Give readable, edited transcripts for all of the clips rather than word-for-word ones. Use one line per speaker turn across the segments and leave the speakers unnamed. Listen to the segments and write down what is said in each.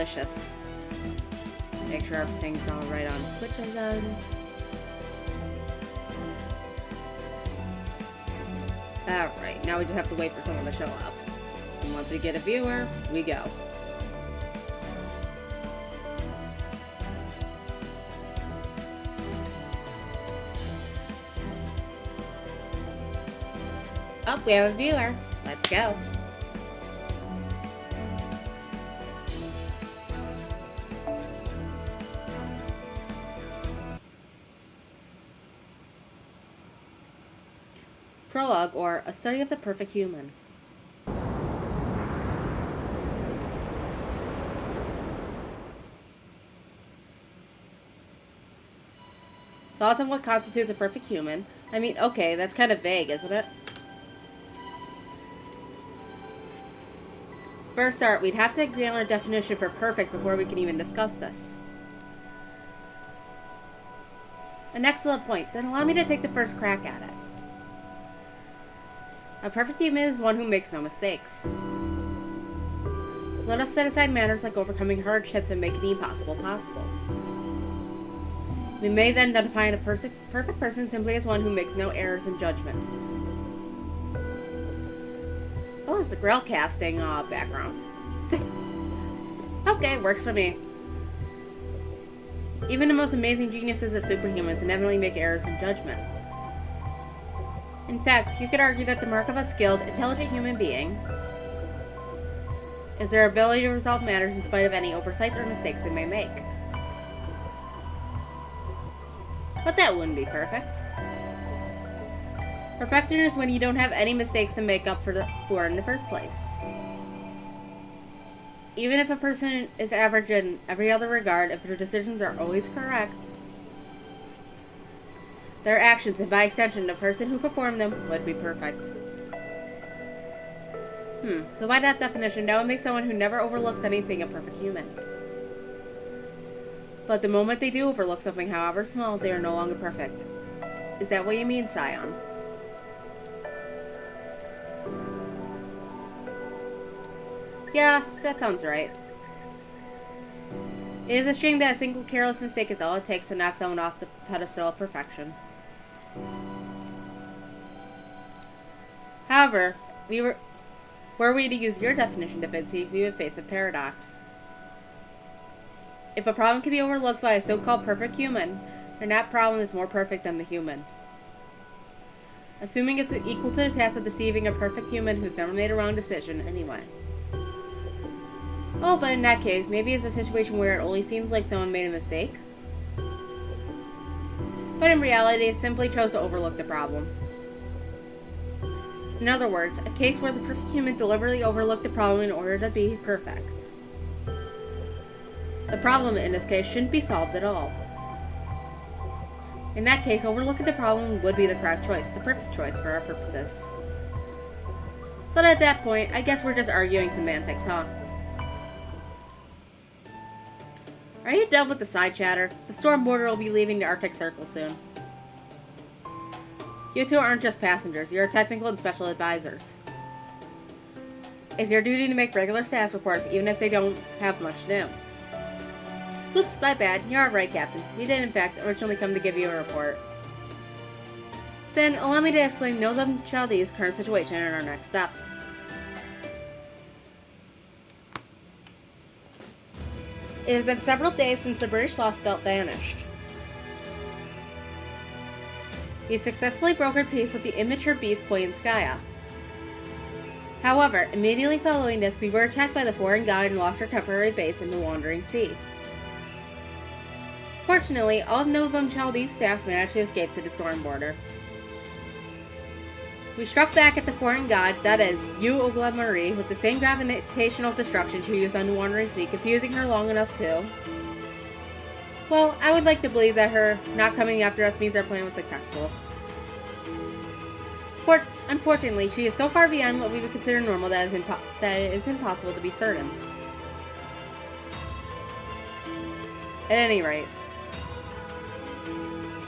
delicious. Make sure everything's all right on Twitch zone. Alright, now we just have to wait for someone to show up. And once we get a viewer, we go. Oh, we have a viewer. Let's go. Prologue, or A Study of the Perfect Human. Thoughts on what constitutes a perfect human? I mean, okay, that's kind of vague, isn't it? For a start, we'd have to agree on a definition for perfect before we can even discuss this. An excellent point. Then allow me to take the first crack at it. A perfect human is one who makes no mistakes. Let us set aside matters like overcoming hardships and making the impossible possible. We may then define a perfect person simply as one who makes no errors in judgment. Oh, it's the grill casting background. Okay, works for me. Even the most amazing geniuses are superhumans and inevitably make errors in judgment. In fact, you could argue that the mark of a skilled, intelligent human being is their ability to resolve matters in spite of any oversights or mistakes they may make. But that wouldn't be perfect. Perfection is when you don't have any mistakes to make up for in the first place. Even if a person is average in every other regard, if their decisions are always correct, their actions, and by extension, the person who performed them, would be perfect. So by that definition, that would make someone who never overlooks anything a perfect human. But the moment they do overlook something, however small, they are no longer perfect. Is that what you mean, Scion? Yes, that sounds right. It is a shame that a single careless mistake is all it takes to knock someone off the pedestal of perfection. However, were we to use your definition to Vinci, we would face a paradox. If a problem can be overlooked by a so-called perfect human, then that problem is more perfect than the human. Assuming it's equal to the task of deceiving a perfect human who's never made a wrong decision anyway. Oh, but in that case, maybe it's a situation where it only seems like someone made a mistake. But in reality, it simply chose to overlook the problem. In other words, a case where the perfect human deliberately overlooked the problem in order to be perfect. The problem in this case shouldn't be solved at all. In that case, overlooking the problem would be the correct choice, the perfect choice for our purposes. But at that point, I guess we're just arguing semantics, huh? Are you done with the side chatter? The storm border will be leaving the Arctic Circle soon. You two aren't just passengers, you're technical and special advisors. It's your duty to make regular status reports even if they don't have much new. Oops, my bad. You're alright, Captain. We did in fact originally come to give you a report. Then allow me to explain Nozam Chaldee's current situation and our next steps. It has been several days since the British Lost Belt vanished. He successfully brokered peace with the immature beast Poyanskaya. However, immediately following this, we were attacked by the foreign god and lost our temporary base in the Wandering Sea. Fortunately, all of Nozam Chaldee's staff managed to escape to the storm border. We struck back at the foreign god, that is, Yu Ogla Marie, with the same gravitational destruction she used on the Wandering Sea, confusing her long enough to... Well, I would like to believe that her not coming after us means our plan was successful. Unfortunately, she is so far beyond what we would consider normal that it is impossible to be certain. At any rate,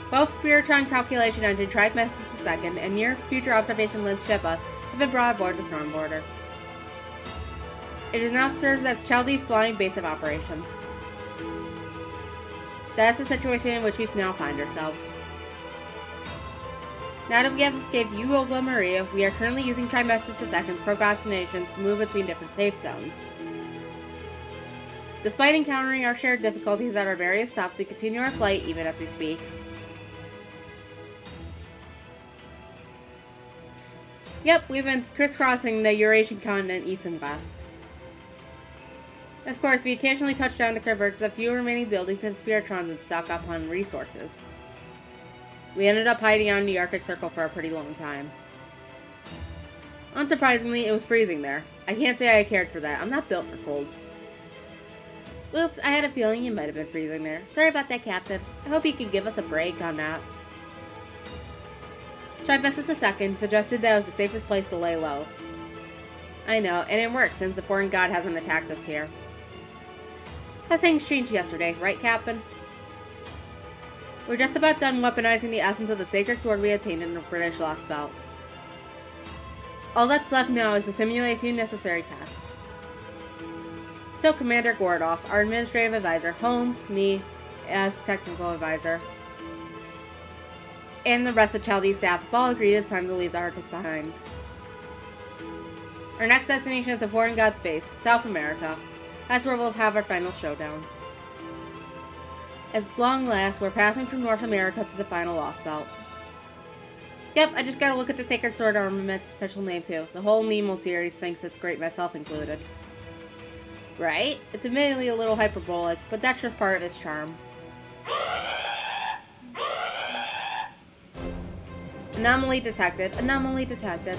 both Spiritron Calculation Engine Trimesis II and Near Future Observation Lens Shippa have been brought aboard the storm border. It now serves as Chaldee's flying base of operations. That's the situation in which we now find ourselves. Now that we have escaped Ugogla Maria, we are currently using trimesters II's procrastinations to move between different safe zones. Despite encountering our shared difficulties at our various stops, we continue our flight even as we speak. Yep, we've been crisscrossing the Eurasian continent east and west. Of course, we occasionally touch down to convert the few remaining buildings and spiritrons and stock up on resources. We ended up hiding out in the Arctic Circle for a pretty long time. Unsurprisingly, it was freezing there. I can't say I cared for that. I'm not built for cold. Oops, I had a feeling you might have been freezing there. Sorry about that, Captain. I hope you could give us a break on that. Trimesters II suggested that it was the safest place to lay low. I know, and it worked since the foreign god hasn't attacked us here. How things changed yesterday, right, Captain? We're just about done weaponizing the essence of the sacred sword we obtained in the British Lost Belt. All that's left now is to simulate a few necessary tests. So Commander Gordoff, our administrative advisor, Holmes, me as technical advisor, and the rest of Chaldee's staff have all agreed it's time to leave the Arctic behind. Our next destination is the foreign god's base, South America. That's where we'll have our final showdown. At long last, we're passing from North America to the final Lost Belt. Yep, I just gotta look at the Sacred Sword Armament's official name too. The whole Nemo series thinks it's great, myself included. Right? It's admittedly a little hyperbolic, but that's just part of its charm. Anomaly detected. Anomaly detected.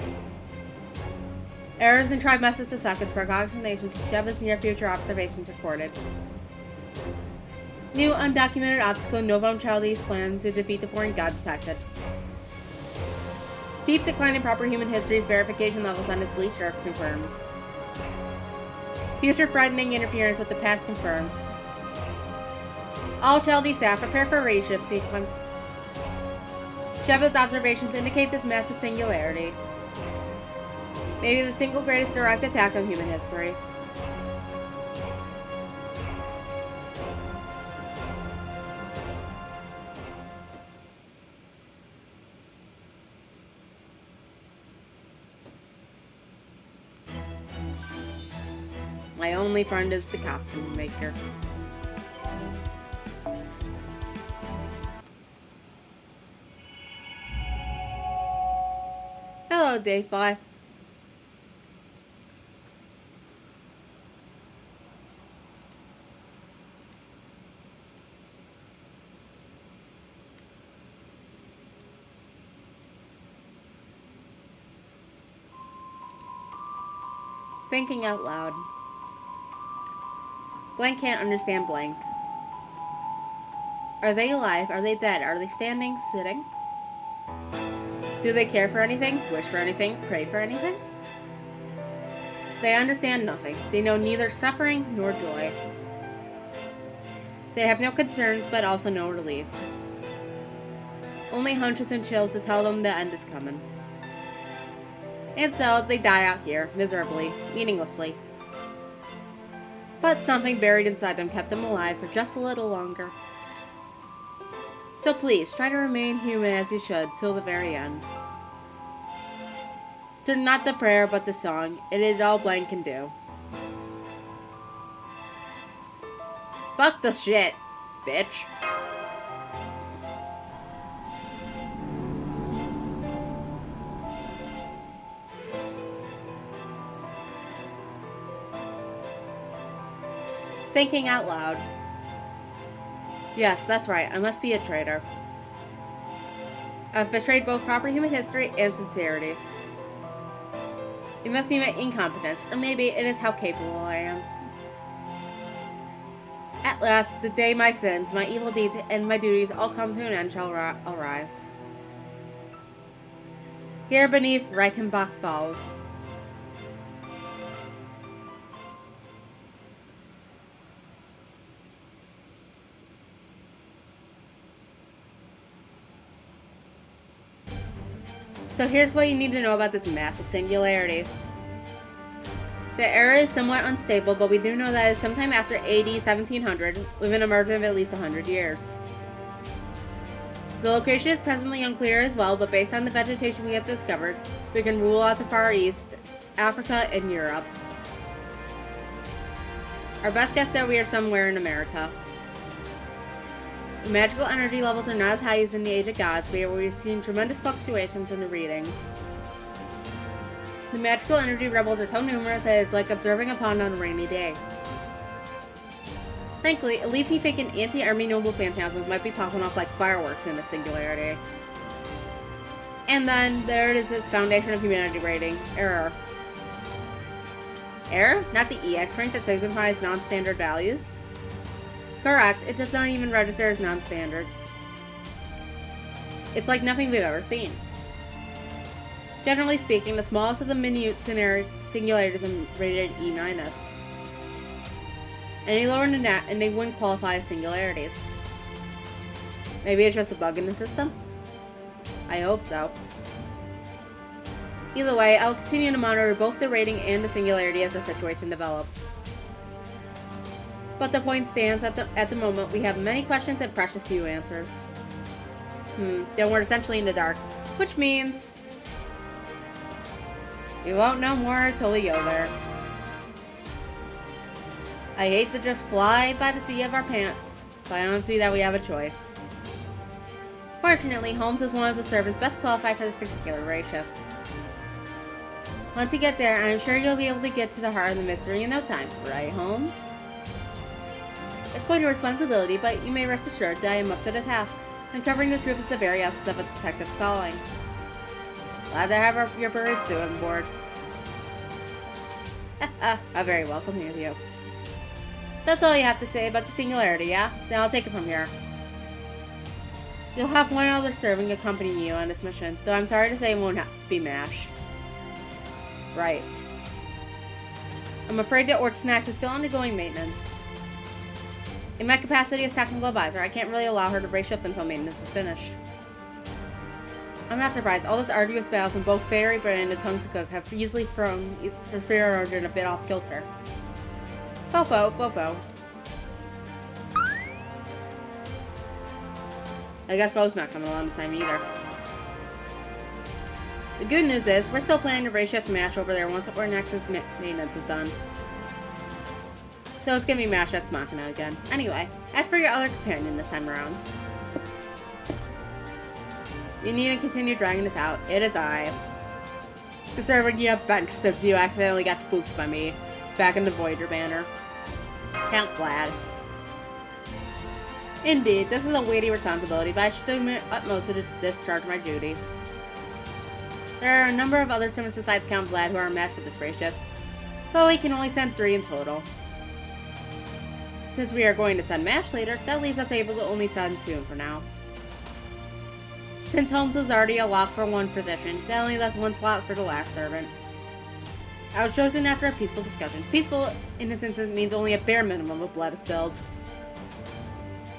Errors in trimesters II's procrastination to Sheva's near-future observations recorded. New undocumented obstacle in Novam Chaldee's plan to defeat the foreign god detected. Steep decline in proper human history's verification levels on this bleached earth confirmed. Future frightening interference with the past confirmed. All Chaldee staff prepare for a raid shift sequence. Sheva's observations indicate this massive singularity. Maybe the single greatest direct attack on human history. My only friend is the costume maker. Hello, Dayfly. Thinking out loud. Blank can't understand blank. Are they alive? Are they dead? Are they standing? Sitting? Do they care for anything? Wish for anything? Pray for anything? They understand nothing. They know neither suffering nor joy. They have no concerns, but also no relief. Only hunches and chills to tell them the end is coming. And so, they die out here, miserably, meaninglessly. But something buried inside them kept them alive for just a little longer. So please, try to remain human as you should, till the very end. Turn not the prayer, but the song. It is all Blank can do. Fuck the shit, bitch. Thinking out loud. Yes, that's right. I must be a traitor. I've betrayed both proper human history and sincerity. It must be my incompetence, or maybe it is how capable I am. At last, the day my sins, my evil deeds, and my duties all come to an end shall arrive. Here beneath Reichenbach Falls. So here's what you need to know about this massive singularity. The era is somewhat unstable, but we do know that it's sometime after AD 1700, within a margin of at least 100 years. The location is presently unclear as well, but based on the vegetation we have discovered, we can rule out the Far East, Africa, and Europe. Our best guess is that we are somewhere in America. The magical energy levels are not as high as in the Age of Gods, but we've seen tremendous fluctuations in the readings. The magical energy rebels are so numerous that it's like observing a pond on a rainy day. Frankly, at least you think an anti-army noble phantasms might be popping off like fireworks in the singularity. And then there it is, its foundation of humanity rating, error. Error? Not the EX rank that signifies non-standard values? Correct, it does not even register as non-standard. It's like nothing we've ever seen. Generally speaking, the smallest of the minute singularities is rated E-. Any lower than that, and they wouldn't qualify as singularities. Maybe it's just a bug in the system? I hope so. Either way, I'll continue to monitor both the rating and the singularity as the situation develops. But the point stands, at the moment, we have many questions and precious few answers. Then we're essentially in the dark, which means we won't know more until we go there. I hate to just fly by the seat of our pants, but I don't see that we have a choice. Fortunately, Holmes is one of the servants best qualified for this particular raid shift. Once you get there, I'm sure you'll be able to get to the heart of the mystery in no time, right, Holmes? It's quite a responsibility, but you may rest assured that I am up to the task, uncovering the truth is the very essence of a detective's calling. Glad to have your bird Sue on board. A very welcome interview. That's all you have to say about the singularity, yeah? Then I'll take it from here. You'll have one other servant accompanying you on this mission, though I'm sorry to say it won't be MASH. Right. I'm afraid that Orchnax is still undergoing maintenance. In my capacity as technical advisor, I can't really allow her to raid shift until maintenance is finished. I'm not surprised. All those arduous battles in both Fairy Brain and Tongues to Cook have easily thrown her spirit origin a bit off kilter. Fofo. I guess Bo's not coming along this time either. The good news is, we're still planning to raid shift MASH over there once Orchnax's maintenance is done. So it's gonna be MASH Ex Machina again. Anyway, as for your other companion this time around. You need to continue dragging this out. It is I. Deserving you a bench since you accidentally got spooked by me back in the Voyager banner. Count Vlad. Indeed, this is a weighty responsibility, but I should do my utmost to discharge my duty. There are a number of other servants besides Count Vlad who are matched for this raid shift, though we can only send 3 in total. Since we are going to send MASH later, that leaves us able to only send 2 for now. Since Holmes was already a lock for one position, that only left 1 slot for the last servant. I was chosen after a peaceful discussion. Peaceful, in this instance, means only a bare minimum of blood is spilled.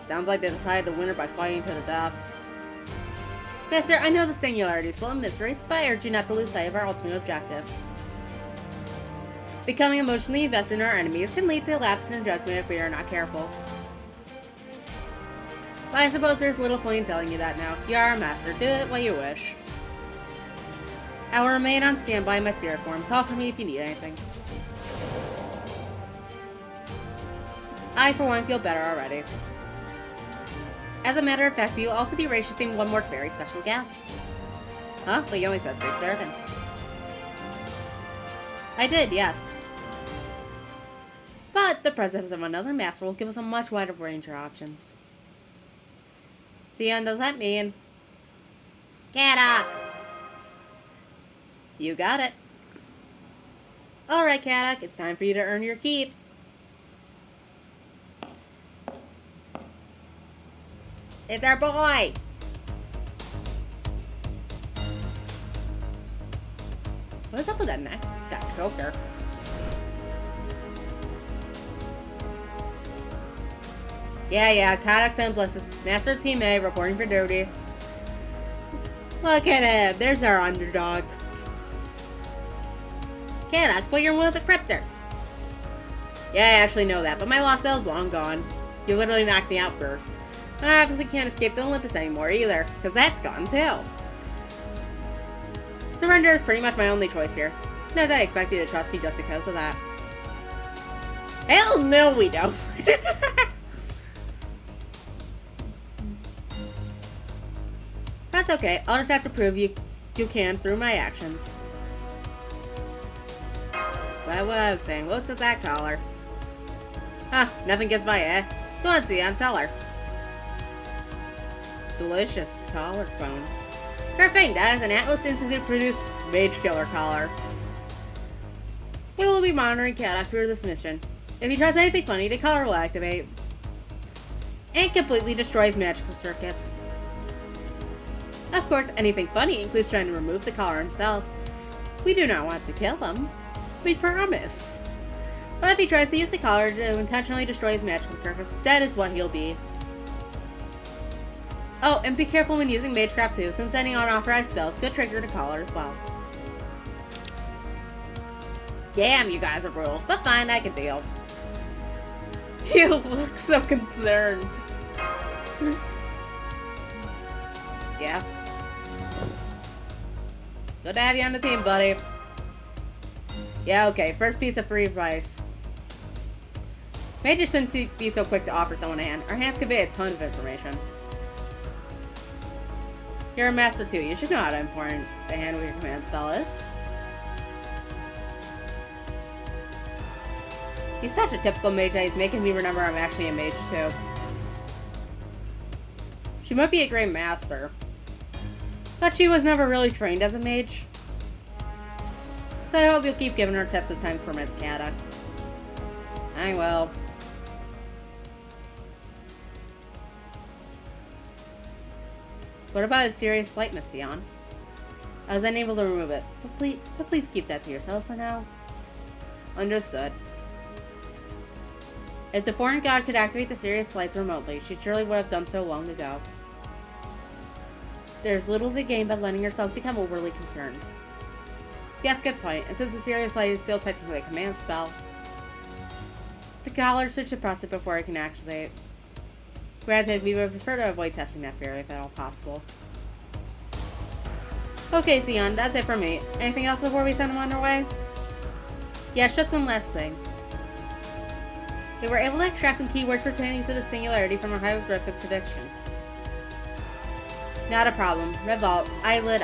Sounds like they decided to win her by fighting to the death. Master, I know the singularity is full of mysteries, but I urge you not to lose sight of our ultimate objective. Becoming emotionally invested in our enemies can lead to a lapse in judgment if we are not careful. But I suppose there's little point in telling you that now. You are a master. Do it what you wish. I will remain on standby in my spirit form. Call for me if you need anything. I, for one, feel better already. As a matter of fact, we will also be raid shifting one more very special guest. Huh? But you only said 3 servants. I did, yes. But the presence of another master will give us a much wider range of options. Sion, does that mean? Kaddock! You got it. Alright, Kaddock, it's time for you to earn your keep. It's our boy! What is up with that neck? That choker. Yeah, Kaddock Templus, Master of Team A, reporting for duty. Look at him, there's our underdog. Kadak, but you're one of the cryptors. Yeah, I actually know that, but my lost L's long gone. You literally knocked me out first. I obviously can't escape the Olympus anymore either, because that's gone too. Surrender is pretty much my only choice here. Not that I expect you to trust me just because of that. Hell no, we don't. That's okay. I'll just have to prove you can through my actions. But what I was saying, what's with that collar? Huh, nothing gets by, eh? Go on, see, tell her. Delicious collarbone. Perfect, that is an Atlas Institute produced Mage Killer collar. We will be monitoring Cat after this mission. If he tries anything funny, the collar will activate. And completely destroys magical circuits. Of course, anything funny includes trying to remove the collar himself. We do not want to kill him. We promise. But if he tries to use the collar to intentionally destroy his magical circuits, that is what he'll be. Oh, and be careful when using Magecraft too, since any unauthorized spells could trigger the collar as well. Damn, you guys are brutal, but fine, I can deal. You look so concerned. Yeah. Good to have you on the team, buddy. Yeah, okay, first piece of free advice. Mages shouldn't be so quick to offer someone a hand. Our hands convey a ton of information. You're a master too. You should know how important the hand with your command spell is. He's such a typical mage that he's making me remember I'm actually a mage too. She might be a great master, but she was never really trained as a mage. So I hope you'll keep giving her tips as time permits, Kata. I will. What about his serious slightness, Sion? I was unable to remove it, but please keep that to yourself for now. Understood. If the foreign god could activate the serious lights remotely, she surely would have done so long ago. There's little to gain by letting yourselves become overly concerned. Yes, good point, and since the serious light is still technically a command spell, the collar should suppress it before it can activate. Granted, we would prefer to avoid testing that theory if at all possible. Okay, Sion, that's it for me. Anything else before we send him on our way? Yeah, just one last thing. We were able to extract some keywords pertaining to the singularity from our hieroglyphic prediction. Not a problem. Revolt. Eyelid.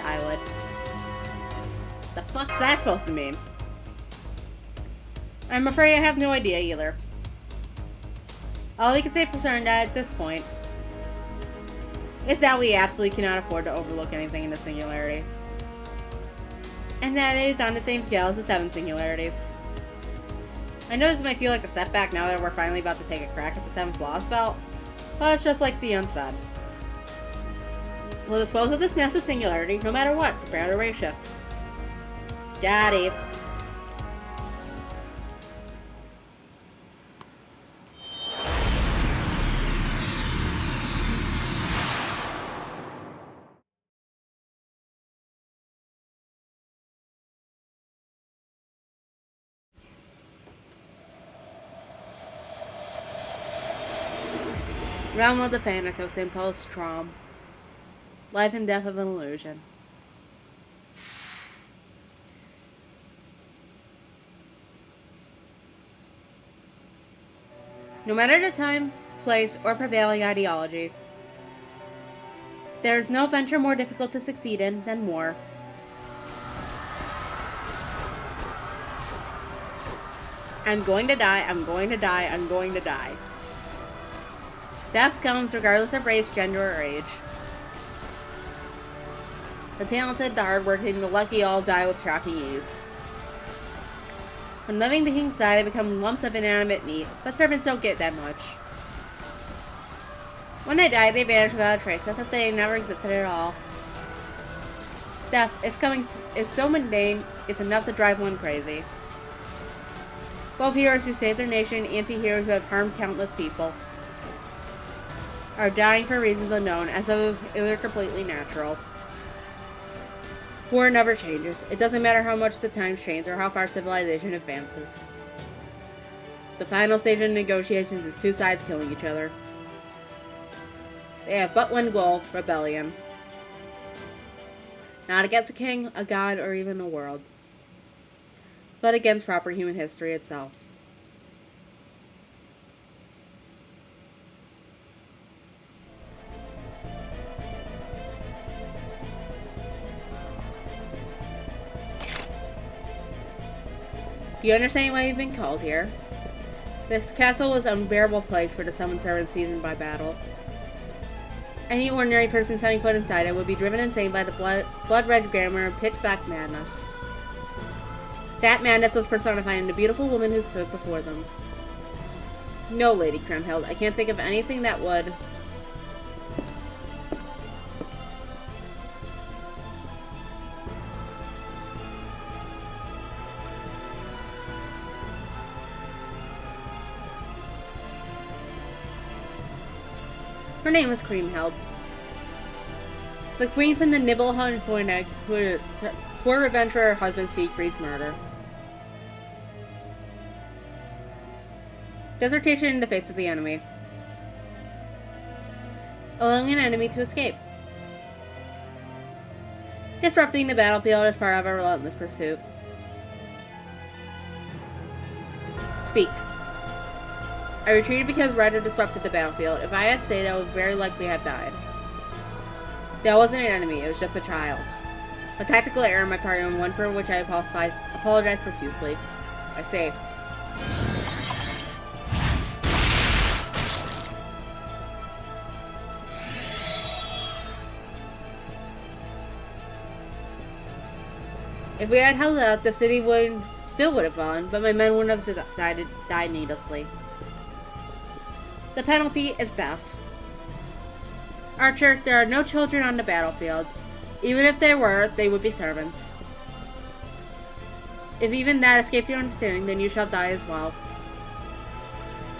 The fuck's that supposed to mean? I'm afraid I have no idea either. All we can say for certain at this point is that we absolutely cannot afford to overlook anything in the singularity. And that it is on the same scale as the 7 singularities. I know this might feel like a setback now that we're finally about to take a crack at the 7th law spell, but it's just like Sion said. We'll dispose of this massive singularity no matter what. Prepare the rave shift. Daddy. Realm of the Thanatos Impulse Traum. Life and death of an illusion. No matter the time, place, or prevailing ideology, there is no venture more difficult to succeed in than war. I'm going to die, I'm going to die, I'm going to die. Death comes regardless of race, gender, or age. The talented, the hardworking, the lucky all die with shocking ease. When living beings die, they become lumps of inanimate meat, but servants don't get that much. When they die, they vanish without a trace, as if they never existed at all. Death is so mundane, it's enough to drive one crazy. Both heroes who saved their nation and anti-heroes who have harmed countless people are dying for reasons unknown, as though it were completely natural. War never changes. It doesn't matter how much the times change or how far civilization advances. The final stage of negotiations is two sides killing each other. They have but one goal: rebellion. Not against a king, a god, or even the world, but against proper human history itself. Do you understand why you've been called here? This castle was an unbearable place for the summoned servants seasoned by battle. Any ordinary person setting foot inside it would be driven insane by the blood-red glamour and pitch-black madness. That madness was personified in the beautiful woman who stood before them. No, Lady Kriemhild, I can't think of anything that would. Her name was Kriemhild, the queen from the Nibelheim who swore revenge for her husband Siegfried's murder. Desertion in the face of the enemy. Allowing an enemy to escape. Disrupting the battlefield as part of a relentless pursuit. Speak. I retreated because Ryder disrupted the battlefield. If I had stayed, I would very likely have died. That wasn't an enemy, it was just a child. A tactical error in my part, and one for which I apologize profusely. I say. If we had held out, the city still would have fallen, but my men wouldn't have died needlessly. The penalty is death. Archer, there are no children on the battlefield. Even if there were, they would be servants. If even that escapes your understanding, then you shall die as well.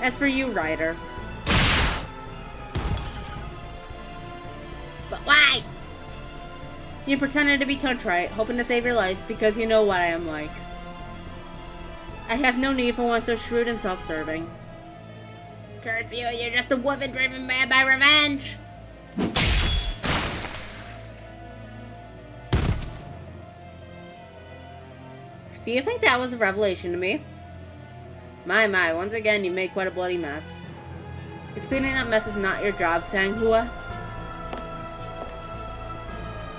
As for you, Ryder. But why? You pretended to be contrite, hoping to save your life, because you know what I am like. I have no need for one so shrewd and self-serving. Curse you, you're just a woman driven mad by revenge! Do you think that was a revelation to me? My, once again you made quite a bloody mess. Is cleaning up mess is not your job, Sanghua?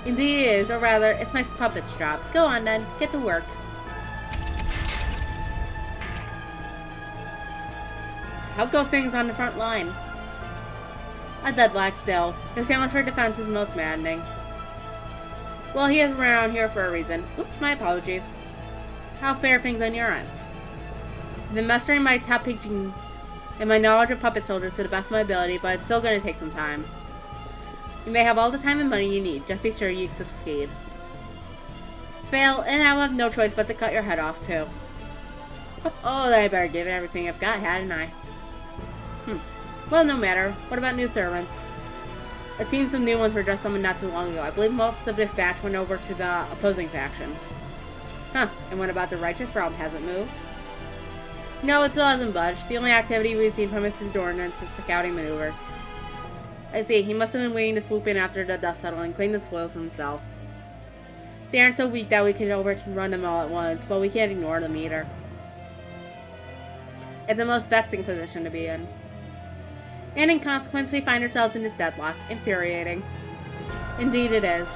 Indeed it is, or rather, it's my puppet's job. Go on then, get to work. How go things on the front line? A deadlock still. His challenge for defense is most maddening. Well, he is around here for a reason. Oops, my apologies. How fair things on your end? I've been mastering my top teaching and my knowledge of puppet soldiers to the best of my ability, but it's still going to take some time. You may have all the time and money you need. Just be sure you succeed. Fail, and I will have no choice but to cut your head off, too. Oh, then I better give it everything I've got, hadn't I? Well, no matter. What about new servants? It seems some new ones were just summoned not too long ago. I believe most of this batch went over to the opposing factions. Huh, and what about the righteous realm? Hasn't moved? No, it still hasn't budged. The only activity we've seen from his ordnance is scouting maneuvers. I see, he must have been waiting to swoop in after the dust settled and claim the spoils for himself. They aren't so weak that we can overrun them all at once, but we can't ignore them either. It's the most vexing position to be in. And in consequence, we find ourselves in this deadlock. Infuriating. Indeed it is.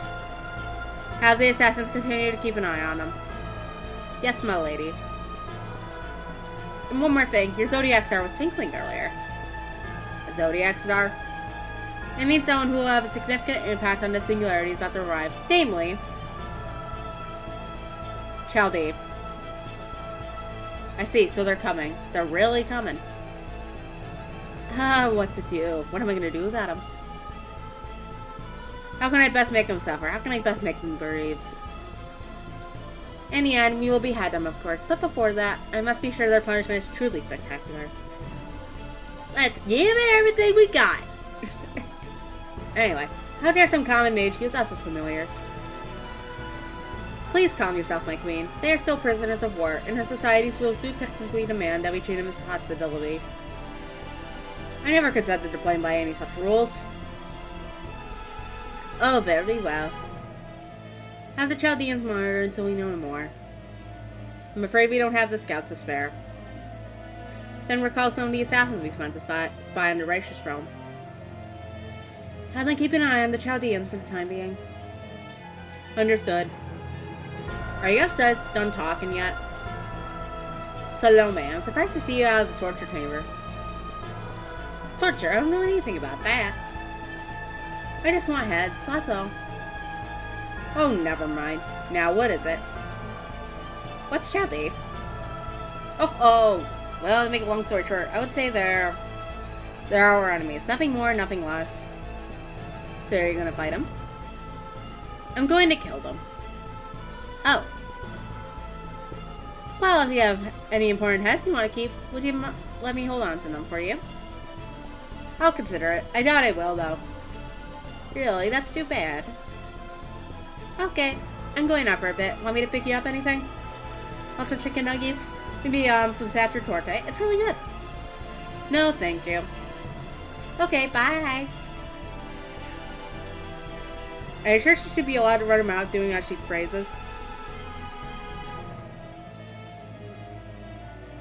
Have the assassins continue to keep an eye on them. Yes, my lady. And one more thing, your Zodiac Star was twinkling earlier. A Zodiac Star? It means someone who will have a significant impact on the singularities about to arrive. Namely, Chaldee. I see, so they're coming. They're really coming. What to do? What am I going to do about them? How can I best make them suffer? How can I best make them grieve? In the end, we will behead them, of course. But before that, I must be sure their punishment is truly spectacular. Let's give it everything we got! Anyway, how dare some common mage use us as familiars? Please calm yourself, my queen. They are still prisoners of war, and our society's rules do technically demand that we treat them with hospitality. I never consented to playing by any such rules. Oh, very well. Have the Chaldeans monitored until we know more. I'm afraid we don't have the scouts to spare. Then recall some of the assassins we spent to spy on the righteous Traum. Have them keep an eye on the Chaldeans for the time being. Understood. Are you guys done talking yet? Salome, I'm surprised to see you out of the torture chamber. Torture? I don't know anything about that. I just want heads, that's all. Oh, never mind. Now, what is it? What's Chalde? Oh. Well, to make a long story short, I would say they're our enemies. Nothing more, nothing less. So, are you gonna fight them? I'm going to kill them. Oh. Well, if you have any important heads you want to keep, would you let me hold on to them for you? I'll consider it. I doubt I will, though. Really? That's too bad. Okay. I'm going out for a bit. Want me to pick you up anything? Want some chicken nuggies? Maybe, some saturated torte. It's really good. No, thank you. Okay, bye. Are you sure she should be allowed to run her mouth doing as she phrases?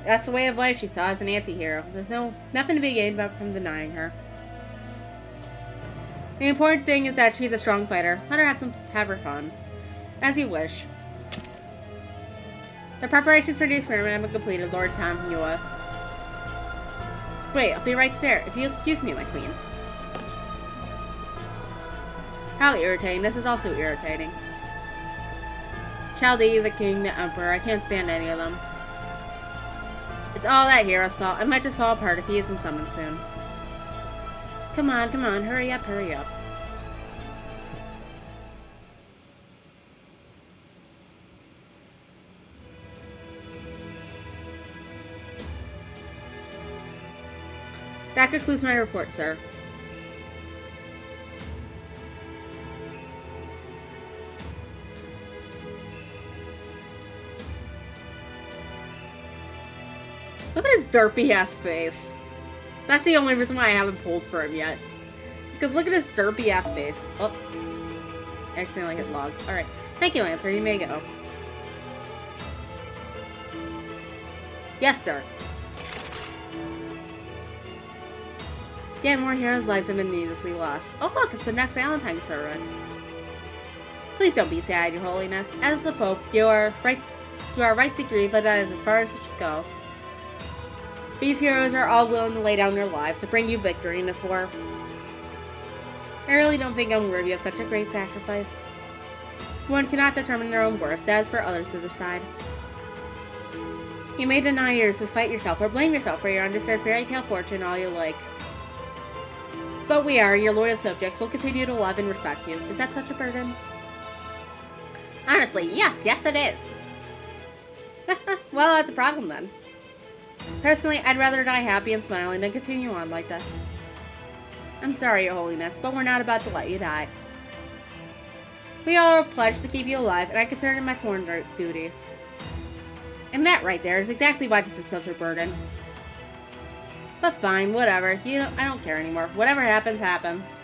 That's the way of life she saw as an anti-hero. There's nothing to be gained from denying her. The important thing is that she's a strong fighter. Let her have her fun. As you wish. The preparations for the experiment have been completed, Lord Samuel. Wait, I'll be right there. If you'll excuse me, my queen. How irritating. This is also irritating. Chalde, the king, the emperor. I can't stand any of them. It's all that hero's fault. I might just fall apart if he isn't summoned soon. Come on, hurry up, hurry up. That concludes my report, sir. Look at his derpy-ass face. That's the only reason why I haven't pulled for him yet. Because look at his derpy-ass face. Oh. I accidentally hit log. Alright. Thank you, Lancer. You may go. Yes, sir. Yet more heroes' lives have been needlessly lost. Oh look, it's the next Valentine's servant. Please don't be sad, Your Holiness. As the Pope, you are right to grieve, but that is as far as it should go. These heroes are all willing to lay down their lives to bring you victory in this war. I really don't think I'm worthy of such a great sacrifice. One cannot determine their own worth, that is for others to decide. You may deny yours despite yourself, or blame yourself for your undeserved fairy tale fortune all you like. But we are, your loyal subjects, will continue to love and respect you. Is that such a burden? Honestly, yes it is. Well, that's a problem then. Personally, I'd rather die happy and smiling than continue on like this. I'm sorry, Your Holiness, but we're not about to let you die. We all are pledged to keep you alive, and I consider it my sworn duty. And that right there is exactly why this is such a burden. But fine, whatever. I don't care anymore. Whatever happens, happens.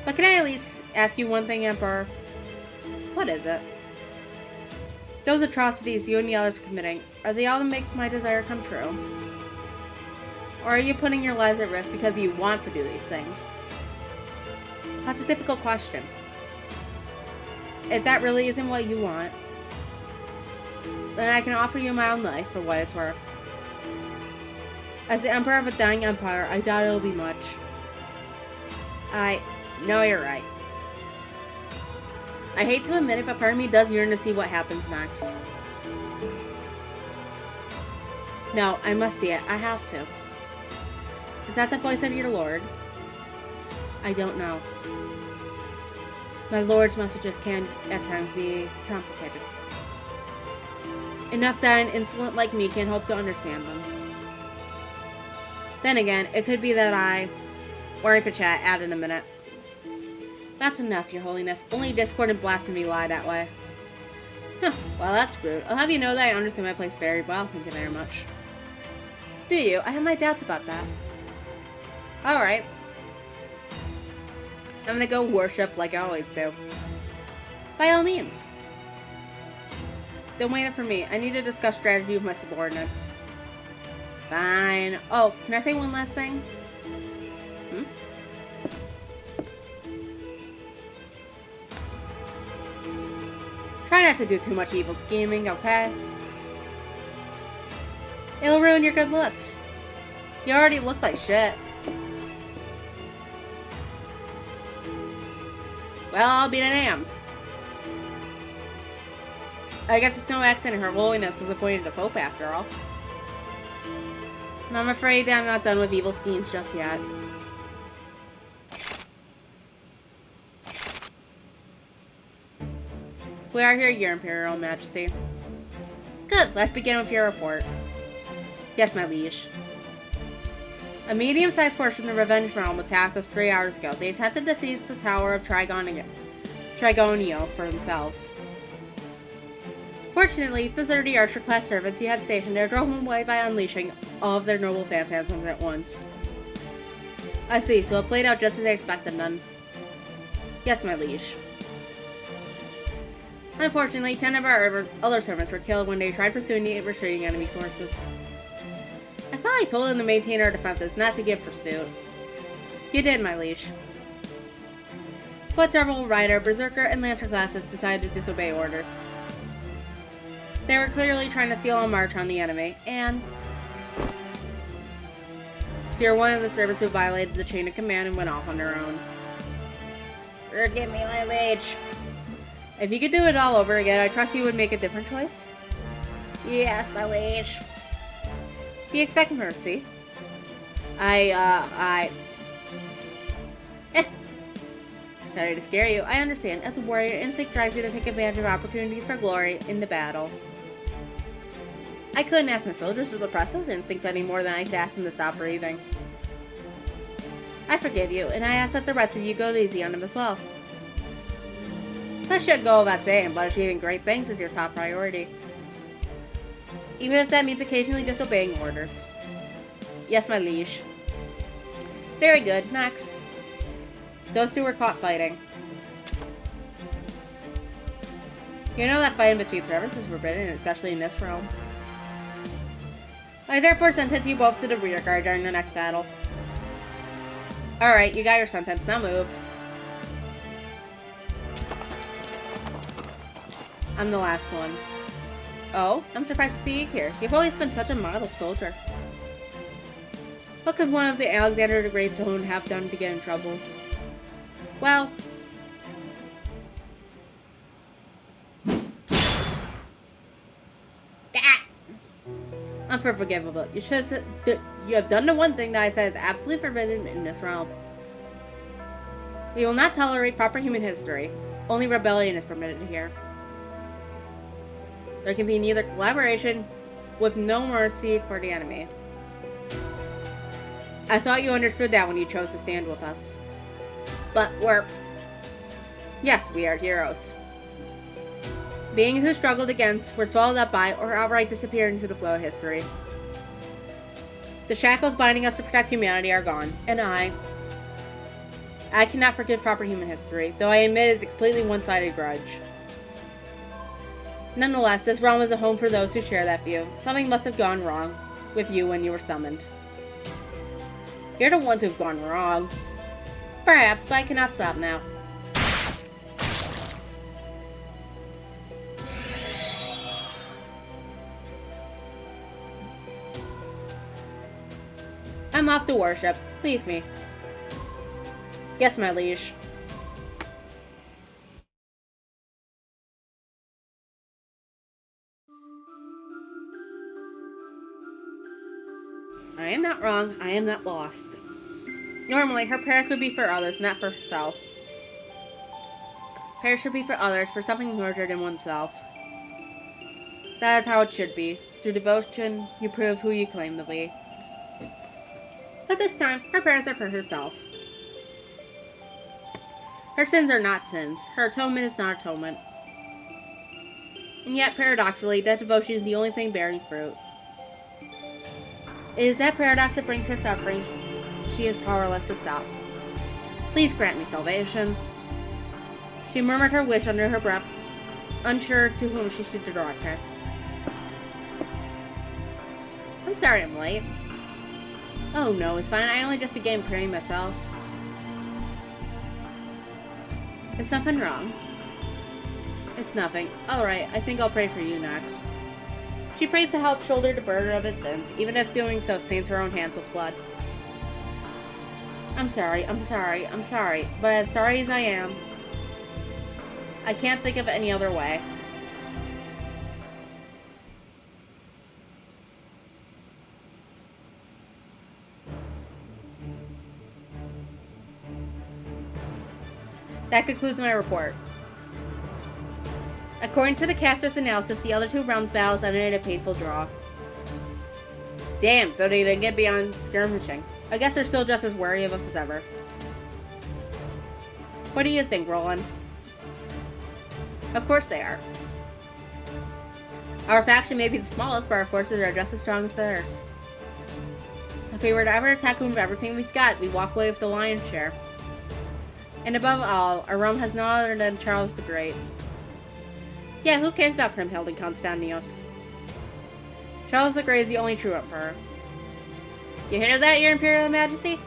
But can I at least ask you one thing, Emperor? What is it? Those atrocities you and the others are committing, are they all to make my desire come true? Or are you putting your lives at risk because you want to do these things? That's a difficult question. If that really isn't what you want, then I can offer you my own life for what it's worth. As the Emperor of a dying empire, I doubt it'll be much. No, you're right. I hate to admit it, but part of me does yearn to see what happens next. No, I must see it. I have to. Is that the voice of your lord? I don't know. My lord's messages can, at times, be complicated. Enough that an insolent like me can hope to understand them. Then again, it could be that or if a chat, add in a minute. That's enough, Your Holiness. Only discord and blasphemy lie that way. Huh, well, that's rude. I'll have you know that I understand my place very well, thank you very much. Do you? I have my doubts about that. Alright. I'm gonna go worship like I always do. By all means. Don't wait up for me. I need to discuss strategy with my subordinates. Fine. Oh, can I say one last thing? Try not to do too much evil scheming, okay? It'll ruin your good looks. You already look like shit. Well, I'll be damned. I guess it's no accident Her Holiness was appointed a Pope after all. And I'm afraid that I'm not done with evil schemes just yet. We are here, Your Imperial Majesty. Good, let's begin with your report. Yes, my liege. A medium-sized force from the Revenge Realm attacked us 3 hours ago. They attempted to seize the Tower of Trigonio for themselves. Fortunately, the 30 Archer-class servants you had stationed there drove them away by unleashing all of their noble phantasms at once. I see, so it played out just as I expected then. Yes, my liege. Unfortunately, 10 of our other servants were killed when they tried pursuing the retreating enemy forces. I thought I told them to maintain our defenses, not to give pursuit. You did, my liege. But several Rider, Berserker, and Lancer classes decided to disobey orders. They were clearly trying to steal a march on the enemy, and... So you're one of the servants who violated the chain of command and went off on their own. Forgive me, my liege. If you could do it all over again, I trust you would make a different choice? Yes, my liege. Do you expect mercy? Sorry to scare you. I understand. As a warrior, instinct drives you to take advantage of opportunities for glory in the battle. I couldn't ask my soldiers to suppress those instincts any more than I could ask them to stop breathing. I forgive you, and I ask that the rest of you go easy on them as well. That should go without saying, but achieving great things is your top priority. Even if that means occasionally disobeying orders. Yes, my liege. Very good. Next. Those two were caught fighting. You know that fighting between servants is forbidden, especially in this realm. I therefore sentence you both to the rear guard during the next battle. Alright, you got your sentence. Now move. I'm the last one. Oh, I'm surprised to see you here. You've always been such a model soldier. What could one of the Alexander the Great's own have done to get in trouble? Well... Unforgivable. You should have said you have done the one thing that I said is absolutely forbidden in this realm. We will not tolerate proper human history. Only rebellion is permitted here. There can be neither collaboration with no mercy for the enemy. I thought you understood that when you chose to stand with us. But yes, we are heroes. Beings who struggled against, were swallowed up by, or outright disappeared into the flow of history. The shackles binding us to protect humanity are gone, and I cannot forgive proper human history, though I admit it is a completely one-sided grudge. Nonetheless, this realm is a home for those who share that view. Something must have gone wrong with you when you were summoned. You're the ones who've gone wrong. Perhaps, but I cannot stop now. I'm off to worship. Leave me. Yes, my liege. I am not wrong. I am not lost. Normally, her prayers would be for others, not for herself. Prayers should be for others, for something larger than oneself. That is how it should be. Through devotion, you prove who you claim to be. But this time, her prayers are for herself. Her sins are not sins. Her atonement is not atonement. And yet, paradoxically, that devotion is the only thing bearing fruit. It is that paradox that brings her suffering she is powerless to stop. Please grant me salvation. She murmured her wish under her breath, unsure to whom she should direct her. I'm sorry I'm late. Oh no, it's fine. I only just began praying myself. Is something wrong? It's nothing. Alright, I think I'll pray for you next. She prays to help shoulder the burden of his sins, even if doing so stains her own hands with blood. I'm sorry, but as sorry as I am, I can't think of any other way. That concludes my report. According to the caster's analysis, the other two rounds' battles ended in a painful draw. Damn, so they didn't get beyond skirmishing. I guess they're still just as wary of us as ever. What do you think, Roland? Of course they are. Our faction may be the smallest, but our forces are just as strong as theirs. If we were to ever attack them with everything we've got, we walk away with the lion's share. And above all, our realm has no other than Charles the Great. Yeah, who cares about Kriemhild and Constantinos? Charles the Great is the only true emperor. You hear that, Your Imperial Majesty?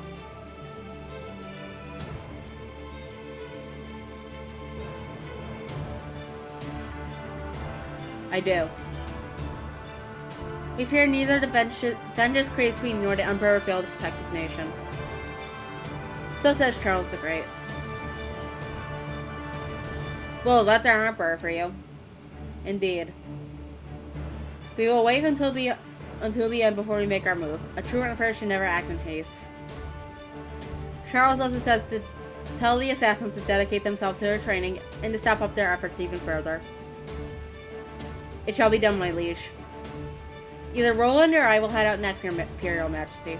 I do. We fear neither the vengeance crazed queen nor the emperor failed to protect his nation. So says Charles the Great. Well, that's our emperor for you. Indeed. We will wait until the end before we make our move. A true emperor should never act in haste. Charles also says to tell the assassins to dedicate themselves to their training and to step up their efforts even further. It shall be done, my liege. Either Roland or I will head out next, Your Imperial Majesty.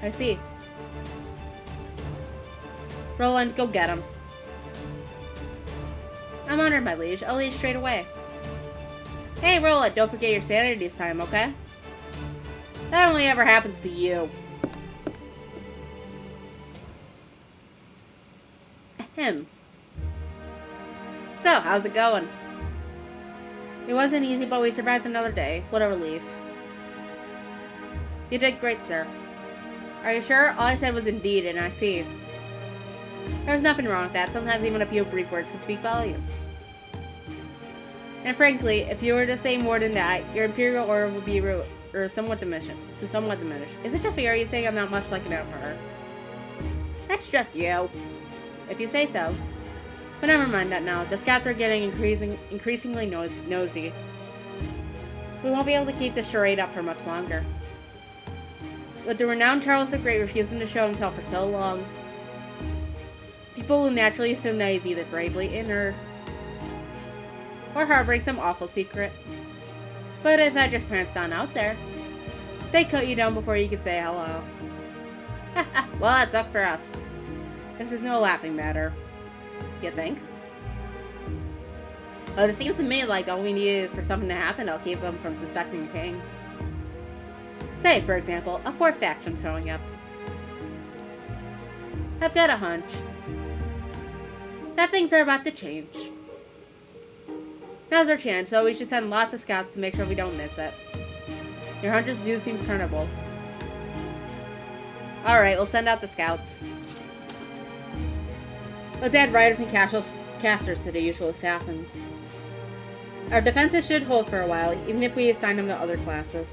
I see. Roland, go get him. I'm honored, my liege. I'll leave straight away. Hey, Roland, don't forget your sanity this time, okay? That only ever happens to you. Ahem. So, how's it going? It wasn't easy, but we survived another day. What a relief. You did great, sir. Are you sure? All I said was indeed, and I see. There's nothing wrong with that. Sometimes even a few brief words can speak volumes. And frankly, if you were to say more than that, your imperial order would be somewhat diminished. Is it just me, or are you saying I'm not much like an emperor? That's just you. If you say so. But never mind that now. The scouts are getting increasingly nosy. We won't be able to keep this charade up for much longer. With the renowned Charles the Great refusing to show himself for so long, people will naturally assume that he's either gravely injured or harboring some awful secret. But if that just pranced on out there, they cut you down before you could say hello. Well, that sucks for us. This is no laughing matter. You think? Well, it seems to me like all we need is for something to happen that'll keep them from suspecting the king. Say, for example, a fourth faction showing up. I've got a hunch that things are about to change. Now's our chance, so we should send lots of scouts to make sure we don't miss it. Your hunches do seem credible. Alright, we'll send out the scouts. Let's add riders and casters to the usual assassins. Our defenses should hold for a while, even if we assign them to other classes.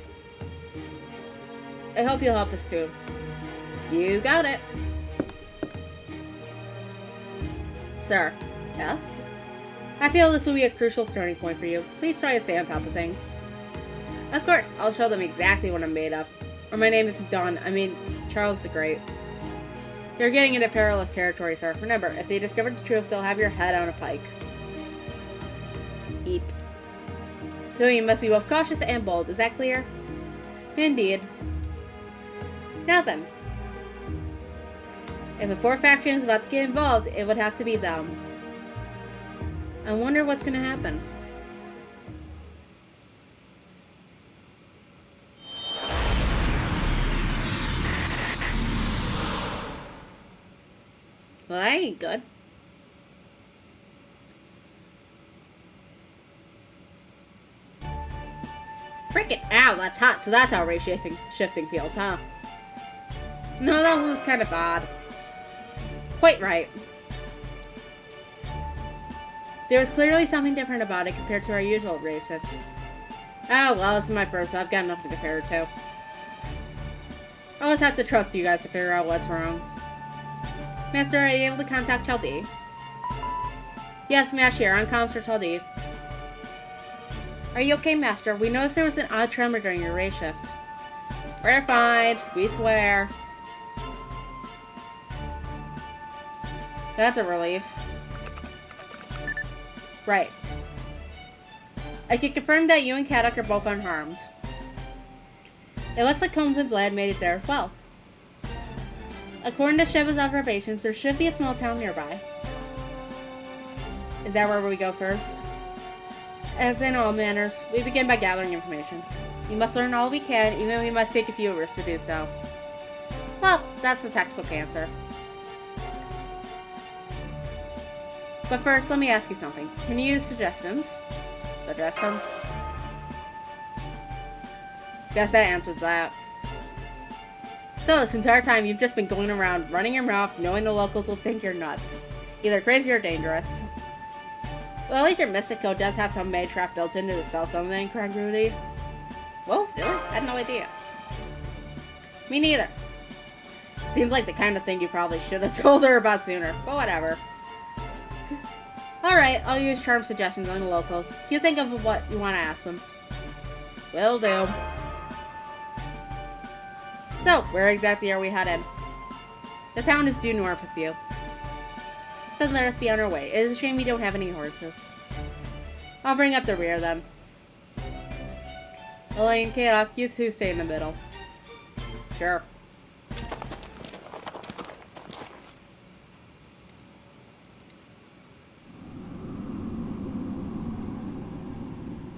I hope you'll help us too. You got it. Sir. Yes? I feel this will be a crucial turning point for you. Please try to stay on top of things. Of course, I'll show them exactly what I'm made of. Or my name is Charles the Great. You're getting into perilous territory, sir. Remember, if they discover the truth, they'll have your head on a pike. Eep. So you must be both cautious and bold, is that clear? Indeed. Now then. If a fourth faction is about to get involved, it would have to be them. I wonder what's gonna happen. Well, that ain't good. Frickin' ow, that's hot, so that's how rate shifting feels, huh? No, that was kind of odd. Quite right. There was clearly something different about it compared to our usual rate shifts. Oh, well, this is my first, so I've got enough to compare it to. I'll just have to trust you guys to figure out what's wrong. Master, are you able to contact Chaldee? Yes, Smash here, on comms for Chaldee. Are you okay, Master? We noticed there was an odd tremor during your ray shift. We're fine, we swear. That's a relief. Right. I can confirm that you and Kadok are both unharmed. It looks like Combs and Vlad made it there as well. According to Shiva's observations, there should be a small town nearby. Is that where we go first? As in all manners, we begin by gathering information. We must learn all we can, even if we must take a few risks to do so. Well, that's the textbook answer. But first, let me ask you something. Can you use suggestions? Suggestions? Guess that answers that. So, this entire time, you've just been going around, running your mouth, knowing the locals will think you're nuts. Either crazy or dangerous. Well, at least your Mystic Code does have some mage trap built into the spell summoning, correct, Rudy? Whoa, really? I had no idea. Me neither. Seems like the kind of thing you probably should have told her about sooner, but whatever. Alright, I'll use charm suggestions on the locals. You think of what you want to ask them. Will do. So, where exactly are we headed? The town is due north of you. Then let us be on our way. It is a shame we don't have any horses. I'll bring up the rear then. Elaine, Kadok, you two stay in the middle. Sure.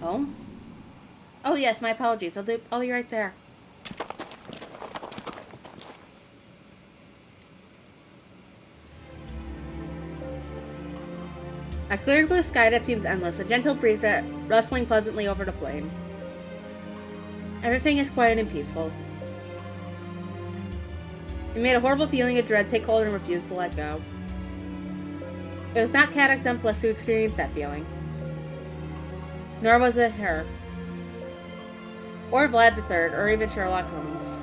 Holmes? Oh yes, my apologies. I'll be right there. A clear blue sky that seems endless, a gentle breeze that rustling pleasantly over the plain. Everything is quiet and peaceful. It made a horrible feeling of dread take hold and refuse to let go. It was not Cat Exemplus who experienced that feeling. Nor was it her. Or Vlad III, or even Sherlock Holmes.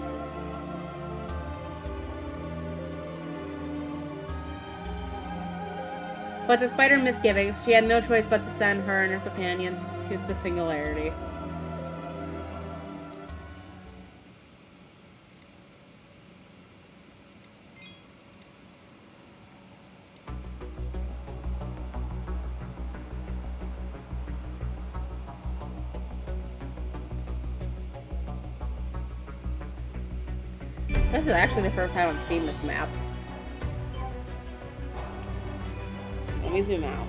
But despite her misgivings, she had no choice but to send her and her companions to the Singularity. This is actually the first time I've seen this map. Let me zoom out.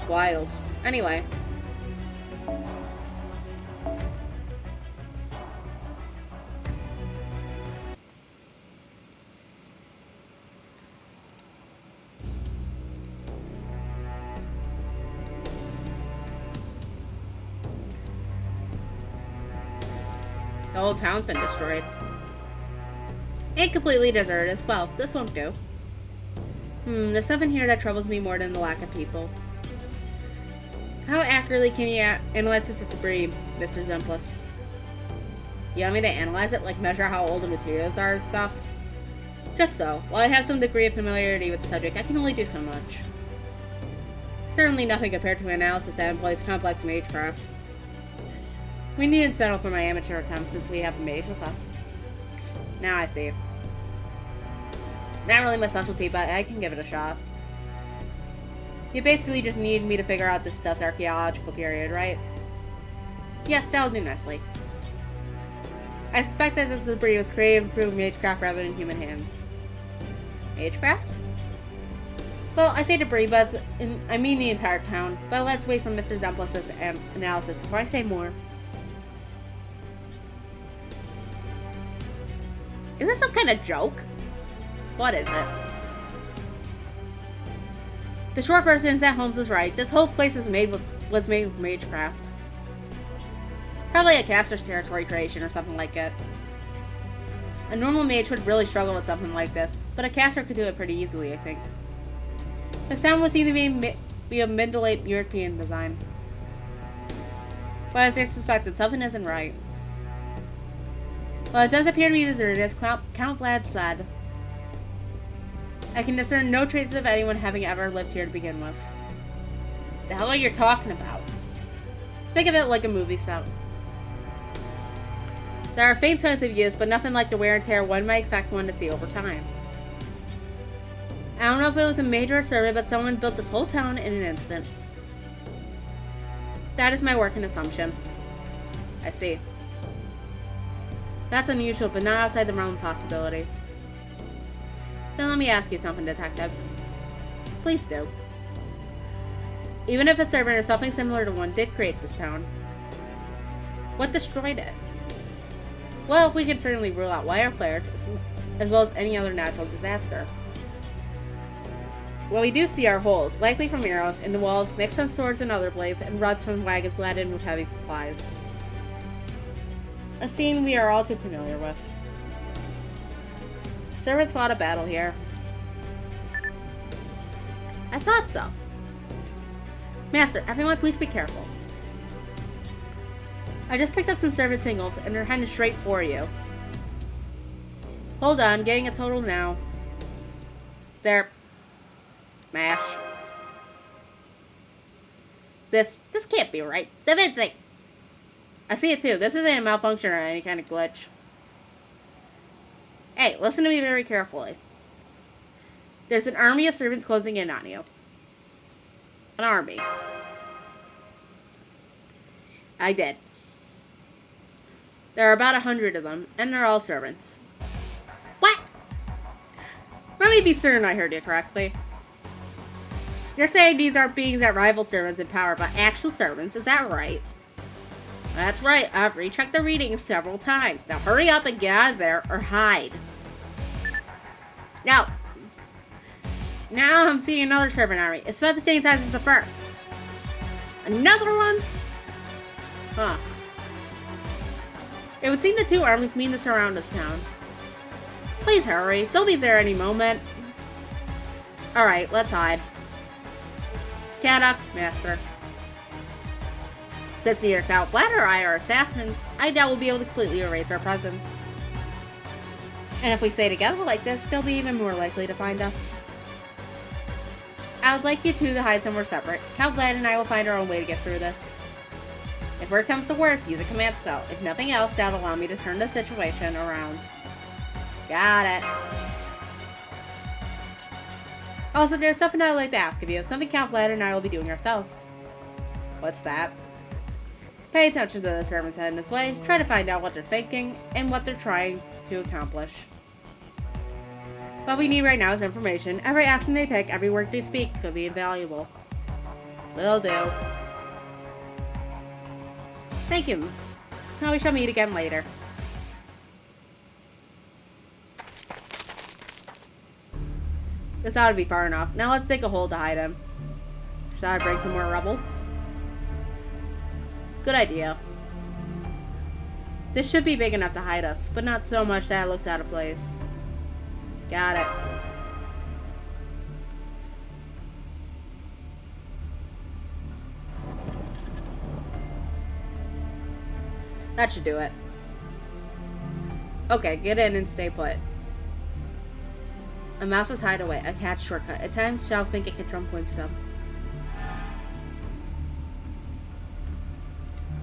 Wild. Anyway. The whole town's been destroyed. And completely deserted as well. This won't do. There's something here that troubles me more than the lack of people. How accurately can you analyze this debris, Mr. Zemplus? You want me to analyze it, like measure how old the materials are and stuff? Just so. While I have some degree of familiarity with the subject, I can only do so much. Certainly nothing compared to an analysis that employs complex magecraft. We needn't settle for my amateur attempts since we have a mage with us. Now I see. Not really my specialty, but I can give it a shot. You basically just need me to figure out this stuff's archaeological period, right? Yes, that'll do nicely. I suspect that this debris was created through magecraft rather than human hands. Magecraft? Well, I say debris, but I mean the entire town. But let's wait for Mr. Zemplis' analysis before I say more. Is this some kind of joke? What is it? The short version is that Holmes was right. This whole place was made with magecraft. Probably a caster's territory creation or something like it. A normal mage would really struggle with something like this, but a caster could do it pretty easily, I think. The sound would seem to be a mid-to-late European design. But as I suspected, something isn't right. Well, it does appear to be deserted, as Count Vlad said. I can discern no traces of anyone having ever lived here to begin with. The hell are you talking about? Think of it like a movie set. There are faint signs of use, but nothing like the wear and tear one might expect one to see over time. I don't know if it was a major survey, but someone built this whole town in an instant. That is my working assumption. I see. That's unusual, but not outside the realm of possibility. Then let me ask you something, Detective. Please do. Even if a servant or something similar to one did create this town, what destroyed it? Well, we can certainly rule out wire flares, as well as any other natural disaster. Well, we do see our holes, likely from arrows, in the walls, nicks from swords and other blades, and ruts from wagons laden with heavy supplies. A scene we are all too familiar with. Servants fought a battle here. I thought so. Master, everyone please be careful. I just picked up some servant singles, and they're heading straight for you. Hold on, getting a total now. There. Mash. This can't be right. The Vinci! I see it too. This isn't a malfunction or any kind of glitch. Hey, listen to me very carefully. There's an army of servants closing in on you. An army. I did. There are about 100 of them, and they're all servants. What? Let me be certain I heard you correctly. You're saying these aren't beings that rival servants in power, but actual servants, is that right? That's right, I've rechecked the readings several times. Now hurry up and get out of there, or hide. Now I'm seeing another servant army. It's about the same size as the first. Another one? Huh. It would seem the two armies mean to surround this town. Please hurry. They'll be there any moment. Alright, let's hide. Caddock, Master. Since neither Count Vlad or I are assassins, I doubt we'll be able to completely erase our presence. And if we stay together like this, they'll be even more likely to find us. I would like you two to hide somewhere separate. Count Vlad and I will find our own way to get through this. If word comes to worse, use a command spell. If nothing else, that'll allow me to turn the situation around. Got it. Also, there's something I'd like to ask of you. Something Count Vlad and I will be doing ourselves. What's that? Pay attention to the servants heading this way. Try to find out what they're thinking and what they're trying to accomplish. What we need right now is information. Every action they take, every word they speak could be invaluable. Will do. Thank you. Now we shall meet again later. This ought to be far enough. Now let's dig a hole to hide him. Should I bring some more rubble? Good idea. This should be big enough to hide us, but not so much that it looks out of place. Got it. That should do it. Okay, get in and stay put. A mouse's hideaway, a cat's shortcut. At times, shall think it can trump wisdom.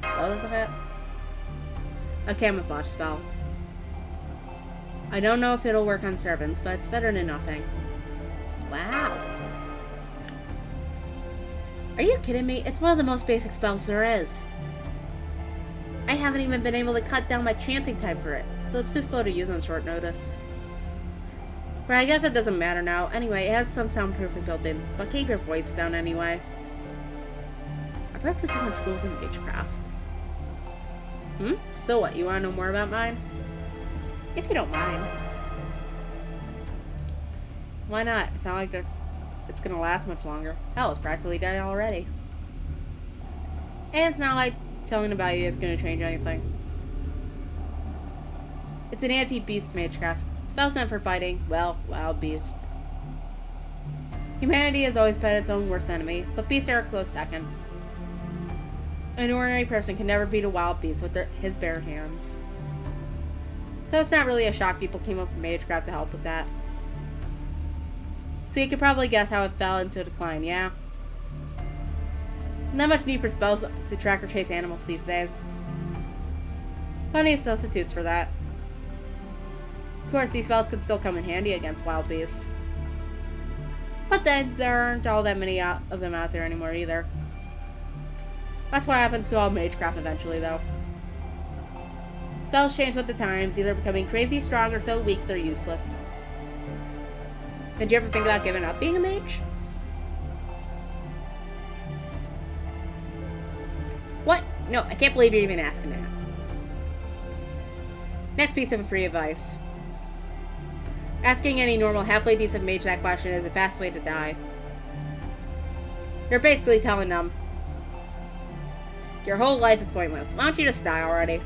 What was that? A camouflage spell. I don't know if it'll work on servants, but it's better than nothing. Wow. Are you kidding me? It's one of the most basic spells there is. I haven't even been able to cut down my chanting time for it, so it's too slow to use on short notice. But I guess it doesn't matter now. Anyway, it has some soundproofing built in, but keep your voice down anyway. I've represented schools in Magecraft. So what, you want to know more about mine? If you don't mind. Why not? It's not like it's gonna last much longer. Hell, it's practically dead already. And it's not like telling about you is gonna change anything. It's an anti-beast Magecraft. Spells meant for fighting, well, wild beasts. Humanity has always been its own worst enemy, but beasts are a close second. An ordinary person can never beat a wild beast with his bare hands. So it's not really a shock people came up with Magecraft to help with that. So you can probably guess how it fell into decline, yeah? Not much need for spells to track or chase animals these days. Plenty of substitutes for that. Of course, these spells could still come in handy against wild beasts. But then, there aren't all that many of them out there anymore either. That's what happens to all Magecraft eventually, though. Spells change with the times, either becoming crazy strong or so weak they're useless. Did you ever think about giving up being a mage? What? No, I can't believe you're even asking that. Next piece of free advice. Asking any normal, halfway decent mage that question is a fast way to die. You're basically telling them, your whole life is pointless. Why don't you just die already?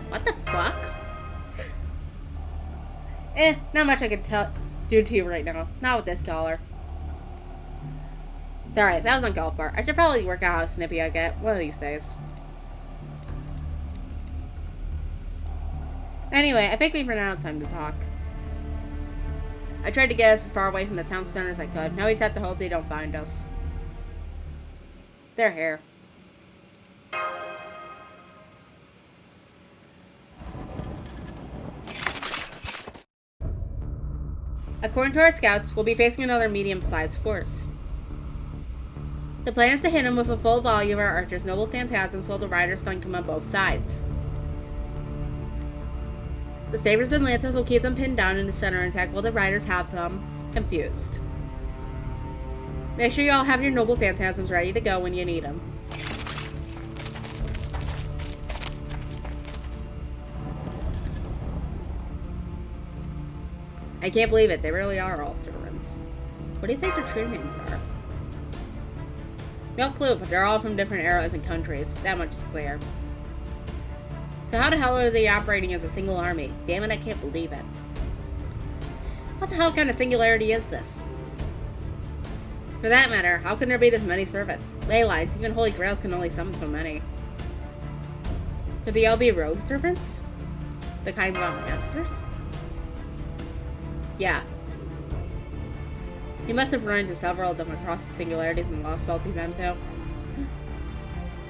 What the fuck? Not much I can do to you right now. Not with this collar. Sorry, that was uncalled for. I should probably work out how snippy I get one of these days. Anyway, I think we've run out of time to talk. I tried to get us as far away from the town center as I could. Now we just have to hope they don't find us. They're here. According to our scouts, we'll be facing another medium-sized force. The plan is to hit them with a full volley of our archers' noble phantasms while the riders flank them on both sides. The sabers and lancers will keep them pinned down in the center and attack while the riders have them confused. Make sure you all have your noble phantasms ready to go when you need them. I can't believe it, they really are all servants. What do you think their true names are? No clue, but they're all from different eras and countries. That much is clear. So how the hell are they operating as a single army? Damn it, I can't believe it. What the hell kind of singularity is this? For that matter, how can there be this many servants? Ley lines, even holy grails can only summon so many. Could they all be rogue servants? The kind of masters? Yeah. He must have run into several of them across the singularities in the Lost Spells evento.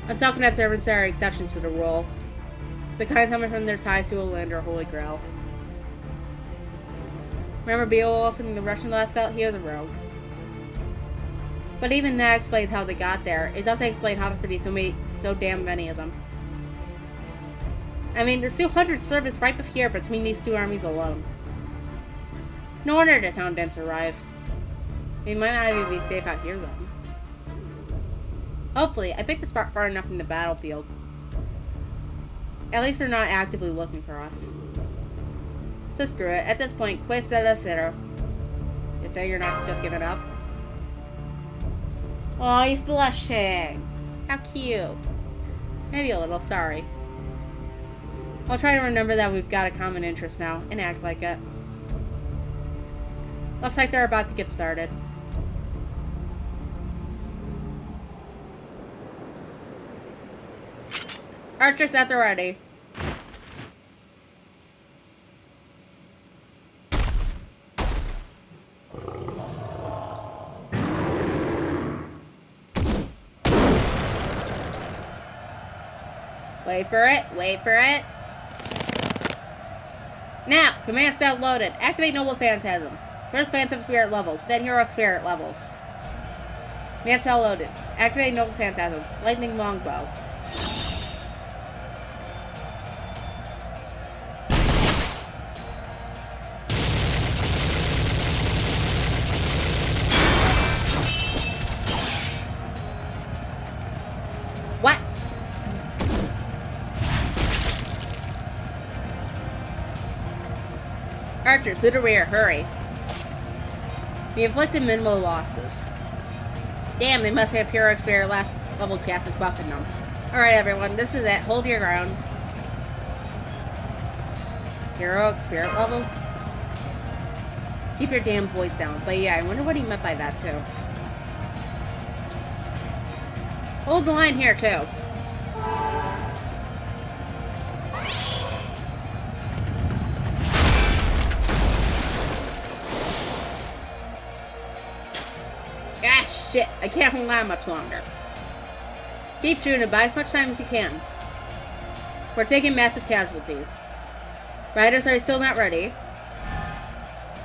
I'm talking about servants that are exceptions to the rule. The kind coming from their ties to a land or holy grail. Remember Beowulf in the Russian last belt? He was a rogue. But even that explains how they got there. It doesn't explain how there could be so damn many of them. I mean, there's 200 servants right here between these two armies alone. No wonder the town didn't survive. We might not even be safe out here, though. Hopefully, I picked the spot far enough from the battlefield. At least they're not actively looking for us. So screw it. At this point, quit etc. You say you're not just giving up? Oh, he's blushing. How cute. Maybe a little, sorry. I'll try to remember that we've got a common interest now and act like it. Looks like they're about to get started. Archers at the ready. Wait for it, wait for it. Now, command spell loaded. Activate noble phantasms. First phantom spirit levels, then hero spirit levels. Command spell loaded. Activate noble phantasms. Lightning longbow. What? Archers, to the rear, hurry. We inflicted minimal losses. Damn, they must have hero experience last level casters buffing them. Alright everyone, this is it. Hold your ground. Heroic spirit level? Keep your damn voice down. But yeah, I wonder what he meant by that too. Hold the line here too. Ah shit, I can't hold on much longer. Keep shooting and buy as much time as you can. We're taking massive casualties. Riders are still not ready.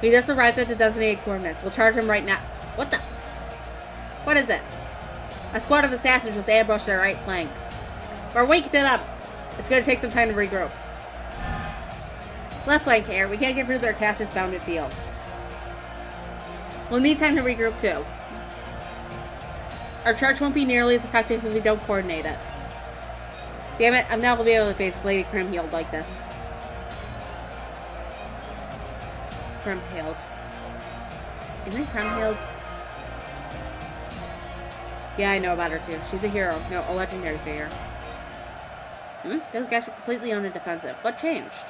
We just arrived at the designated coordinates. We'll charge them right now. What the? What is it? A squad of assassins just ambushed our right flank. We're waking it up. It's gonna take some time to regroup. Left flank here. We can't get through their casters' bounded field. We'll need time to regroup too. Our charge won't be nearly as effective if we don't coordinate it. Damn it, I'm not gonna be able to face Lady Crimhealed like this. Crimhealed. Isn't Crimhealed? Yeah, I know about her too. She's a hero. No, a legendary figure. Those guys were completely on the defensive. What changed?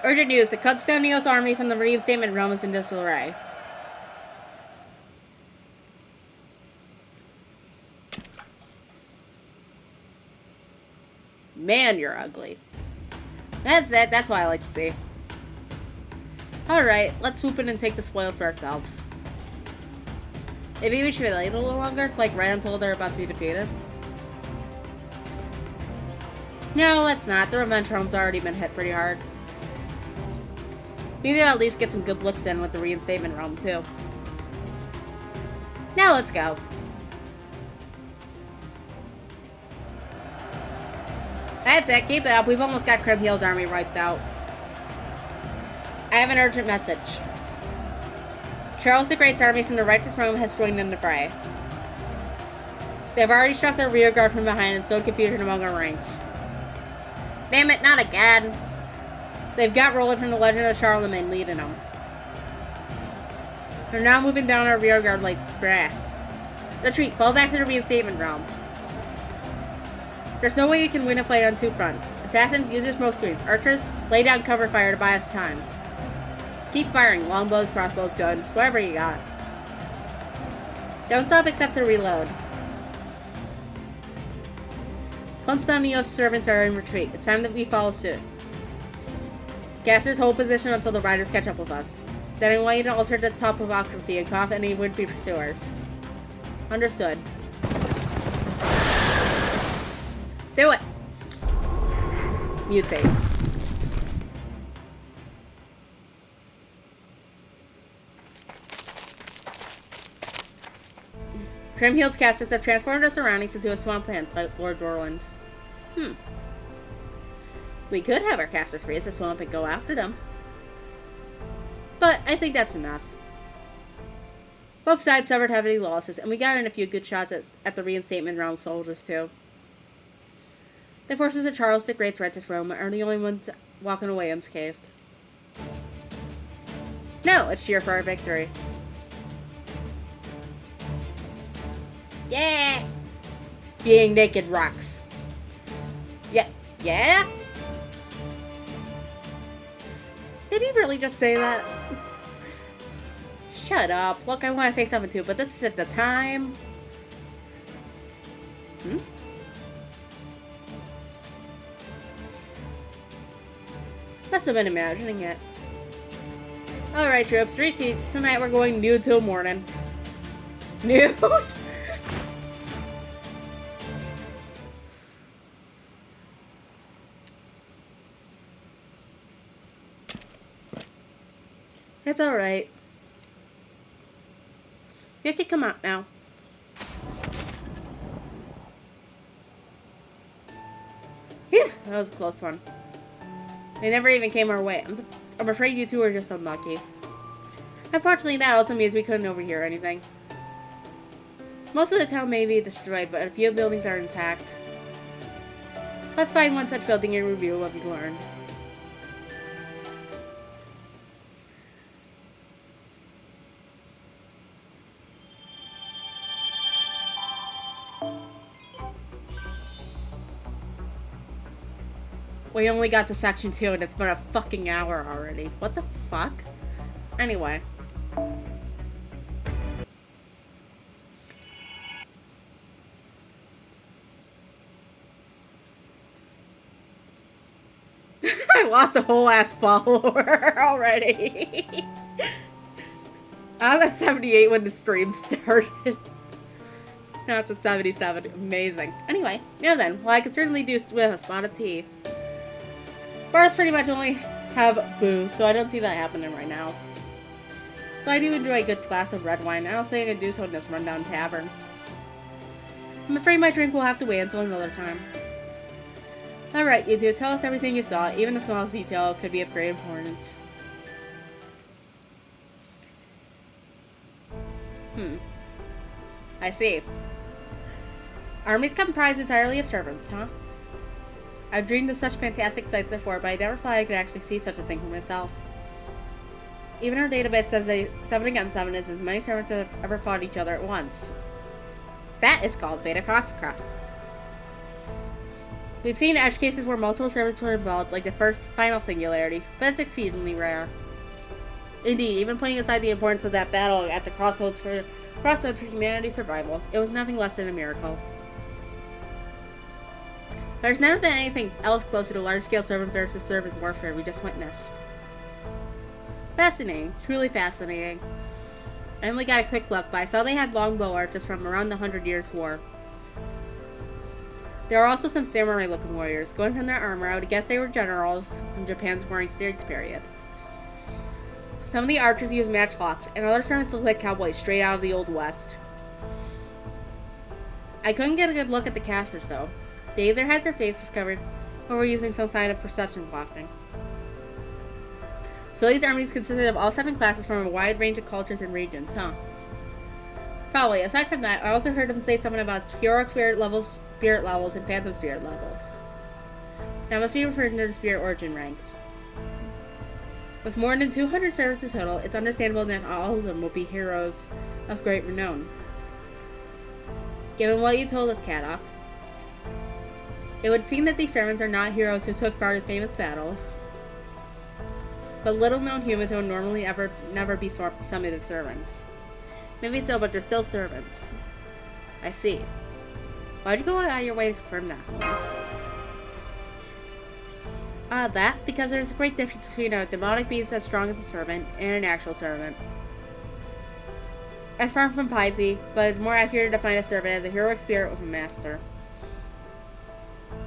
Urgent news. The Constantinos army from the reinstatement realm is in disarray. Man, you're ugly. That's it. That's what I like to see. Alright, let's swoop in and take the spoils for ourselves. Maybe we should wait a little longer, like right until they're about to be defeated. No, let's not. The revenge room's already been hit pretty hard. Maybe I'll at least get some good looks in with the reinstatement realm, too. Now let's go. That's it. Keep it up. We've almost got Crimheal's army wiped out. I have an urgent message. Charles the Great's army from the righteous Rome has joined in the fray. They've already struck their rear guard from behind and sowed confusion among our ranks. Damn it, not again. They've got Roland from the Legend of Charlemagne leading them. They're now moving down our rear guard like grass. Retreat, fall back to the reinstatement realm. There's no way we can win a fight on two fronts. Assassins, use your smoke screens. Archers, lay down cover fire to buy us time. Keep firing. Longbows, crossbows, guns, whatever you got. Don't stop except to reload. Constantinos' servants are in retreat. It's time that we follow suit. Casters hold position until the riders catch up with us. Then I want you to alter the topography and cough any would-be pursuers. Understood. Do it! Mutate. Crimheal's casters have transformed our surroundings into a swampland, Lord Dorland. We could have our casters freeze the swamp and go after them. But I think that's enough. Both sides suffered heavy losses, and we got in a few good shots at the reinstatement realm soldiers too. The forces of Charles the Great's righteous Rome are the only ones walking away unscathed. No, let's cheer for our victory. Yeah! Being naked rocks. Yeah? Did he really just say that? Shut up. Look, I want to say something too, but this is at the time. Must have been imagining it. Alright, troops. Tonight we're going nude till morning. Nude? It's alright. You can come out now. Phew, that was a close one. They never even came our way. I'm afraid you two are just unlucky. Unfortunately, that also means we couldn't overhear anything. Most of the town may be destroyed, but a few buildings are intact. Let's find one such building and review what we learned. We only got to section 2 and it's been a fucking hour already. What the fuck? Anyway. I lost a whole ass follower already. I was at 78 when the stream started. Now it's at 77. Amazing. Anyway, yeah then. Well, I could certainly do with a spot of tea. Bars pretty much only have booze, so I don't see that happening right now. But I do enjoy a good glass of red wine. I don't think I could do so in this rundown tavern. I'm afraid my drink will have to wait until another time. Alright, you two, tell us everything you saw. Even the smallest detail could be of great importance. I see. Armies comprised entirely of servants, huh? I've dreamed of such fantastic sights before, but I never thought I could actually see such a thing for myself. Even our database says that 7 against 7 is as many servants as have ever fought each other at once. That is called Vedic Africa. We've seen edge cases where multiple servants were involved, like the first final singularity, but it's exceedingly rare. Indeed, even putting aside the importance of that battle at the crossroads for humanity's survival, it was nothing less than a miracle. There's never been anything else closer to large-scale servant versus servant warfare we just witnessed. Fascinating. Truly fascinating. I only got a quick look, but I saw they had longbow archers from around the 100 Years' War. There are also some samurai-looking warriors. Going from their armor, I would guess they were generals from Japan's Warring States period. Some of the archers use matchlocks, and other servants look like cowboys straight out of the Old West. I couldn't get a good look at the casters, though. They either had their faces covered, or were using some sign of perception blocking. So these armies consisted of all 7 classes from a wide range of cultures and regions, huh? Probably. Aside from that, I also heard them say something about heroic spirit levels, and phantom spirit levels. That must be referring to the spirit origin ranks. With more than 200 services total, it's understandable that all of them will be heroes of great renown. Given what you told us, Kadok, it would seem that these servants are not heroes who took part in famous battles, but little-known humans who would normally never be summoned servants. Maybe so, but they're still servants. I see. Why'd you go out of your way to confirm that, Holmes? Because there's a great difference between a demonic beast as strong as a servant and an actual servant. I'm far from Pythie, but it's more accurate to define a servant as a heroic spirit with a master.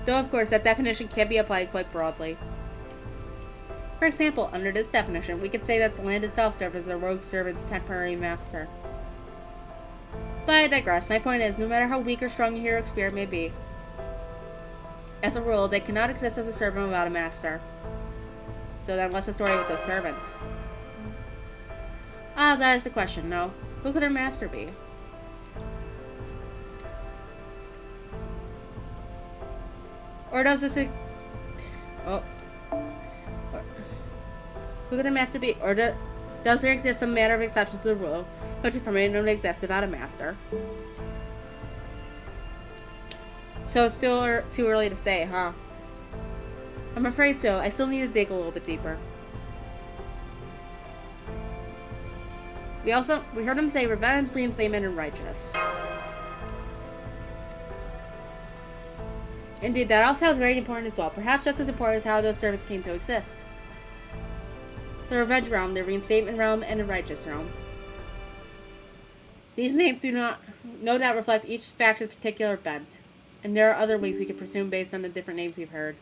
Though, of course, that definition can be applied quite broadly. For example, under this definition, we could say that the land itself served as a rogue servant's temporary master. But I digress. My point is, no matter how weak or strong a heroic spirit may be, as a rule, they cannot exist as a servant without a master. So then what's the story with those servants? That is the question, no. Who could their master be? Or does this... Who could their master be? Or does there exist some manner of exception to the rule, which is permitted to exist without a master? So it's still too early to say, huh? I'm afraid so. I still need to dig a little bit deeper. We heard him say revenge, reinstatement, and righteous. Indeed, that all sounds very important as well. Perhaps just as important as how those servants came to exist. The revenge realm, the reinstatement realm, and the righteous realm. These names do no doubt reflect each faction's particular bent. And there are other ways we could presume based on the different names we've heard.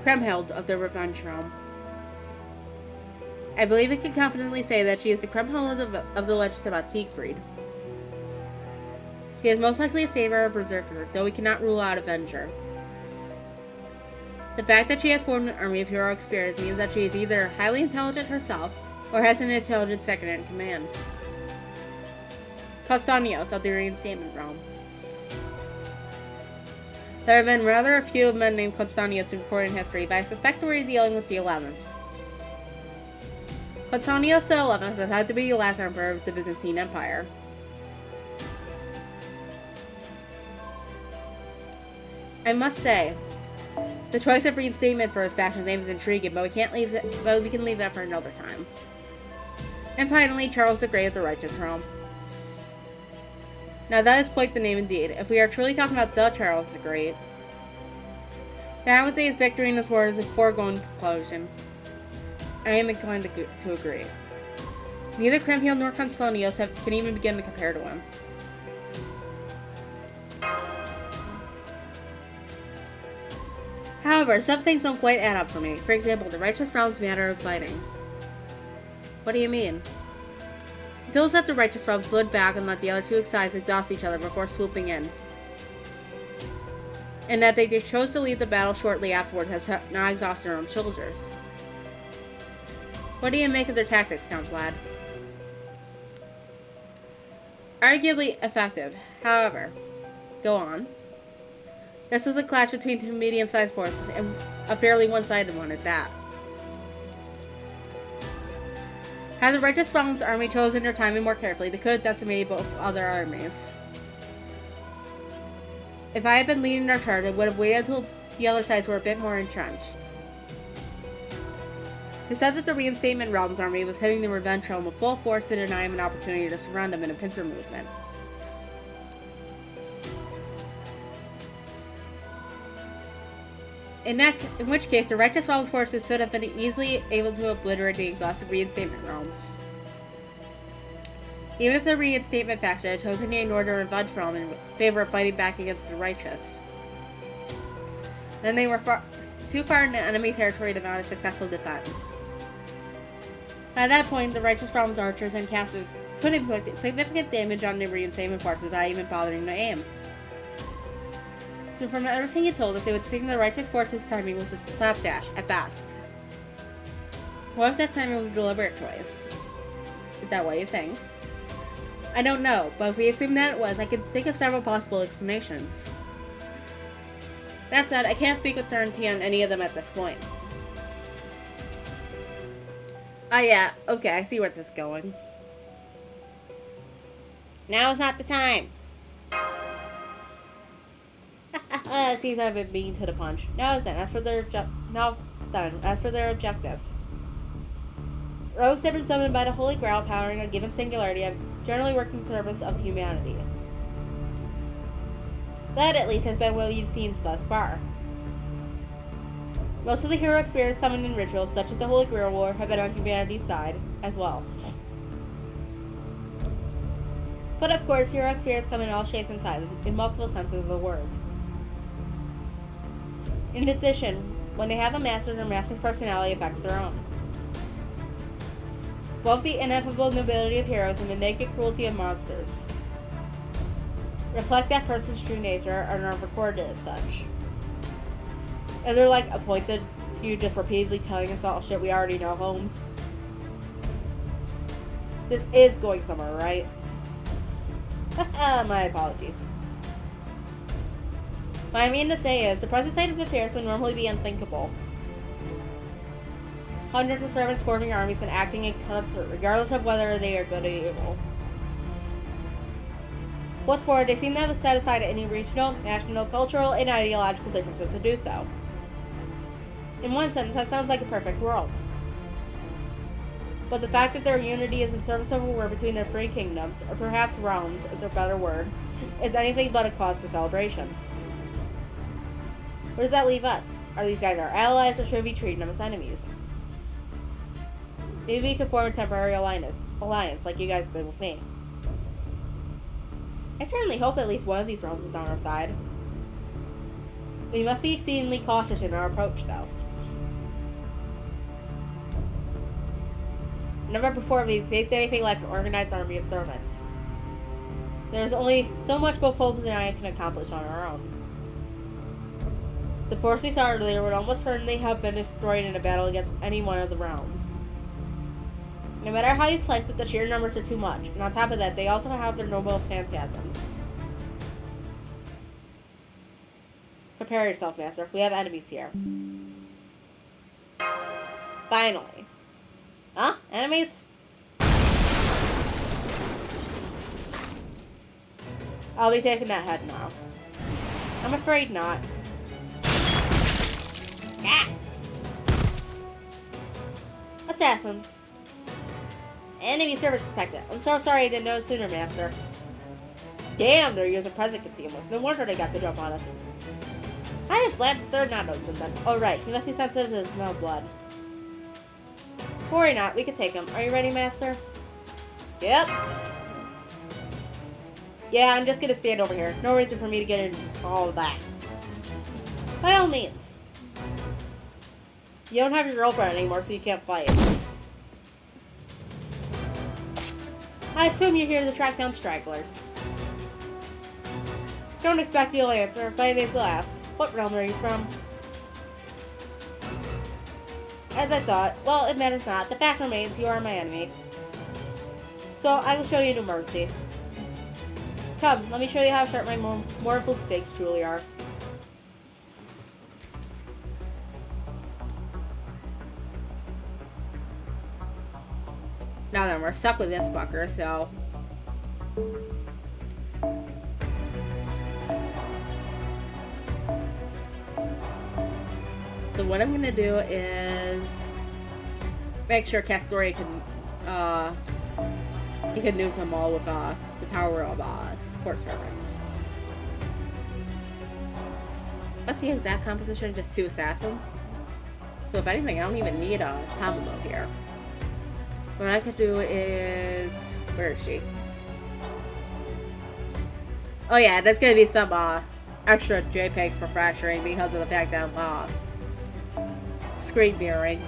Kremhild of the Revenge Realm. I believe we can confidently say that she is the creme of the legend about Siegfried. He is most likely a saver or berserker, though we cannot rule out Avenger. The fact that she has formed an army of heroic spirits means that she is either highly intelligent herself or has an intelligent second in command. Castaños of the Reinstatement Realm. There have been rather a few men named Castaños in recorded history, but I suspect we're dealing with the 11th. Castaños the 11th has had to be the last emperor of the Byzantine Empire. I must say, the choice of reinstatement for his faction's name is intriguing, but we can leave that for another time. And finally, Charles the Great of the Righteous Realm. Now that is quite the name indeed. If we are truly talking about the Charles the Great, then I would say his victory in this war is a foregone conclusion. I am inclined to agree. Neither Kriemhild nor Castaños can even begin to compare to him. However, some things don't quite add up for me. For example, the Righteous Realm's manner of fighting. What do you mean? It tells that the Righteous Realm slid back and let the other two sides exhaust each other before swooping in. And that they chose to leave the battle shortly afterward has now exhausted their own soldiers. What do you make of their tactics, Count Vlad? Arguably effective. However, go on. This was a clash between two medium-sized forces, and a fairly one-sided one at that. Had the Righteous Realm's army chosen their timing more carefully, they could have decimated both other armies. If I had been leading our charge, I would have waited until the other sides were a bit more entrenched. They said that the Reinstatement Realm's army was hitting the Revenge Realm with full force to deny him an opportunity to surround him in a pincer movement. In which case, the Righteous Realm's forces should have been easily able to obliterate the exhausted Reinstatement Realms. Even if the Reinstatement faction had chosen to ignore the Revenge Realm in favor of fighting back against the Righteous, then they were too far into enemy territory to mount a successful defense. At that point, the Righteous Realm's archers and casters could inflict significant damage on the Reinstatement forces without even bothering to aim. So from everything you told us, it would seem the Righteous forces' timing was a slapdash at best. What if that timing was a deliberate choice? Is that what you think? I don't know, but if we assume that it was, I can think of several possible explanations. That said, I can't speak with certainty on any of them at this point. Yeah, okay, I see where this is going. Now is not the time! It seems I've been beaten to the punch. Now is then, as for their objective. Rogues have been summoned by the Holy Grail, powering a given singularity, have generally worked in service of humanity. That, at least, has been what we've seen thus far. Most of the heroic spirits summoned in rituals, such as the Holy Grail War, have been on humanity's side, as well. But of course, heroic spirits come in all shapes and sizes, in multiple senses of the word. In addition, when they have a master, their master's personality affects their own. Both the ineffable nobility of heroes and the naked cruelty of monsters reflect that person's true nature and are recorded as such. Is there like a point to you just repeatedly telling us all shit we already know, Holmes? This is going somewhere, right? My apologies. What I mean to say is, the present state of affairs would normally be unthinkable. Hundreds of servants forming armies and acting in concert, regardless of whether they are good or evil. What's more, they seem to have set aside any regional, national, cultural, and ideological differences to do so. In one sense, that sounds like a perfect world. But the fact that their unity is in service of a war between their free kingdoms, or perhaps realms is a better word, is anything but a cause for celebration. Where does that leave us? Are these guys our allies, or should we be treating them as enemies? Maybe we could form a temporary alliance, like you guys did with me. I certainly hope at least one of these realms is on our side. We must be exceedingly cautious in our approach, though. Never before we faced anything like an organized army of servants. There's only so much both Holmes and I can accomplish on our own. The force we saw earlier would almost certainly have been destroyed in a battle against any one of the realms. No matter how you slice it, the sheer numbers are too much, and on top of that, they also have their noble phantasms. Prepare yourself, Master. We have enemies here. Finally. Huh? Enemies? I'll be taking that head now. I'm afraid not. Ah! Assassins. Enemy service detected. I'm so sorry I didn't know sooner, Master. Damn, they're using present concealments. No wonder they got the jump on us. I am glad the third not noticing them. Oh right, he must be sensitive to the smell of blood. Worry not, we can take him. Are you ready, Master? Yep. Yeah, I'm just gonna stand over here. No reason for me to get in all of that. By all means. You don't have your girlfriend anymore, so you can't fight. I assume you're here to track down stragglers. Don't expect you'll answer, but I may still ask. What realm are you from? As I thought, well, it matters not. The fact remains, you are my enemy. So, I will show you no mercy. Come, let me show you how sharp my mournful stakes truly are. Now then, we're stuck with this fucker, so... So what I'm gonna do is... make sure Castori can, he can nuke them all with, the power of, support servants. What's the exact composition? Just 2 assassins? So if anything, I don't even need a combo here. What I could do is... where is she? Oh yeah, there's gonna be some, extra JPEG for fracturing because of the fact that I'm, screen mirroring.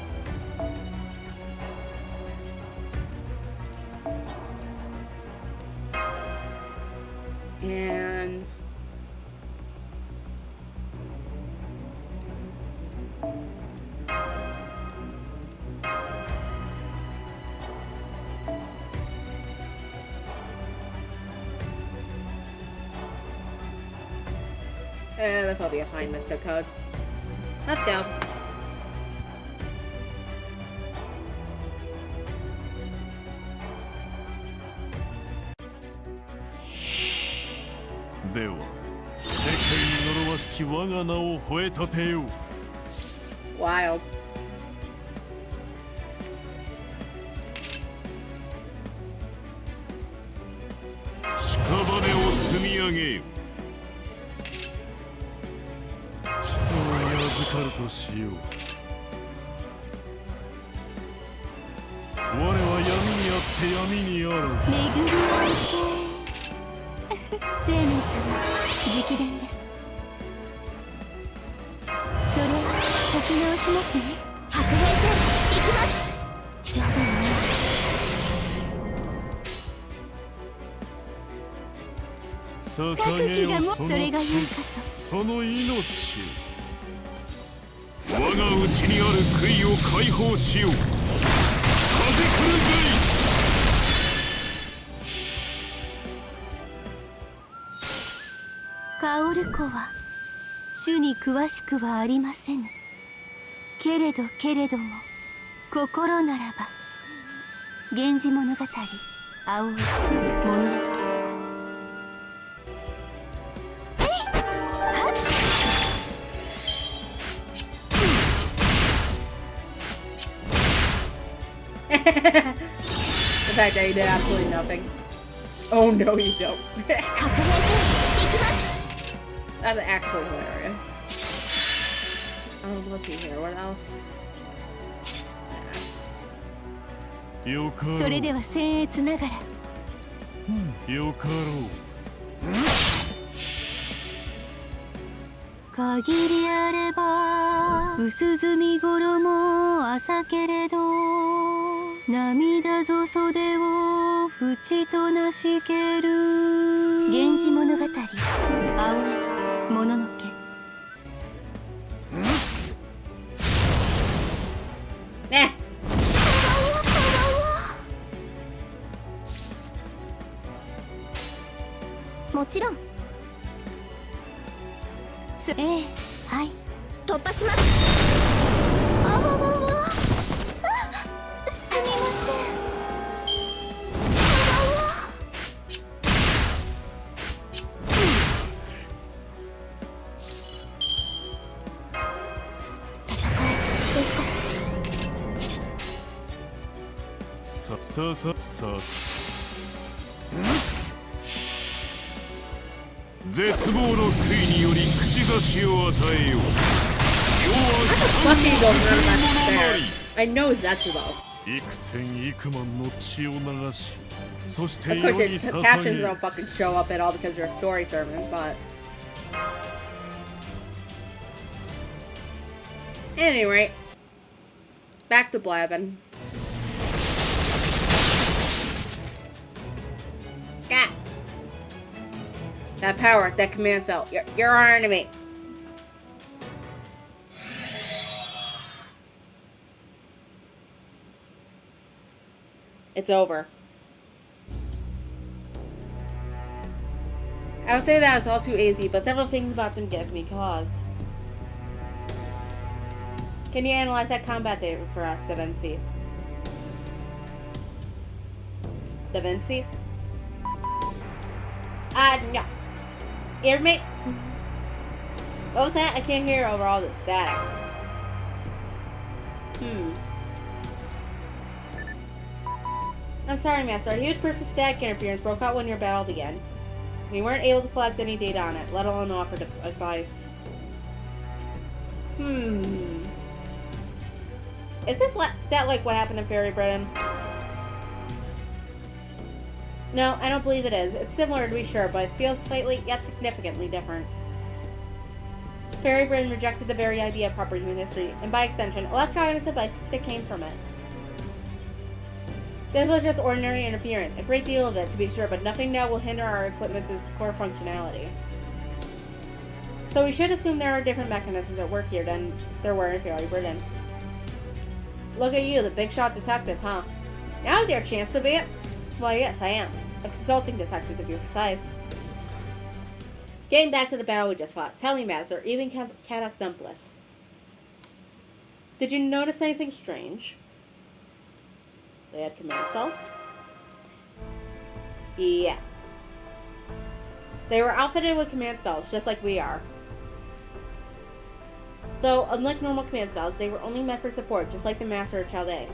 And... this will be a fine Mysto code. Let's go. Wild.
薫子は主に詳しくはありません。けれども心ならば源氏物語青い物置。
The fact that he did absolutely nothing. Oh no, you don't. That's actually hilarious. Let's see here. What else?
それでは僭越ながら。
よかろう。
限りあれば薄墨衣朝けれど涙ぞ袖を縁となしける。源氏物語、葵もののけ。
ね。
もちろん。ええ、はい。突破します。あわわわ。あ、すみません。あわわ。戦いですか。
さ絶望の悔いにより串刺しを与えよう。
Lucky you don't remember that there. I know Zetsubo.
幾千幾万の血を流し、そして
Of
世
course,
に
its
捧
captions
げ
don't fucking show up at all because you're a story servant, but... At any rate, back to blabbing. Gah! That power, that command spell, you're our enemy. It's over. I would say that was all too easy, but several things about them give me cause. Can you analyze that combat data for us, Da Vinci? Da Vinci? No. Hear me? What was that? I can't hear over all the static. I'm sorry, Master. A huge burst of static interference broke out when your battle began. We weren't able to collect any data on it, let alone offer advice. Is this that like what happened in Fairy Britain? No, I don't believe it is. It's similar to be sure, but it feels slightly, yet significantly different. Fairy Britain rejected the very idea of proper human history, and by extension, electronic devices that came from it. This was just ordinary interference, a great deal of it to be sure, but nothing now will hinder our equipment's core functionality. So we should assume there are different mechanisms at work here than there were in Fairy Britain. Look at you, the big shot detective, huh? Now's your chance to be it. Well, yes, I am. A consulting detective, to be precise. Getting back to the battle we just fought, tell me, Master, even Cat Exemplis. Did you notice anything strange? They had command spells? Yeah. They were outfitted with command spells, just like we are. Though, unlike normal command spells, they were only meant for support, just like the Master of Chaldea.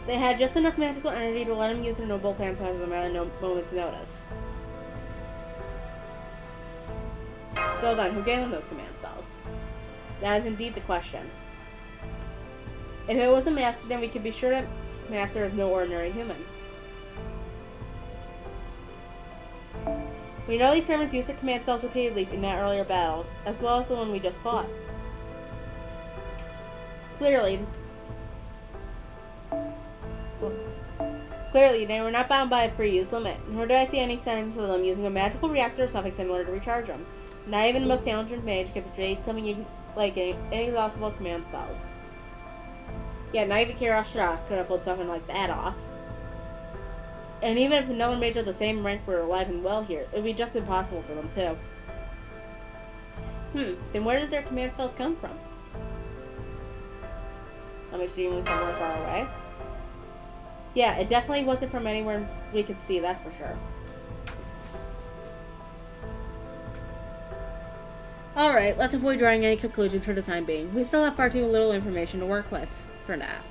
They had just enough magical energy to let him use their noble plan size at a moment's notice. So then, who gave them those command spells? That is indeed the question. If it was a Master, then we could be sure that Master is no ordinary human. We know these servants used their command spells repeatedly in that earlier battle, as well as the one we just fought. Clearly, they were not bound by a free use limit, nor do I see any signs of them using a magical reactor or something similar to recharge them. Not even the most talented mage could create something like inexhaustible command spells. Yeah, not even Kirashira could have pulled something like that off. And even if another mage of the same rank were alive and well here, it would be just impossible for them too. Then where does their command spells come from? I'm assuming somewhere far away. Yeah, it definitely wasn't from anywhere we could see, that's for sure. Alright, let's avoid drawing any conclusions for the time being. We still have far too little information to work with for that.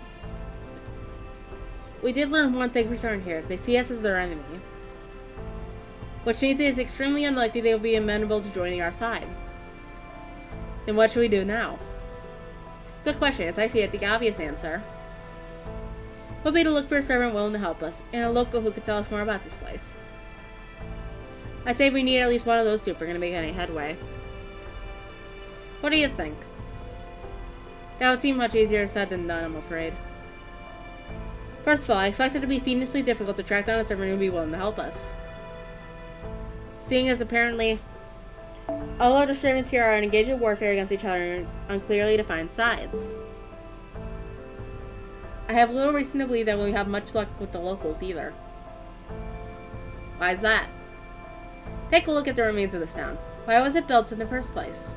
We did learn one thing for certain here. They see us as their enemy. Which means it is extremely unlikely they will be amenable to joining our side. Then what should we do now? Good question. As I see it, the obvious answer would be to look for a servant willing to help us, and a local who could tell us more about this place. I'd say we need at least one of those two if we're going to make any headway. What do you think? That would seem much easier said than done, I'm afraid. First of all, I expect it to be fiendishly difficult to track down a servant who would be willing to help us. Seeing as apparently all other servants here are engaged in warfare against each other on clearly defined sides. I have little reason to believe that we'll have much luck with the locals either. Why is that? Take a look at the remains of this town. Why was it built in the first place?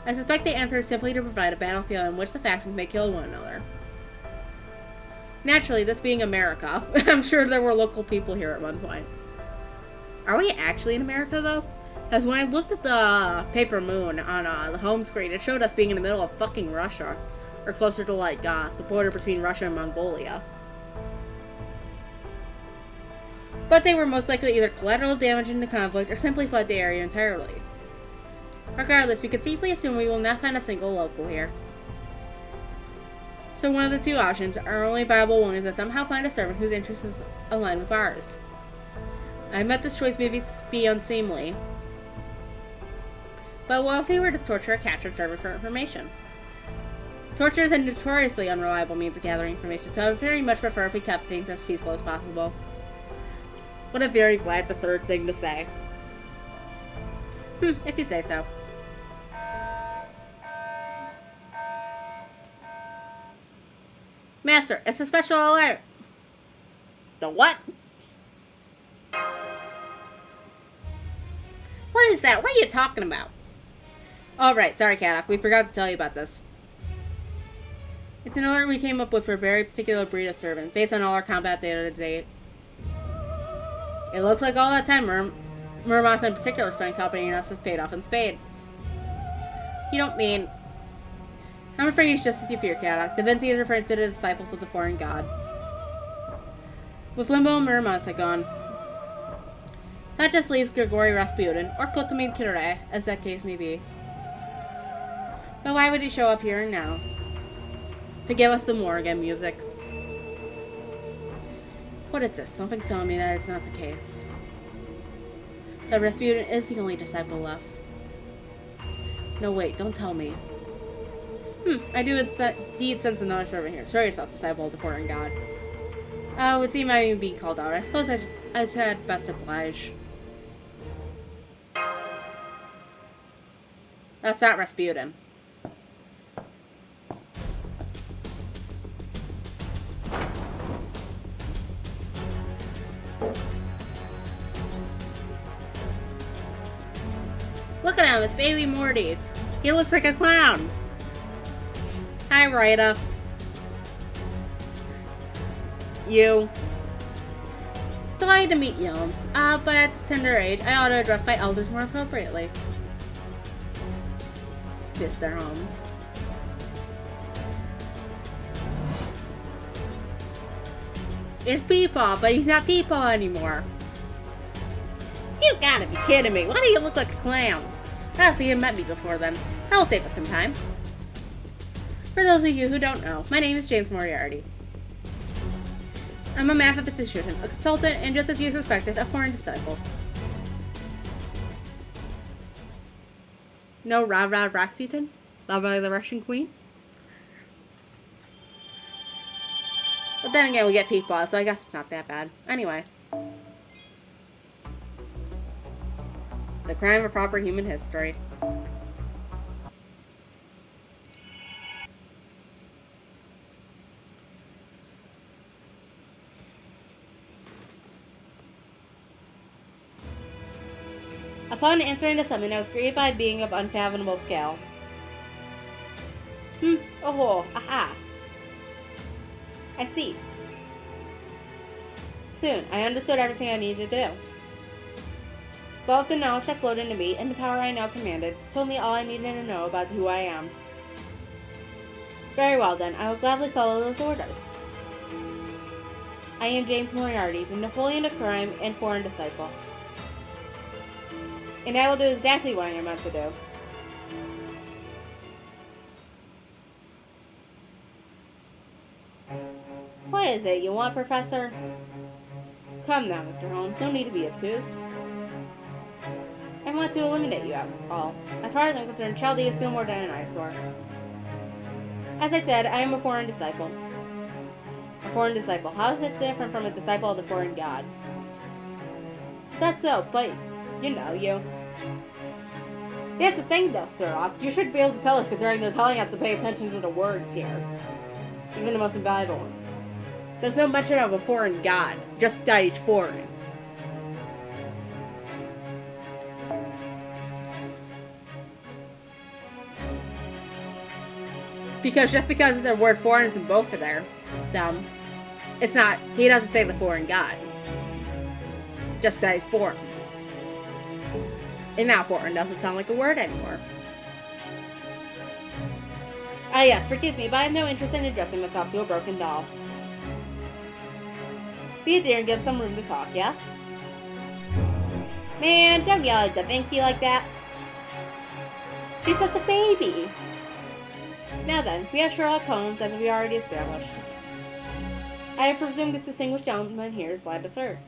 I suspect the answer is simply to provide a battlefield in which the factions may kill one another. Naturally, this being America, I'm sure there were local people here at one point. Are we actually in America, though? Because when I looked at the paper moon on the home screen, it showed us being in the middle of fucking Russia. Or closer to, like, the border between Russia and Mongolia. But they were most likely either collateral damage in the conflict or simply fled the area entirely. Regardless, we could safely assume we will not find a single local here. So one of the two options, our only viable one, is to somehow find a servant whose interests is aligned with ours. I admit this choice may be unseemly. But what if we were to torture a captured servant for information? Torture is a notoriously unreliable means of gathering information, so I would very much prefer if we kept things as peaceful as possible. What a very glad the third thing to say. If you say so. Master, it's a special alert! The what? What is that? What are you talking about? Oh, right. Sorry, Katak. We forgot to tell you about this. It's an order we came up with for a very particular breed of servant, based on all our combat data to date. It looks like all that time Murmas in particular spent accompanying us has paid off in spades. You don't mean... I'm afraid he's just as you fear, Katak. Da Vinci is referring to the disciples of the foreign god. With Limbo and Murmas gone, that just leaves Grigory Rasputin, or Kotomin Kire, as that case may be. But why would he show up here and now? To give us the Morrigan music. What is this? Something's telling me that it's not the case. That Rasputin is the only disciple left. No, wait, don't tell me. I do indeed sense another servant here. Show yourself, disciple of the foreign god. It would seem I'm even being called out. I suppose I had best oblige. That's not Rasputin. Look at him, it's baby Morty. He looks like a clown. Hi, Rita. You. Delighted to meet Yelms. But at this tender age, I ought to address my elders more appropriately. Mr. Holmes. It's Peepaw, but he's not Peepaw anymore. You gotta be kidding me. Why do you look like a clown? Ah, so you met me before then. That'll save us some time. For those of you who don't know, my name is James Moriarty. I'm a mathematician, a consultant, and just as you suspected, a foreign disciple. No Rad Rasputin? Loved by the Russian queen? But then again, we get Peepaw, so I guess it's not that bad. Anyway. The crime of proper human history. Upon answering the summon, I was greeted by a being of unfathomable scale. Oh, aha. I see. Soon, I understood everything I needed to do. Both the knowledge that flowed into me and the power I now commanded told me all I needed to know about who I am. Very well then, I will gladly follow those orders. I am James Moriarty, the Napoleon of crime and foreign disciple. And I will do exactly what I am meant to do. What is it you want, Professor? Come now, Mr. Holmes, no need to be obtuse. I want to eliminate you all. As far as I'm concerned, Chaldea is no more than an eyesore. As I said, I am a foreign disciple. A foreign disciple. How is it different from a disciple of the foreign god? Is that so? But, you know, you. Here's the thing, though, Sturlock. You should be able to tell us, considering they're telling us to pay attention to the words here. Even the most invaluable ones. There's no mention of a foreign god, just that he's foreign. Because just because the word foreign is in both of them, it's not, he doesn't say the foreign god. Just that he's foreign. And now foreign doesn't sound like a word anymore. Ah yes, forgive me, but I have no interest in addressing myself to a broken doll. Be a dear and give some room to talk, yes? Man, don't yell at Da Vinci like that. She's just a baby. Now then, we have Sherlock Holmes, as we already established. I presume this distinguished gentleman here is Vlad III.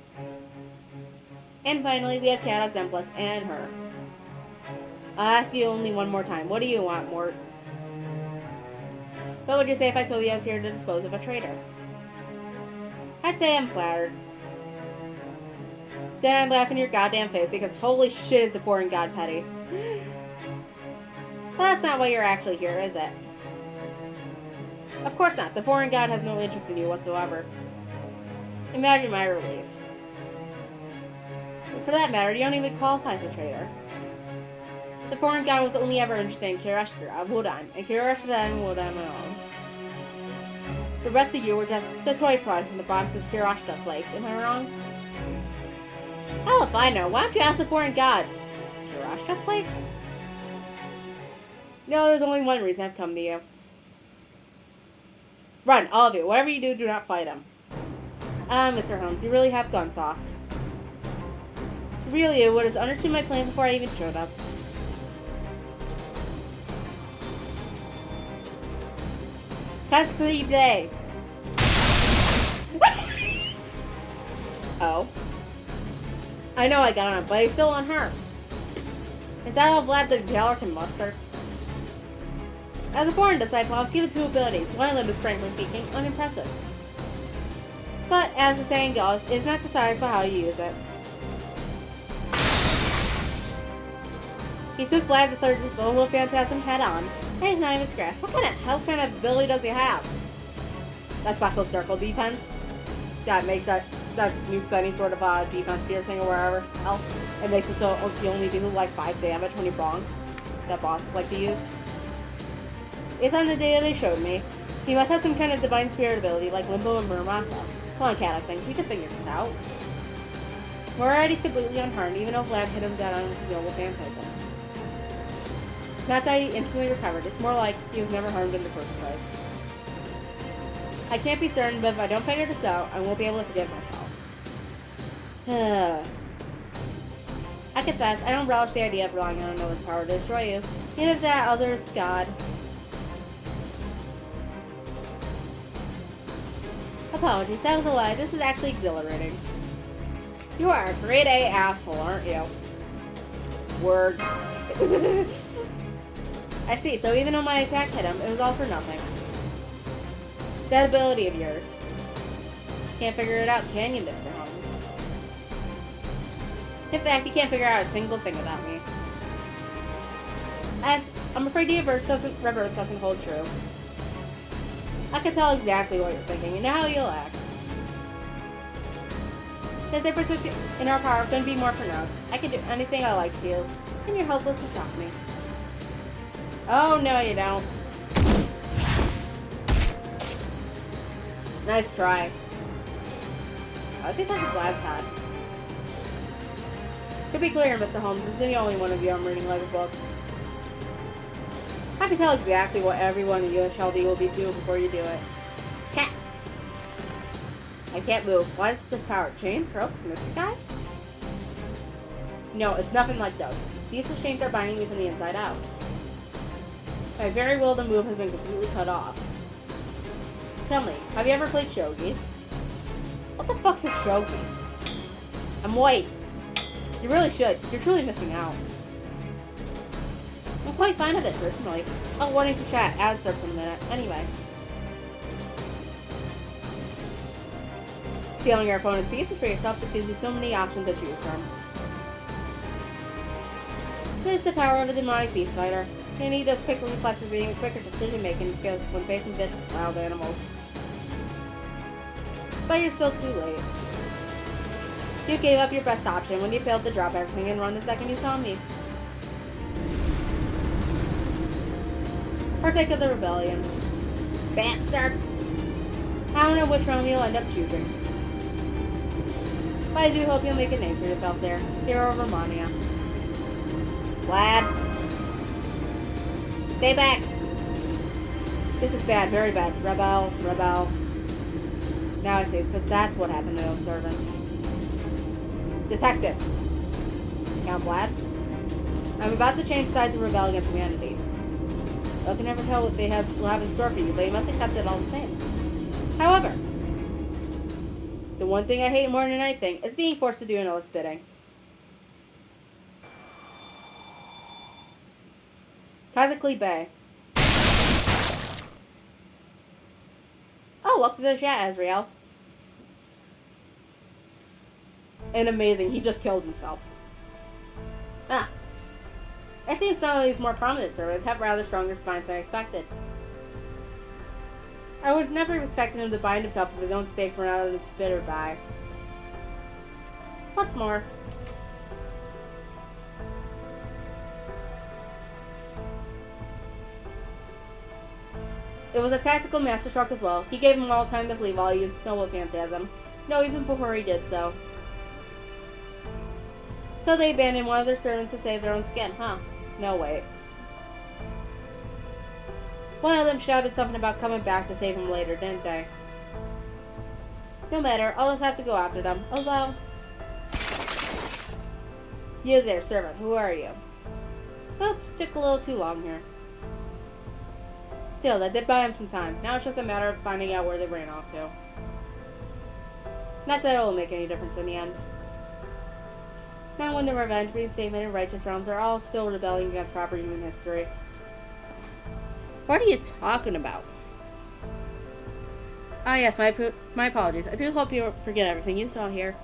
And finally, we have Cat Exemplis and her. I'll ask you only one more time. What do you want, Mort? What would you say if I told you I was here to dispose of a traitor? I'd say I'm flattered. Then I'd laugh in your goddamn face because holy shit is the foreign god petty. Well, that's not why you're actually here, is it? Of course not. The foreign god has no interest in you whatsoever. Imagine my relief. But for that matter, you don't even qualify as a traitor. The foreign god was only ever interested in Kirashtra, Wodan, and Kirashtra and Wodan alone. The rest of you were just the toy prize in the box of Kirashtra flakes, am I wrong? Hell if I know, why don't you ask the foreign god? Kirashtra flakes? No, there's only one reason I've come to you. Run, all of you. Whatever you do, do not fight him. Mr. Holmes, you really have gone soft. Really, you would have understood my plan before I even showed up. Casperide. Oh. I know I got him, but he's still unharmed. Is that all Vlad the Impaler can muster? As a foreign disciple, I was given two abilities. One of them is, frankly speaking, unimpressive. But, as the saying goes, it's not decided by how you use it. He took Vlad III's Vocal Phantasm head on, and he's not even scratched. What kind of ability does he have? That special circle defense? That makes that nukes any sort of defense piercing or wherever else. It makes it so you only do like 5 damage when you bonk. That bosses like to use. It's on the data they showed me. He must have some kind of divine spirit ability like Limbo and Muramasa. Come on, Cat, I think you can figure this out. We're already completely unharmed, even though Vlad hit him down on his Vocal Phantasm. Not that he instantly recovered, it's more like he was never harmed in the first place. I can't be certain, but if I don't figure this out, I won't be able to forgive myself. I confess, I don't relish the idea of relying on another's power to destroy you, even if that other's God. Apologies, that was a lie. This is actually exhilarating. You are a grade A asshole, aren't you? Word. I see, so even though my attack hit him, it was all for nothing. That ability of yours. Can't figure it out, can you, Mr. Holmes? In fact, you can't figure out a single thing about me. I'm afraid the reverse doesn't hold true. I can tell exactly what you're thinking and how you'll act. The difference in our power couldn't be more pronounced. I can do anything I like to you, and you're helpless to stop me. Oh, no, you don't. Nice try. I was just talking Vlad's hat. To be clear, Mr. Holmes, this is the only one of you I'm reading like a book. I can tell exactly what every one of you in Chaldee will be doing before you do it. Cat! I can't move. Why does this power? Chains, ropes, mystic guys? No, it's nothing like those. These chains are binding me from the inside out. My very will to move has been completely cut off. Tell me, have you ever played shogi? What the fuck's a shogi? I'm white. You really should. You're truly missing out. I'm quite fond of it, personally. Oh, warning for chat. Ad starts in a minute. Anyway. Stealing your opponent's pieces for yourself just gives you so many options to choose from. This is the power of a demonic beast fighter. You need those quick reflexes and even quicker decision-making skills when facing vicious wild animals. But you're still too late. You gave up your best option when you failed to drop everything and run the second you saw me. Partake of the rebellion. Bastard! I don't know which one you'll end up choosing. But I do hope you'll make a name for yourself there. Hero of Romania. Lad. Stay back! This is bad, very bad. Rebel, rebel. Now I see, so that's what happened to those servants. Detective. Count Vlad. I'm about to change sides and rebel against humanity. I can never tell what fate will have in store for you, but you must accept it all the same. However, the one thing I hate more than anything is being forced to do another's bidding. Kazakli Bay. Oh, welcome to the chat, Azrael. And amazing, he just killed himself. Ah. I think some of these more prominent servants have rather stronger spines than I expected. I would never have expected him to bind himself if his own stakes were not as bitter by. What's more, it was a tactical masterstroke as well. He gave him all time to flee while he used Noble Phantasm. No, even before he did so. So they abandoned one of their servants to save their own skin, huh? No, wait. One of them shouted something about coming back to save him later, didn't they? No matter, I'll just have to go after them. Although... You there, servant. Who are you? Oops, took a little too long here. Still, that did buy him some time. Now it's just a matter of finding out where they ran off to. Not that it will make any difference in the end. Now when the revenge, reinstatement, and righteous realms are all still rebelling against proper human history. What are you talking about? Ah, yes, my apologies. I do hope you forget everything you saw here.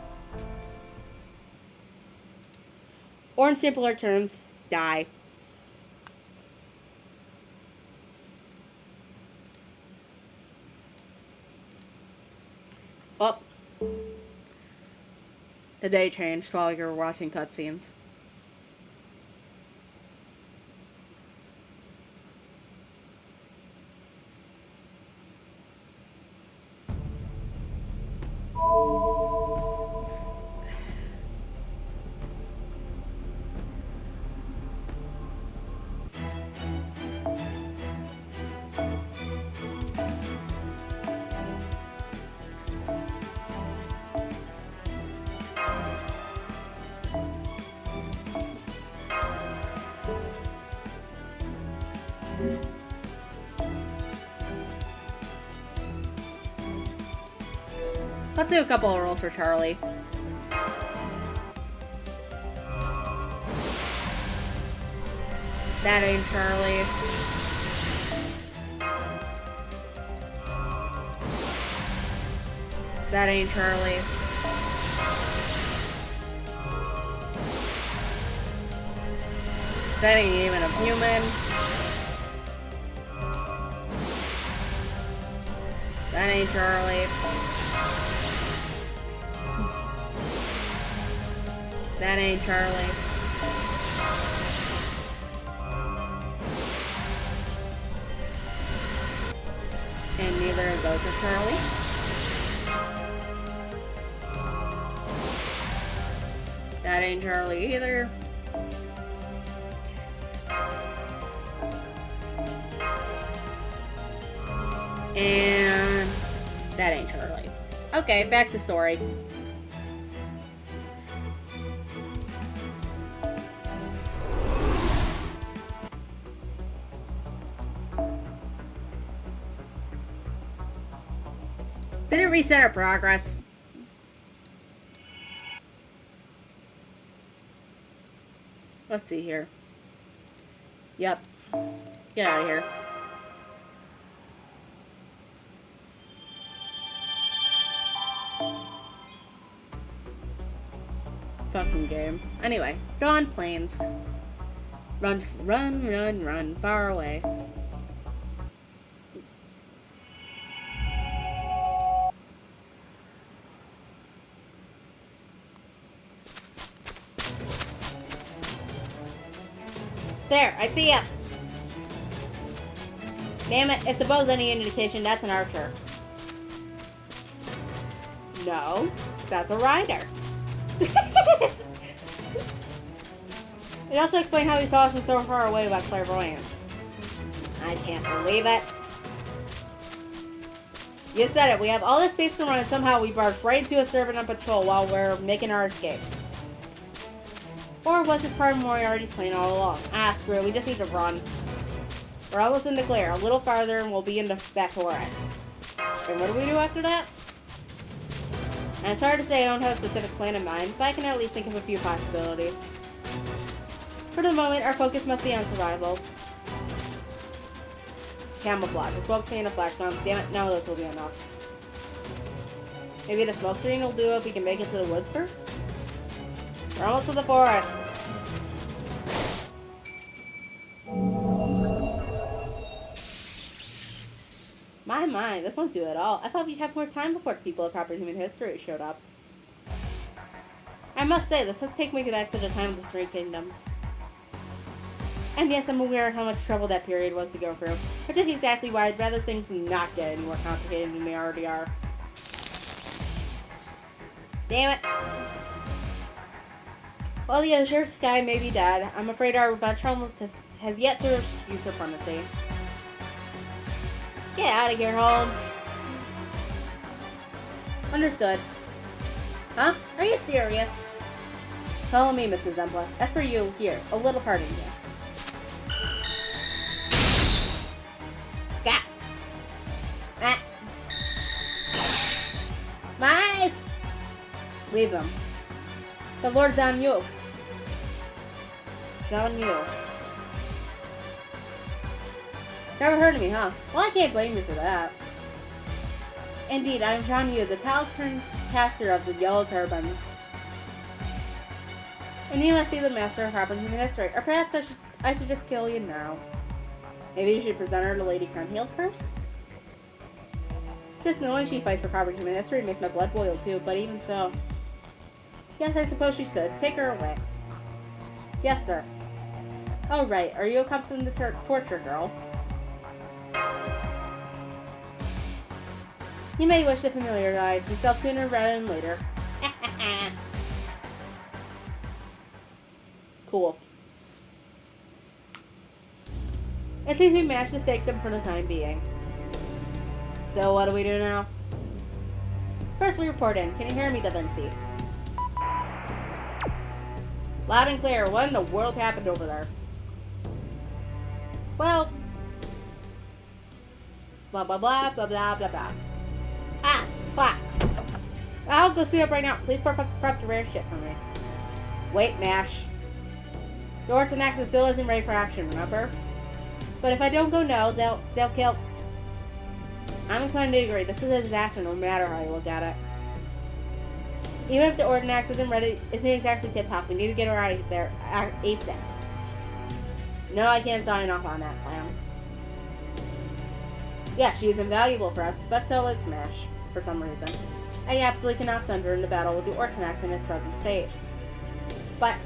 Or in simpler terms, die. Oh. The day changed while you were watching cutscenes. Let's do a couple of rolls for Charlie. That ain't Charlie. That ain't Charlie. That ain't even a human. That ain't Charlie. That ain't Charlie. And neither of those are Charlie. That ain't Charlie either. And that ain't Charlie. Okay, back to story. Did it reset our progress? Let's see here. Yep. Get out of here. Fucking game. Anyway, Dawn Plains. Run, run, run, run, far away. There, I see ya! Damn it, if the bow's any indication, that's an archer. No, that's a rider. It also explained how he saw us from so far away about clairvoyance. I can't believe it. You said it, we have all this space to run and somehow we barged right into a servant on patrol while we're making our escape. Or was this part of Moriarty's plan all along? Ah, screw it, we just need to run. We're almost in the clear, a little farther and we'll be in that forest. And what do we do after that? And it's hard to say I don't have a specific plan in mind, but I can at least think of a few possibilities. For the moment, our focus must be on survival. Camouflage. A smoke screen and a flash bomb. Damn it, none of those will be enough. Maybe the smoke screen will do if we can make it to the woods first? We're almost to the forest. My, this won't do it all. I thought we'd have more time before people of proper human history showed up. I must say, this has taken me back to the time of the Three Kingdoms. And yes, I'm aware of how much trouble that period was to go through, which is exactly why I'd rather things not get any more complicated than they already are. Damn it! While the azure sky may be dead, I'm afraid our Traum has yet to use supremacy. Get out of here, Holmes. Understood. Huh? Are you serious? Follow me, Mr. Zemplis. As for you, here, a little parting gift. Gah! Ah! Mice! Leave them. The Lord's on you. It's on you. Never heard of me, huh? Well, I can't blame you for that. Indeed, I'm Jean Yu, the talisman caster of the Yellow Turbans. And you must be the master of proper human history. Or perhaps I should just kill you now. Maybe you should present her to Lady Crumhield first? Just knowing she fights for proper human history makes my blood boil too, but even so. Yes, I suppose you should. Take her away. Yes, sir. Oh, right. Are you accustomed to torture, girl? You may wish to familiarize yourself sooner rather than later. Cool. It seems we managed to stake them for the time being. So what do we do now? First we report in. Can you hear me, Da Vinci? Loud and clear. What in the world happened over there? Well... blah blah blah blah blah blah blah. Ah, fuck. I'll go suit up right now. Please prep the rare shit for me. Wait, Mash. The Ortonaxis still isn't ready for action, remember? But if I don't go now, they'll kill... I'm inclined to agree. This is a disaster no matter how you look at it. Even if the Ortonax isn't exactly tip-top, we need to get her out of there ASAP. No, I can't sign off on that plan. Yeah, she is invaluable for us, but so is Smash, for some reason. I absolutely cannot send her into battle with the Ortonax in its present state. But...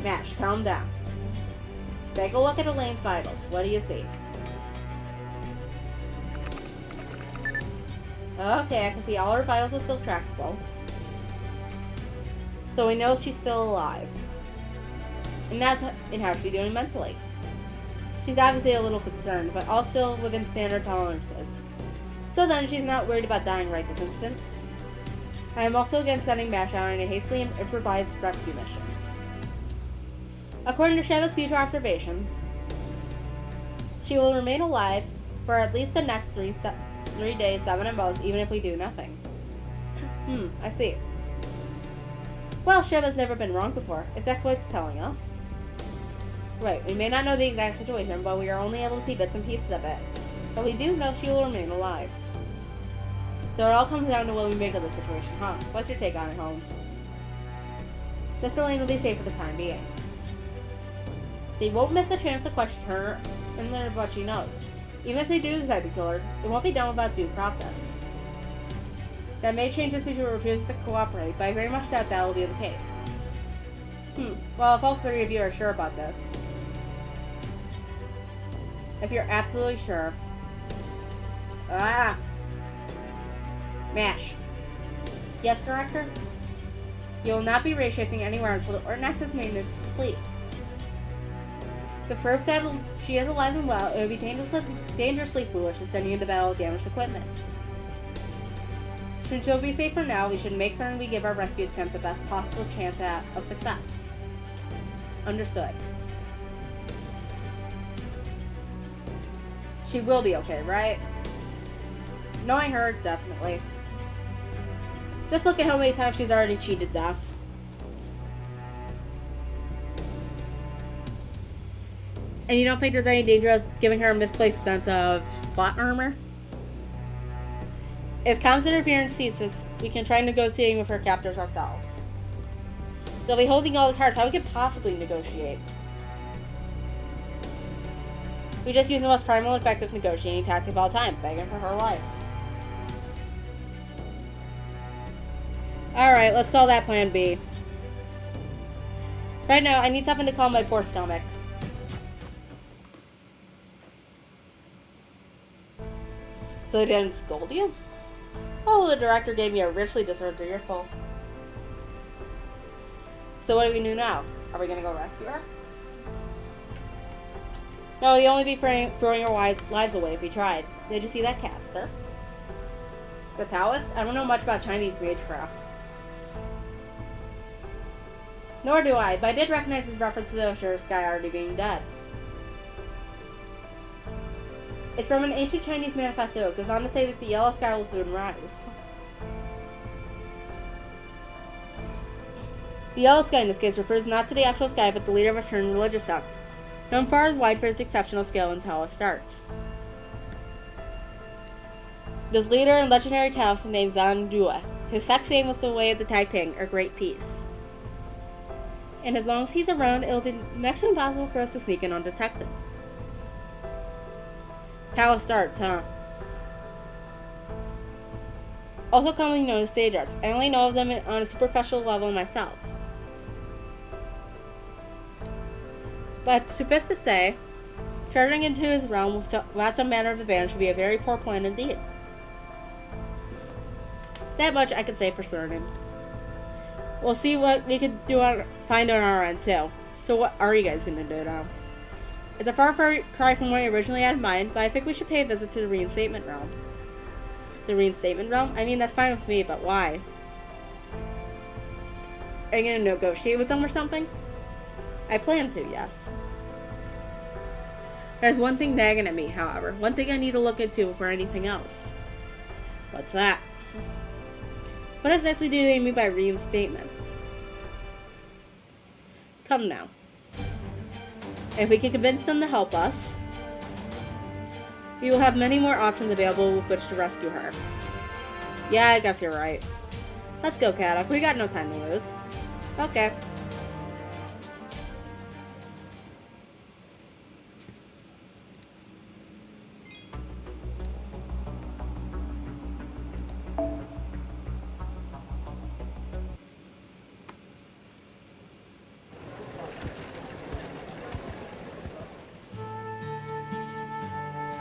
Mash, calm down. Take a look at Elaine's vitals. What do you see? Okay, I can see all her vitals are still trackable. So we know she's still alive. And how's she doing mentally? She's obviously a little concerned, but all still within standard tolerances. So then, she's not worried about dying right this instant. I am also against sending Mash out on a hastily improvised rescue mission. According to Sheva's future observations, she will remain alive for at least the next 3 days, 7 at most, even if we do nothing. I see. Well, Sheva's never been wrong before, if that's what it's telling us. Right, we may not know the exact situation, but we are only able to see bits and pieces of it. But we do know she will remain alive. So it all comes down to what we make of the situation, huh? What's your take on it, Holmes? Miss Elaine will be safe for the time being. They won't miss a chance to question her and learn what she knows. Even if they do decide to kill her, it won't be done without due process. That may change if she refuses to cooperate, but I very much doubt that will be the case. Well, if all three of you are sure about this. If you're absolutely sure. MASH. Yes, Director? You will not be reshifting anywhere until the Orton access maintenance is complete. The proof that she is alive and well, it would be dangerously foolish to send you into battle with damaged equipment. Since she'll be safe for now, we should make certain we give our rescue attempt the best possible chance of success. Understood. She will be okay, right? Knowing her, definitely. Just look at how many times she's already cheated death. And you don't think there's any danger of giving her a misplaced sense of plot armor? If comms interference ceases, we can try negotiating with her captors ourselves. They'll be holding all the cards. How we could possibly negotiate? We just use the most primal and effective negotiating tactic of all time, begging for her life. Alright, let's call that plan B. Right now, I need something to calm my poor stomach. So they didn't scold you? Oh, the director gave me a richly deserved earful. So what do we do now? Are we gonna go rescue her? No, you'd only be throwing our lives away if we tried. Did you see that caster? The Taoist? I don't know much about Chinese magecraft. Nor do I, but I did recognize his reference to the Asura sky already being dead. It's from an ancient Chinese manifesto. It goes on to say that the yellow sky will soon rise. The yellow sky in this case refers not to the actual sky, but the leader of a certain religious sect, known far and wide for its exceptional skill in Taoist arts. This leader and legendary Taoist is named Zhang Due. His sect's name was the Way of the Taiping, or Great Peace. And as long as he's around, it'll be next to impossible for us to sneak in undetected. Taoist arts, huh? Also commonly known as sage arts. I only know of them on a superficial level myself. But suffice to say, charging into his realm without some manner of advantage would be a very poor plan indeed. That much I can say for certain. We'll see what we can find on our end too. So what are you guys gonna do now? It's a far cry from what I originally had in mind, but I think we should pay a visit to the reinstatement realm. The reinstatement realm? I mean, that's fine with me, but why? Are you gonna negotiate with them or something? I plan to, yes. There's one thing nagging at me, however. One thing I need to look into before anything else. What's that? What exactly do they mean by reinstatement? Come now. If we can convince them to help us, we will have many more options available with which to rescue her. Yeah, I guess you're right. Let's go, Kadok. We got no time to lose. Okay.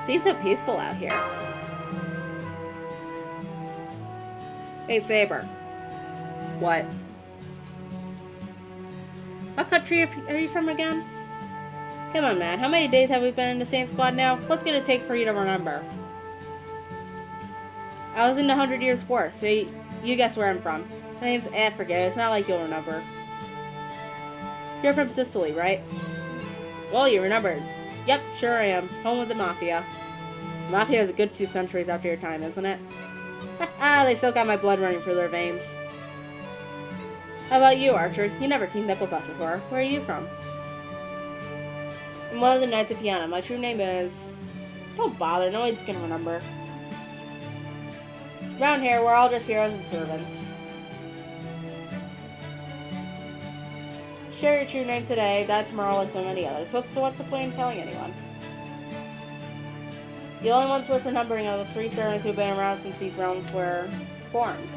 Seems so peaceful out here. Hey, Saber. What? What country are you from again? Come on, man. How many days have we been in the same squad now? What's it gonna take for you to remember? I was in the 100 Years' War, so you guess where I'm from. My name's forget it. It's not like you'll remember. You're from Sicily, right? Well, you remembered. Yep, sure I am. Home of the Mafia. The Mafia is a good few centuries after your time, isn't it? They still got my blood running through their veins. How about you, Archer? You never teamed up with us before. Where are you from? I'm one of the Knights of Piana. My true name is... Don't bother, no one's gonna remember. Around here, we're all just heroes and servants. Share your true name today, die tomorrow like so many others. So what's the point in telling anyone? The only ones worth remembering are the 3 servants who've been around since these realms were formed.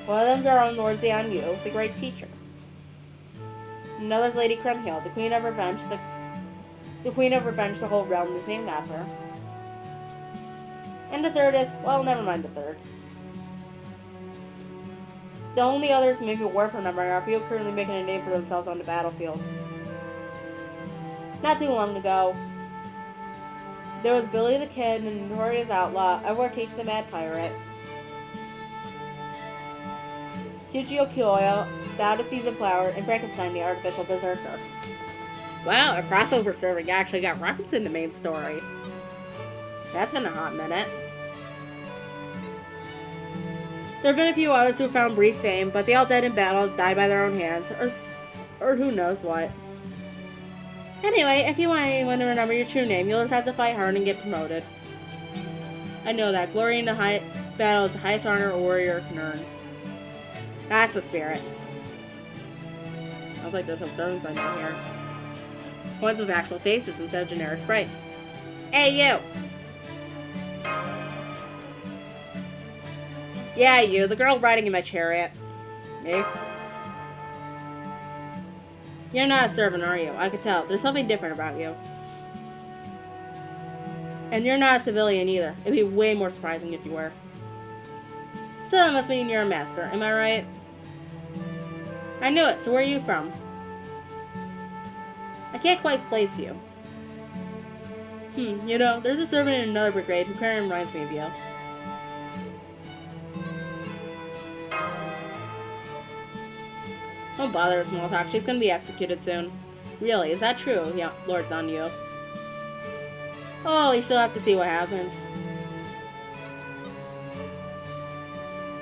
One of them's our own Lord Xian Yu, the great teacher. Another's Lady Krimhild, the Queen of Revenge. The Queen of Revenge, the whole realm is named after her. And the third is, well, never mind the third. The only others maybe worth remembering are a few currently making a name for themselves on the battlefield. Not too long ago, there was Billy the Kid, the notorious outlaw, Edward Teach the Mad Pirate, Shuchio Kyoyo, the out-of-season flower, and Frankenstein the artificial berserker. Wow, a crossover serving actually got referenced in the main story. That's been a hot minute. There have been a few others who found brief fame, but they all died in battle, died by their own hands, or who knows what. Anyway, if you want anyone to remember your true name, you'll just have to fight hard and get promoted. I know that. Glory in the battle is the highest honor a warrior can earn. That's the spirit. Sounds like there's some servants I know here. Ones with actual faces instead of generic sprites. Hey, you! Yeah, you, the girl riding in my chariot. Me? You're not a servant, are you? I could tell. There's something different about you. And you're not a civilian either. It'd be way more surprising if you were. So that must mean you're a master, am I right? I knew it, so where are you from? I can't quite place you. You know, there's a servant in another brigade who kind of reminds me of you. Don't bother with small talk, she's gonna be executed soon. Really, is that true? Yeah, Lord Zanyu. Oh, we still have to see what happens.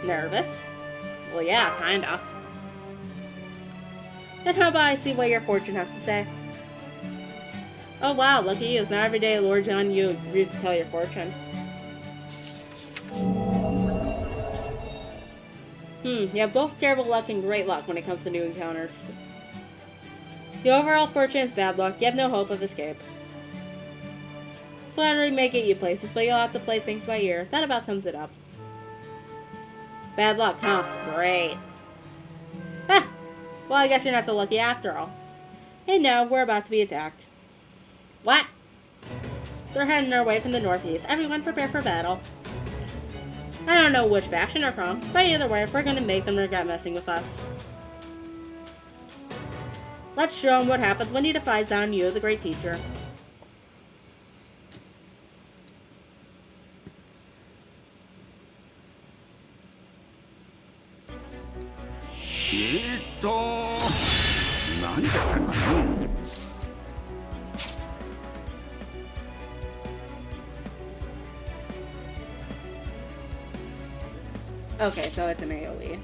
Nervous? Well, yeah, kinda. Then how about I see what your fortune has to say? Oh wow, look at you. It's not every day Lord John Yu agrees to tell your fortune. You have both terrible luck and great luck when it comes to new encounters. The overall fortune is bad luck. You have no hope of escape. Flattery may get you places, but you'll have to play things by ear. That about sums it up. Bad luck, huh? Great. Ah! Well, I guess you're not so lucky after all. And now, we're about to be attacked. What? They're heading their way from the northeast. Everyone prepare for battle. I don't know which faction they're from, but either way, we're gonna make them regret messing with us. Let's show them what happens when you defy Zhan Yu, the great teacher. Okay, so it's an AoE.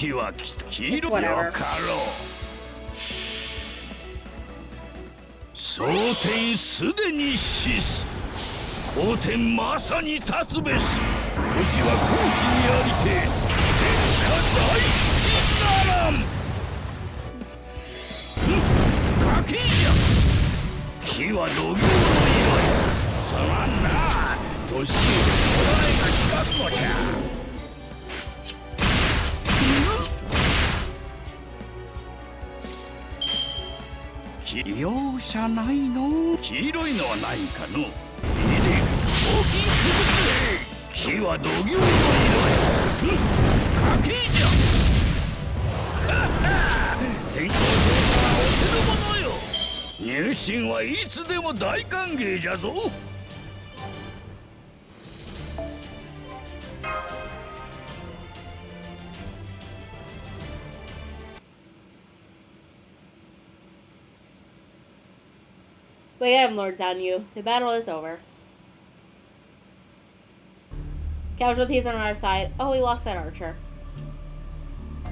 敵は黄色
It's whatever.
よかろう。蒼天すでに死す。蒼天まさに立つべし。もしは孔子にありて天下大吉ならん。賭けじゃ。火は土行の色い。すまんな。年寄りの前が光るのじゃ。容赦ないの。黄色いのはないかの。いいで大きい潰すで。火は土行の色や。賭けじゃ。天候評価はお手の物よ。入信はいつでも大歓迎じゃぞ。
We have lords on you. The battle is over. Casualties on our side. Oh, we lost that archer.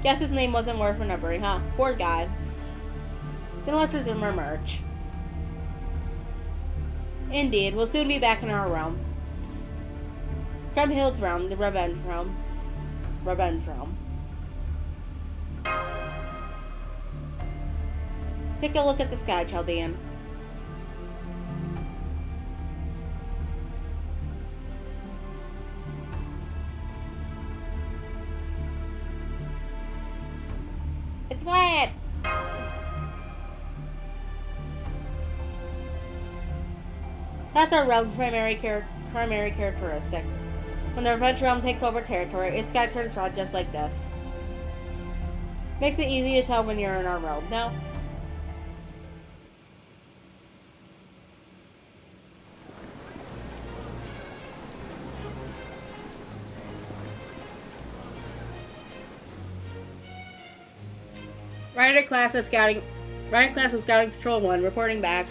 Guess his name wasn't worth remembering, huh? Poor guy. Then let's resume our march. Indeed, we'll soon be back in our realm. Crumhill's realm, the Revenge realm. Revenge realm. Take a look at the sky, Chaldean. It's flat! That's our realm's primary characteristic. When the Revenge realm takes over territory, its sky turns red just like this. Makes it easy to tell when you're in our realm. Now, Rider class is scouting Patrol 1, reporting back.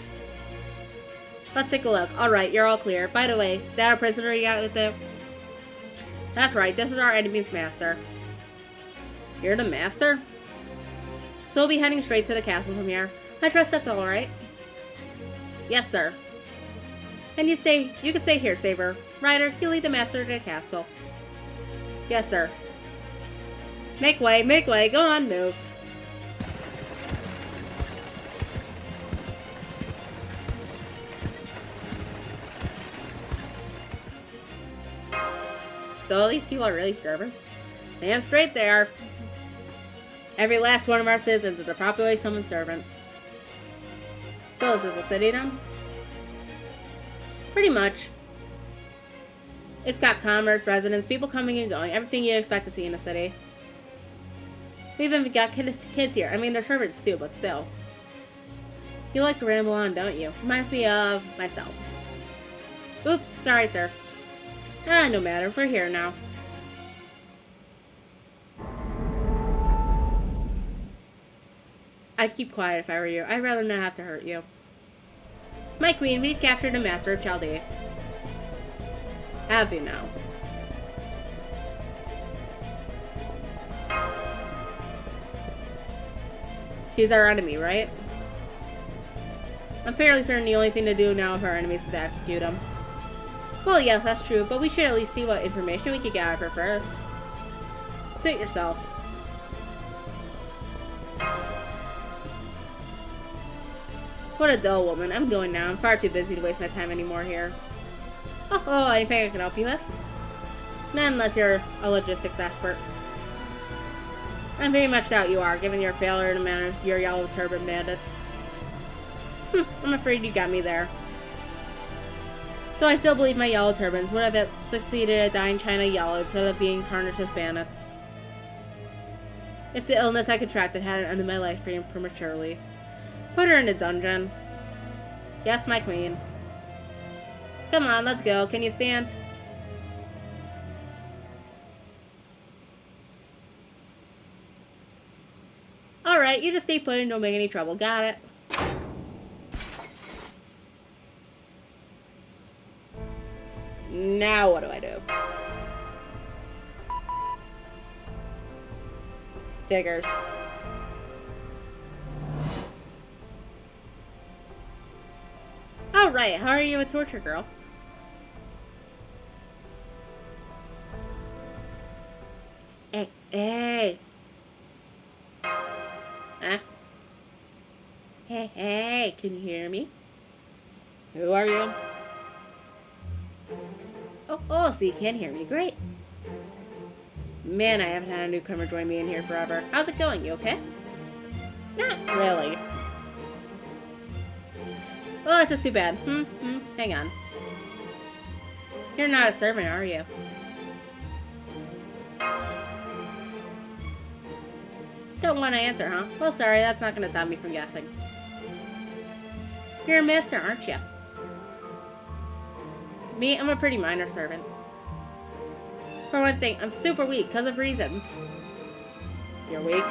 Let's take a look. Alright, you're all clear. By the way, that a prisoner you got with it? That's right, this is our enemy's master. You're the master? So we'll be heading straight to the castle from here. I trust that's alright. Yes, sir. And you can stay here, Saber. Ryder, you lead the master to the castle. Yes, sir. Make way, go on, move. So all these people are really servants? Damn straight they are. Every last one of our citizens is a properly summoned servant. So this is a city then? Pretty much. It's got commerce, residents, people coming and going, everything you'd expect to see in a city. We even got kids here. I mean, they're servants too, but still. You like to ramble on, don't you? Reminds me of myself. Oops, sorry, sir. Ah, no matter. We're here now. I'd keep quiet if I were you. I'd rather not have to hurt you. My queen, we've captured the master of Chaldea. Have you now? She's our enemy, right? I'm fairly certain the only thing to do now with our enemies is to execute them. Well, yes, that's true, but we should at least see what information we could get out of her first. Suit yourself. What a dull woman. I'm going now. I'm far too busy to waste my time anymore here. Oh, anything I can help you with? Not unless you're a logistics expert. I very much doubt you are, given your failure to manage your yellow turban bandits. I'm afraid you got me there. Though I still believe my yellow turbans would have succeeded at dyeing China yellow instead of being tarnished as bandits. If the illness I contracted hadn't ended my life prematurely. Put her in the dungeon. Yes, my queen. Come on, let's go. Can you stand? Alright, you just stay put and don't make any trouble. Got it. Now what do I do? figures. Alright, how are you a torture girl? Hey, hey. Huh? Hey, hey, can you hear me? Who are you? Oh, so you can hear me. Great. Man, I haven't had a newcomer join me in here forever. How's it going? You okay? Not really. Well, that's just too bad. Hang on. You're not a servant, are you? Don't want to answer, huh? Well, sorry, that's not going to stop me from guessing. You're a master, aren't you? Me, I'm a pretty minor servant. For one thing, I'm super weak because of reasons. You're weak?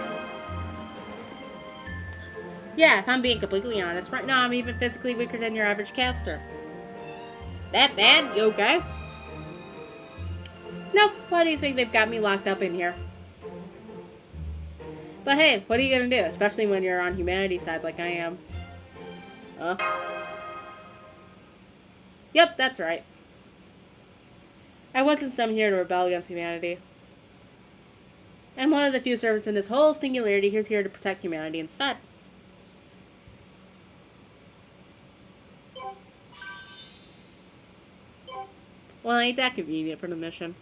Yeah, if I'm being completely honest, right now I'm even physically weaker than your average caster. That bad? You okay? Nope, why do you think they've got me locked up in here? But hey, what are you gonna do? Especially when you're on humanity's side like I am. Yep, that's right. I wasn't summoned here to rebel against humanity. I'm one of the few servants in this whole singularity who's here to protect humanity instead. Well, ain't that convenient for the mission.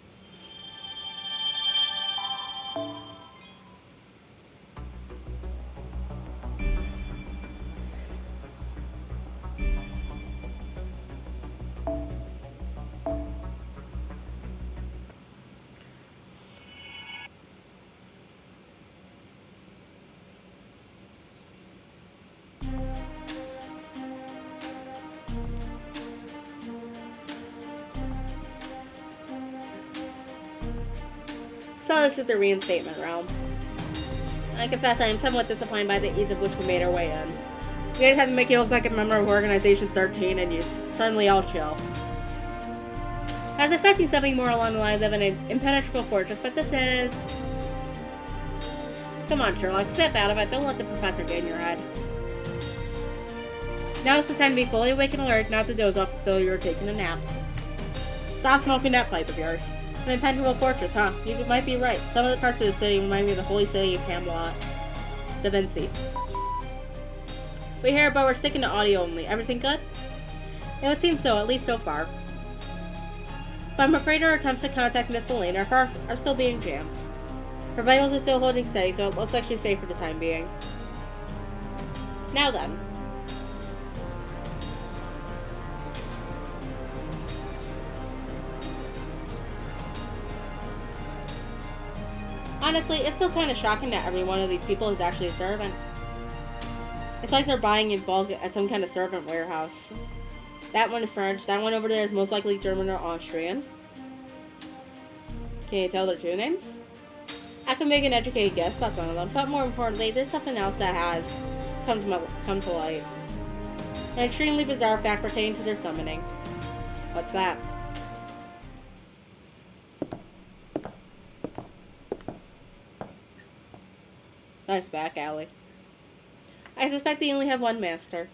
So this is the reinstatement realm. I confess I am somewhat disappointed by the ease of which we made our way in. We just had to make you look like a member of Organization 13 and you suddenly all chill. I was expecting something more along the lines of an impenetrable fortress, but this is... Come on, Sherlock, snap out of it. Don't let the professor get in your head. Now is the time to be fully awake and alert, not to doze off so you're taking a nap. Stop smoking that pipe of yours. An impenetrable fortress, huh? You might be right. Some of the parts of the city remind me of the holy city of Camelot. Da Vinci. We hear, but we're sticking to audio only. Everything good? It would seem so, at least so far. But I'm afraid our attempts to contact Miss Elaine are still being jammed. Her vitals are still holding steady, so it looks like she's safe for the time being. Now then. Honestly, it's still kind of shocking that every one of these people is actually a servant. It's like they're buying in bulk at some kind of servant warehouse. That one is French, that one over there is most likely German or Austrian. Can you tell their true names? I can make an educated guess about some of them, but more importantly, there's something else that has come to light. An extremely bizarre fact pertaining to their summoning. What's that? Nice back alley. I suspect they only have one master.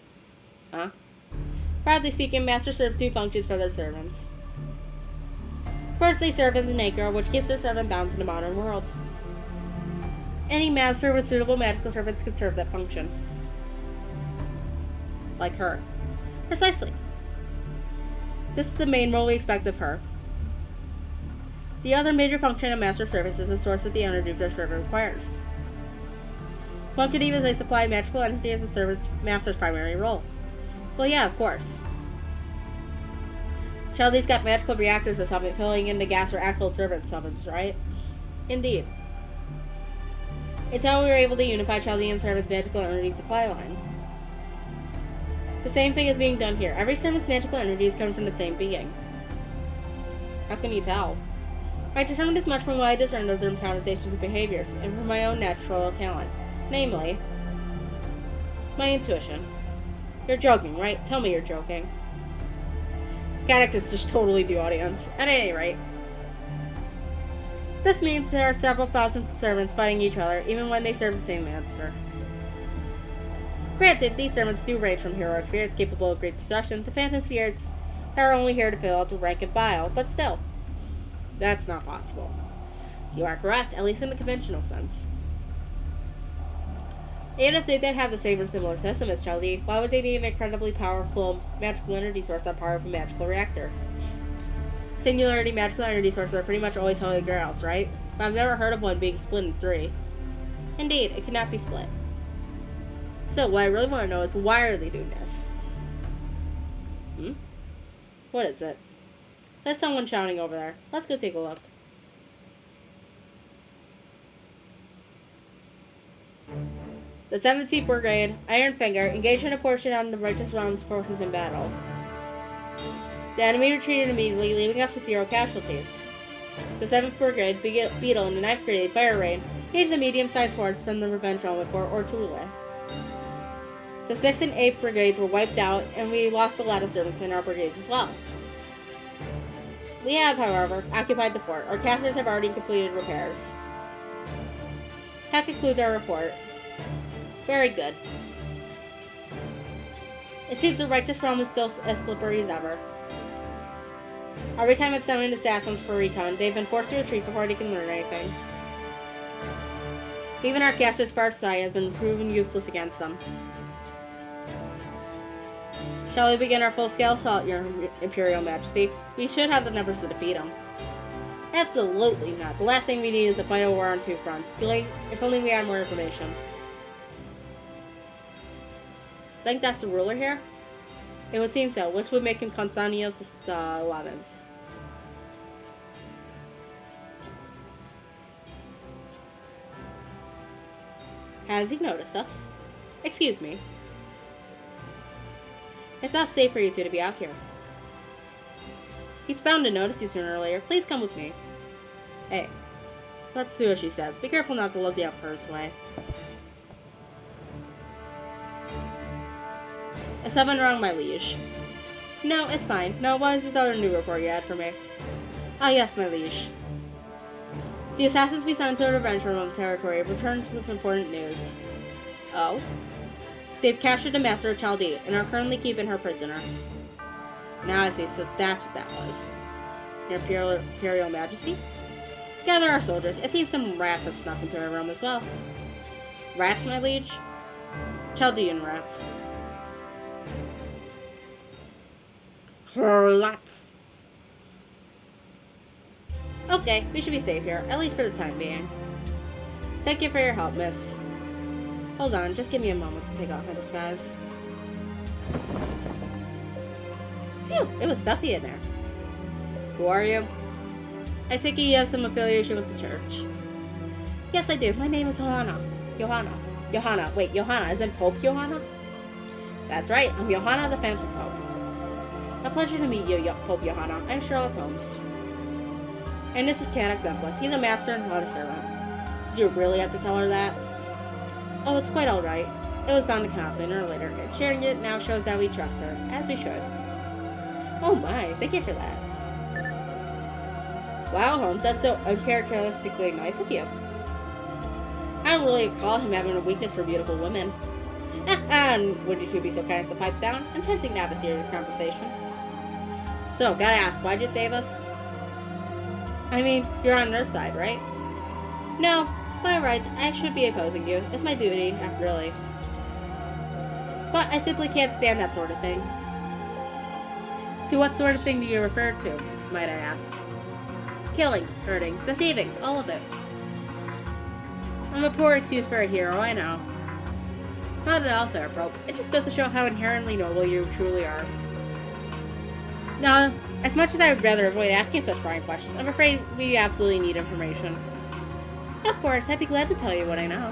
Huh? Broadly speaking, masters serve two functions for their servants. First, they serve as an anchor, which keeps their servant bound to the modern world. Any master with suitable magical servants can serve that function. Like her. Precisely. This is the main role we expect of her. The other major function of master service is the source of the energy their servant requires. One could even say supply magical energy as a servant's master's primary role. Well, yeah, of course. Chelsea's got magical reactors or something filling in the gas for actual servant summons, right? Indeed. It's how we were able to unify Chelsea and servant's magical energy supply line. The same thing is being done here. Every servant's magical energies come from the same being. How can you tell? I determined as much from what I discerned of their conversations and behaviors, and from my own natural talent. Namely, my intuition. You're joking, right? Tell me you're joking. Gaddix is just totally the audience. At any rate. This means there are several thousand servants fighting each other, even when they serve the same master. Granted, these servants do range from heroic spirits capable of great destruction to phantom spirits that are only here to fill out the rank and file, but still, that's not possible. You are correct, at least in the conventional sense. And if they did have the same or similar system as Chaldee, why would they need an incredibly powerful magical energy source on par with a magical reactor? Singularity magical energy sources are pretty much always holy grails, right? But I've never heard of one being split in three. Indeed, it cannot be split. So, what I really want to know is why are they doing this? What is it? There's someone shouting over there. Let's go take a look. The 17th Brigade, Iron Finger, engaged in a portion on the Righteous Realm's forces in battle. The enemy retreated immediately, leaving us with 0 casualties. The 7th Brigade, Beetle, and the 9th Brigade, Fire Rain, engaged the medium-sized force from the Revenge Realm at Fort Ortule. The 6th and 8th Brigades were wiped out, and we lost a lot of servants in our brigades as well. We have, however, occupied the fort. Our casters have already completed repairs. That concludes our report. Very good. It seems the Righteous Realm is still as slippery as ever. Every time I've summoned assassins for recon, they've been forced to retreat before they can learn anything. Even our caster's Farsight has been proven useless against them. Shall we begin our full-scale assault, Your Imperial Majesty? We should have the numbers to defeat them. Absolutely not. The last thing we need is to fight a war on 2 fronts. If only we had more information. Think that's the ruler here? It would seem so, which would make him Constantius the 11th. Has he noticed us? Excuse me. It's not safe for you two to be out here. He's bound to notice you sooner or later. Please come with me. Hey, let's do as she says. Be careful not to look the Emperor's way. Is something wrong, my liege? No, it's fine. No, what is this other new report you had for me? Ah, yes, my liege. The assassins we sent to the Revenge Realm territory have returned with important news. Oh? They've captured the Master of Chaldee and are currently keeping her prisoner. Now I see, so that's what that was. Your Imperial Majesty? Gather our soldiers. It seems some rats have snuck into our realm as well. Rats, my liege? Chaldean rats. Lots. Okay, we should be safe here, at least for the time being. Thank you for your help, miss. Hold on, just give me a moment to take off my disguise. Phew, it was stuffy in there. Who are you? I take it you have some affiliation with the church. Yes, I do. My name is Johanna. Johanna. Wait, Johanna, isn't Pope Johanna? That's right, I'm Johanna the Phantom Pope. A pleasure to meet you, Pope Johanna. I'm Sherlock Holmes. And this is Canuck Dumplis. He's a master, not a servant. Did you really have to tell her that? Oh, it's quite alright. It was bound to come out sooner or later, and sharing it now shows that we trust her, as we should. Oh my, thank you for that. Wow, Holmes, that's so uncharacteristically nice of you. I don't really recall him having a weakness for beautiful women. And would you two be so kind as to pipe down? I'm tempting to have a serious conversation. So, gotta ask, why'd you save us? I mean, you're on their side, right? No, by rights, I should be opposing you. It's my duty, really. But I simply can't stand that sort of thing. To what sort of thing do you refer to, might I ask? Killing, hurting, deceiving, all of it. I'm a poor excuse for a hero, I know. Not at all fair, Pope. It just goes to show how inherently noble you truly are. Now, as much as I would rather avoid asking such prying questions, I'm afraid we absolutely need information. Of course, I'd be glad to tell you what I know.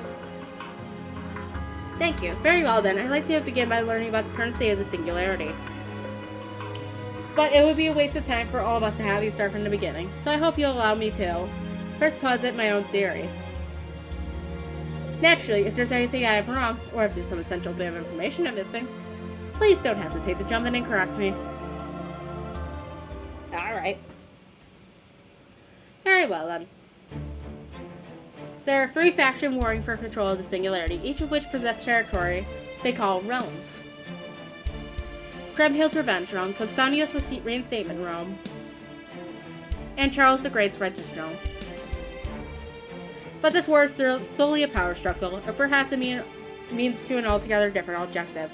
Thank you. Very well then, I'd like to begin by learning about the current state of the Singularity. But it would be a waste of time for all of us to have you start from the beginning, so I hope you'll allow me to first posit my own theory. Naturally, if there's anything I have wrong, or if there's some essential bit of information I'm missing, please don't hesitate to jump in and correct me. Alright. Very well then. There are 3 factions warring for control of the Singularity, each of which possess territory they call realms. Kremhild's Revenge Realm, Costania's Reinstatement Realm, and Charles the Great's Righteous Realm. But this war is solely a power struggle, or perhaps a means to an altogether different objective.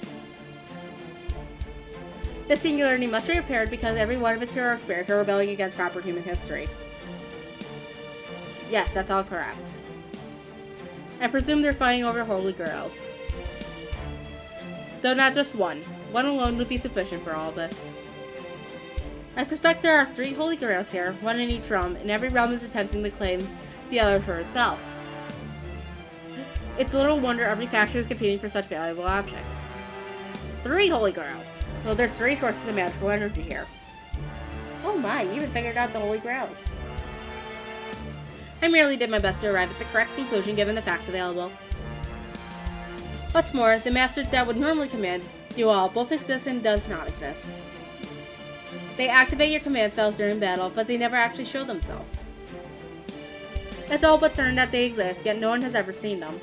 The Singularity must be repaired because every one of its heroic spirits are rebelling against proper human history. Yes, that's all correct. I presume they're fighting over holy grails. Though not just one. One alone would be sufficient for all of this. I suspect there are 3 holy grails here, one in each realm, and every realm is attempting to claim the others for itself. It's little wonder every faction is competing for such valuable objects. 3 holy grails! So there's 3 sources of magical energy here. Oh my, you even figured out the holy grails. I merely did my best to arrive at the correct conclusion given the facts available. What's more, the master that would normally command you all both exist and does not exist. They activate your command spells during battle, but they never actually show themselves. It's all but certain that they exist, yet no one has ever seen them.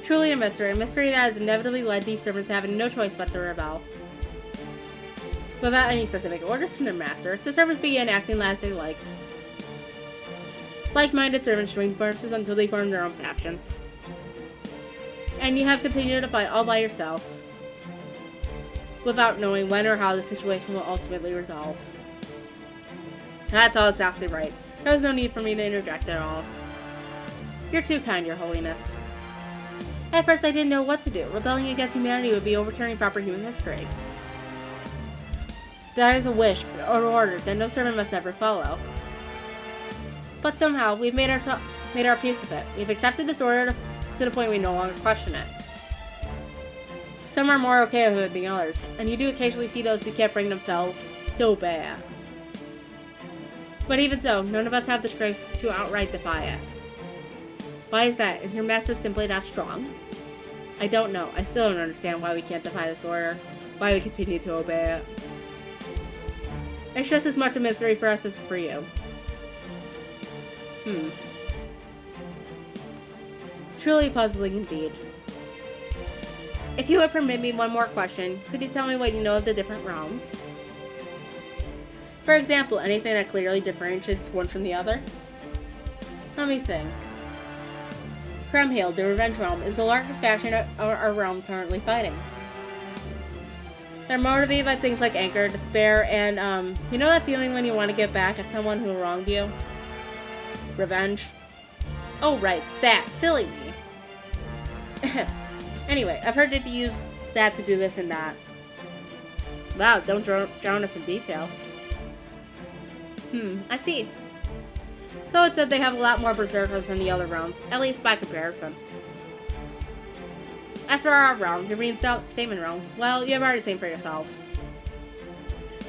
Truly a mystery that has inevitably led these servants to having no choice but to rebel. Without any specific orders from their master, the servants began acting as they liked. Like-minded servants joined forces until they formed their own factions. And you have continued to fight all by yourself, without knowing when or how the situation will ultimately resolve. That's all exactly right. There was no need for me to interject at all. You're too kind, Your Holiness. At first I didn't know what to do. Rebelling against humanity would be overturning proper human history. That is a wish, or order, that no servant must ever follow. But somehow, we've made our peace with it. We've accepted this order to the point we no longer question it. Some are more okay with it than others, and you do occasionally see those who can't bring themselves to obey it. But even so, none of us have the strength to outright defy it. Why is that? Is your master simply that strong? I don't know. I still don't understand why we can't defy this order, why we continue to obey it. It's just as much a mystery for us as for you. Truly puzzling indeed. If you would permit me one more question, could you tell me what you know of the different realms? For example, anything that clearly differentiates one from the other? Let me think. Kremhild, the Revenge Realm, is the largest faction our realm currently fighting. They're motivated by things like anger, despair, and, you know that feeling when you want to get back at someone who wronged you? Revenge. Oh right, that. Silly me. Anyway, I've heard that you use that to do this and that. Wow, don't drown us in detail. I see. So it said they have a lot more berserkers than the other realms, at least by comparison. As for our realm, the Reinstatement Realm, well, you have already seen for yourselves.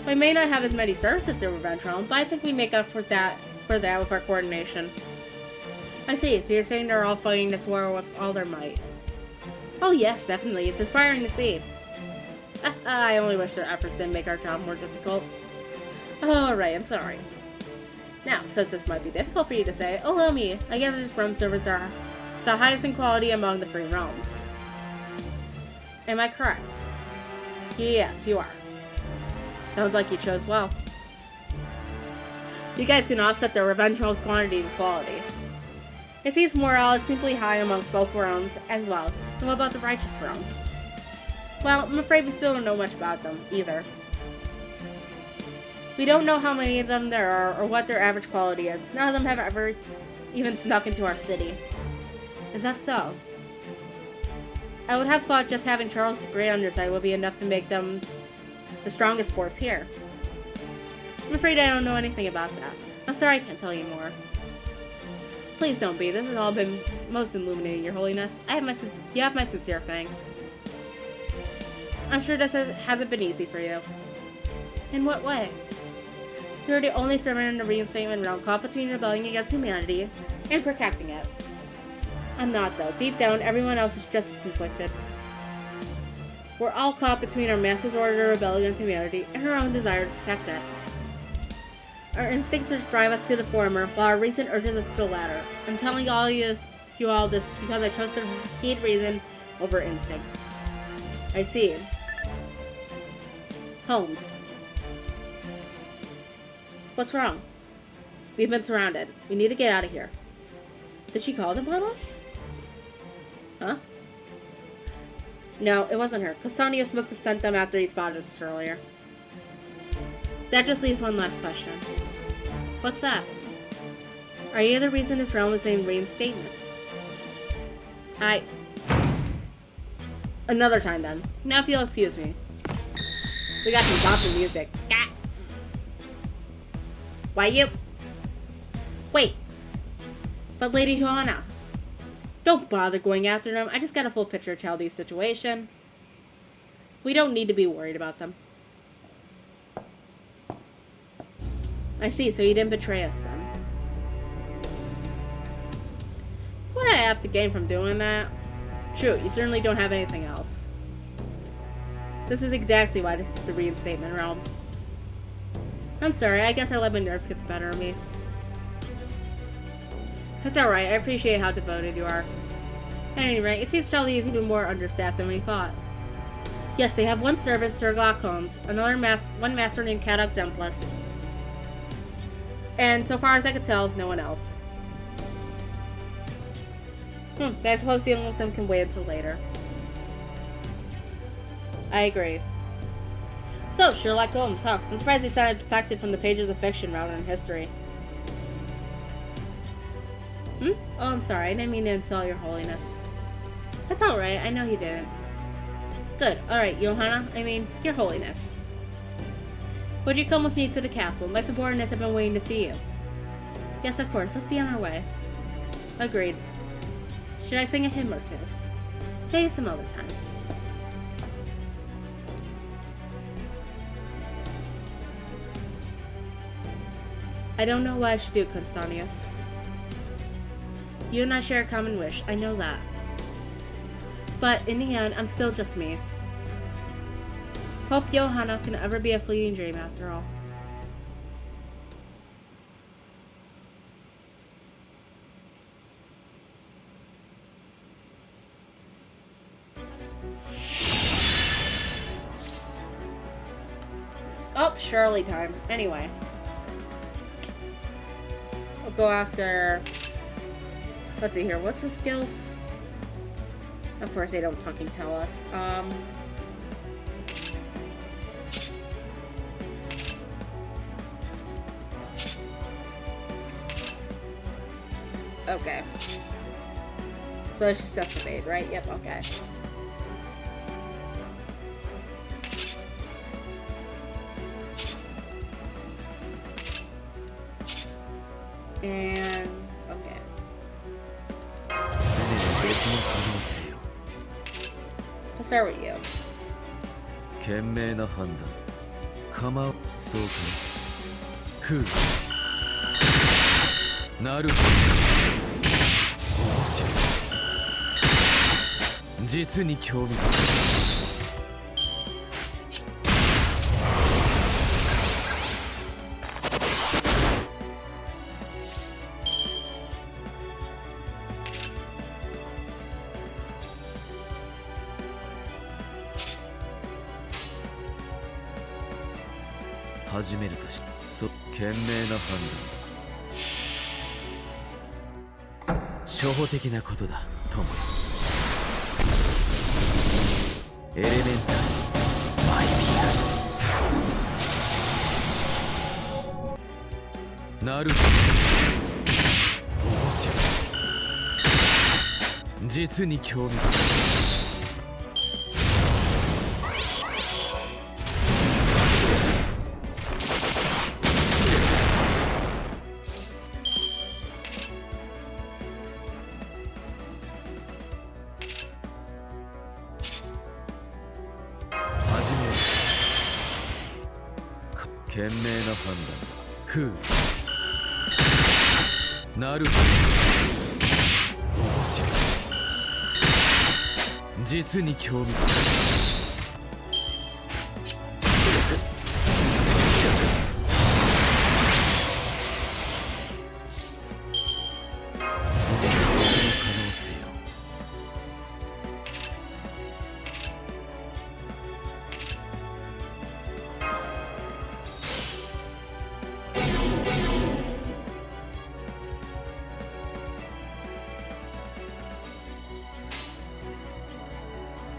We may not have as many servants as the Revenge Realm, but I think we make up for that with our coordination. I see, so you're saying they're all fighting this war with all their might. Oh yes, definitely. It's inspiring to see. I only wish their efforts didn't make our job more difficult. Alright, I'm sorry. Now, since this might be difficult for you to say, allow me. I gather these realm servants are the highest in quality among the 3 realms. Am I correct? Yes, you are. Sounds like you chose well. You guys can offset the Revenge Realm's quantity with quality. It seems morale is simply high amongst both realms as well. And what about the Righteous Realm? Well, I'm afraid we still don't know much about them, either. We don't know how many of them there are or what their average quality is. None of them have ever even snuck into our city. Is that so? I would have thought just having Charles the Great on your side would be enough to make them the strongest force here. I'm afraid I don't know anything about that. I'm sorry I can't tell you more. Please don't be. This has all been most illuminating, Your Holiness. You have my sincere thanks. I'm sure this hasn't been easy for you. In what way? You're the only servant in the Reinstatement Realm caught between rebelling against humanity and protecting it. I'm not, though. Deep down, everyone else is just as conflicted. We're all caught between our master's order to rebel against humanity and our own desire to protect it. Our instincts drive us to the former, while our reason urges us to the latter. I'm telling you all this because I trust to heed reason over instinct. I see. Holmes. What's wrong? We've been surrounded. We need to get out of here. Did she call them on us? Huh? No, it wasn't her. Cassanius must have sent them after he spotted us earlier. That just leaves one last question. What's that? Are you the reason this realm is in reinstatement? Another time then. Now if you'll excuse me. We got some bopping music. Gah! Why you? Wait. But Lady Johanna. Don't bother going after them. I just got a full picture of Chaldee's situation. We don't need to be worried about them. I see, so you didn't betray us then. What do I have to gain from doing that? True, you certainly don't have anything else. This is exactly why this is the reinstatement realm. I'm sorry, I guess I let my nerves get the better of me. That's alright, I appreciate how devoted you are. At any rate, it seems Chaldee is even more understaffed than we thought. Yes, they have one servant, Sir Glock Holmes, one master named Caddock Zemplis. And so far as I could tell, no one else. I suppose dealing with them can wait until later. I agree. So, Sherlock Holmes, huh? I'm surprised he sounded defected from the pages of fiction rather than history. Oh, I'm sorry. I didn't mean to insult your holiness. That's alright. I know you didn't. Good. Alright, Johanna. I mean, your holiness. Would you come with me to the castle? My subordinates have been waiting to see you. Yes, of course. Let's be on our way. Agreed. Should I sing a hymn or two? Maybe some other time. I don't know what I should do, Constantius. You and I share a common wish. I know that. But in the end, I'm still just me. Hope Johanna can ever be a fleeting dream after all. Oh, Shirley time. Anyway. We'll go after... Let's see here. What's his skills? Of course, they don't fucking tell us. Okay. So it's just evade, right? Yep, okay. And... okay. I'll start with you.
賢明な判断。構う。そうか。ふう。なるほど。面白い。実に興味深い。始めるとし、賢明な判断だ。初歩的なことだ、友よ。エレメンタルマイピアノ。なるほど。面白い。実に興味深い。賢明な判断。ふう。なるほど。面白い。実に興味深い。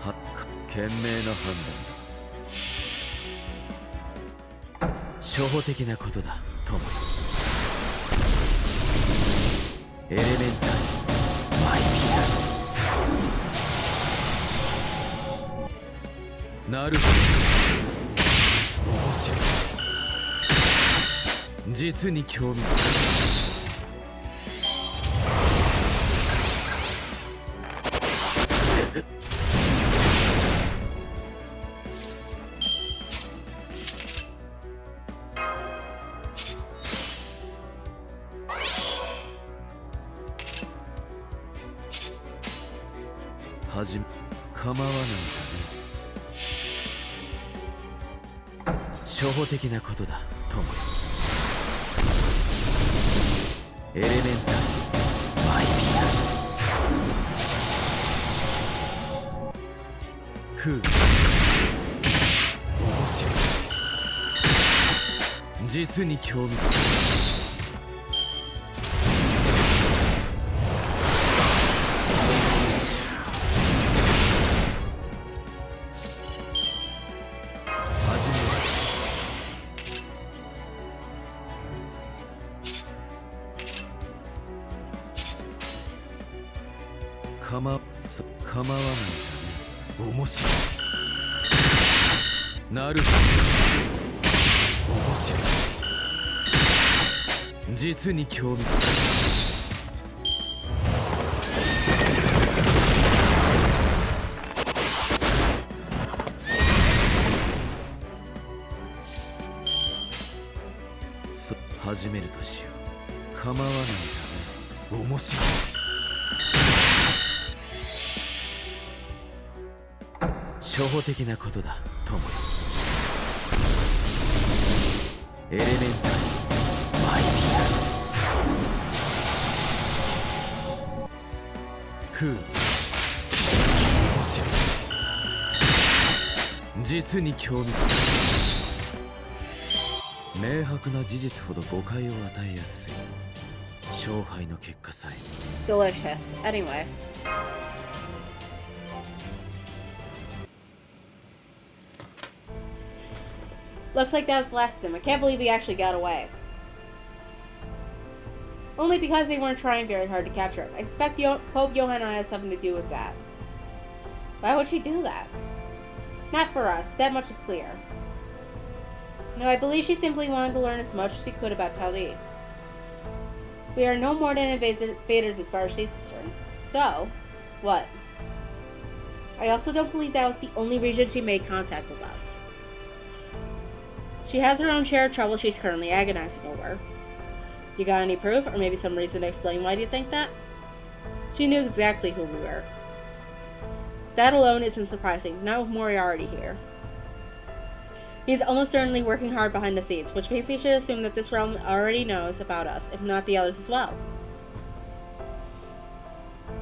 は賢明な判断だ。初歩的なことだ友よ。エレメンタルマイピア。なるほど、面白い。実に興味深い。はじめ構わないだね。初歩的なことだ友よ。エレメンタルマイピア。ふう、面白い。実に興味深い。構わないだね。面白い。なるほど、面白い。実に興味深い。始めるとしよう。構わないだね。面白い。初歩的なことだ友よ。エレメンタルマイピア。ふう、面白い。実に興味深い。明白な事実ほど誤解を与えやすい。勝敗の結果さえ。
Delicious. Anyway. Looks like that was the last of them. I can't believe he actually got away. Only because they weren't trying very hard to capture us. I suspect Pope Johanna has something to do with that. Why would she do that? Not for us. That much is clear. No, I believe she simply wanted to learn as much as she could about Chali. We are no more than invaders as far as she's concerned. Though, what? I also don't believe that was the only reason she made contact with us. She has her own share of trouble she's currently agonizing over. You got any proof, or maybe some reason to explain why do you think that? She knew exactly who we were. That alone isn't surprising, not with Moriarty here. He's almost certainly working hard behind the scenes, which makes me should assume that this realm already knows about us, if not the others as well.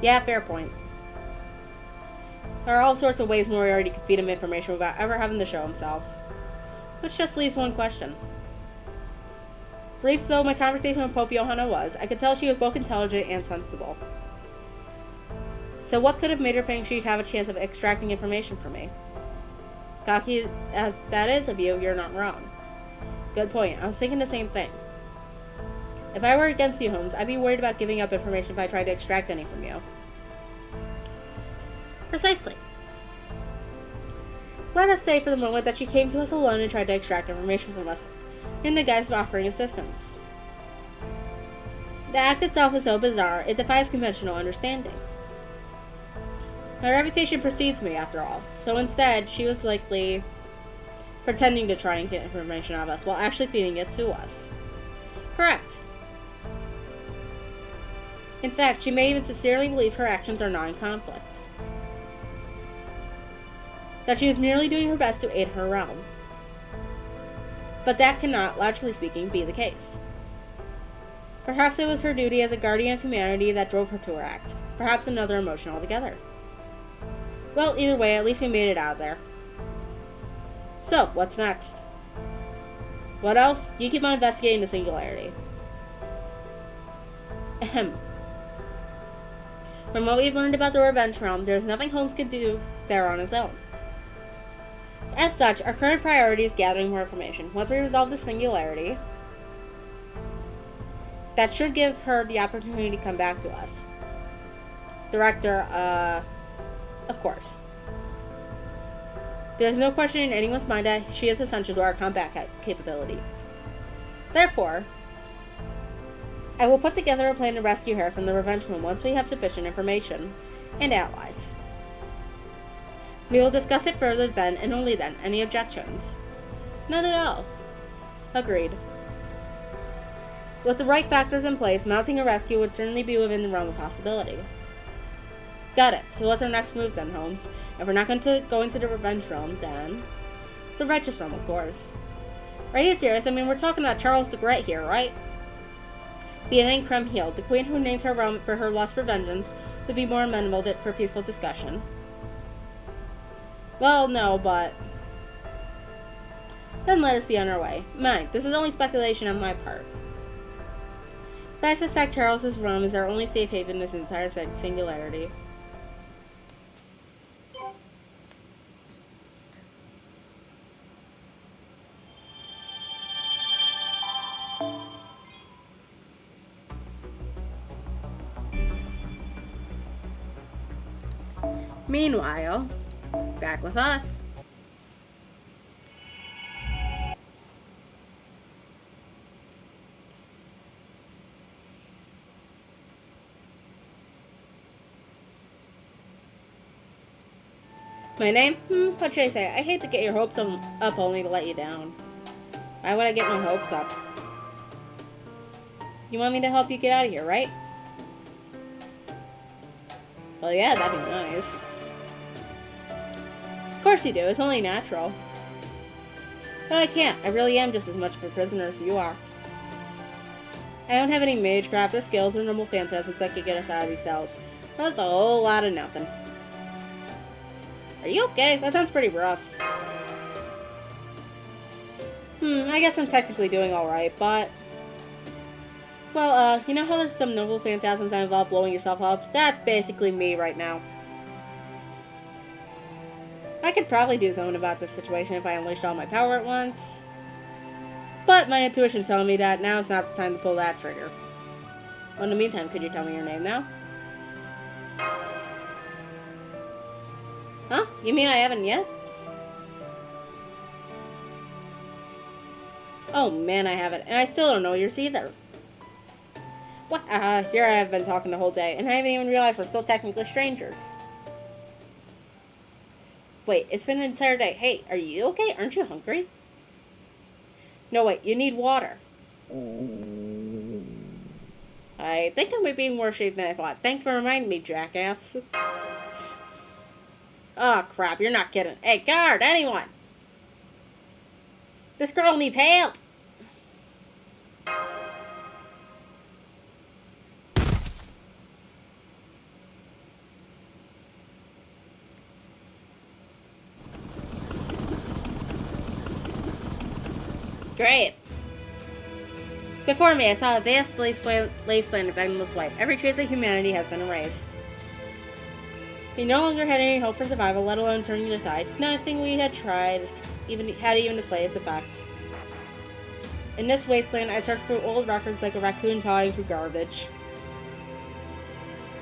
Yeah, fair point. There are all sorts of ways Moriarty could feed him information without ever having to show himself. Which just leaves one question. Brief though my conversation with Pope Johanna was, I could tell she was both intelligent and sensible. So what could have made her think she'd have a chance of extracting information from me? Cocky as that is of you, you're not wrong. Good point. I was thinking the same thing. If I were against you, Holmes, I'd be worried about giving up information if I tried to extract any from you. Precisely. Let us say for the moment that she came to us alone and tried to extract information from us, in the guise of offering assistance. The act itself is so bizarre, it defies conventional understanding. My reputation precedes me, after all, so instead, she was likely pretending to try and get information out of us while actually feeding it to us. Correct. In fact, she may even sincerely believe her actions are not in conflict. That she was merely doing her best to aid her realm. But that cannot, logically speaking, be the case. Perhaps it was her duty as a guardian of humanity that drove her to her act. Perhaps another emotion altogether. Well, either way, at least we made it out of there. So, what's next? What else? You keep on investigating the singularity. Ahem. From what we've learned about the Revenge Realm, there's nothing Holmes could do there on his own. As such, our current priority is gathering more information. Once we resolve the singularity, that should give her the opportunity to come back to us. Director, of course. There's no question in anyone's mind that she is essential to our combat capabilities. Therefore, I will put together a plan to rescue her from the Revenge Room once we have sufficient information and allies. We will discuss it further then and only then. Any objections? None at all. Agreed. With the right factors in place, mounting a rescue would certainly be within the realm of possibility. Got it. So what's our next move then, Holmes? If we're not going to go into the Revenge Realm, then the Righteous Realm, of course. Are you serious? I mean, we're talking about Charles the Great here, right? The inane Kriemhild, the queen who named her realm for her lust for vengeance, would be more amenable for peaceful discussion. Well, no, but then let us be on our way. Mind, this is only speculation on my part. But I suspect Charles's realm is our only safe haven in this entire singularity. Meanwhile, back with us. My name? What should I say? I hate to get your hopes up only to let you down. Why would I get my hopes up? You want me to help you get out of here, right? Well, yeah, that'd be nice. Of course you do, it's only natural. But I can't, I really am just as much of a prisoner as you are. I don't have any magecraft or skills or normal phantasms that could get us out of these cells. That's a whole lot of nothing. Are you okay? That sounds pretty rough. I guess I'm technically doing alright, but... Well, you know how there's some noble phantasms that involve blowing yourself up? That's basically me right now. I could probably do something about this situation if I unleashed all my power at once. But my intuition's telling me that now's not the time to pull that trigger. Well, in the meantime, could you tell me your name now? Huh? You mean I haven't yet? Oh man, I haven't. And I still don't know yours either. What? Here I have been talking the whole day, and I haven't even realized we're still technically strangers. Wait, it's been an entire day. Hey, are you okay? Aren't you hungry? No, wait, you need water. I think I might be in worse shape than I thought. Thanks for reminding me, jackass. Oh, crap, you're not kidding. Hey, guard, anyone! This girl needs help! Great. Before me, I saw a vast wasteland of endless white. Every trace of humanity has been erased. We no longer had any hope for survival, let alone turning the tide. Nothing we had tried even to slay its effect. In this wasteland, I searched through old records like a raccoon pawing through garbage.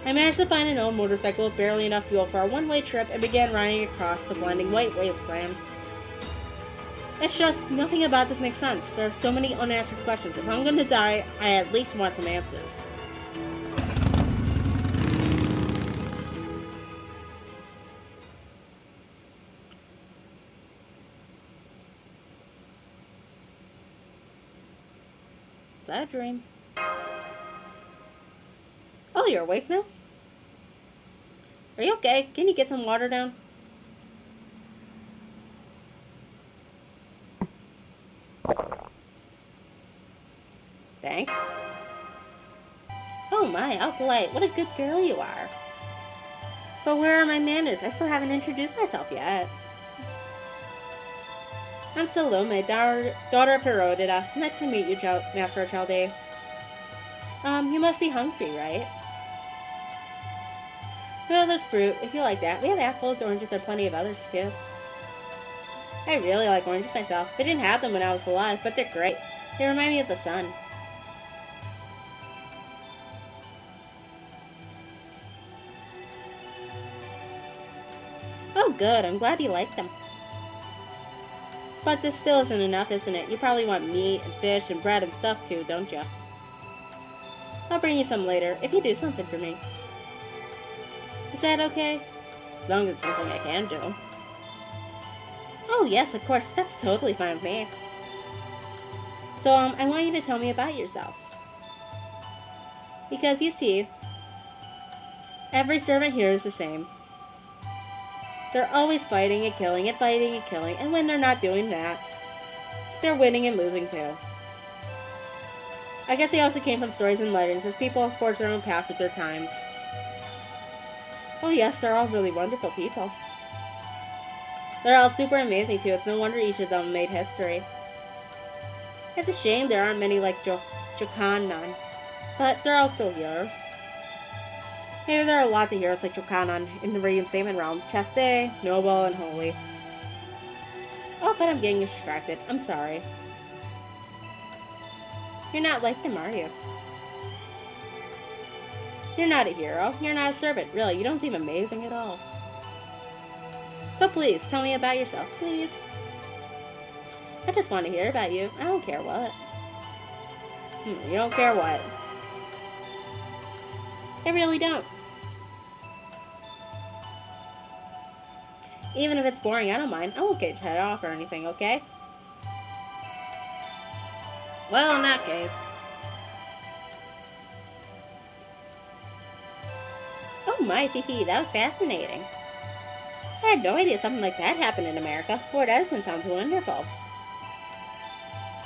I managed to find an old motorcycle with barely enough fuel for our one-way trip and began riding across the blending white wasteland. It's just, nothing about this makes sense. There are so many unanswered questions. If I'm going to die, I at least want some answers. Is that a dream? Oh, you're awake now? Are you okay? Can you get some water down? Thanks. Oh my, how polite. What a good girl you are. But where are my manners? I still haven't introduced myself yet. I'm Salome, daughter of Herodotus. Nice to meet you, Master of Chaldea. You must be hungry, right? Well, there's fruit, if you like that. We have apples, oranges, and plenty of others, too. I really like oranges myself. I didn't have them when I was alive, but they're great. They remind me of the sun. Oh, good. I'm glad you like them. But this still isn't enough, isn't it? You probably want meat and fish and bread and stuff, too, don't you? I'll bring you some later, if you do something for me. Is that okay? As long as it's something I can do. Oh, yes, of course. That's totally fine with me. So, I want you to tell me about yourself. Because, you see, every servant here is the same. They're always fighting and killing and fighting and killing, and when they're not doing that, they're winning and losing too. I guess they also came from stories and legends, as people have forged their own path with their times. Oh yes, they're all really wonderful people. They're all super amazing too. It's no wonder each of them made history. It's a shame there aren't many like Jokanan, but they're all still heroes. Maybe there are lots of heroes like Jokanan in the reinstatement realm. Chaste, noble, and holy. Oh, but I'm getting distracted. I'm sorry. You're not like them, are you? You're not a hero. You're not a servant. Really, you don't seem amazing at all. So please, tell me about yourself, please. I just want to hear about you. I don't care what. You don't care what? I really don't. Even if it's boring, I don't mind. I won't get cut off or anything, okay? Well, in that case. Oh my, Tiki, that was fascinating. I had no idea something like that happened in America. Lord Edison sounds wonderful.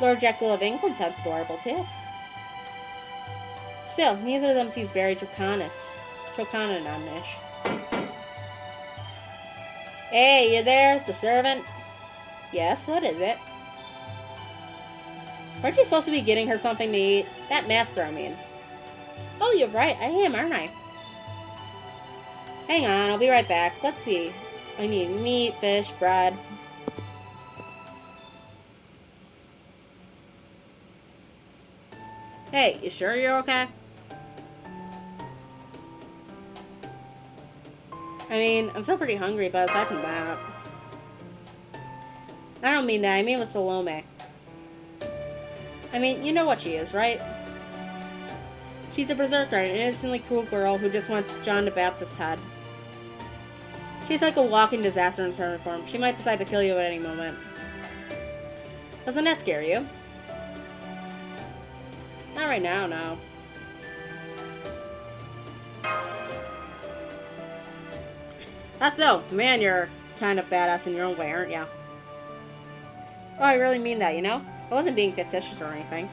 Lord Jekyll of England sounds adorable, too. Still, neither of them seems very Jokanan-ish. Hey, you there? The servant? Yes, what is it? Aren't you supposed to be getting her something to eat? That master, I mean. Oh, you're right. I am, aren't I? Hang on, I'll be right back. Let's see. I need meat, fish, bread. Hey, you sure you're okay? I mean, I'm still pretty hungry, but aside from that... I don't mean that, I mean with Salome. I mean, you know what she is, right? She's a berserker, an innocently cruel girl who just wants John the Baptist's head. She's like a walking disaster in human form. She might decide to kill you at any moment. Doesn't that scare you? Not right now, no. That's so. Man, you're kind of badass in your own way, aren't you? Oh, I really mean that, you know? I wasn't being fictitious or anything.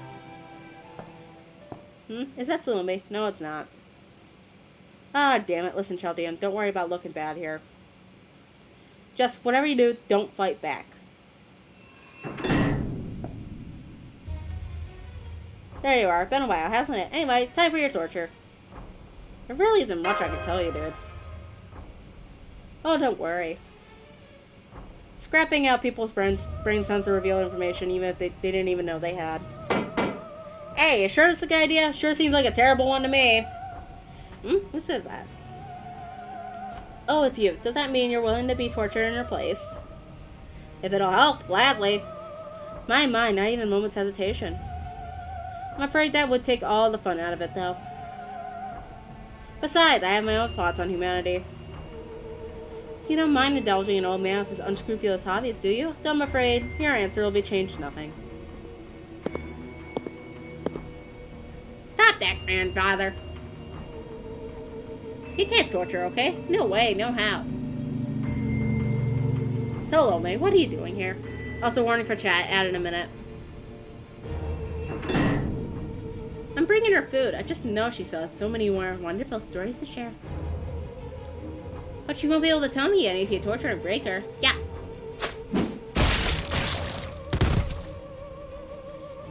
Is that Salome? No, it's not. Ah, damn it. Listen, Chaldean, don't worry about looking bad here. Just, whatever you do, don't fight back. There you are. Been a while, hasn't it? Anyway, time for your torture. There really isn't much I can tell you, dude. Oh, don't worry. Scrapping out people's brains tends to reveal information even if they didn't even know they had. Hey, you sure that's a good idea? Sure seems like a terrible one to me. Who said that? Oh, it's you. Does that mean you're willing to be tortured in your place? If it'll help, gladly. My mind, not even a moment's hesitation. I'm afraid that would take all the fun out of it, though. Besides, I have my own thoughts on humanity. You don't mind indulging an old man with his unscrupulous hobbies, do you? Though I'm afraid your answer will be changed to nothing. Stop that, grandfather. You can't torture, okay? No way, no how. Salome, what are you doing here? Also, warning for chat, add in a minute. I'm bringing her food. I just know she still has so many more wonderful stories to share. But she won't be able to tell me any if you torture and break her. Yeah.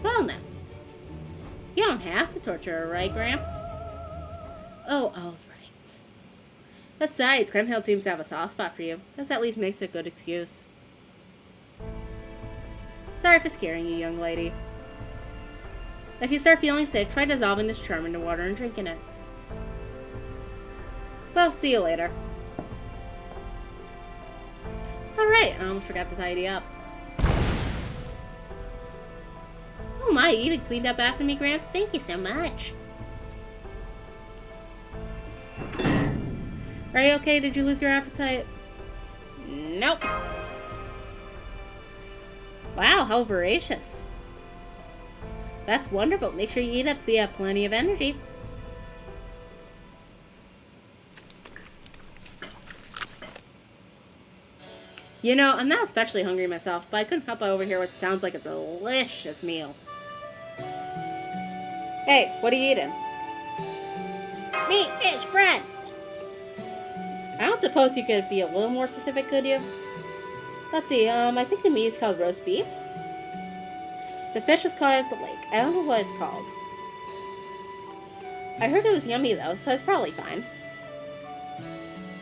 Well then. You don't have to torture her, right, Gramps? Oh, all right. Besides, Grimhill seems to have a soft spot for you. This at least makes it a good excuse. Sorry for scaring you, young lady. If you start feeling sick, try dissolving this charm into water and drinking it. Well, see you later. Alright, I almost forgot to tidy up. Oh my, you even cleaned up after me, Gramps? Thank you so much. Are you okay? Did you lose your appetite? Nope. Wow, how voracious. That's wonderful. Make sure you eat up so you have plenty of energy. You know, I'm not especially hungry myself, but I couldn't help but overhear what sounds like a delicious meal. Hey, what are you eating? Meat, fish, bread. I don't suppose you could be a little more specific, could you? Let's see, I think the meat is called roast beef. The fish was caught at the lake. I don't know what it's called. I heard it was yummy though, so it's probably fine.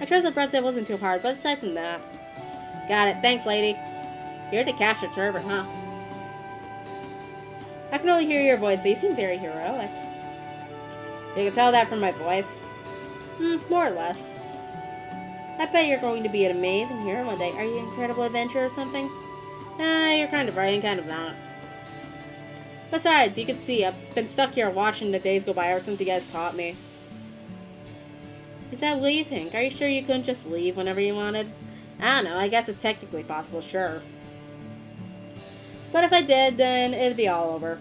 I chose a bread that wasn't too hard, but aside from that... Got it, thanks lady. You're the captured servant, huh? I can only hear your voice, but you seem very heroic. You can tell that from my voice. More or less. I bet you're going to be an amazing hero one day. Are you an incredible adventurer or something? You're kind of right and kind of not. Besides, you can see, I've been stuck here watching the days go by ever since you guys caught me. Is that what you think? Are you sure you couldn't just leave whenever you wanted? I don't know, I guess it's technically possible, sure. But if I did, then it'd be all over.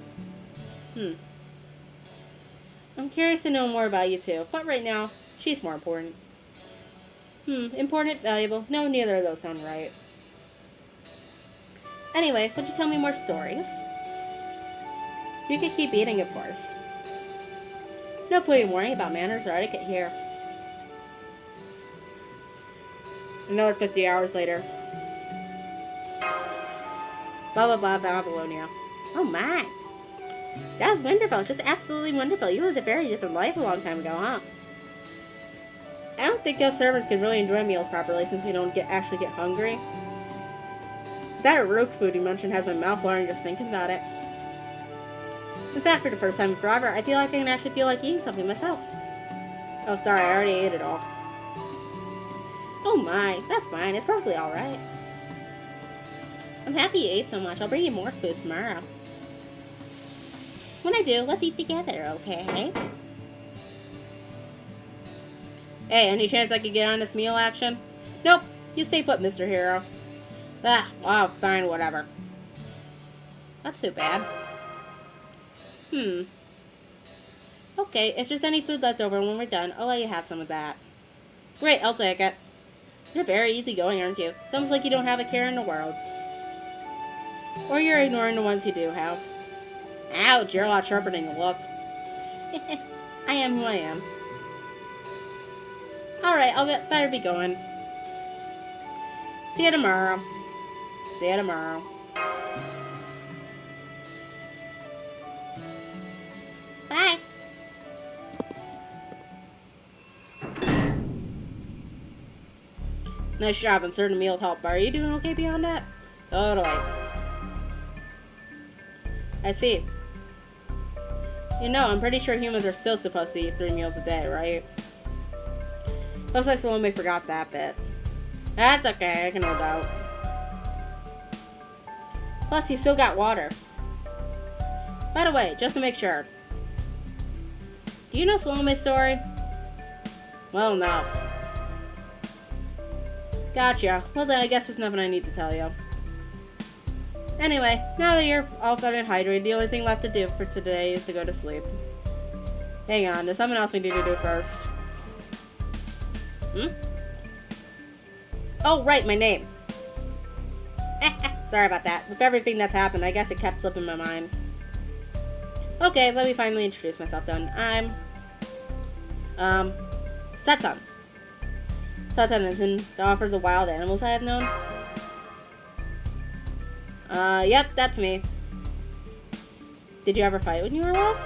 I'm curious to know more about you too, but right now, she's more important. Important, valuable. No, neither of those sound right. Anyway, would you tell me more stories? You could keep eating, of course. No point in worrying about manners or etiquette here. Another 50 hours later. Blah blah blah, Babylonia. Oh my! That was wonderful, just absolutely wonderful. You lived a very different life a long time ago, huh? I don't think us servants can really enjoy meals properly since we don't actually get hungry. That rook food you mentioned has my mouth watering just thinking about it. In fact, for the first time in forever, I feel like I can actually feel like eating something myself. Oh, sorry, I already ate it all. Oh my, that's fine. It's perfectly alright. I'm happy you ate so much. I'll bring you more food tomorrow. When I do, let's eat together, okay? Hey, any chance I could get on this meal action? Nope. You stay put, Mr. Hero. Ah, wow, fine, whatever. That's too bad. Okay, if there's any food left over when we're done, I'll let you have some of that. Great, I'll take it. You're very easygoing, aren't you? It's almost like you don't have a care in the world. Or you're ignoring the ones you do have. Ouch, you're a lot sharper than you look. I am who I am. Alright, I'll better be going. See you tomorrow. See you tomorrow. Bye. Nice job inserting meal help. Are you doing okay beyond that? Totally. I see. You know, I'm pretty sure humans are still supposed to eat 3 meals a day, right? Looks like Salome forgot that bit. That's okay, I can hold out. Plus, you still got water. By the way, just to make sure. Do you know Salome's story? Well enough. Gotcha. Well then, I guess there's nothing I need to tell you. Anyway, now that you're all fed and hydrated, the only thing left to do for today is to go to sleep. Hang on, there's something else we need to do first. Oh, right, my name. Sorry about that. With everything that's happened, I guess it kept slipping my mind. Okay, let me finally introduce myself then. I'm... Satan. Satan is in the offer of the wild animals I have known. Yep, that's me. Did you ever fight when you were alive?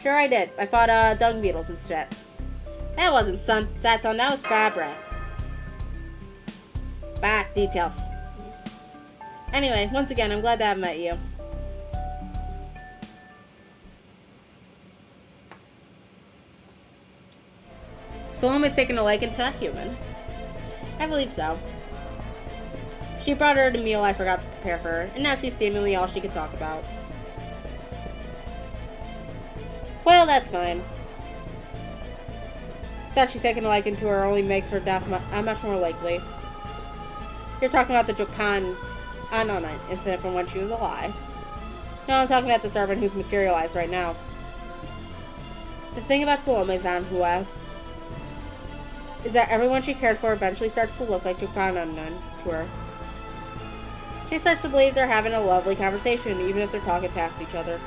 Sure I did. I fought, dung beetles instead. That wasn't Sun. Saton, that was Fabra. Bah, details. Anyway, once again, I'm glad to have met you. Salome's taken a liking to that human. I believe so. She brought her the meal I forgot to prepare for her, and now she's seemingly all she could talk about. Well, that's fine. That she's taken a liking to her only makes her death much more likely. You're talking about the Jokan Anonan incident from when she was alive. No, I'm talking about the servant who's materialized right now. The thing about Salome Zanhua is that everyone she cares for eventually starts to look like Jokan Anonan to her. She starts to believe they're having a lovely conversation, even if they're talking past each other.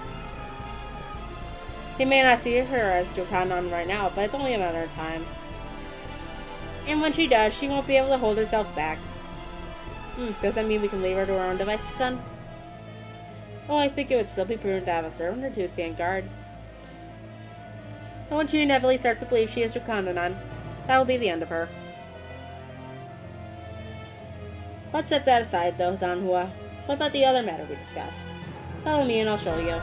He may not see her as Jokanon right now, but it's only a matter of time. And when she does, she won't be able to hold herself back. Does that mean we can leave her to her own devices then? Well, I think it would still be prudent to have a servant or two stand guard. And when she inevitably starts to believe she is Jokanon, that will be the end of her. Let's set that aside, though, Zanhua. What about the other matter we discussed? Follow me and I'll show you.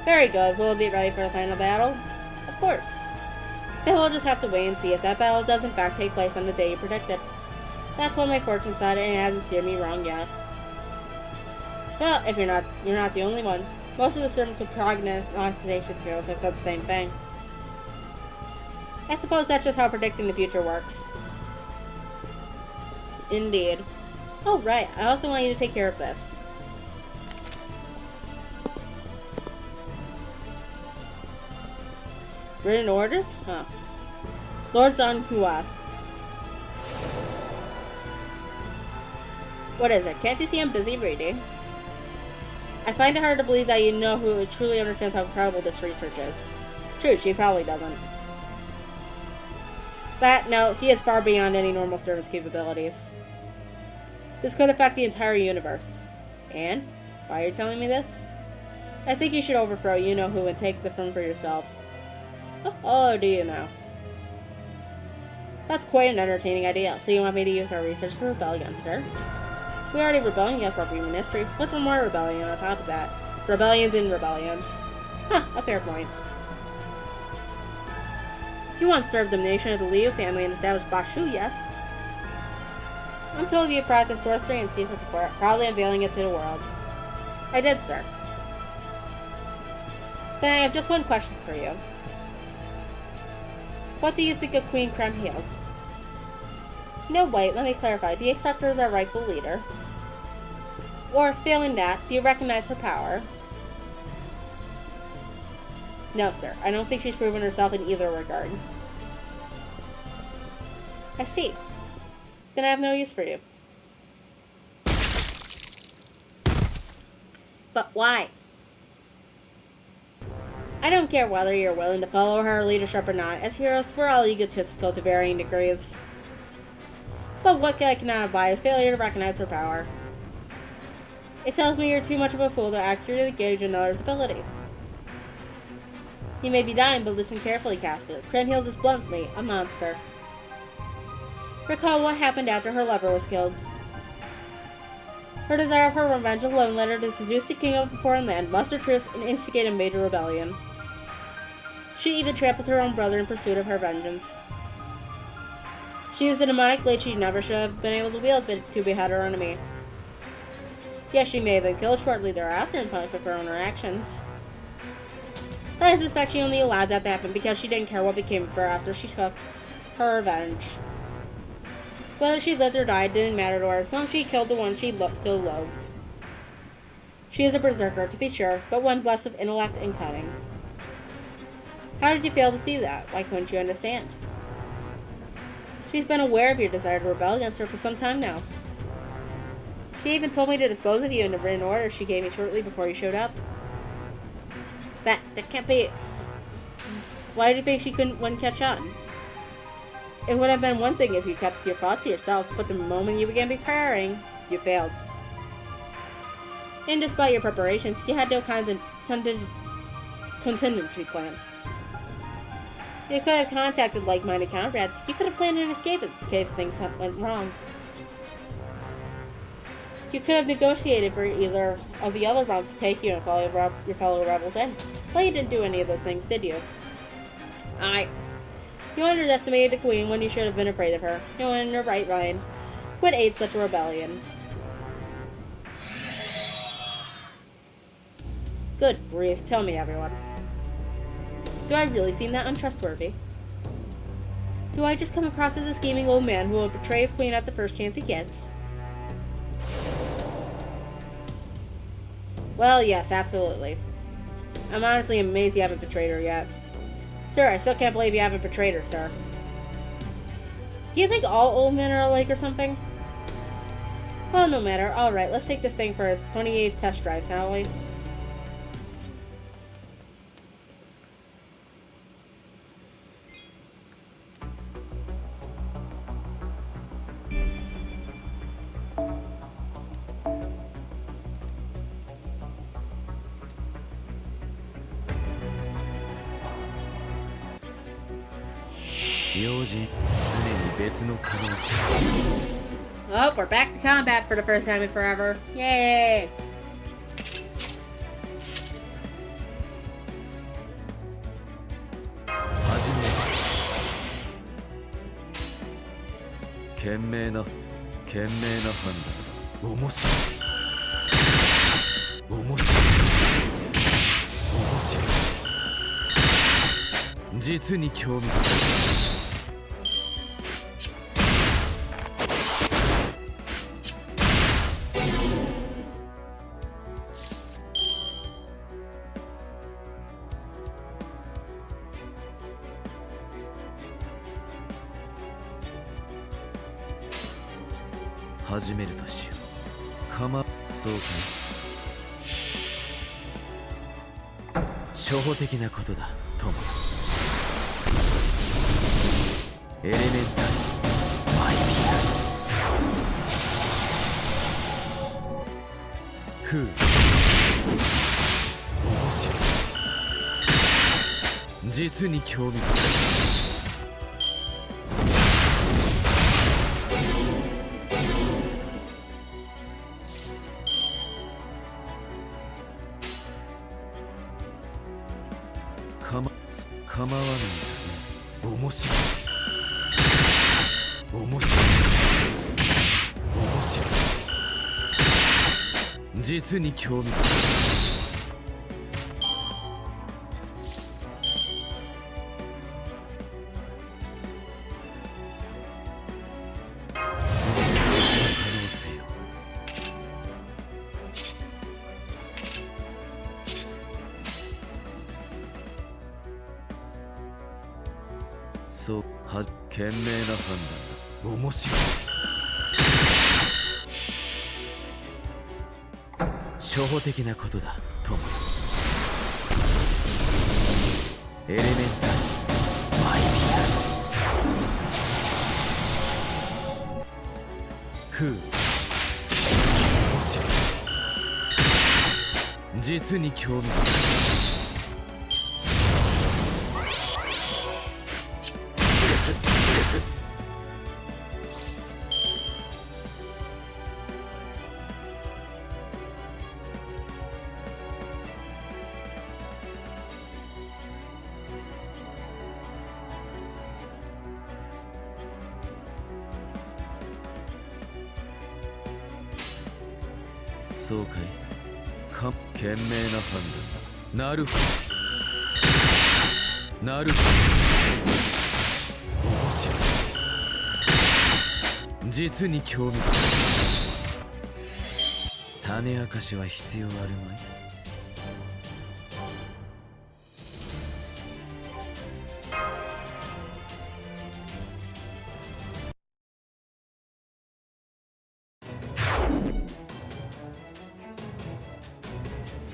Very good. Will it be ready for the final battle? Of course. Then we'll just have to wait and see if that battle does in fact take place on the day you predicted. That's what my fortune said, and it hasn't steered me wrong yet. Well, if you're not the only one. Most of the servants with prognostication skills have said the same thing. I suppose that's just how predicting the future works. Indeed. Oh, right. I also want you to take care of this. Written orders? Huh. Lord Zanhua. What is it? Can't you see I'm busy reading? I find it hard to believe that you know who truly understands how incredible this research is. True, she probably doesn't. No, he is far beyond any normal servant's capabilities. This could affect the entire universe. And? Why are you telling me this? I think you should overthrow you-know-who and take the throne for yourself. Oh, do you now? That's quite an entertaining idea. So you want me to use our research to rebel against her? We already rebel against our ministry. What's one more rebellion on top of that? Rebellions in rebellions. Huh, a fair point. You once served the nation of the Liu family and established Bashu, yes? I'm told you practiced sorcery and secret before, proudly unveiling it to the world. I did, sir. Then I have just one question for you. What do you think of Queen Kremhild? No, wait, let me clarify. Do you accept her as our rightful leader? Or, failing that, do you recognize her power? No, sir. I don't think she's proven herself in either regard. I see. Then I have no use for you. But why? I don't care whether you're willing to follow her leadership or not. As heroes, we're all egotistical to varying degrees. But what I cannot abide is failure to recognize her power. It tells me you're too much of a fool to accurately gauge another's ability. You may be dying, but listen carefully, Caster. Kriemhild is bluntly a monster. Recall what happened after her lover was killed. Her desire for revenge alone led her to seduce the king of a foreign land, muster troops, and instigate a major rebellion. She even trampled her own brother in pursuit of her vengeance. She used a demonic blade she never should have been able to wield to behead her enemy. Yes, she may have been killed shortly thereafter in punishment for her own actions. But I suspect she only allowed that to happen because she didn't care what became of her after she took her revenge. Whether she lived or died didn't matter to her as long as she killed the one she still loathed. She is a berserker, to be sure, but one blessed with intellect and cunning. How did you fail to see that? Why couldn't you understand? She's been aware of your desire to rebel against her for some time now. She even told me to dispose of you in the written order she gave me shortly before you showed up. That can't be... Why do you think she wouldn't catch on? It would have been one thing if you kept your thoughts to yourself, but the moment you began preparing, you failed. And despite your preparations, you had no contingency plan. You could have contacted like-minded comrades. You could have planned an escape in case things went wrong. You could have negotiated for either of the other realms to take you and follow your fellow rebels in. But you didn't do any of those things, did you? You underestimated the queen when you should have been afraid of her. No one in their right mind would aid such a rebellion. Good grief, tell me, everyone. Do I really seem that untrustworthy? Do I just come across as a scheming old man who will betray his queen at the first chance he gets? Well, yes, absolutely. I'm honestly amazed you haven't betrayed her yet. Sir, I still can't believe you haven't betrayed her, sir. Do you think all old men are alike or something? Well, no matter. Alright, let's take this thing for its 28th test drive, shall we? Oh, we're back to combat for the first time in forever. Yay!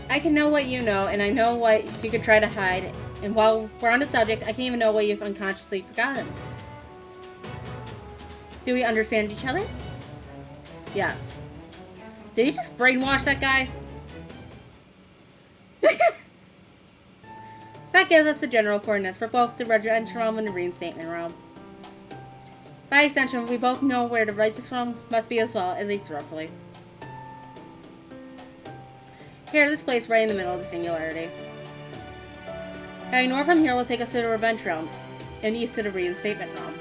I can know what you know, and I know what you could try to hide. And while we're on the subject, I can even know what you've unconsciously forgotten. Do we understand each other? Yes. Did he just brainwash that guy? That gives us the general coordinates for both the residential realm and the reinstatement realm. By extension, we both know where the righteous realm must be as well, at least roughly. Here, this place right in the middle of the singularity. Heading north from here will take us to the revenge realm, and east to the reinstatement realm.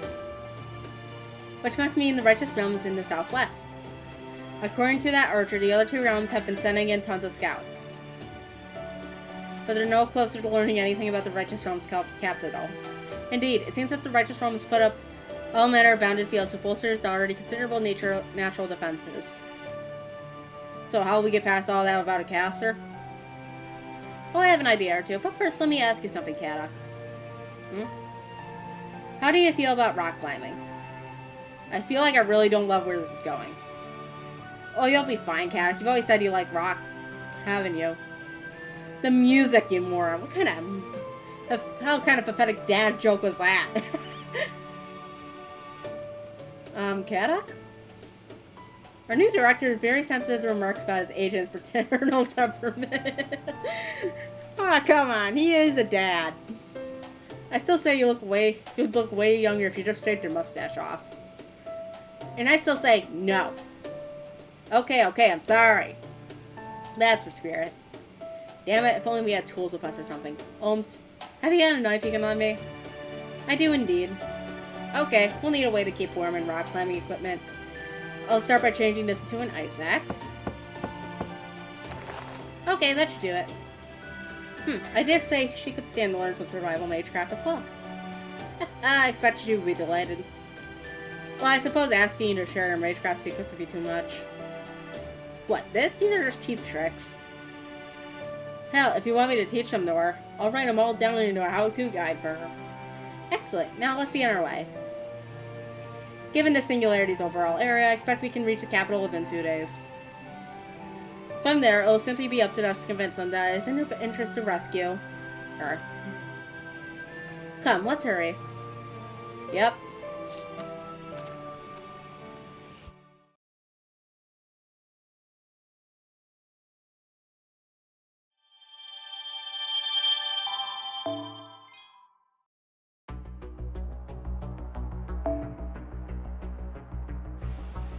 Which must mean the righteous realm is in the southwest. According to that archer, the other two realms have been sending in tons of scouts. But they're no closer to learning anything about the righteous realm's capital. Indeed, it seems that the righteous realm has put up all manner of bounded fields to bolster its already considerable natural defenses. So how will we get past all that without a caster? Well, I have an idea or two, but first let me ask you something, Kadok. How do you feel about rock climbing? I feel like I really don't love where this is going. Oh, you'll be fine, Kadok. You've always said you like rock, haven't you? The music, you moron. What kind of... How kind of pathetic dad joke was that? Kadok? Our new director is very sensitive to remarks about his agent's paternal temperament. Oh, come on. He is a dad. I still say you'd look way younger if you just shaved your mustache off. And I still say no. Okay, I'm sorry. That's the spirit. Damn it, if only we had tools with us or something. Ohms, have you got a knife you can lend me? I do indeed. Okay, we'll need a way to keep warm and rock climbing equipment. I'll start by changing this into an ice axe. Okay, that should do it. I dare say she could stand to learn some survival magecraft as well. I expect she would be delighted. Well, I suppose asking you to share your magecraft secrets would be too much. What, this? These are just cheap tricks. Hell, if you want me to teach them to her, I'll write them all down into a how-to guide for her. Excellent, now let's be on our way. Given the Singularity's overall area, I expect we can reach the capital within 2 days. From there, it'll simply be up to us to convince them that it's in her interest to rescue her. Come, let's hurry. Yep.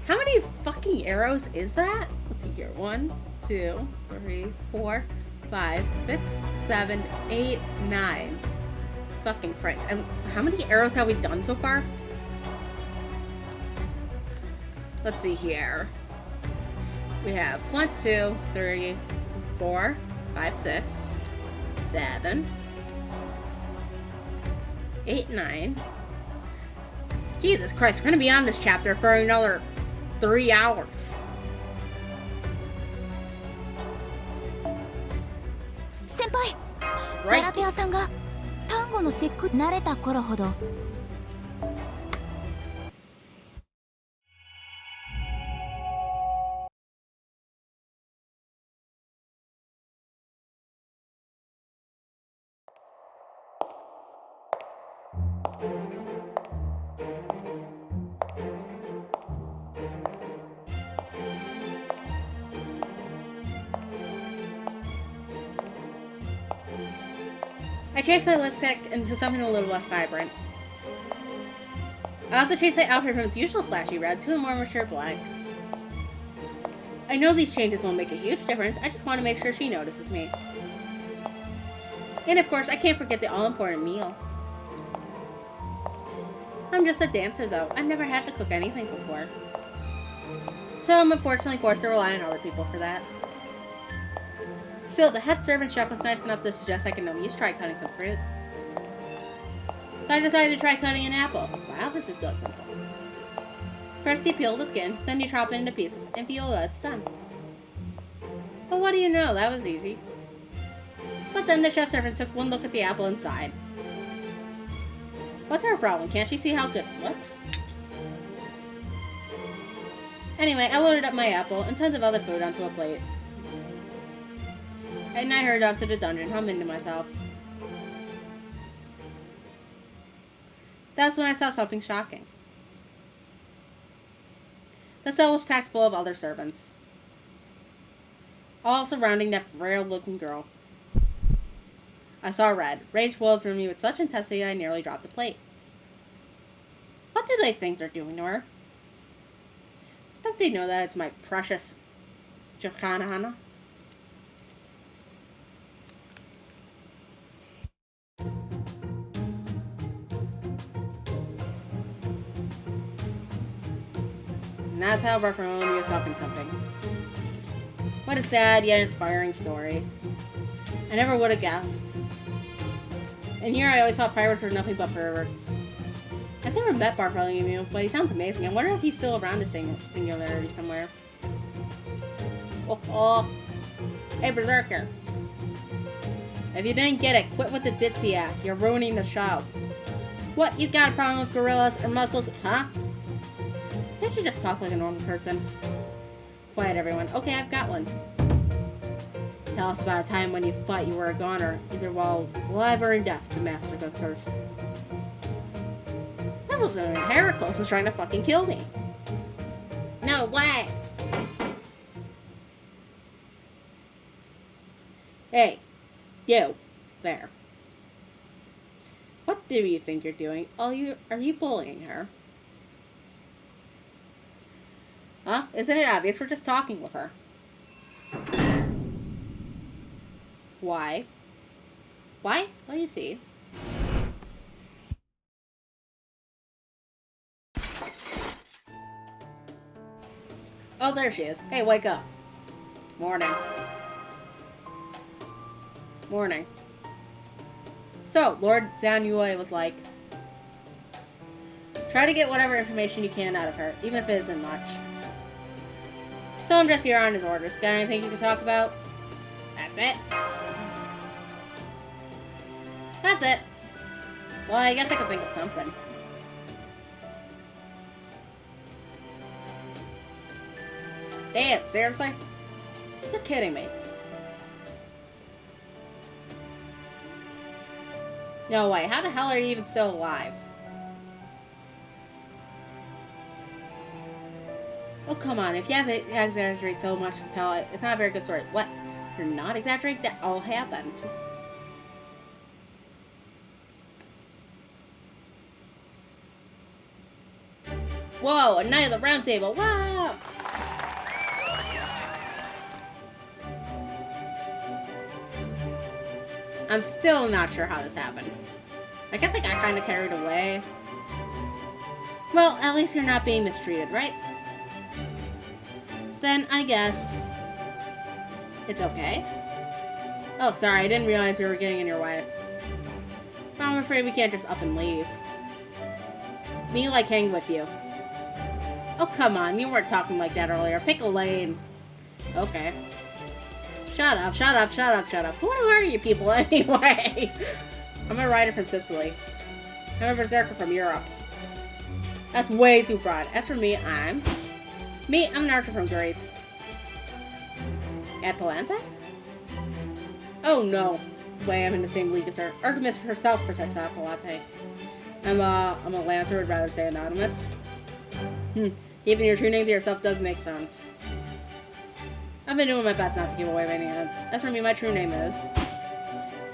How many fucking arrows is that? Let's see here. 1, 2, 3, 4, 5, 6, 7, 8, 9. Fucking Christ. And how many arrows have we done so far? Let's see here. We have 1, 2, 3, 4, 5, 6, 7, 8, 9. Jesus Christ, we're gonna be on this chapter for another 3 hours.
先輩、
Right.
空手屋さんが単語の節句慣れた頃ほど
I changed my lipstick into something a little less vibrant. I also changed my outfit from its usual flashy red to a more mature black. I know these changes won't make a huge difference, I just want to make sure she notices me. And of course, I can't forget the all-important meal. I'm just a dancer though, I've never had to cook anything before. So I'm unfortunately forced to rely on other people for that. Still, the head servant chef was nice enough to suggest I can at least try cutting some fruit. So I decided to try cutting an apple. Wow, this is so simple. First you peel the skin, then you chop it into pieces, and voila, it's done. But what do you know, that was easy. But then the chef servant took one look at the apple and sighed. What's her problem? Can't she see how good it looks? Anyway, I loaded up my apple and tons of other food onto a plate. And I hurried off to the dungeon, humming to myself. That's when I saw something shocking. The cell was packed full of other servants, all surrounding that frail-looking girl. I saw red. Rage welled from me with such intensity I nearly dropped the plate. What do they think they're doing to her? Don't they know that it's my precious Johanna? And that's how Bartholomew is stopping something. What a sad yet inspiring story. I never would have guessed. And here I always thought pirates were nothing but perverts. I've never met Bartholomew, but he sounds amazing. I wonder if he's still around the Singularity somewhere. Oh. Hey, Berserker. If you didn't get it, quit with the ditzy act. You're ruining the show. What, you got a problem with gorillas or muscles? Huh? Can't you just talk like a normal person? Quiet, everyone. Okay, I've got one. Tell us about a time when you thought you were a goner, either while alive or in death. The master goes first. This was when Heracles was trying to fucking kill me. No way! Hey, you, there. What do you think you're doing? Are you bullying her? Huh? Isn't it obvious? We're just talking with her. Why? Why? Let you see. Oh, there she is. Hey, wake up. Morning. Morning. So, Lord Zanyue was like, try to get whatever information you can out of her, even if it isn't much. So I'm just here on his orders. Got anything you can talk about? That's it. That's it. Well, I guess I could think of something. Damn, seriously? You're kidding me. No way, how the hell are you even still alive? Oh, come on, if you have to exaggerate so much to tell it, it's not a very good story. What? You're not exaggerating? That all happened. Whoa, a Knight of the Round Table, wow! I'm still not sure how this happened. I guess I got kind of carried away. Well, at least you're not being mistreated, right? Then I guess it's okay. Oh, sorry, I didn't realize we were getting in your way. But I'm afraid we can't just up and leave. Me like hang with you. Oh, come on, you weren't talking like that earlier. Pick a lane. Okay. Shut up, shut up, shut up, shut up. Who are you people anyway? I'm a writer from Sicily. I'm a berserker from Europe. That's way too broad. As for me, I'm an archer from Greece. Atalanta? Oh no. Way, I'm in the same league as her. Artemis herself protects Atalante. I'm a lancer who would rather stay anonymous. Even your true name to yourself does make sense. I've been doing my best not to give away any hints. As for me, my true name is...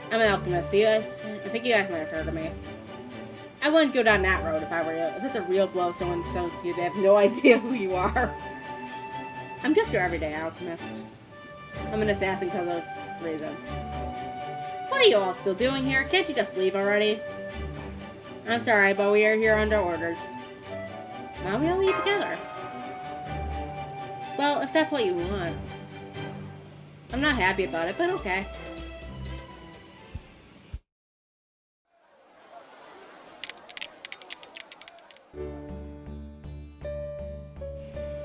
I'm an alchemist. I think you guys might have heard of me. I wouldn't go down that road if I were you. If it's a real blow, someone sees you, they have no idea who you are. I'm just your everyday alchemist. I'm an assassin because of reasons. What are you all still doing here? Can't you just leave already? I'm sorry, but we are here under orders. Now we all eat together. Well, if that's what you want. I'm not happy about it, but okay.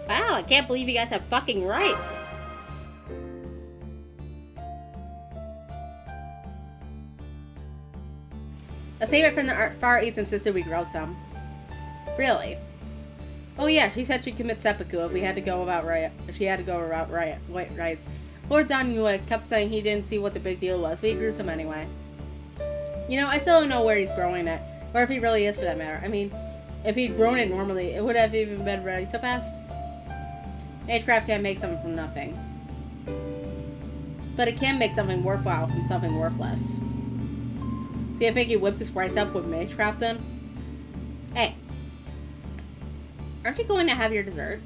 Wow, I can't believe you guys have fucking rights. A savior from the Far East insisted we grow some. Really? Oh yeah, she said she'd commit seppuku if we had to go about riot. She had to go about riot. Wait, rice. Lord Zanyue kept saying he didn't see what the big deal was, but he grew some anyway. You know, I still don't know where he's growing it, or if he really is for that matter. I mean, if he'd grown it normally, it would have even been ready so fast. Magecraft can't make something from nothing. But it can make something worthwhile from something worthless. See, I think you whipped this price up with Magecraft then? Hey. Aren't you going to have your dessert?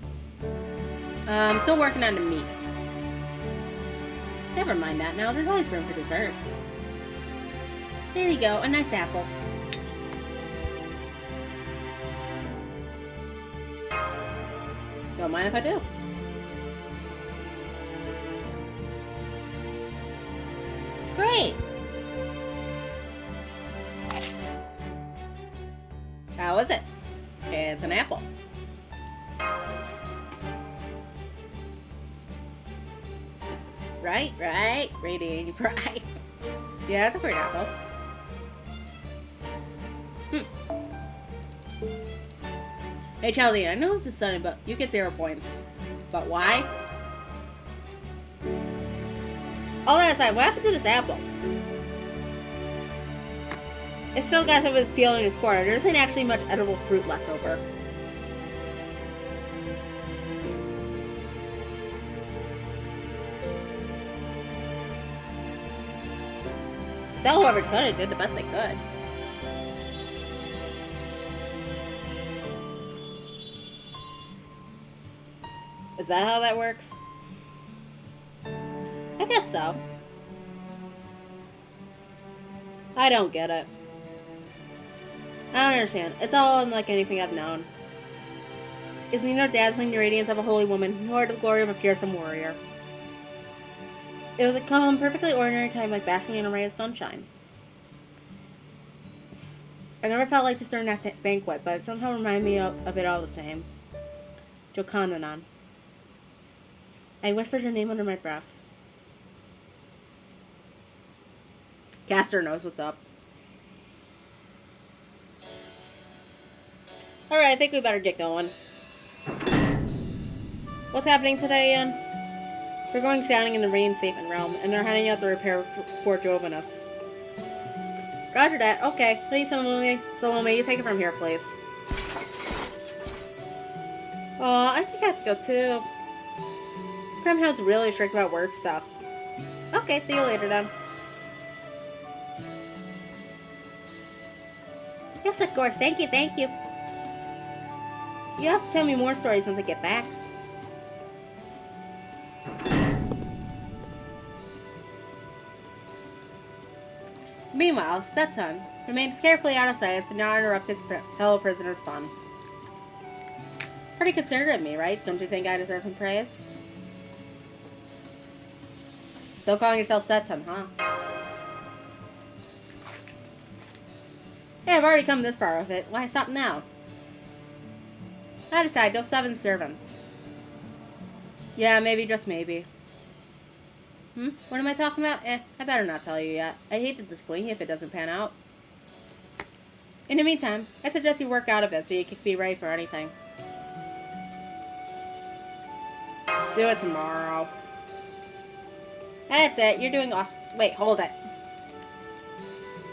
I'm still working on the meat. Never mind that now. There's always room for dessert. There you go. A nice apple. Don't mind if I do. Great! How is it? It's an apple. Right, right. Radiating pride. Yeah, it's a great apple. Hey, Chelsea, I know this is sunny, but you get 0 points. But why? All that aside, what happened to this apple? It still got some of its peel in its core. There isn't actually much edible fruit left over. So whoever could it did the best they could. Is that how that works? I guess so. I don't get it. I don't understand. It's all unlike anything I've known. It's neither dazzling the radiance of a holy woman, nor the glory of a fearsome warrior. It was a calm, perfectly ordinary time like basking in a ray of sunshine. I never felt like this during that banquet, but it somehow reminded me of it all the same. Jokananan. I whispered her name under my breath. Caster knows what's up. Alright, I think we better get going. What's happening today, Ian? We're going sailing in the rain-safe realm, and they're heading out to repair Fort Jovinus. Roger that. Okay. Please, Salome, you take it from here, please. I think I have to go too. Kremhound's really strict about work stuff. Okay, see you later then. Yes, of course. Thank you, thank you. You have to tell me more stories once I get back. Meanwhile, Seton remains carefully out of sight as to not interrupt his fellow prisoner's fun. Pretty considerate of me, right? Don't you think I deserve some praise? Still calling yourself Seton, huh? Hey, I've already come this far with it. Why stop now? That aside, those 7 servants. Yeah, maybe, just maybe. What am I talking about? I better not tell you yet. I hate to disappoint you if it doesn't pan out. In the meantime, I suggest you work out a bit so you can be ready for anything. Do it tomorrow. That's it. You're doing awesome. Wait, hold it.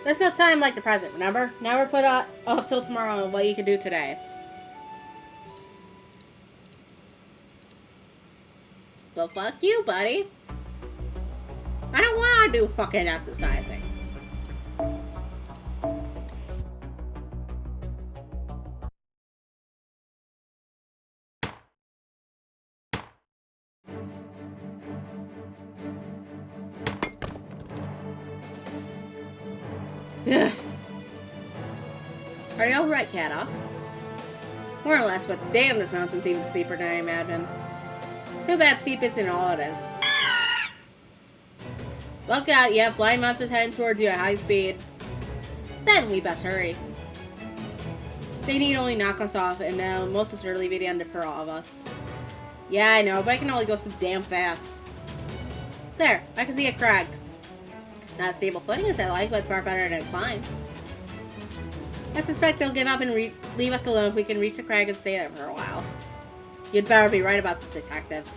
There's no time like the present, remember? Now we're put off till tomorrow on what you can do today. Well, fuck you, buddy. I don't want to do fucking exercising. Ugh. Are you alright, Kata? More or less, but damn, this nonsense even steeper than I imagine. Too bad steep isn't all it is. Look out, you have flying monsters heading towards you at high speed. Then we best hurry. They need only knock us off, and they'll most assuredly be the end for all of us. Yeah, I know, but I can only go so damn fast. There, I can see a crag. Not a stable footing as I like, but far better than climb. I suspect they'll give up and leave us alone if we can reach the crag and stay there for a while. You'd better be right about this, detective.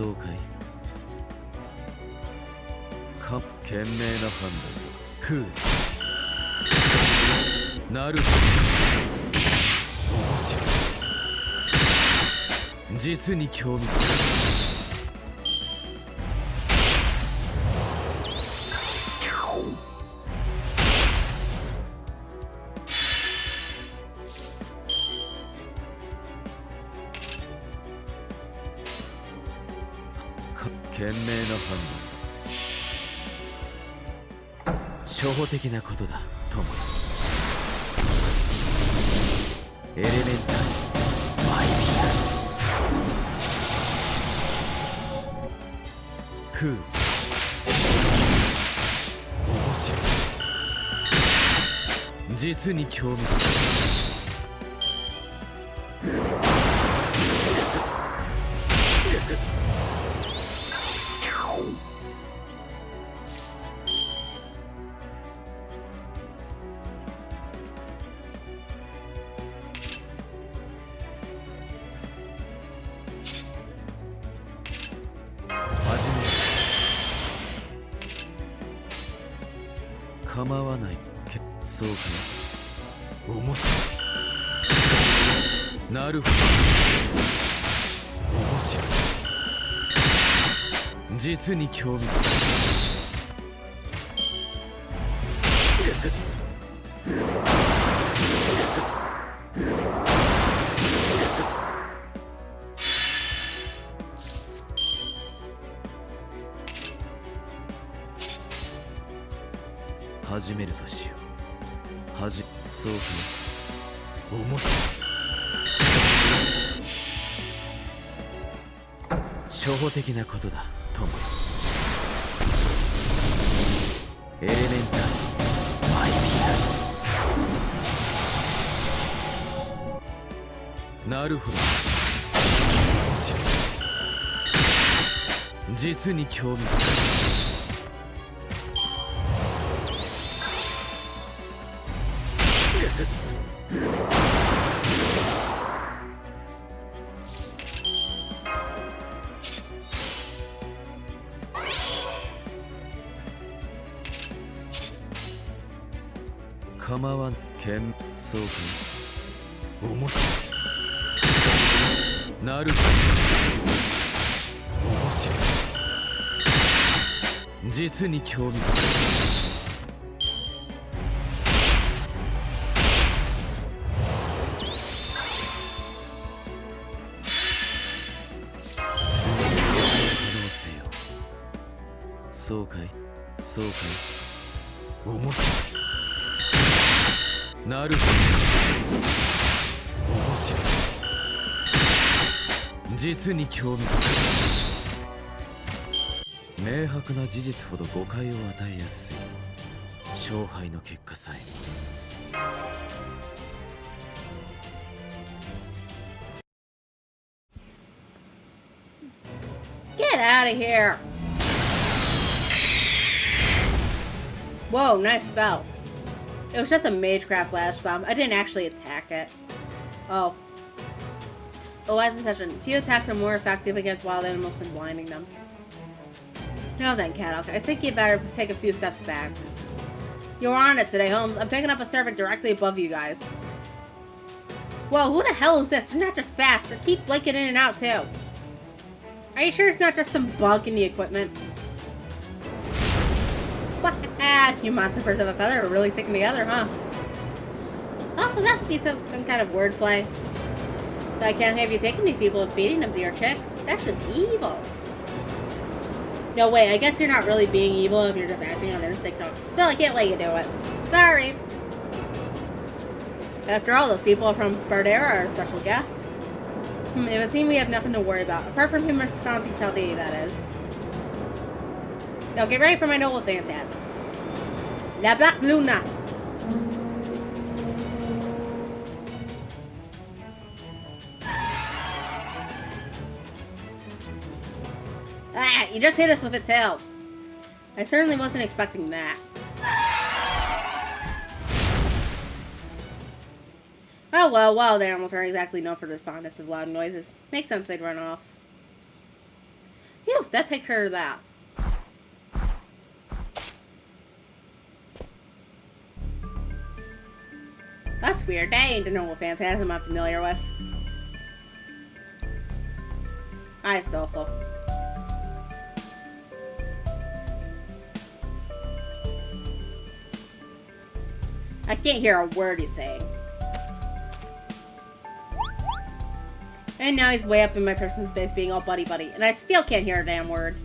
そうかい。賢明な判断。ふう。なるほど。面白い。実に興味深い。賢明な判断。初歩的なことだ、友。エレメンタルマイビア。ふう。面白い。実に興味深い。構わない。そうか。面白い。なるほど。面白い。実に興味深い。始めるとしよう。そうか。面白い。初歩的なことだ、友。エレメンタルマイビア。なるほど。面白い。実に興味深い。構わん。そうか。面白い。なるほど。面白い。実に興味深い。そうかい。そうかい。面白い。なるほど。面白い。実に興味深い。明白な事実ほど誤解を与えやすい。勝敗の結果さえ。
Get out of here! Whoa, nice spell. It was just a Magecraft Flash Bomb. I didn't actually attack it. Oh. Oh, as a session, few attacks are more effective against wild animals than blinding them. Now then, Caddock, I think you better take a few steps back. You're on it today, Holmes. I'm picking up a servant directly above you guys. Whoa, who the hell is this? They're not just fast, they keep blinking in and out, too. Are you sure it's not just some bug in the equipment? You monsters of a feather are really sticking together, huh? Oh, well, that's be some kind of wordplay. But I can't have you taking these people and feeding them to your chicks. That's just evil. No, wait, I guess you're not really being evil if you're just acting on instinct. Still, I can't let you do it. Sorry. After all, those people from Bardera are special guests. It would seem we have nothing to worry about, apart from him mispronouncing Chaldee, that is. Now get ready for my noble phantasm. La Black Luna! Ah, you just hit us with a tail. I certainly wasn't expecting that. Oh well, wild animals aren't exactly known for their fondness of loud noises. Makes sense they'd run off. that takes care of that. That's weird. That ain't the normal phantasm I'm familiar with. Hi, Stoffel. I can't hear a word he's saying. And now he's way up in my person's space being all buddy-buddy. And I still can't hear a damn word.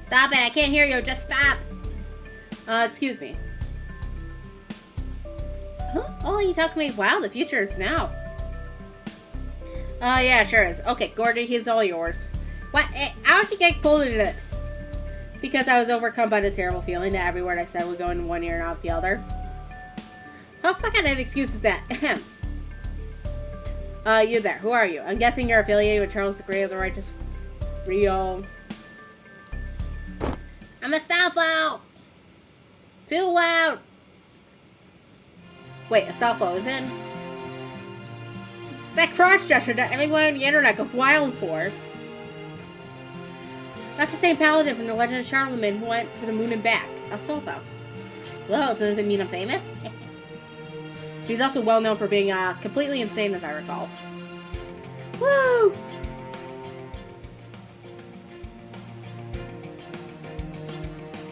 Stop it! I can't hear you! Just stop! Excuse me. Huh? Oh, you talk to me? Wow, the future is now. Yeah, sure is. Okay, Gordy, he's all yours. What? How'd you get pulled into this? Because I was overcome by the terrible feeling that every word I said would go in one ear and out the other. What kind of excuse is that? Ahem. You there. Who are you? I'm guessing you're affiliated with Charles the Great of the Righteous Rio. I'm a Astolfo! Too loud! Wait, Astolfo is in? That cross-gesture that everyone on the internet goes wild for. That's the same paladin from the Legend of Charlemagne who went to the moon and back. Astolfo. Well, so does it mean I'm famous? He's also well known for being completely insane, as I recall. Woo!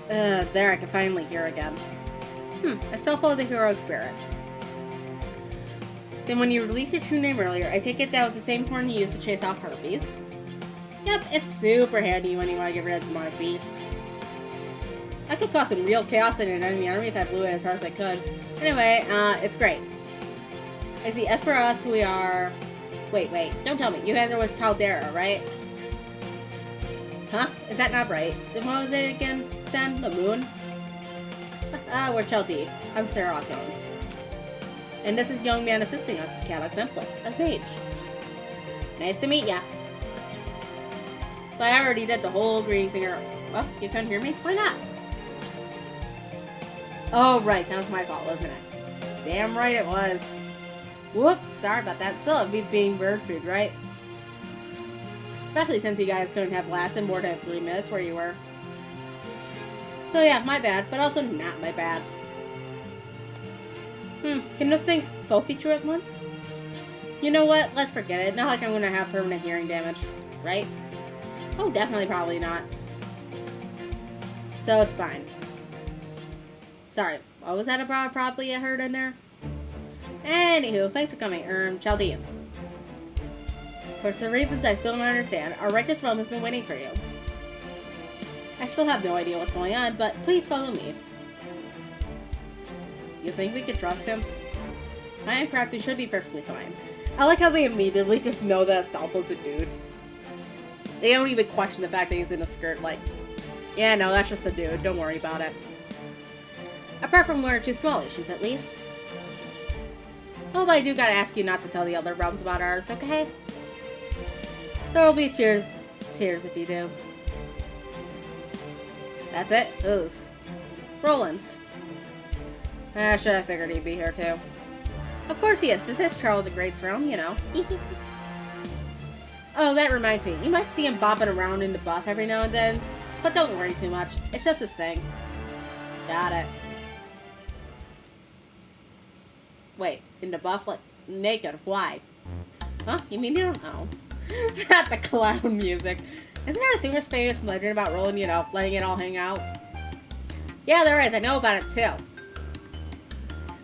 There I can finally hear again. Astolfo the heroic spirit. Then when you released your true name earlier, I take it that was the same horn you used to chase off herpes. Yep, it's super handy when you want to get rid of demonic beasts. I could cause some real chaos in an enemy army if I blew it as hard as I could. Anyway, it's great. I see, as for us, we are... Wait, don't tell me. You guys are with Caldera, right? Huh? Is that not right? Then what was it again, then? The moon? We're Chaldee. I'm Sarah Jones. And this is young man assisting us, Caddock Templis, a mage. Nice to meet ya. So I already did the whole greeting thing. Well, you couldn't hear me? Why not? Oh, right. That was my fault, wasn't it? Damn right it was. Whoops. Sorry about that. Still, it beats being bird food, right? Especially since you guys couldn't have lasted more than 3 minutes where you were. So yeah, my bad. But also not my bad. Can those things both be true at once? You know what? Let's forget it. Not like I'm gonna have permanent hearing damage. Right? Oh, definitely probably not. So it's fine. Sorry, what was that about probably I heard in there? Anywho, thanks for coming, Chaldeans. For some reasons I still don't understand, our righteous realm has been waiting for you. I still have no idea what's going on, but please follow me. You think we could trust him? I am correct, we should be perfectly fine. I like how they immediately just know that Astolfo's a dude. They don't even question the fact that he's in a skirt, like, yeah, no, that's just a dude, don't worry about it. Apart from 1 or 2 small issues, at least. Oh, but I do gotta ask you not to tell the other realms about ours, okay? There will be tears if you do. That's it? Whose? Roland's. I should have figured he'd be here too. Of course he is. This is Charles the Great's realm, you know. Oh, that reminds me. You might see him bopping around in the buff every now and then. But don't worry too much. It's just his thing. Got it. Wait, in the buff? Like, naked. Why? Huh? You mean you don't know? Not the clown music. Isn't there a super famous legend about Roland, you know, letting it all hang out? Yeah, there is. I know about it too.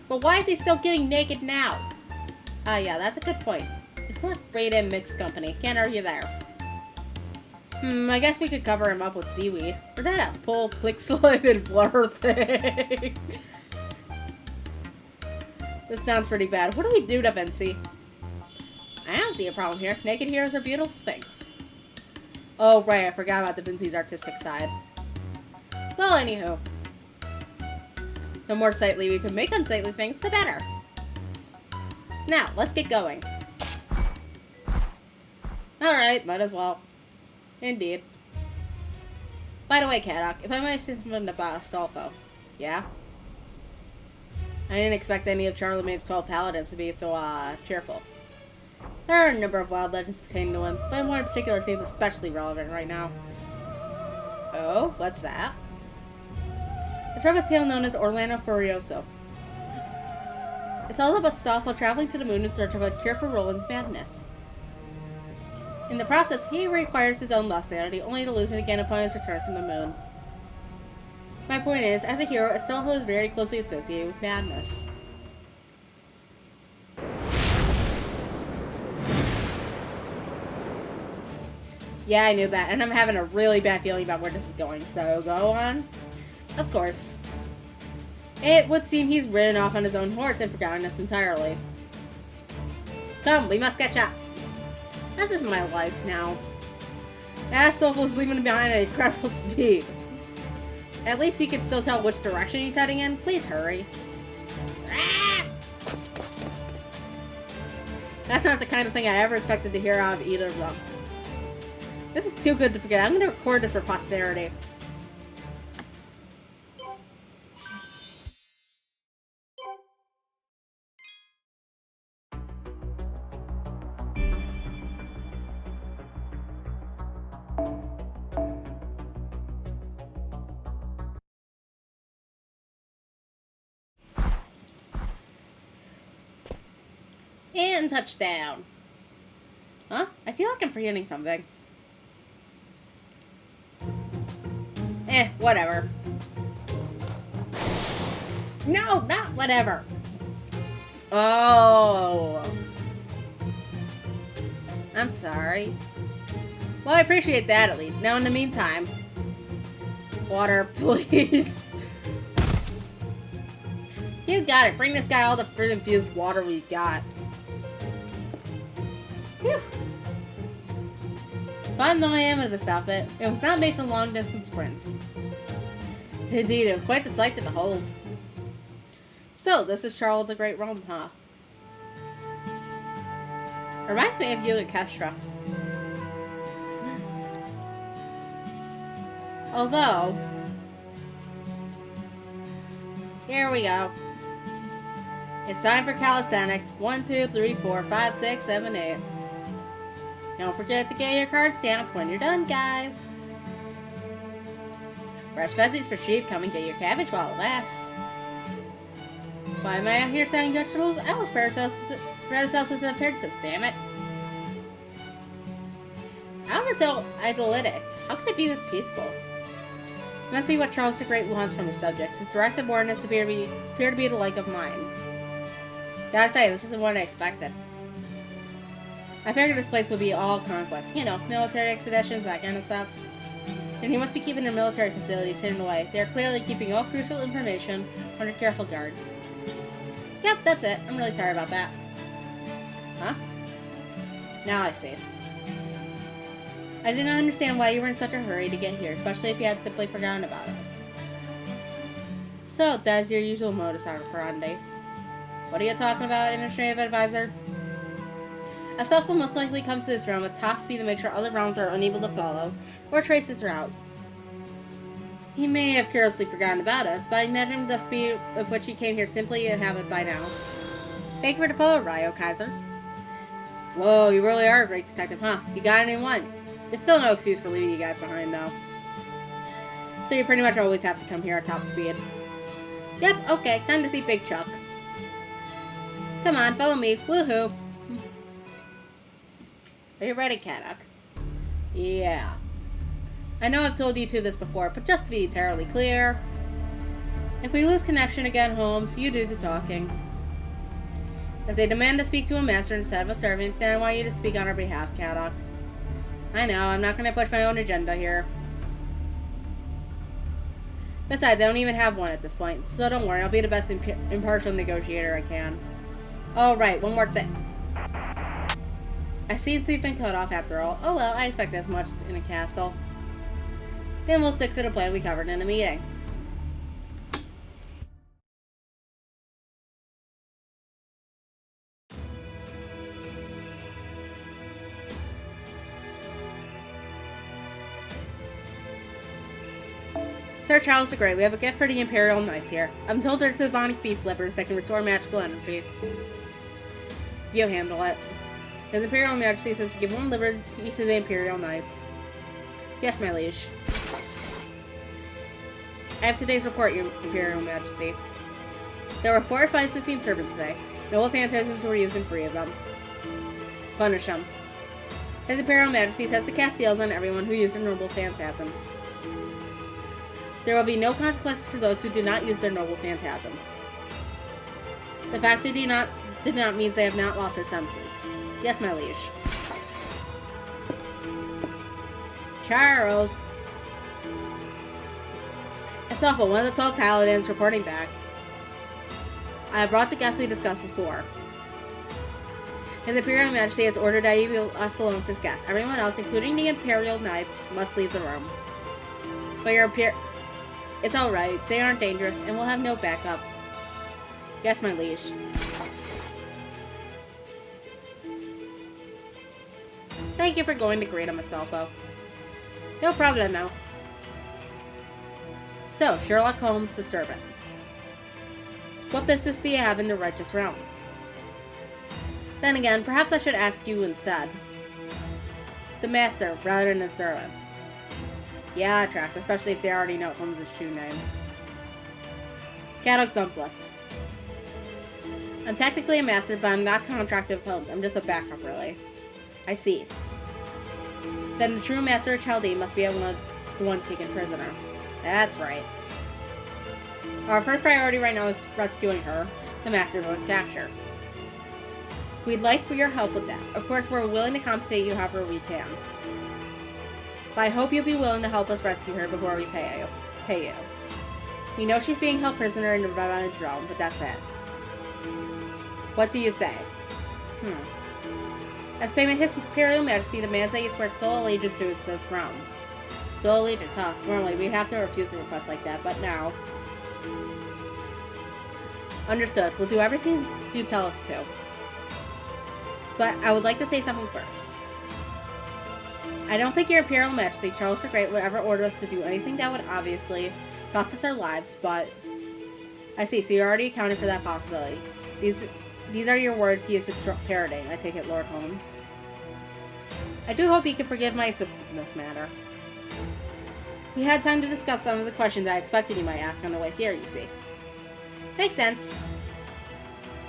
But why is he still getting naked now? Yeah, that's a good point. It's not great in mixed company. Can't argue there. I guess we could cover him up with seaweed. Or that pull, pixelated blur thing. This sounds pretty bad. What do we do to Vinci? I don't see a problem here. Naked heroes are beautiful things. Oh, right. I forgot about the Vinci's artistic side. Well, anywho. The more sightly we can make unsightly things, the better. Now, let's get going. Alright, might as well. Indeed. By the way, Caddock, if I might say something about Astolfo. Yeah? I didn't expect any of Charlemagne's 12 paladins to be so, cheerful. There are a number of wild legends pertaining to him, but one in particular seems especially relevant right now. Oh, what's that? It's from a tale known as Orlando Furioso. It's all about Stoffel traveling to the moon in search of a cure for Roland's madness. In the process, he reacquires his own lost sanity, only to lose it again upon his return from the moon. My point is, as a hero, Stoffel is very closely associated with madness. Yeah, I knew that, and I'm having a really bad feeling about where this is going, so go on. Of course. It would seem he's ridden off on his own horse and forgotten us entirely. Come, we must catch up. This is my life now. As Stoffel is leaving behind at incredible speed. At least we can still tell which direction he's heading in. Please hurry. Ah! That's not the kind of thing I ever expected to hear out of either of them. This is too good to forget. I'm going to record this for posterity. And touchdown. Huh? I feel like I'm forgetting something. Whatever. No, not whatever. Oh. I'm sorry. Well, I appreciate that at least. Now, in the meantime, water, please. You got it. Bring this guy all the fruit-infused water we've got. Whew. Fun though I am with this outfit, it was not made for long-distance sprints. Indeed, it was quite the sight to behold. So, this is Charles the Great Rome, huh? Reminds me of you and Kestra. Although, here we go. It's time for calisthenics. 1, 2, 3, 4, 5, 6, 7, 8. Don't forget to get your cards stamped when you're done, guys. Fresh veggies for sheep. Come and get your cabbage while it lasts. Why am I out here selling vegetables? I was Paracelsus and Pericles, damn it. How is it so idyllic? How can it be this peaceful? It must be what Charles the Great wants from his subjects. His direct subordinates appear to be the like of mine. Gotta say, this isn't what I expected. I figured this place would be all conquest. You know, military expeditions, that kind of stuff. And he must be keeping their military facilities hidden away. They're clearly keeping all crucial information under careful guard. Yep, that's it. I'm really sorry about that. Huh? Now I see. I did not understand why you were in such a hurry to get here, especially if you had simply forgotten about us. So, that's your usual modus operandi. What are you talking about, Administrative Advisor? A Stoffel most likely comes to this realm with top speed to make sure other realms are unable to follow or trace his route. He may have carelessly forgotten about us, but I imagine the speed of which he came here simply to have it by now. Thank you for the follow, Ryo Kaiser. Whoa, you really are a great detective, huh? You got it in one. It's still no excuse for leaving you guys behind, though. So you pretty much always have to come here at top speed. Yep, okay, time to see Big Chuck. Come on, follow me. Woohoo! Are you ready, Kadok? Yeah. I know I've told you two this before, but just to be entirely clear, if we lose connection again, Holmes, you do the talking. If they demand to speak to a master instead of a servant, then I want you to speak on our behalf, Kadok. I know, I'm not going to push my own agenda here. Besides, I don't even have one at this point, so don't worry, I'll be the best impartial negotiator I can. Oh, right, one more thing. I seem to have been cut off after all. Oh well, I expect as much in a castle. Then we'll stick to the plan we covered in the meeting. Sir Charles the Great, we have a gift for the Imperial Knights here. I'm told they're the Demonic Beast Slippers that can restore magical energy. You handle it. His Imperial Majesty says to give one liver to each of the Imperial Knights. Yes, my liege. I have today's report, Your Imperial Majesty. There were 4 fights between servants today. Noble phantasms were used in 3 of them. Punish them. His Imperial Majesty says to cast seals on everyone who used their noble phantasms. There will be no consequences for those who did not use their noble phantasms. The fact that did not means they have not lost their senses. Yes, my liege. Charles. Astolfo, one of the 12 paladins, reporting back. I have brought the guests we discussed before. His Imperial Majesty has ordered that you be left alone with his guests. Everyone else, including the Imperial Knights, must leave the room. But it's alright. They aren't dangerous, and we'll have no backup. Yes, my liege. Thank you for going to greet him, Astolfo. No problemo. So, Sherlock Holmes, the servant. What business do you have in the righteous realm? Then again, perhaps I should ask you instead. The master, rather than the servant. Yeah, it tracks, especially if they already know Holmes' true name. Caddock Zumpless. I'm technically a master, but I'm not contracted with Holmes. I'm just a backup, really. I see. Then the true master of Chaldee must be the one taken prisoner. That's right. Our first priority right now is rescuing her, the master who was captured. We'd like for your help with that. Of course, we're willing to compensate you however we can. But I hope you'll be willing to help us rescue her before we pay you. We know she's being held prisoner in the revenge realm, but that's it. What do you say? As payment, His Imperial Majesty demands that you swear sole allegiance to this realm. Sole allegiance, huh? Normally, we'd have to refuse a request like that, but now... Understood. We'll do everything you tell us to. But I would like to say something first. I don't think Your Imperial Majesty, Charles the Great, would ever order us to do anything that would obviously cost us our lives, but... I see, so you already accounted for that possibility. These are your words he has been parroting, I take it, Lord Holmes. I do hope you can forgive my assistance in this matter. We had time to discuss some of the questions I expected you might ask on the way here, you see. Makes sense.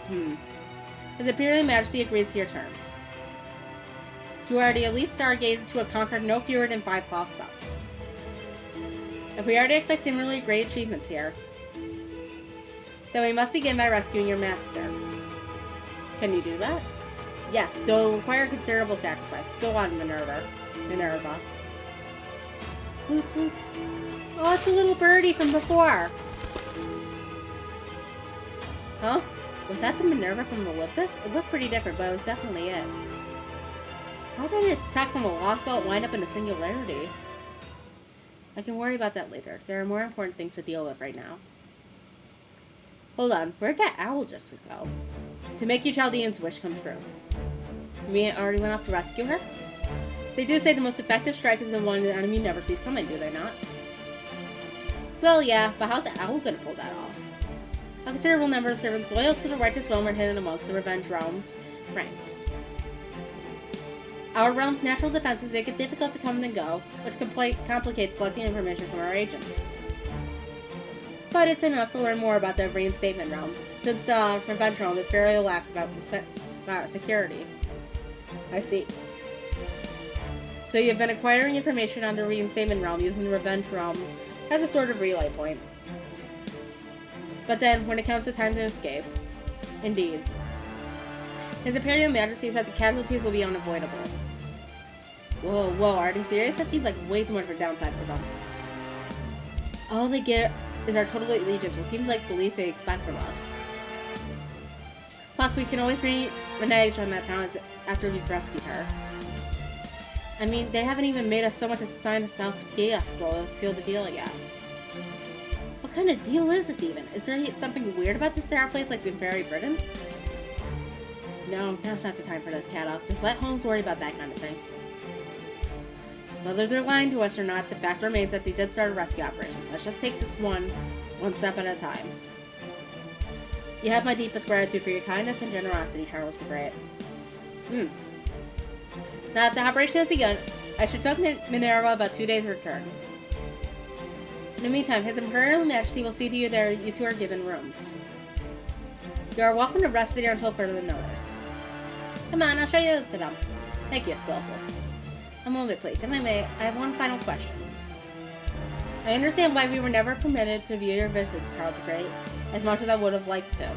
His Imperial Majesty agrees to your terms. You are the elite stargazers who have conquered no fewer than 5 boss spells. If we are to expect similarly great achievements here, then we must begin by rescuing your master. Can you do that? Yes, though it will require considerable sacrifice. Go on, Minerva. Boop, boop. Oh, it's a little birdie from before. Huh? Was that the Minerva from Olympus? It looked pretty different, but it was definitely it. How did an attack from a lost belt wind up in a singularity? I can worry about that later. There are more important things to deal with right now. Hold on, where'd that owl just go? To make you Chaldean's wish come true. You mean it already went off to rescue her? They do say the most effective strike is the one the enemy never sees coming, do they not? Well, yeah, but how's the owl gonna pull that off? A considerable number of servants loyal to the righteous realm are hidden amongst the revenge realm's ranks. Our realm's natural defenses make it difficult to come and go, which complicates collecting information from our agents. But it's enough to learn more about the reinstatement realm, since the revenge realm is fairly lax about security. I see. So you've been acquiring information on the reinstatement realm using the revenge realm as a sort of relay point. But then, when it comes to time to escape, indeed. His Imperial Majesty says the casualties will be unavoidable. Whoa, are they serious? That seems like way too much of a downside for them. All they get is our total allegiance, which seems like the least they expect from us. Plus, we can always renege on that promise after we've rescued her. I mean, they haven't even made us so much as sign a self-gay scroll to seal the deal yet. What kind of deal is this even? Is there something weird about this terror place like in Fairy Britain? No, now's not the time for this, Caddock. Just let Holmes worry about that kind of thing. Whether they're lying to us or not, the fact remains that they did start a rescue operation. Let's just take this one step at a time. You have my deepest gratitude for your kindness and generosity, Charles the Great. Now that the operation has begun, I should tell Minerva about 2 days' return. In the meantime, His Imperial Majesty will see to you that you two are given rooms. You are welcome to rest there until further notice. Come on, I'll show you to them. Thank you, Thisll. A moment, please. If I may, I have one final question. I understand why we were never permitted to view your visits, Charles the Great, as much as I would have liked to.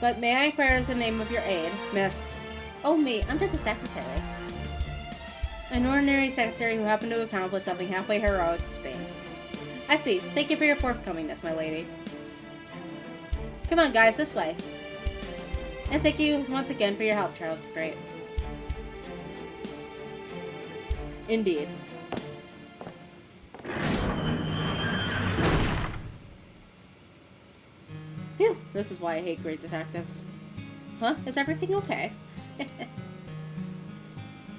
But may I inquire as the name of your aide, Miss... Oh, me. I'm just a secretary. An ordinary secretary who happened to accomplish something halfway heroic in Spain. I see. Thank you for your forthcomingness, my lady. Come on, guys, this way. And thank you once again for your help, Charles the Great. Indeed. Phew, this is why I hate great detectives. Huh? Is everything okay?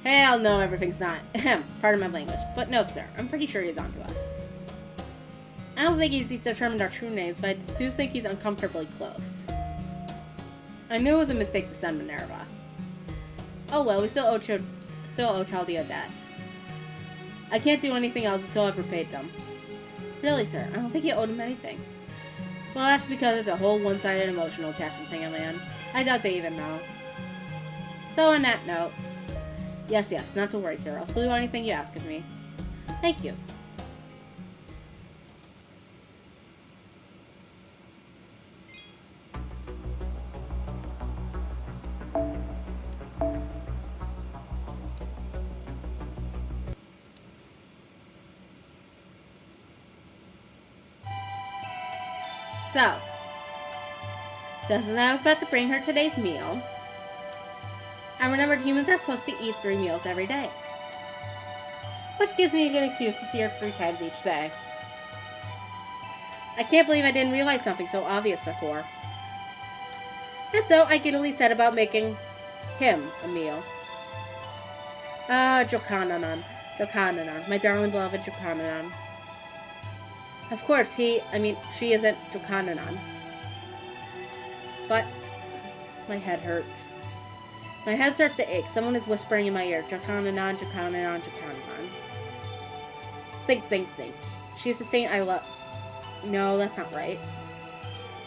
Hell no, everything's not. Pardon my language. But no, sir. I'm pretty sure he's onto us. I don't think he's determined our true names, but I do think he's uncomfortably close. I knew it was a mistake to send Minerva. Oh well, we still owe Chaldea a debt. I can't do anything else until I've repaid them. Really, sir? I don't think you owed him anything. Well, that's because it's a whole one-sided emotional attachment thing, man. I doubt they even know. So on that note, yes, not to worry, sir. I'll still do anything you ask of me. Thank you. So, just as I was about to bring her today's meal, I remembered humans are supposed to eat 3 meals every day. Which gives me a good excuse to see her 3 times each day. I can't believe I didn't realize something so obvious before. And so I giddily set about making him a meal. Jokananan, my darling beloved Jokananan. Of course, she isn't Jokananan. But my head hurts. My head starts to ache. Someone is whispering in my ear, Jokananan, Jokananan, Jokananan. Think. She's the saint I love. No, that's not right.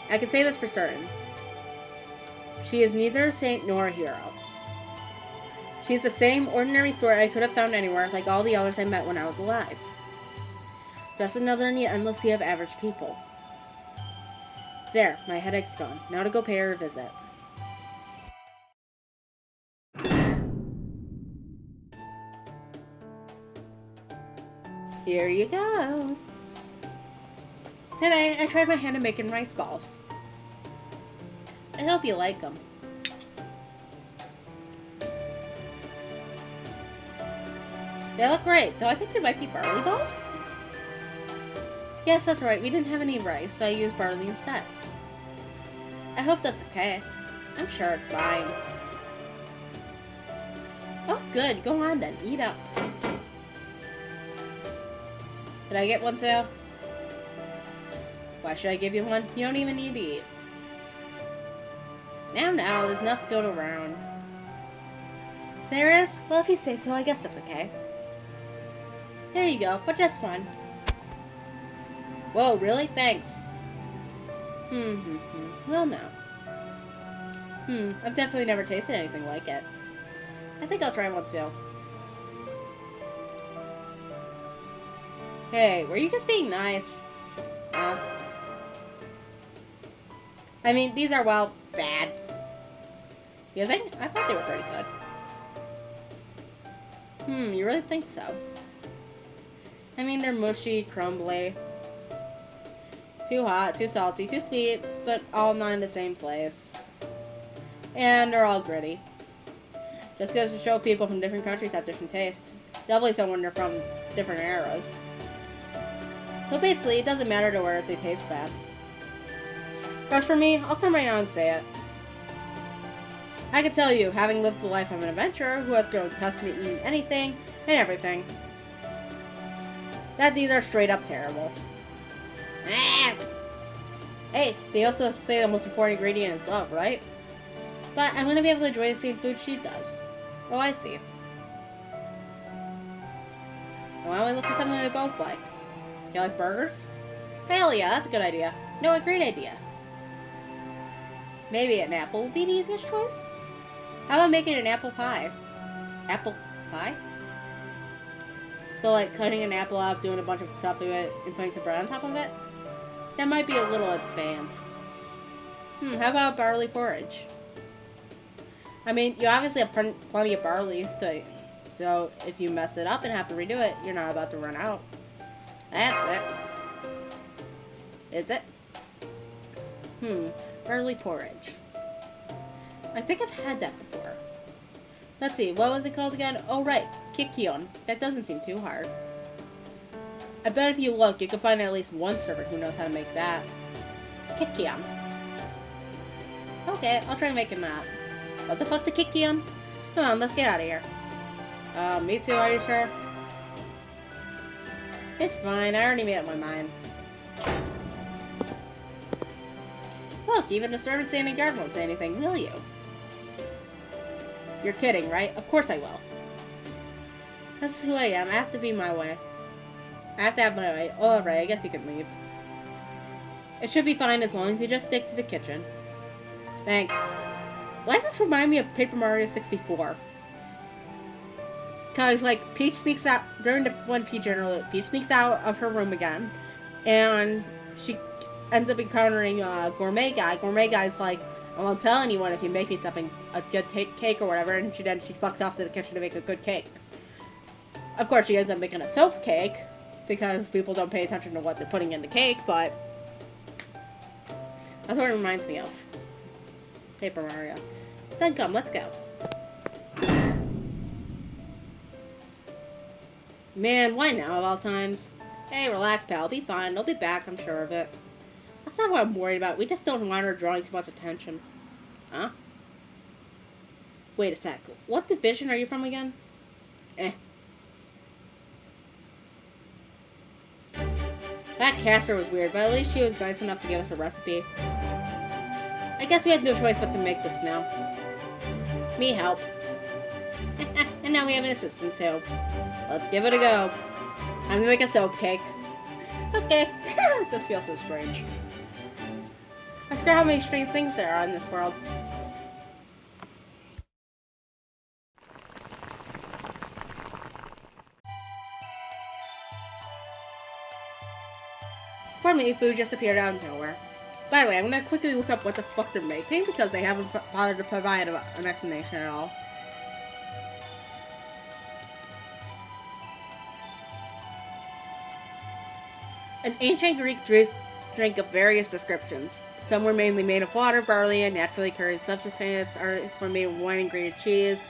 I can say this for certain. She is neither a saint nor a hero. She's the same ordinary sort I could have found anywhere, like all the others I met when I was alive. Just another in the endless sea of average people. There, my headache's gone. Now to go pay her a visit. Here you go. Today, I tried my hand at making rice balls. I hope you like them. They look great, though I think they might be barley balls. Yes, that's right. We didn't have any rice, so I used barley instead. I hope that's okay. I'm sure it's fine. Oh, good. Go on then. Eat up. Did I get one too? Why should I give you one? You don't even need to eat. Now, there's enough to go around. There is? Well, if you say so, I guess that's okay. There you go, but just one. Whoa, really? Thanks. Well, no. I've definitely never tasted anything like it. I think I'll try one too. Hey, were you just being nice? I mean, these are, well, bad. You think? I thought they were pretty good. You really think so? I mean, they're mushy, crumbly. Too hot, too salty, too sweet, but all not in the same place. And they're all gritty. Just goes to show people from different countries have different tastes. Definitely so when they're from different eras. So basically, it doesn't matter to her if they taste bad. As for me, I'll come right out and say it. I can tell you, having lived the life of an adventurer who has grown accustomed to eating anything and everything, that these are straight up terrible. Hey, they also say the most important ingredient is love, right? But I'm gonna be able to enjoy the same food she does. Oh, I see. Why don't we look for something we both like? You like burgers? Hell yeah, that's a good idea. No, a great idea. Maybe an apple would be the easiest choice? How about making an apple pie? Apple pie? So, like, cutting an apple off, doing a bunch of stuff with it, and putting some bread on top of it? That might be a little advanced. How about barley porridge? I mean, you obviously have plenty of barley, so if you mess it up and have to redo it, you're not about to run out. That's it. Is it? Barley porridge. I think I've had that before. Let's see, what was it called again? Oh, right, Kikion. That doesn't seem too hard. I bet if you look, you can find at least one server who knows how to make that. Kikion. Okay, I'll try making that. What the fuck's a Kikion? Come on, let's get out of here. Me too, are you sure? It's fine, I already made up my mind. Look, even the servant standing guard won't say anything, will you? You're kidding, right? Of course I will. That's who I am. I have to be my way. I have to have my way. Oh, right, I guess you can leave. It should be fine as long as you just stick to the kitchen. Thanks. Why does this remind me of Paper Mario 64? Because, like, Peach sneaks out, during the one Peach sneaks out of her room again, and she ends up encountering Gourmet Guy. Gourmet Guy's like, I won't tell anyone if you make me something, a good cake or whatever, and she fucks off to the kitchen to make a good cake. Of course, she ends up making a soap cake, because people don't pay attention to what they're putting in the cake, but that's what it reminds me of. Paper Mario. Then come, let's go. Man, why now of all times? Hey, relax, pal. I'll be fine. I'll be back, I'm sure of it. That's not what I'm worried about. We just don't want her drawing too much attention. Huh? Wait a sec. What division are you from again? That caster was weird, but at least she was nice enough to give us a recipe. I guess we had no choice but to make this now. Me help. And now we have an assistant too. Let's give it a go. I'm gonna make a soap cake. Okay. This feels so strange. I forgot how many strange things there are in this world. For me, food just appeared out of nowhere. By the way, I'm gonna quickly look up what the fuck they're making because they haven't bothered to provide an explanation at all. An ancient Greek drink of various descriptions. Some were mainly made of water, barley, and naturally occurring substances. Others were made of wine and grated cheese.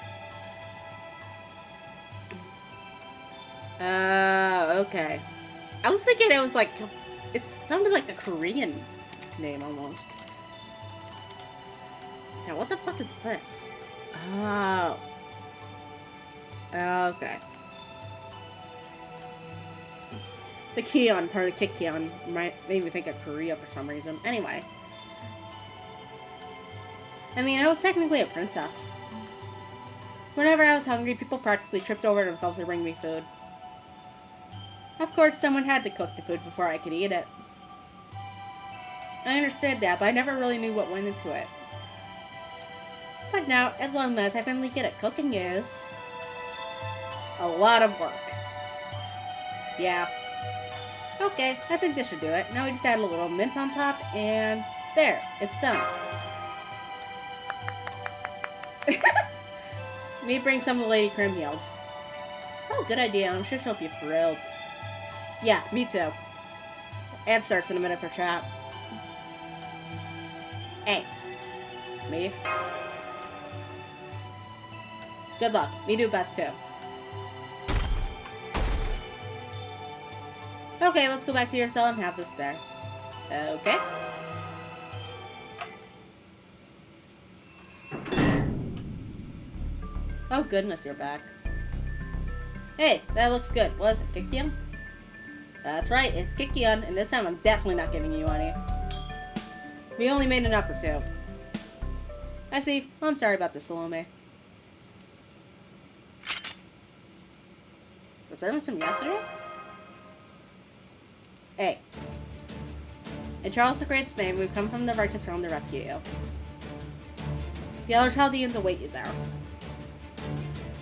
Okay. I was thinking it was like, it sounded like a Korean name almost. Now, what the fuck is this? Oh. Okay. The Kion part of Kikion made me think of Korea for some reason. Anyway. I mean, I was technically a princess. Whenever I was hungry, people practically tripped over themselves to bring me food. Of course, someone had to cook the food before I could eat it. I understood that, but I never really knew what went into it. But now, at long last, I finally get it. Cooking is a lot of work. Yeah. Okay, I think this should do it. Now we just add a little mint on top, and there, it's done. Me bring some to Lady Crimhild. Oh, good idea. I'm sure she'll be thrilled. Yeah, me too. Ad starts in a minute for chat. Hey. Me. Good luck. Me do best too. Okay, let's go back to your cell and have this there. Okay. Oh goodness, you're back. Hey, that looks good. What is it, Kikion? That's right, it's Kikion, and this time I'm definitely not giving you any. We only made enough for two. I see. Well, I'm sorry about this, Salome. servants from yesterday? Hey. In Charles the Great's name, we've come from the righteous realm to rescue you. The other Chaldeans await you there.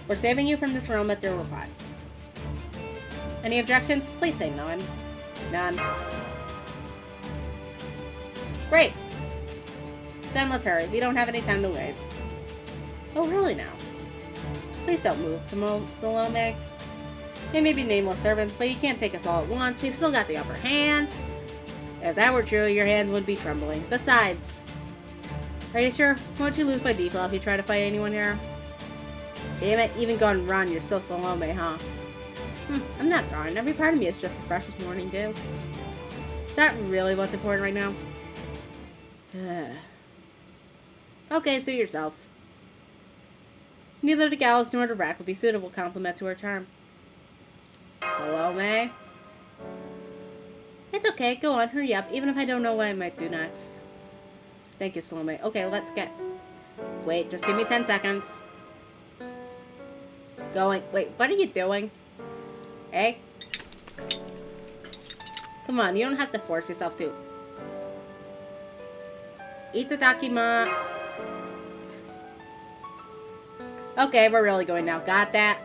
We're saving you from this realm at their request. Any objections? Please say none. None. Great. Then let's hurry. We don't have any time to waste. Oh, really now? Please don't move, Salome. They may be nameless servants, but you can't take us all at once. We've still got the upper hand. If that were true, your hands would be trembling. Besides, are you sure? Won't you lose by default if you try to fight anyone here? Damn it, even going run, you're still Salome, huh? I'm not gone. Every part of me is just as fresh as morning dew. Is that really what's important right now? Okay, suit yourselves. Neither the gallows nor the rack would be suitable complement to her charm. Hello, May? It's okay, go on, hurry up, even if I don't know what I might do next. Thank you, Salome. Okay, let's get... Wait, just give me 10 seconds. Going... Wait, what are you doing? Hey? Come on, you don't have to force yourself to. Itadakima. Okay, we're really going now. Got that?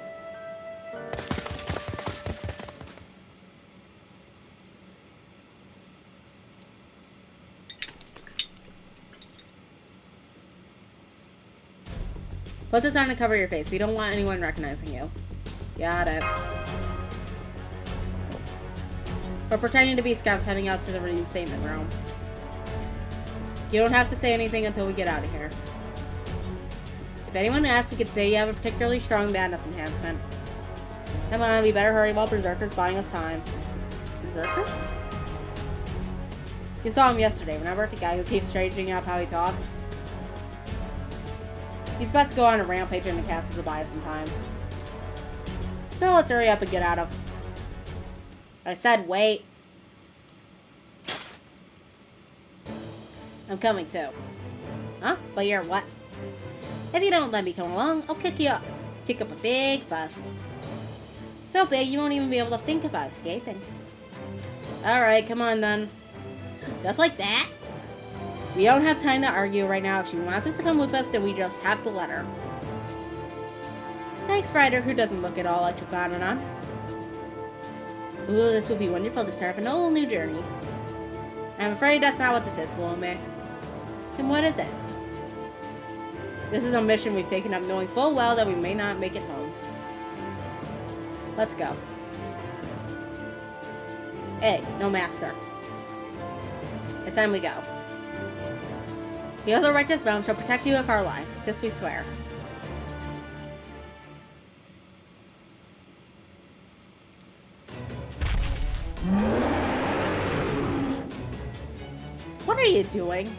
Put this on to cover your face. We don't want anyone recognizing you. Got it. We're pretending to be scouts heading out to the reinstatement room. You don't have to say anything until we get out of here. If anyone asks, we could say you have a particularly strong madness enhancement. Come on, we better hurry while Berserker's buying us time. Berserker? You saw him yesterday, remember? The guy who keeps straightening up how he talks? He's about to go on a rampage in the castle to buy us some time. So let's hurry up and get out of... I said wait. I'm coming too. Huh? But you're what? If you don't let me come along, I'll kick you up. Kick up a big fuss. So big you won't even be able to think about escaping. Alright, come on then. Just like that. We don't have time to argue right now. If she wants us to come with us, then we just have to let her. Thanks, Ryder, who doesn't look at all like you've gotten on. Ooh, this will be wonderful to start a whole new journey. I'm afraid that's not what this is, Salome. Then what is it? This is a mission we've taken up knowing full well that we may not make it home. Let's go. Hey, no master. It's time we go. The other righteous realm shall protect you with our lives. This we swear. What are you doing?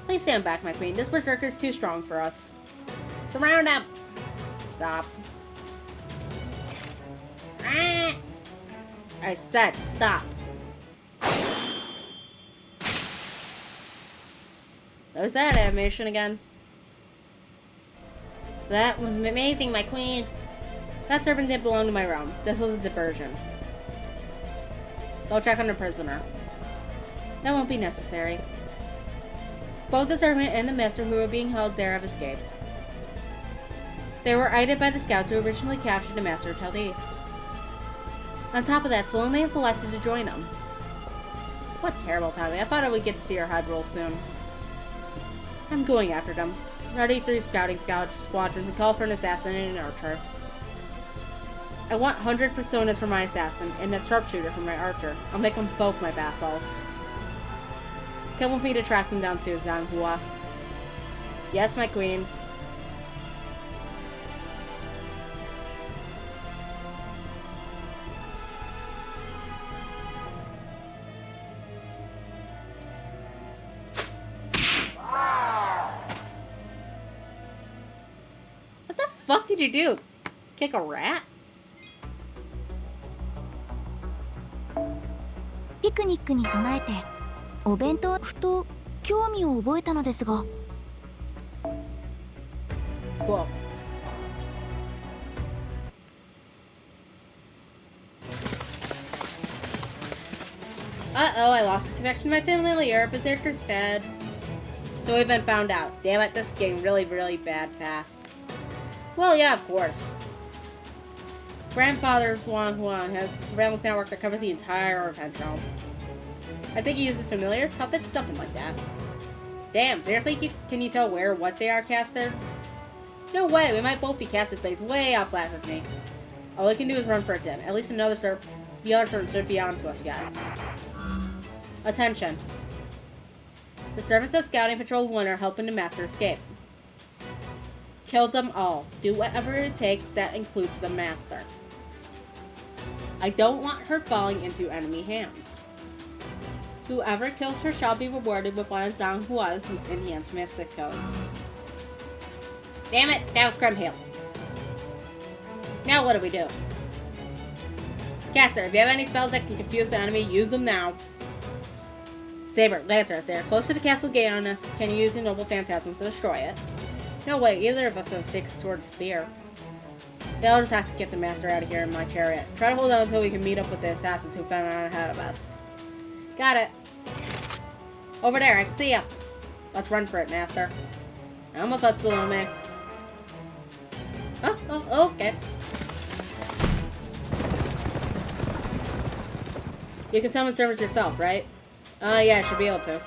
Please stand back, my queen. This berserker's too strong for us. Surround him! Stop. Ah! I said stop. There's that animation again. That was amazing, my queen. That servant didn't belong to my realm. This was a diversion. Go check on the prisoner. That won't be necessary. Both the servant and the master who were being held there have escaped. They were aided by the scouts who originally captured the master of Chaldea. On top of that, Salome is elected to join them. What terrible timing. I thought I would get to see her head roll soon. I'm going after them. Ready 3 scouting squadrons and call for an assassin and an archer. I want 100 personas for my assassin and a sharpshooter for my archer. I'll make them both my vassals. Come with me to track them down to Zhanghua. Yes, my queen. What the fuck did you do? Kick a rat?
ピクニックに備えてお弁当ふと興味を覚えたのですが
Cool. Uh-oh, I lost the connection to my family. Our berserker's dead. So we've been found out. Damn it, this is getting really, really bad fast. Well, yeah, of course. Grandfather Wang Huang has a surveillance network that covers the entire event realm. I think he uses familiars, puppets, something like that. Damn, seriously? Can you tell where or what they are, Caster? No way, we might both be casted space way outclasses me. All we can do is run for it then. At least the other servants should be on to us yet. Attention. The servants of Scouting Patrol 1 are helping the Master escape. Kill them all. Do whatever it takes, that includes the Master. I don't want her falling into enemy hands. Whoever kills her shall be rewarded with one of Zhang Hua's enhanced mystic codes. Damn it, that was Kremhill. Now what do we do? Caster, if you have any spells that can confuse the enemy, use them now. Saber, Lancer, if they're close to the castle gate on us, can you use your noble phantasms to destroy it? No way, either of us has a sacred sword or spear. They'll just have to get the Master out of here in my chariot. Try to hold on until we can meet up with the assassins who found out ahead of us. Got it. Over there, I can see ya. Let's run for it, Master. I'm with us, Salome. Oh, okay. You can summon servants yourself, right? Yeah, I should be able to.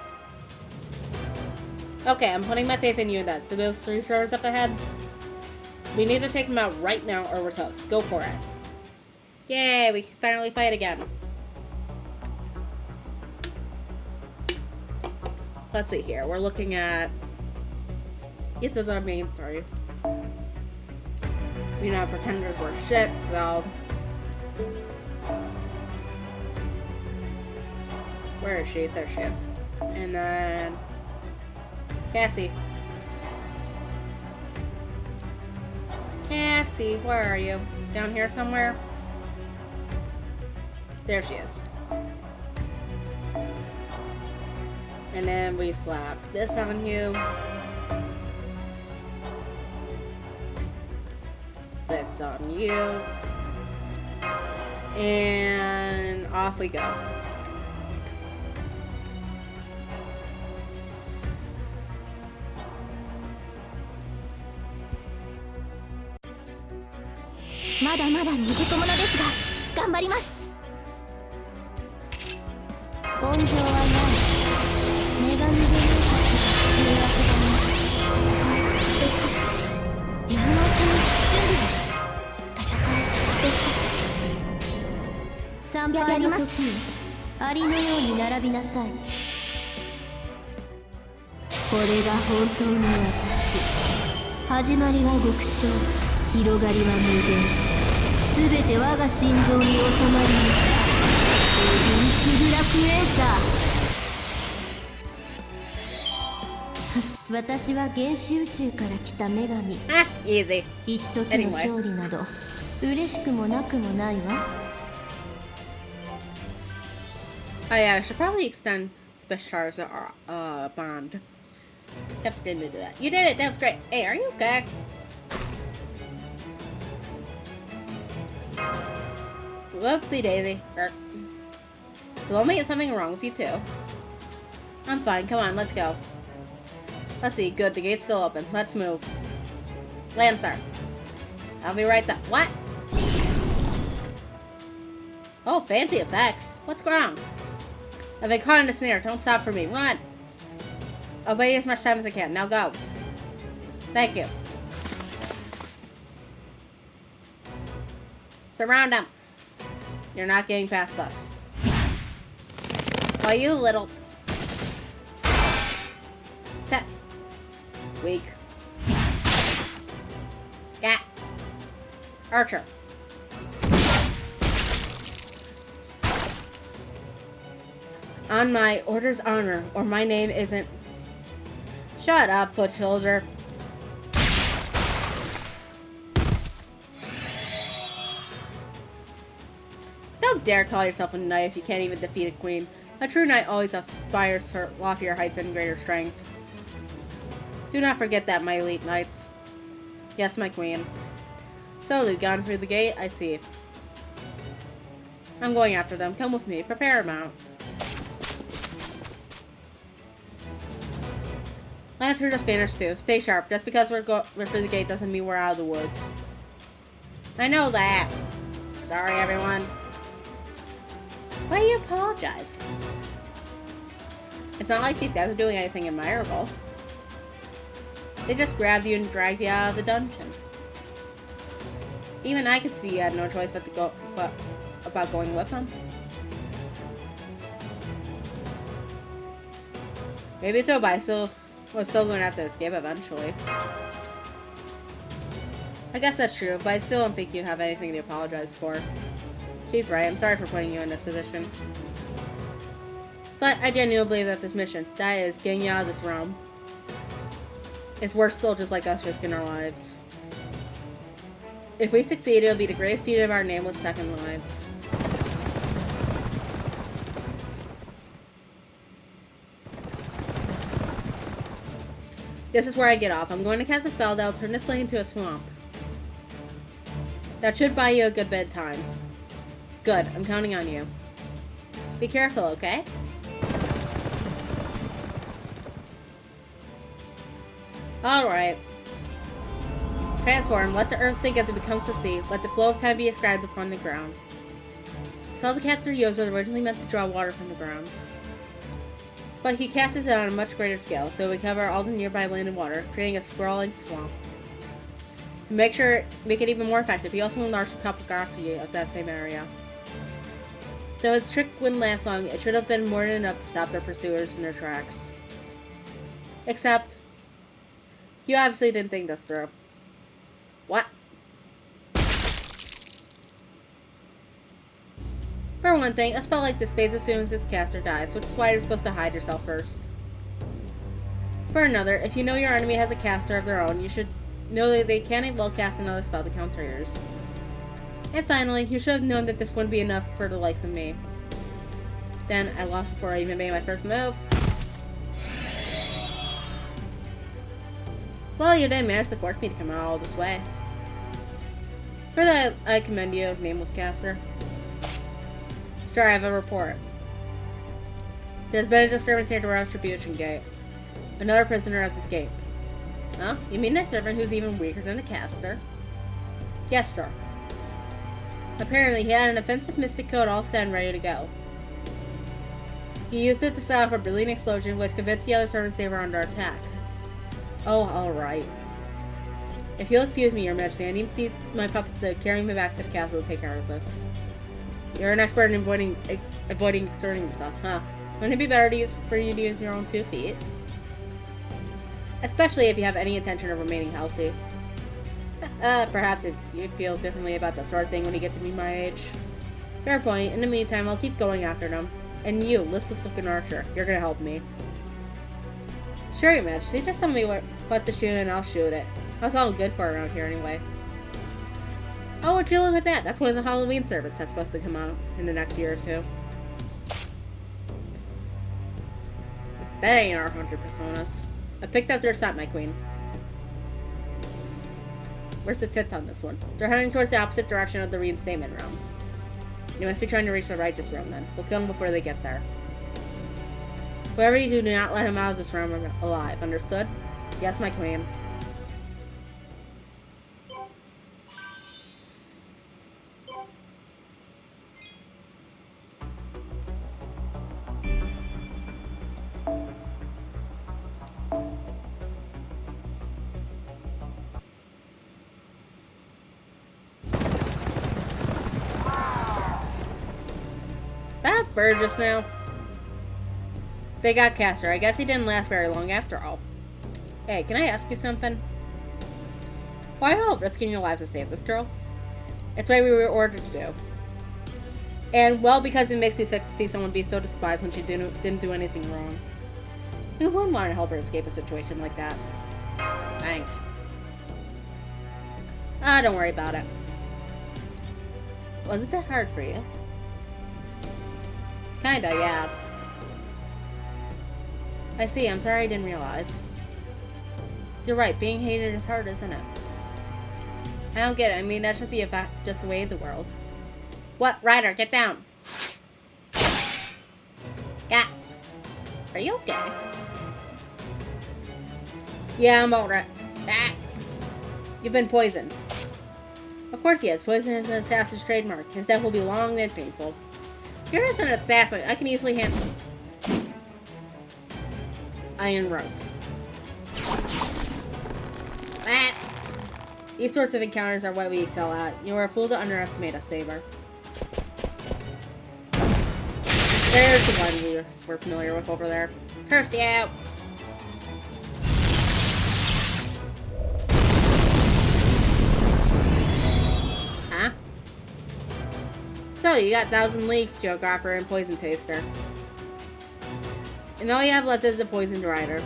Okay, I'm putting my faith in you then. So those 3 servants up ahead, we need to take them out right now or we're toast. Go for it. Yay, we can finally fight again. Let's see here. We're looking at... This is our main story. You know, pretenders were shit, so... Where is she? There she is. And then... Cassie. Cassie, where are you? Down here somewhere? There she is. And then we slap this on you. This on you. And off we go.
まだまだ未熟者ですが頑張ります。根性はない。女神でない誘惑だね。今のうちに準備だ。戦いですか。3倍の時アリのように並びなさい。これが本当の私。始まりは極小、広がりは無限。すべて我が心臓に収まり、エディ・シグラクエーサー。私は原始宇宙から来た女神。
Easy.
一時の勝利など嬉しくもなくもないわ。
Oh yeah, I should probably extend Special's bond. Definitely didn't do that. You did it. That was great. Hey, are you okay? Whoopsie daisy. Salome, is something wrong with you too? I'm fine. Come on, let's go. Let's see. Good. The gate's still open. Let's move. Lancer. I'll be right there. What? Oh, fancy effects. What's wrong? I've been caught in a snare. Don't stop for me. Run. I'll wait as much time as I can. Now go. Thank you. Surround them. You're not getting past us. Oh, you little... Set. Weak. Yeah. Archer. On my order's honor, or my name isn't... Shut up, foot soldier. Don't dare call yourself a knight if you can't even defeat a queen. A true knight always aspires for loftier heights and greater strength. Do not forget that, my elite knights. Yes, my queen. So, they've gone through the gate? I see. I'm going after them. Come with me. Prepare a mount. Lancer just vanished too. Stay sharp. Just because we're through the gate doesn't mean we're out of the woods. I know that. Sorry, everyone. Why are you apologizing? It's not like these guys are doing anything admirable. They just grabbed you and dragged you out of the dungeon. Even I could see you had no choice but about going with them. Maybe so, but I was still going to have to escape eventually. I guess that's true, but I still don't think you have anything to apologize for. She's right, I'm sorry for putting you in this position. But I genuinely believe that this mission, that is, getting you out of this realm, is worth soldiers like us risking our lives. If we succeed, it'll be the greatest feat of our nameless second lives. This is where I get off. I'm going to cast a spell that'll turn this place into a swamp. That should buy you a good bit of time. Good, I'm counting on you. Be careful, okay? Alright. Transform. Let the earth sink as it becomes the sea. Let the flow of time be ascribed upon the ground. Spell the cat through Yozo was originally meant to draw water from the ground. But he casts it on a much greater scale, so we cover all the nearby land and water, creating a sprawling swamp. To make it even more effective, he also enlarged the topography of that same area. Though its trick wouldn't last long, it should have been more than enough to stop their pursuers in their tracks. Except, you obviously didn't think this through. What? For one thing, a spell like this fades as soon as its caster dies, which is why you're supposed to hide yourself first. For another, if you know your enemy has a caster of their own, you should know that they can't well cast another spell to counter yours. And finally, you should have known that this wouldn't be enough for the likes of me. Then, I lost before I even made my first move. Well, you didn't manage to force me to come out all this way. For that, I commend you, nameless caster. Sir, I have a report. There's been a disturbance near the Retribution Gate. Another prisoner has escaped. Huh? You mean that servant who's even weaker than a caster? Yes, sir. Apparently, he had an offensive mystic code all set and ready to go. He used it to set off a brilliant explosion, which convinced the other servants they were under attack. Oh, alright. If you'll excuse me, Your Majesty, I need my puppets to carry me back to the castle to take care of this. You're an expert in avoiding exerting yourself, huh? Wouldn't it be better for you to use your own 2 feet? Especially if you have any intention of remaining healthy. Perhaps if you feel differently about that sort of thing when you get to be my age. Fair point. In the meantime, I'll keep going after them. And you, listless looking archer, you're gonna help me. Sure, Your Majesty. Just tell me what to shoot and I'll shoot it. That's all good for around here anyway. Oh, what you look at that? That's one of the Halloween servants that's supposed to come out in the next year or 2. That ain't our 100 personas. I picked up their scent, my queen. Where's the tits on this one? They're heading towards the opposite direction of the reinstatement room. You must be trying to reach the righteous room then. We'll kill them before they get there. Whatever you do not let him out of this room alive. Understood? Yes, my queen. Bird just now. They got Caster. I guess he didn't last very long after all. Hey, can I ask you something? Why all risking your lives to save this girl? It's what we were ordered to do. And, well, because it makes me sick to see someone be so despised when she didn't do anything wrong. Who wouldn't want to help her escape a situation like that? Thanks. Ah, don't worry about it. Was it that hard for you? Kinda, yeah. I see, I'm sorry I didn't realize. You're right, being hated is hard, isn't it? I don't get it, I mean, that's just the way of the world. What? Ryder, get down! Yeah. Are you okay? Yeah, I'm over it. Ah! You've been poisoned. Of course he has. Poison is an assassin's trademark. His death will be long and painful. You're just an assassin. I can easily handle iron rope. Ah! These sorts of encounters are what we excel at. You are a fool to underestimate us, Saber. There's the one we're familiar with over there. Curse you! Huh? So, you got 1,000 Leagues, Geographer, and Poison Taster. And all you have left is the Poisoned Rider.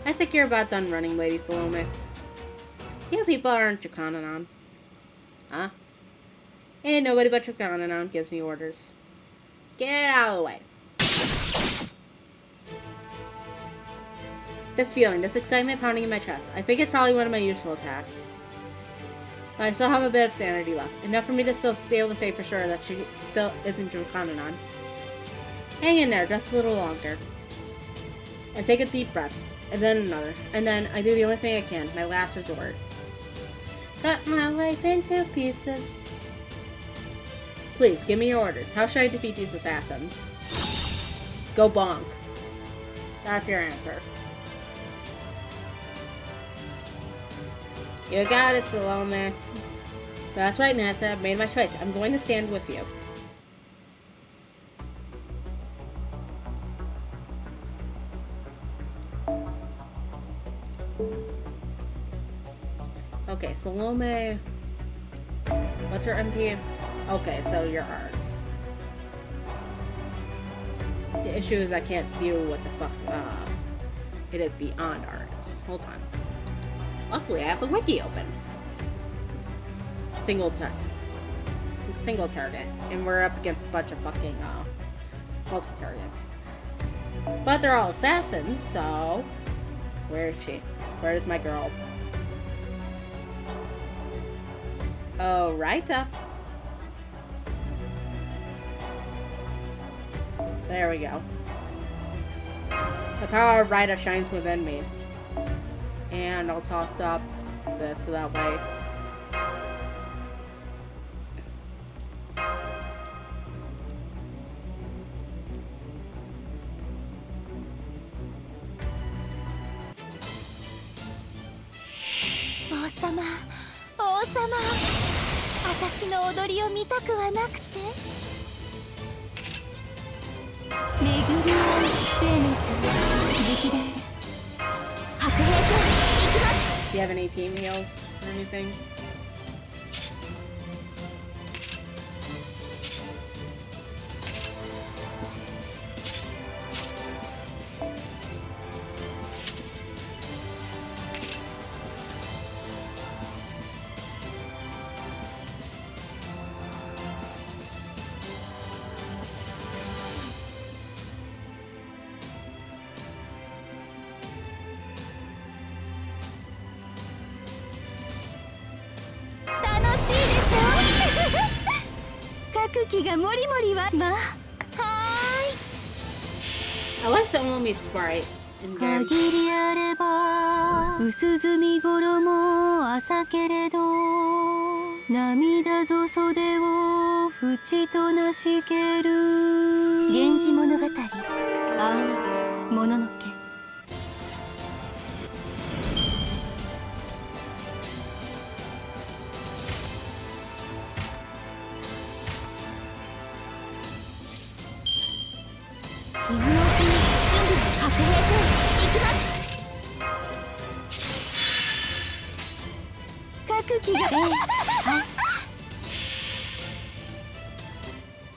I think you're about done running, Lady Salome. You people aren't Draconinon. Huh? Ain't nobody but Draconinon gives me orders. Get out of the way. This feeling, this excitement pounding in my chest. I think it's probably one of my usual attacks. But I still have a bit of sanity left. Enough for me to still be able to say for sure that she still isn't Draconinon. Hang in there just a little longer. I take a deep breath. And then another. And then I do the only thing I can. My last resort. Cut my life into pieces. Please, give me your orders. How should I defeat these assassins? Go bonk. That's your answer. You got it, Salome. That's right, Master. I've made my choice. I'm going to stand with you. Okay, Salome. What's her MP? Okay, so your arts. The issue is I can't deal with the fuck. It is beyond arts. Hold on. Luckily, I have the wiki open. Single target, and we're up against a bunch of fucking multi-targets. But they're all assassins, so where is she? Where is my girl? Oh, right. There we go. The power of Rita shines within me. And I'll toss up this so that way.
Osama, Osama, 私の踊りを見たくはなくて。巡り合う生命様、直伝です。白兵戦、行きます。
Do you have any team heals or anything? I like Salome's sprite in games.
限りあれば薄墨衣朝けれど涙ぞ袖を縁となしける源氏物語青もののけ犬のうちに準備白兵戦行きます各機がはい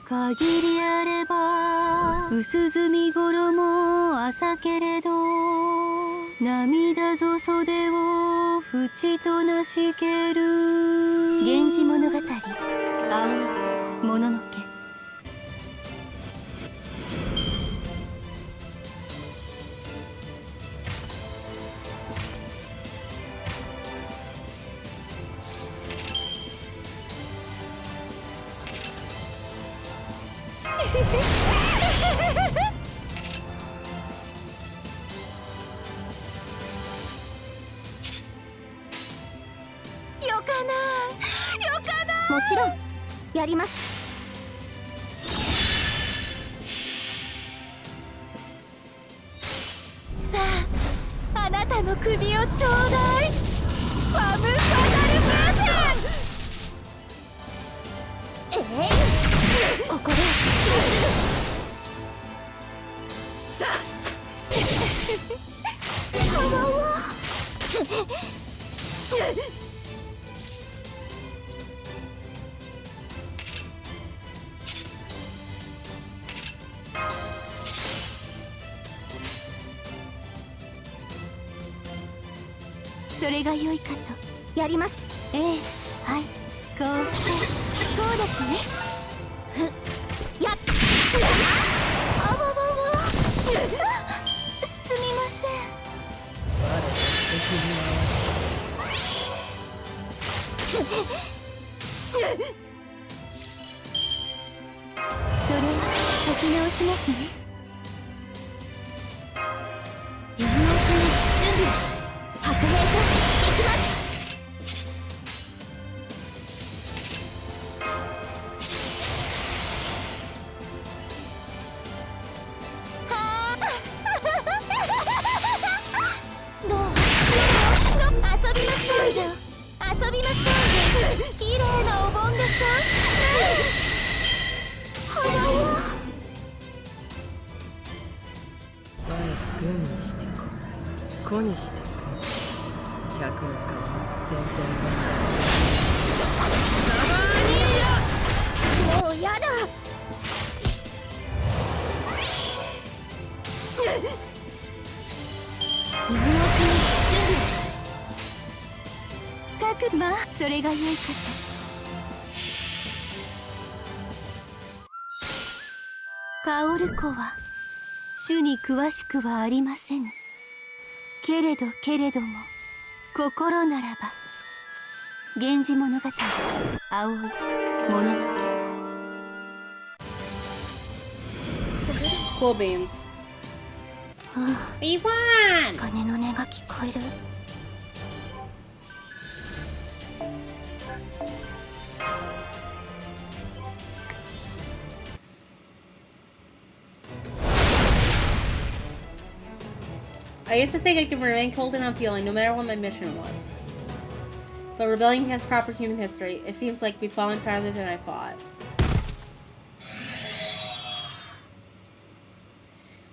限りあれば薄墨衣朝けれど涙ぞ袖を縁となしける源氏物語青もののけちろんやります。さあ、あなたの首をちょうだい。ファム・ファタル・風船。ここでさあかわわそれが良いかと。やります。ええ、はい、こうしてこうですね。やっあわわわすみません。それ書き直しますね。今のうちに準備白兵と行きます。どう遊びましょうよ。遊びましょうよ。綺麗なお盆でしょ。はらわ
軍にしてこ子にしてこ100の顔を先
もうやだ。今のうちに準備かくまあそれが良いかと。薫子は主に詳しくはありませんけれども心ならば源氏物語葵物語。
Cool beans.
あ
We won!
あ、鐘の音が聞こえる。
I used to think I could remain cold and unfeeling no matter what my mission was. But rebellion has proper human history. It seems like we've fallen farther than I thought.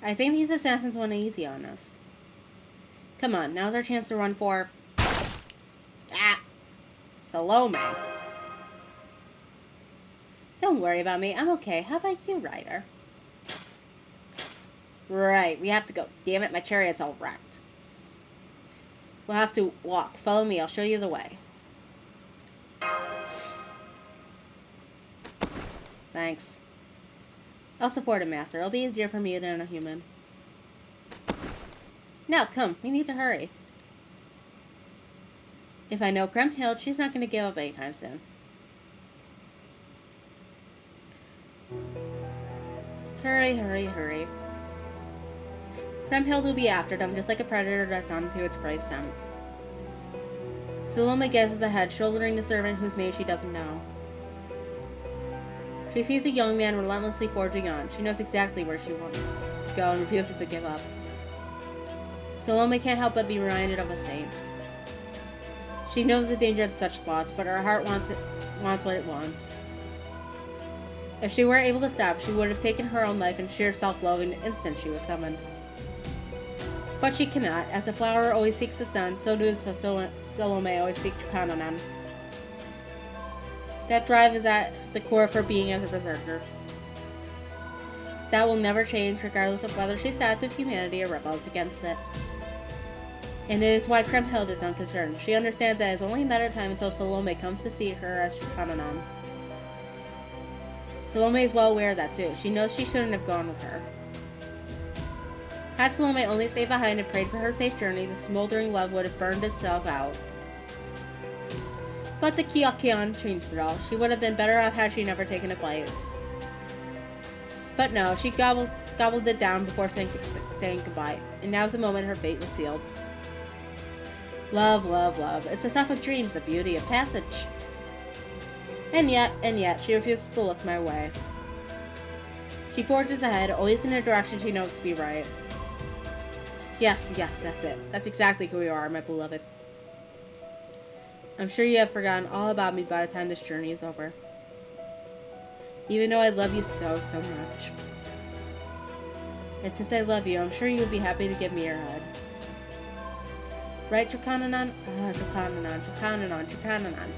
I think these assassins went easy on us. Come on, now's our chance to run for... Salome. Don't worry about me, I'm okay. How about you, Ryder? Right, we have to go. Damn it, my chariot's all wrecked. We'll have to walk. Follow me, I'll show you the way. Thanks. I'll support him, Master. It'll be easier for me than a human. Now, come. We need to hurry. If I know Kriemhild, she's not going to give up anytime soon. Hurry, hurry, hurry. Kriemhild will be after them, just like a predator that's onto its prey scent. Salome guesses ahead, shouldering the servant whose name she doesn't know. She sees a young man relentlessly forging on. She knows exactly where she wants to go and refuses to give up. Salome can't help but be reminded of a saint. She knows the danger of such thoughts, but her heart wants what it wants. If she were able to stop, she would have taken her own life in sheer self-love in the instant she was summoned. But she cannot. As the flower always seeks the sun, so does Salome always seek Kanonan. That drive is at the core of her being as a berserker. That will never change, regardless of whether she sides with humanity or rebels against it. And it is why Kriemhild is unconcerned. She understands that it is only a matter of time until Salome comes to see her as Kanonan. Salome is well aware of that too. She knows she shouldn't have gone with her. Had Salome only stayed behind and prayed for her safe journey, the smoldering love would have burned itself out. But the Kyokion changed it all. She would have been better off had she never taken a bite. But no, she gobbled it down before saying goodbye, and now's the moment her fate was sealed. Love, love, love. It's the stuff of dreams, the beauty of passage. And yet, she refuses to look my way. She forges ahead, always in a direction she knows to be right. Yes, that's it. That's exactly who you are, my beloved. I'm sure you have forgotten all about me by the time this journey is over. Even though I love you so much. And since I love you, I'm sure you would be happy to give me your head. Right, Dracananon? Dracananon.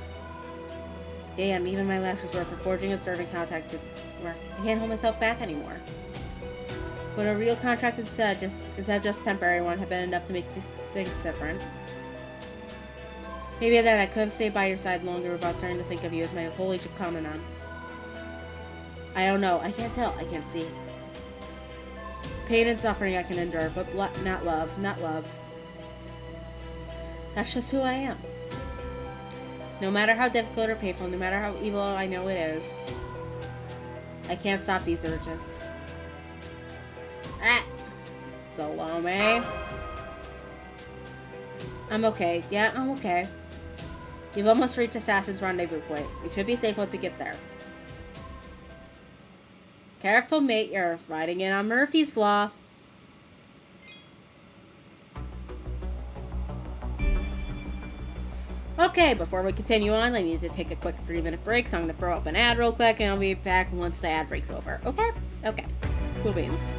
Damn, even my last resort for forging a certain contract didn't work. I can't hold myself back anymore. But a real contract instead just temporary one had been enough to make things different. Maybe that I could have stayed by your side longer without starting to think of you as my holy Dracananon. I don't know. I can't tell. I can't see. Pain and suffering I can endure, but not love. Not love. That's just who I am. No matter how difficult or painful, no matter how evil I know it is, I can't stop these urges. Ah! Salome. I'm okay. Yeah, I'm okay. You've almost reached Assassin's Rendezvous Point. We should be safe once you get there. Careful, mate. You're riding in on Murphy's Law. Okay, before we continue on, I need to take a quick 3-minute break, so I'm going to throw up an ad real quick, and I'll be back once the ad break's over. Okay? Okay. Cool beans.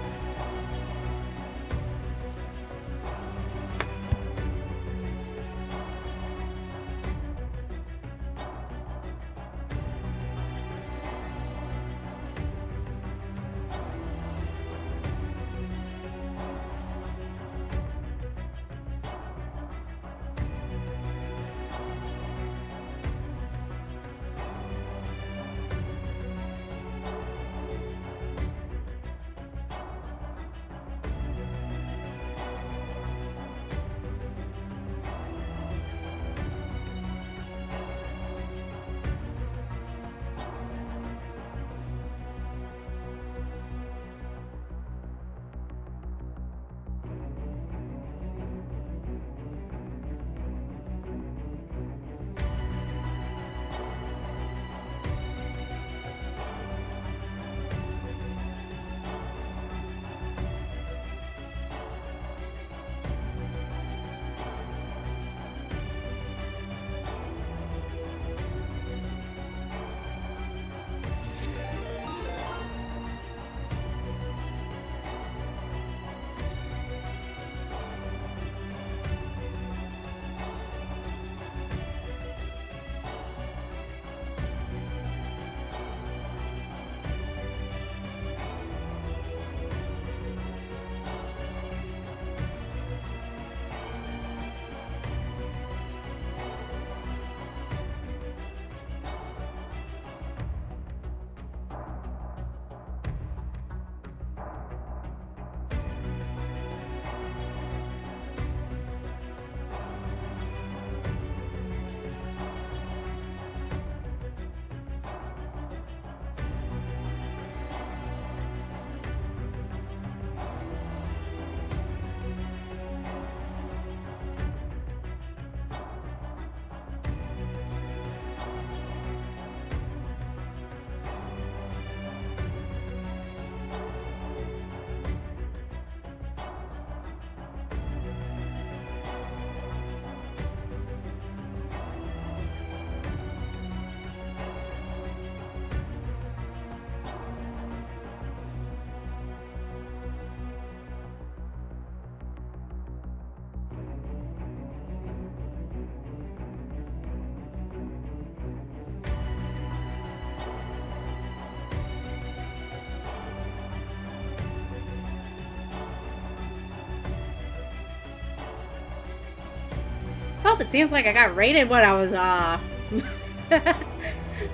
Well, it seems like I got raided when I was,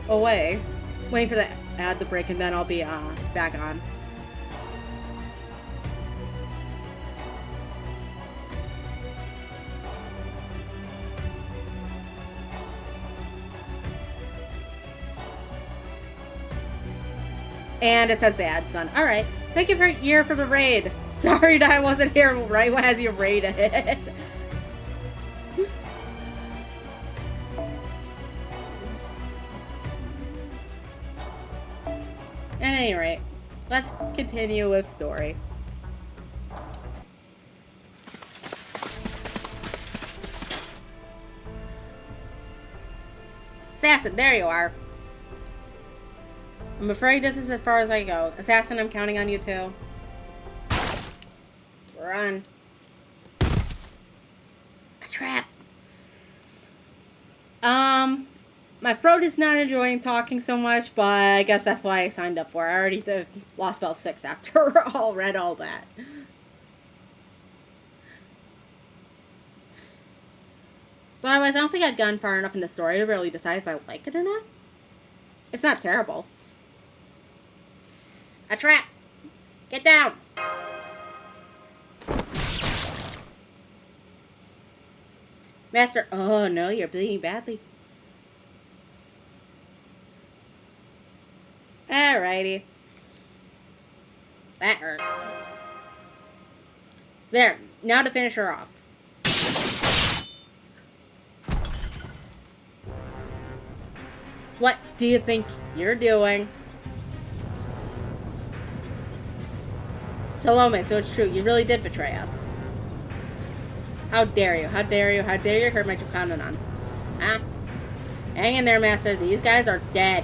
away. Waiting for the ad to break and then I'll be, back on. And it says the ad, son. Alright. Thank you for the raid. Sorry that I wasn't here right as you raided. At any rate, let's continue with story. Assassin, there you are. I'm afraid this is as far as I go. Assassin, I'm counting on you too. Run. A trap. My throat is not enjoying talking so much, but I guess that's why I signed up for it. I already did Lost Belt 6 after all, read all that. But otherwise, I don't think I've gone far enough in the story to really decide if I like it or not. It's not terrible. A trap! Get down! Master, oh no, you're bleeding badly. Alrighty. That hurt. There, now to finish her off. What do you think you're doing? Salome, so it's true, you really did betray us. How dare you, how dare you, how dare you hurt my Chukananon? Huh? Hang in there, Master, these guys are dead.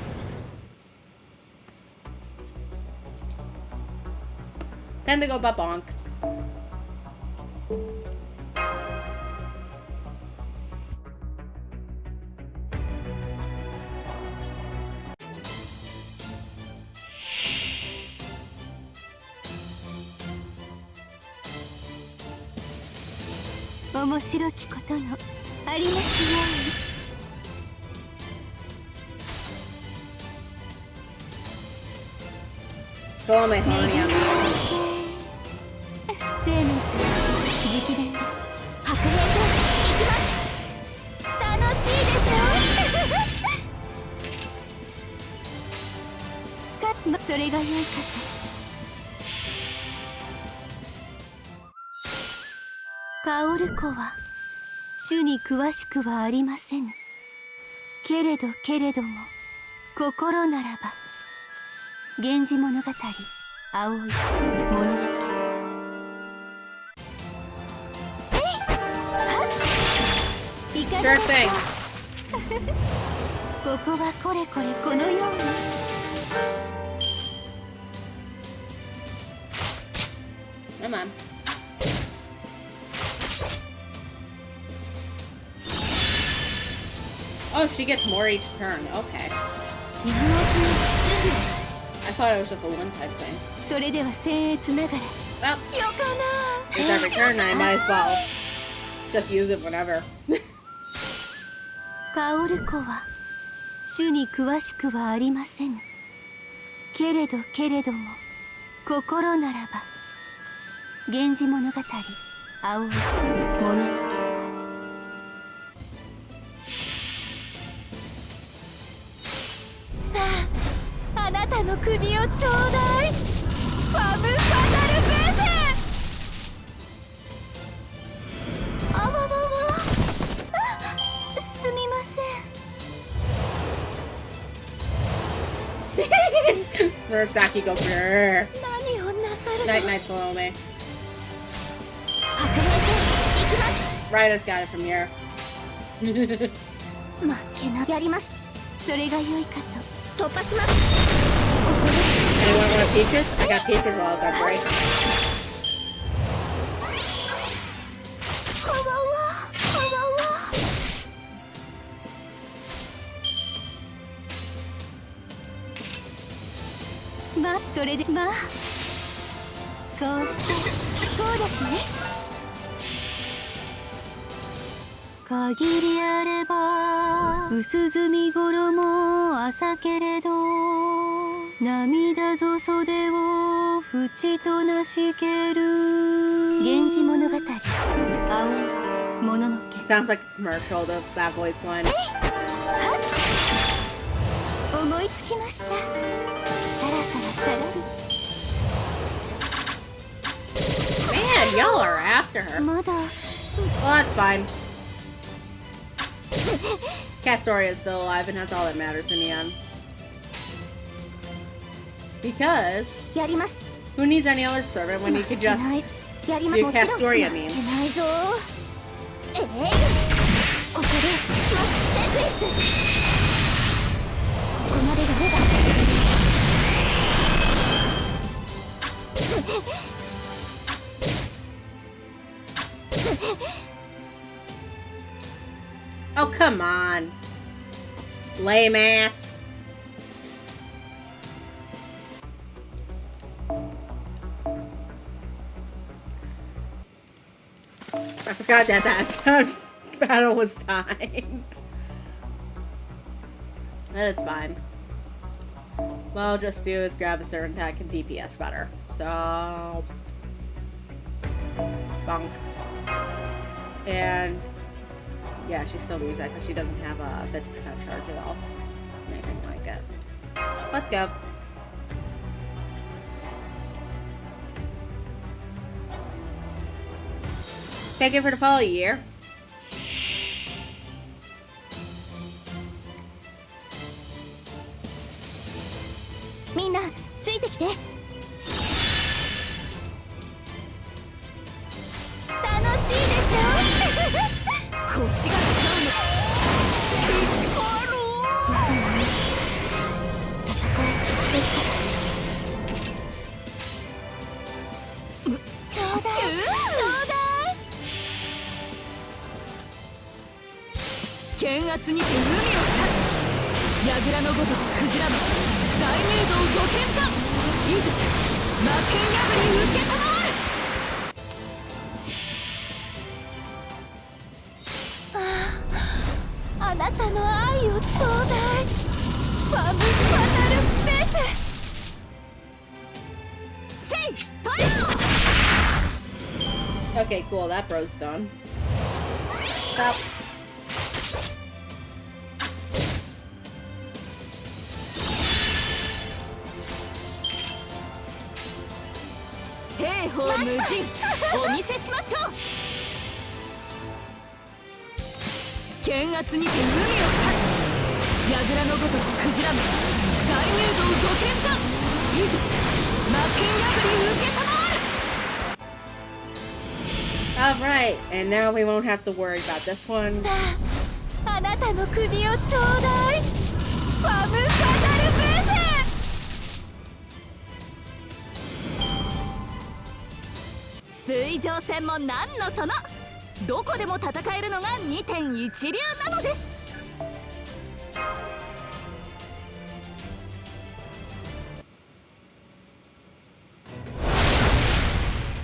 Time to go ba-bonk.
Salome, 面白きことのありますように。
Salome, honey, I'm out.
生命様直伝です。白兵戦行きます。楽しいでしょそれが良いかと。カオル湖は主に詳しくはありません。けれども心ならば源氏物語青い物語。いかがでしょう。ここはこれこれこのように。
Come on. Oh, she gets more each turn. Okay. I thought it was just a one-time thing.
それでは僭越ながら。
Well, with every turn, I might as well just use it whenever.
カオル湖は主に詳しくはありません。けれども心ならば源氏物語青い物語。さあ、あなたの首をちょうだい。ファム・ファタル・ベーゼ。あわわわ。すみません。
Murasaki go grrr.
何をなさるの。
Night night, Salome.
白兵戦行きます。
Ryder's got it from here.
負けなやります。それが良いかと。突破します。
Anyone want peaches? I got peaches while I was on break.
はわわまあそれでまあこうしてこうですね。限りあれば薄墨衣朝けれど涙ぞ袖を縁となしける源氏物語青いもののけ。
Sounds like a commercial, that voice line.
思いつきました。さらさら下がる。
Man, y'all are after her.
まだ
Well, that's fine. Castoria is still alive, and that's all that matters in the end. Because
やります。
who needs any other servant when you could just
やりま
do
もちろん
Castoria
負け
means?
ないぞ。ここでマックセクイズ。ここまでが目だ。
Oh, come on. Lame ass. I forgot that battle was timed. But it's fine. What I'll just do is grab a certain attack and DPS better. So... Bonk. And... yeah, she still needs that because she doesn't have a 50% charge at all. Anything like it. Let's go. Thank you for the follow year.
Minna, ついてきて。楽しいでしょ。腰が違うの。ちょうだい、ちょうだい。
剣圧にて海を立つ。櫓のごとくクジラも大名道御剣か。いざ魔剣破り受けたまわる。
あなたの愛をちょうだい。ファム・ファタル・ベース。せい、トリオ。
Okay, cool. That bro's done. Stop.
兵法無尽、お見せしましょう。剣圧にて海を立つ。櫓のごとくクジラも大名道御剣か。いざ魔剣破り受けたまわる。
Alright, and now we won't have to worry about this one.
さあ、あなたの首をちょうだい。ファム・ファタル・ベース。
水上戦も何のその。どこでも戦えるのが2点一流なのです。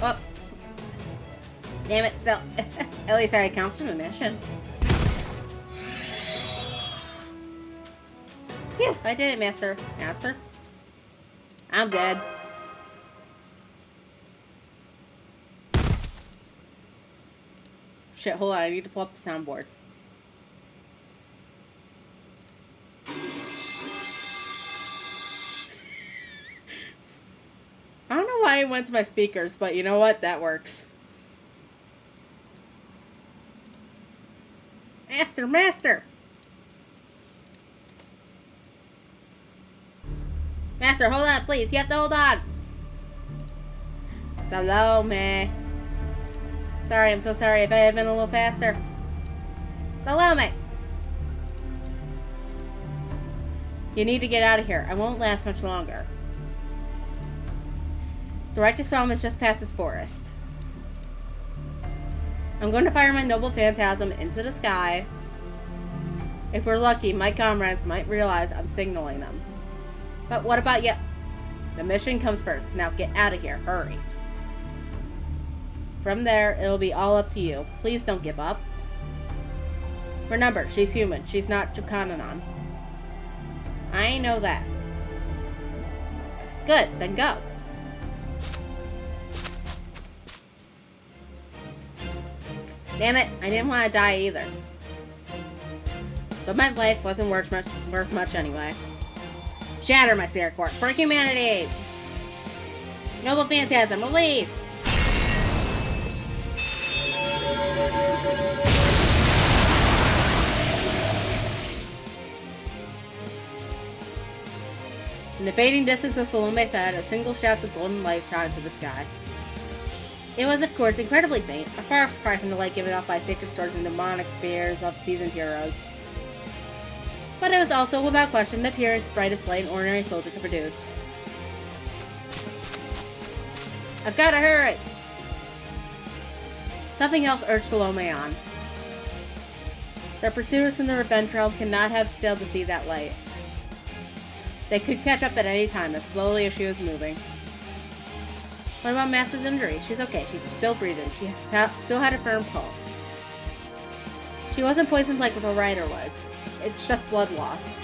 Oh. Damn it, so at least I accomplished the mission. Phew, I did it, Master. Master? I'm dead. Shit, hold on, I need to pull up the soundboard. I don't know why it went to my speakers, but you know what? That works. Master, master! Master, hold on, please. You have to hold on. Salome. Sorry, I'm so sorry if I had been a little faster. Salome! You need to get out of here. I won't last much longer. The righteous realm is just past this forest. I'm going to fire my noble phantasm into the sky. If we're lucky, my comrades might realize I'm signaling them. But what about you? The mission comes first. Now get out of here. Hurry. From there, it'll be all up to you. Please don't give up. Remember, she's human. She's not Jukananon. I know that. Good, then go. Damn it, I didn't want to die either. But my life wasn't worth much anyway. Shatter my spirit core for humanity! Noble Phantasm, release! the fading distance of Salome fed, a single shaft of golden light shot into the sky. It was, of course, incredibly faint, a far cry from the light given off by sacred swords and demonic spears of seasoned heroes. But it was also, without question, the purest, brightest light an ordinary soldier could produce. I've got to hurry! Nothing else urged Salome on. Their pursuers from the Revenge Realm cannot have failed to see that light. They could catch up at any time, as slowly as she was moving. What about Master's injury? She's okay. She's still breathing. She still had a firm pulse. She wasn't poisoned like the rider was. It's just blood loss.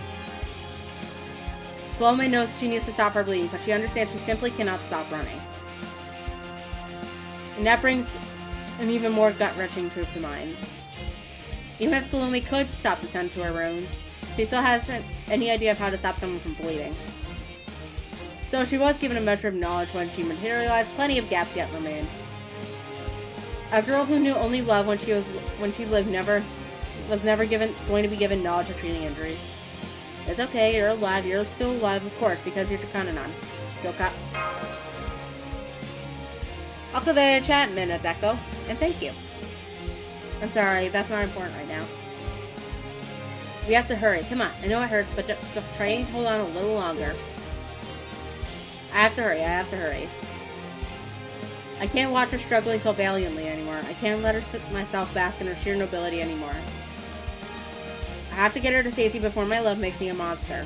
Salome knows she needs to stop her bleeding, but she understands she simply cannot stop running. And that brings an even more gut-wrenching truth to mind. Even if Salome could stop to tend to her wounds, she still hasn't any idea of how to stop someone from bleeding. Though she was given a measure of knowledge when she materialized, plenty of gaps yet remain. A girl who knew only love when she lived was never going to be given knowledge of treating injuries. It's okay, you're alive, you're still alive, of course, because you're Jokananon. Joka. I'll go there to chat minute, Deco, and thank you. I'm sorry, that's not important right now. We have to hurry. Come on, I know it hurts, but just try and hold on a little longer. I have to hurry. I can't watch her struggling so valiantly anymore. I can't let myself bask in her sheer nobility anymore. I have to get her to safety before my love makes me a monster.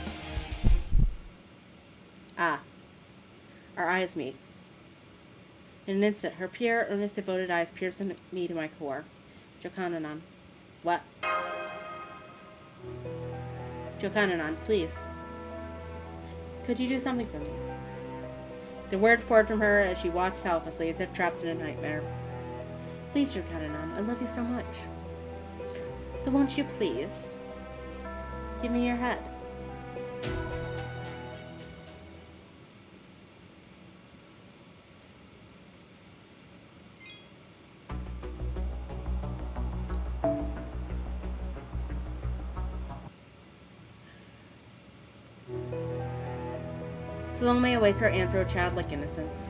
Ah. Our eyes meet. In an instant, her pure, earnest, devoted eyes pierce me to my core. Jokananon. What? Jokananon, please. Could you do something for me? The words poured from her as she watched helplessly, as if trapped in a nightmare. Please, Jokananon, I love you so much. So won't you please give me your head? Salome awaits her answer with childlike innocence.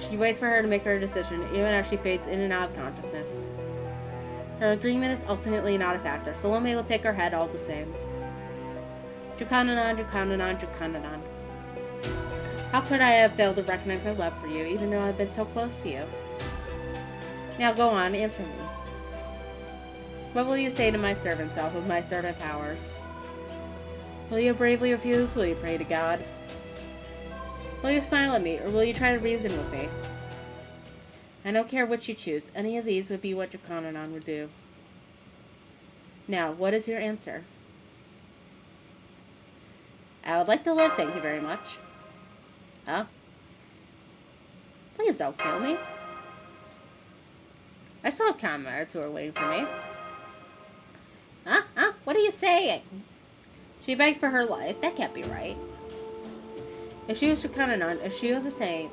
She waits for her to make her decision, even as she fades in and out of consciousness. Her agreement is ultimately not a factor. Salome will take her head all the same. Jokananon, Jokananon, Jokananon. How could I have failed to recognize my love for you, even though I've been so close to you? Now go on, answer me. What will you say to my servant self with my servant powers? Will you bravely refuse? Will you pray to God? Will you smile at me, or will you try to reason with me? I don't care which you choose. Any of these would be what Jokananon would do. Now, what is your answer? I would like to live, thank you very much. Huh? Please don't kill me. I still have comrades who are waiting for me. Huh? What are you saying? She begs for her life. That can't be right. If she was Jokananon, if she was a saint,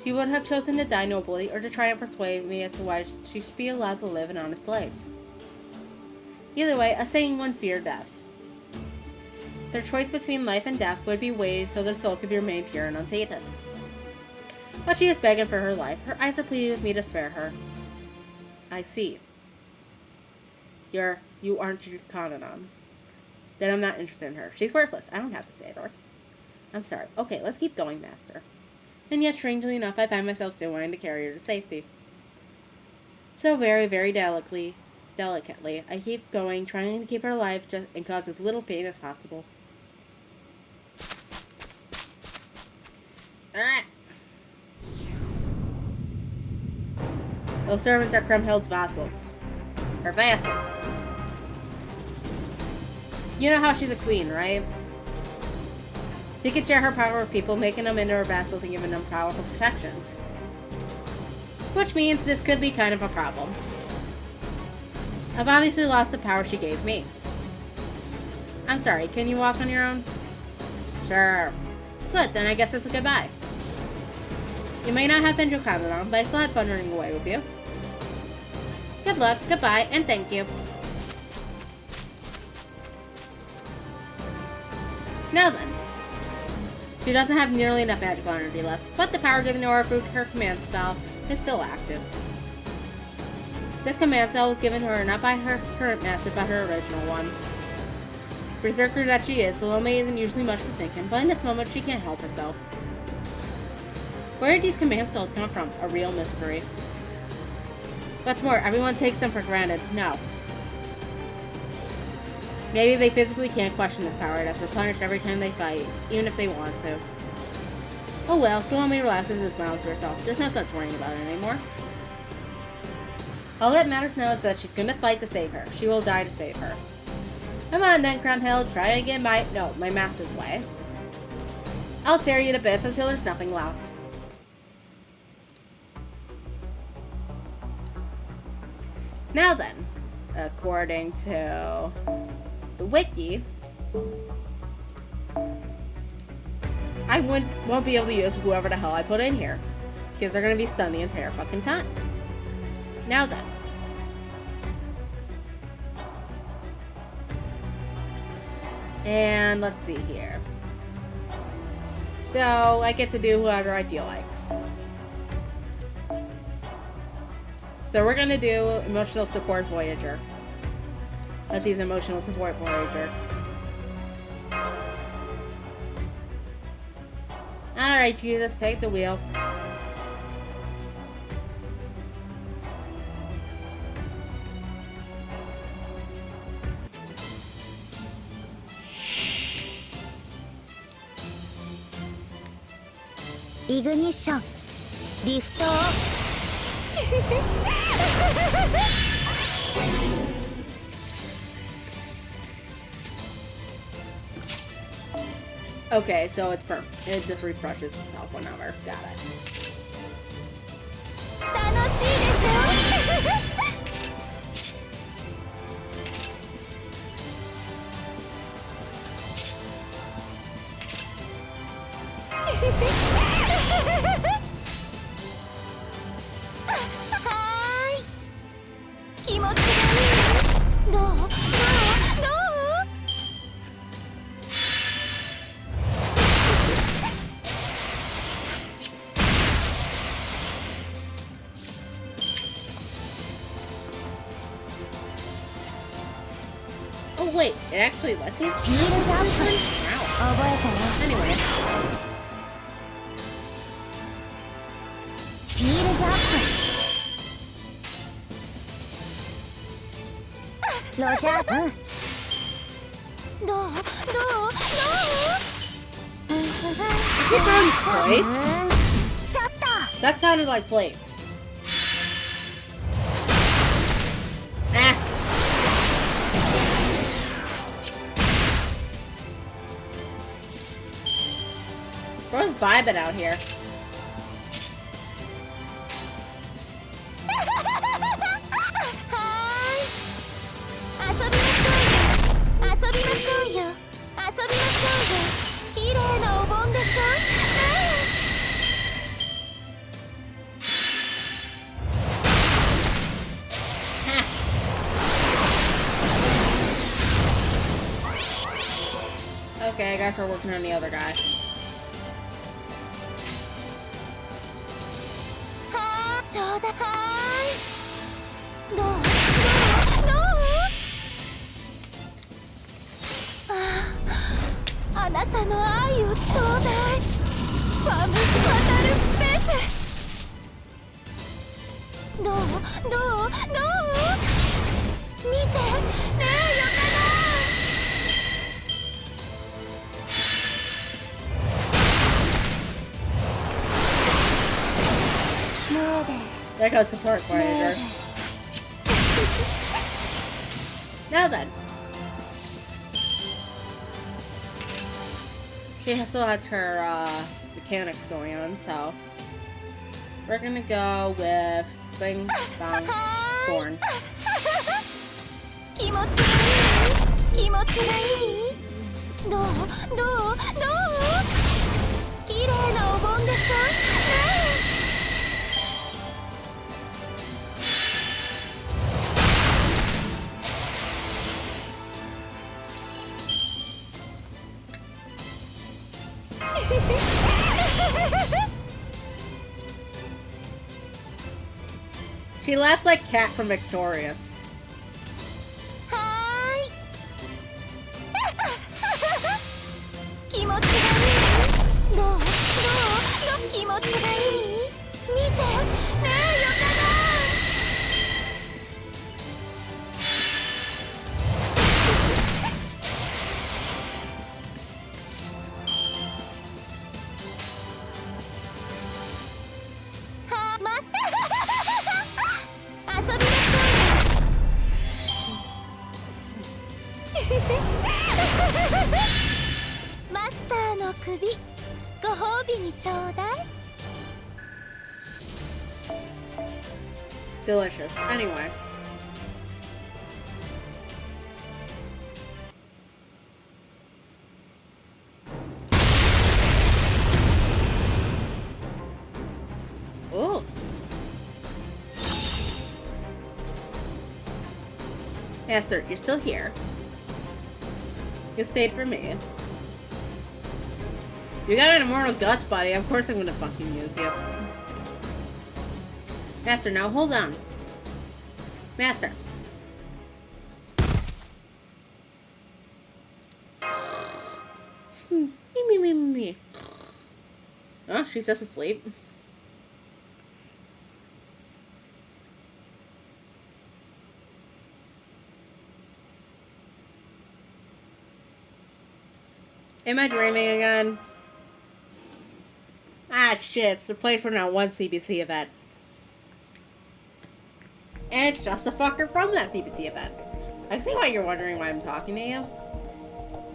she would have chosen to die nobly or to try and persuade me as to why she should be allowed to live an honest life. Either way, a saint wouldn't fear death. Their choice between life and death would be weighed so their soul could remain pure and untainted. But she is begging for her life. Her eyes are pleading with me to spare her. I see. You aren't Jokananon. Then I'm not interested in her. She's worthless. I don't have to save her. I'm sorry. Okay, let's keep going, Master. And yet, strangely enough, I find myself still wanting to carry her to safety. So very, very delicately, I keep going, trying to keep her alive and cause as little pain as possible. Alright. Those servants are Kremhild's vassals. Her vassals. You know how she's a queen, right? She can share her power with people, making them into her vassals and giving them powerful protections. Which means this could be kind of a problem. I've obviously lost the power she gave me. I'm sorry, can you walk on your own? Sure. Good, then I guess this is goodbye. You may not have been Jokananon, but I still had fun running away with you. Good luck, goodbye, and thank you. Now then. She doesn't have nearly enough magical energy left, but the power given to her through her command spell is still active. This command spell was given to her not by her current master, but her original one. Berserker that she is, Salome isn't usually much for thinking, but in this moment she can't help herself. Where did these command spells come from? A real mystery. What's more, everyone takes them for granted. No. Maybe they physically can't question this power that's replenished every time they fight, even if they want to. Oh well, Salome relaxes and smiles to herself. There's no sense worrying about it anymore. All that matters now is that she's gonna fight to save her. She will die to save her. Come on then, Crumhill, try to get my master's way. I'll tear you to bits until there's nothing left. Now then, according to the wiki, I won't be able to use whoever the hell I put in here, because they're gonna be stunned the entire fucking time. Now then. And let's see here. So, I get to do whoever I feel like. So we're gonna do Emotional Support Voyager. Let's use Emotional Support Voyager. Alright, Jesus, take the wheel.
Ignition. Lift off.
Okay, so it's perm. It just refreshes itself whenever. Got it.
楽しいでしょ気持ちがいいどうどうどう
Oh wait, it actually lets you? Wow. Anyway.
Roger. どうどうどう
You found plates?
シャッター
That sounded like plates. Ah! Bro's vibing out here.
遊びましょうよ遊びましょうよ綺麗なお盆でしょ
Okay, I guess we're working on the other guy.
ちょうだいどうどうどうあなたの愛をちょうだいファム・ファタル・フェスどうどうどう見てねえよかな
There goes support Voyager. Now then. She still has her mechanics going on, so we're gonna go with Bing Bang Thorn.
気持ちがいい気持ちがいいどうどうどう綺麗なお盆でしょねえ
She laughs like Cat from Victorious.
はーい気持ちがいいどう気持ちがいい見てねえよかなはマスター遊びましょうマスターの首ご褒美にちょうだい
Delicious. Anyway. Oh. Yes, sir. You're still here. You stayed for me. You got an immortal guts, buddy. Of course I'm gonna fucking use you. Master, now hold on. Master. Me. Oh, she's just asleep. Am I dreaming again? Ah, shit. It's the place for that one CBC event. And it's just the fucker from that CBC event. I see why you're wondering why I'm talking to you.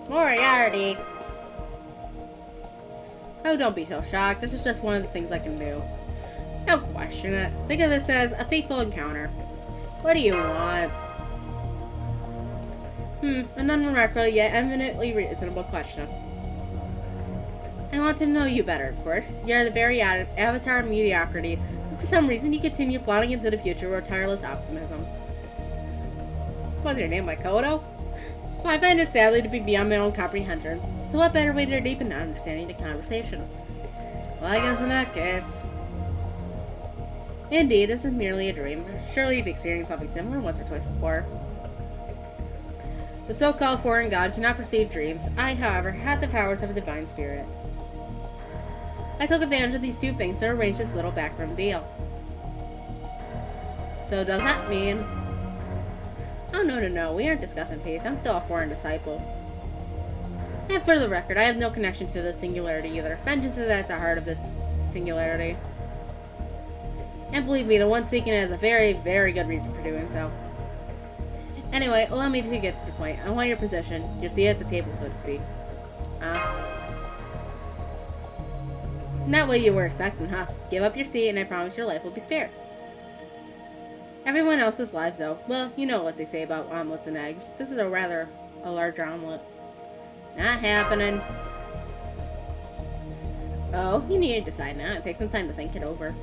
Moriarty. Oh, don't be so shocked. This is just one of the things I can do. Don't question it. Think of this as a fateful encounter. What do you want? An unremarkable yet eminently reasonable question. I want to know you better, of course. You're the very avatar of mediocrity. For some reason, you continue plodding into the future with tireless optimism. What's your name, Makoto? So I find it sadly to be beyond my own comprehension. So what better way to deepen understanding the conversation? Well, I guess in that case... Indeed, this is merely a dream. Surely you've experienced something similar once or twice before. The so-called foreign god cannot perceive dreams. I, however, had the powers of a divine spirit. I took advantage of these two things to arrange this little backroom deal. So does that mean... Oh, no. We aren't discussing peace. I'm still a foreign disciple. And for the record, I have no connection to the singularity either. Vengeance is at the heart of this singularity. And believe me, the one seeking it has a very, very good reason for doing so. Anyway, allow me to get to the point. I want your position. Your seat at the table, so to speak. Not what you were expecting, huh? Give up your seat and I promise your life will be spared. Everyone else's lives, though. Well, you know what they say about omelets and eggs. This is a large omelet. Not happening. Oh, you need to decide now. It takes some time to think it over.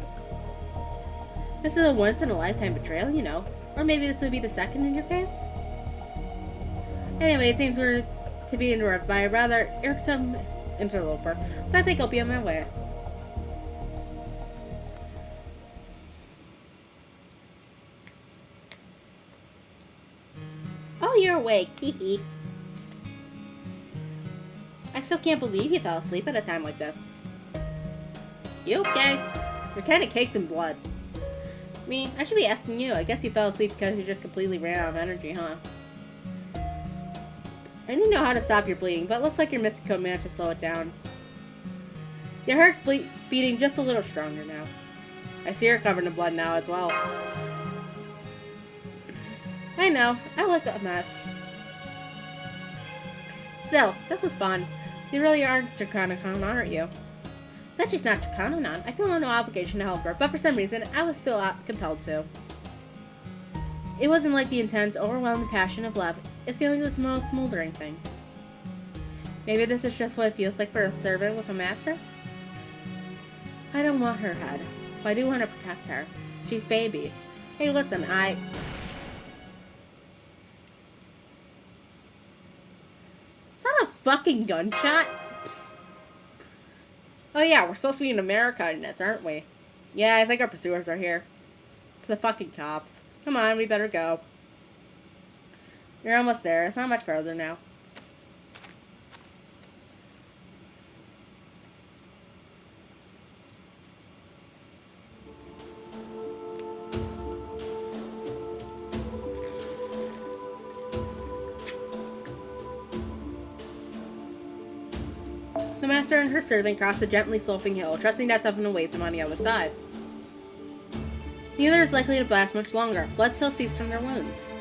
This is a once-in-a-lifetime betrayal, you know. Or maybe this would be the second in your case? Anyway, it seems we're to be interrupted by a rather irksome interloper, so I think I'll be on my way. Oh, you're awake. Hee. I still can't believe you fell asleep at a time like this. You okay? You're kind of caked in blood. Me, I should be asking you. I guess you fell asleep because you just completely ran out of energy, huh? I didn't know how to stop your bleeding, but it looks like your Mystic Code managed to slow it down. Your heart's beating just a little stronger now. I see you're covered in blood now as well. I know, I look a mess. Still, this was fun. You really are Jacanon, aren't you? That's just not Jacanon. I feel no obligation to help her, but for some reason, I was still compelled to. It wasn't like the intense, overwhelming passion of love. It's feeling the most smoldering thing. Maybe this is just what it feels like for a servant with a master? I don't want her head, but I do want to protect her. She's baby. Hey, listen, Is that a fucking gunshot? Oh yeah, we're supposed to be in America in this, aren't we? Yeah, I think our pursuers are here. It's the fucking cops. Come on, we better go. You're almost there. It's not much further now. The master and her servant cross the gently sloping hill, trusting that something awaits them on the other side. Neither is likely to last much longer. Blood still seeps from their wounds.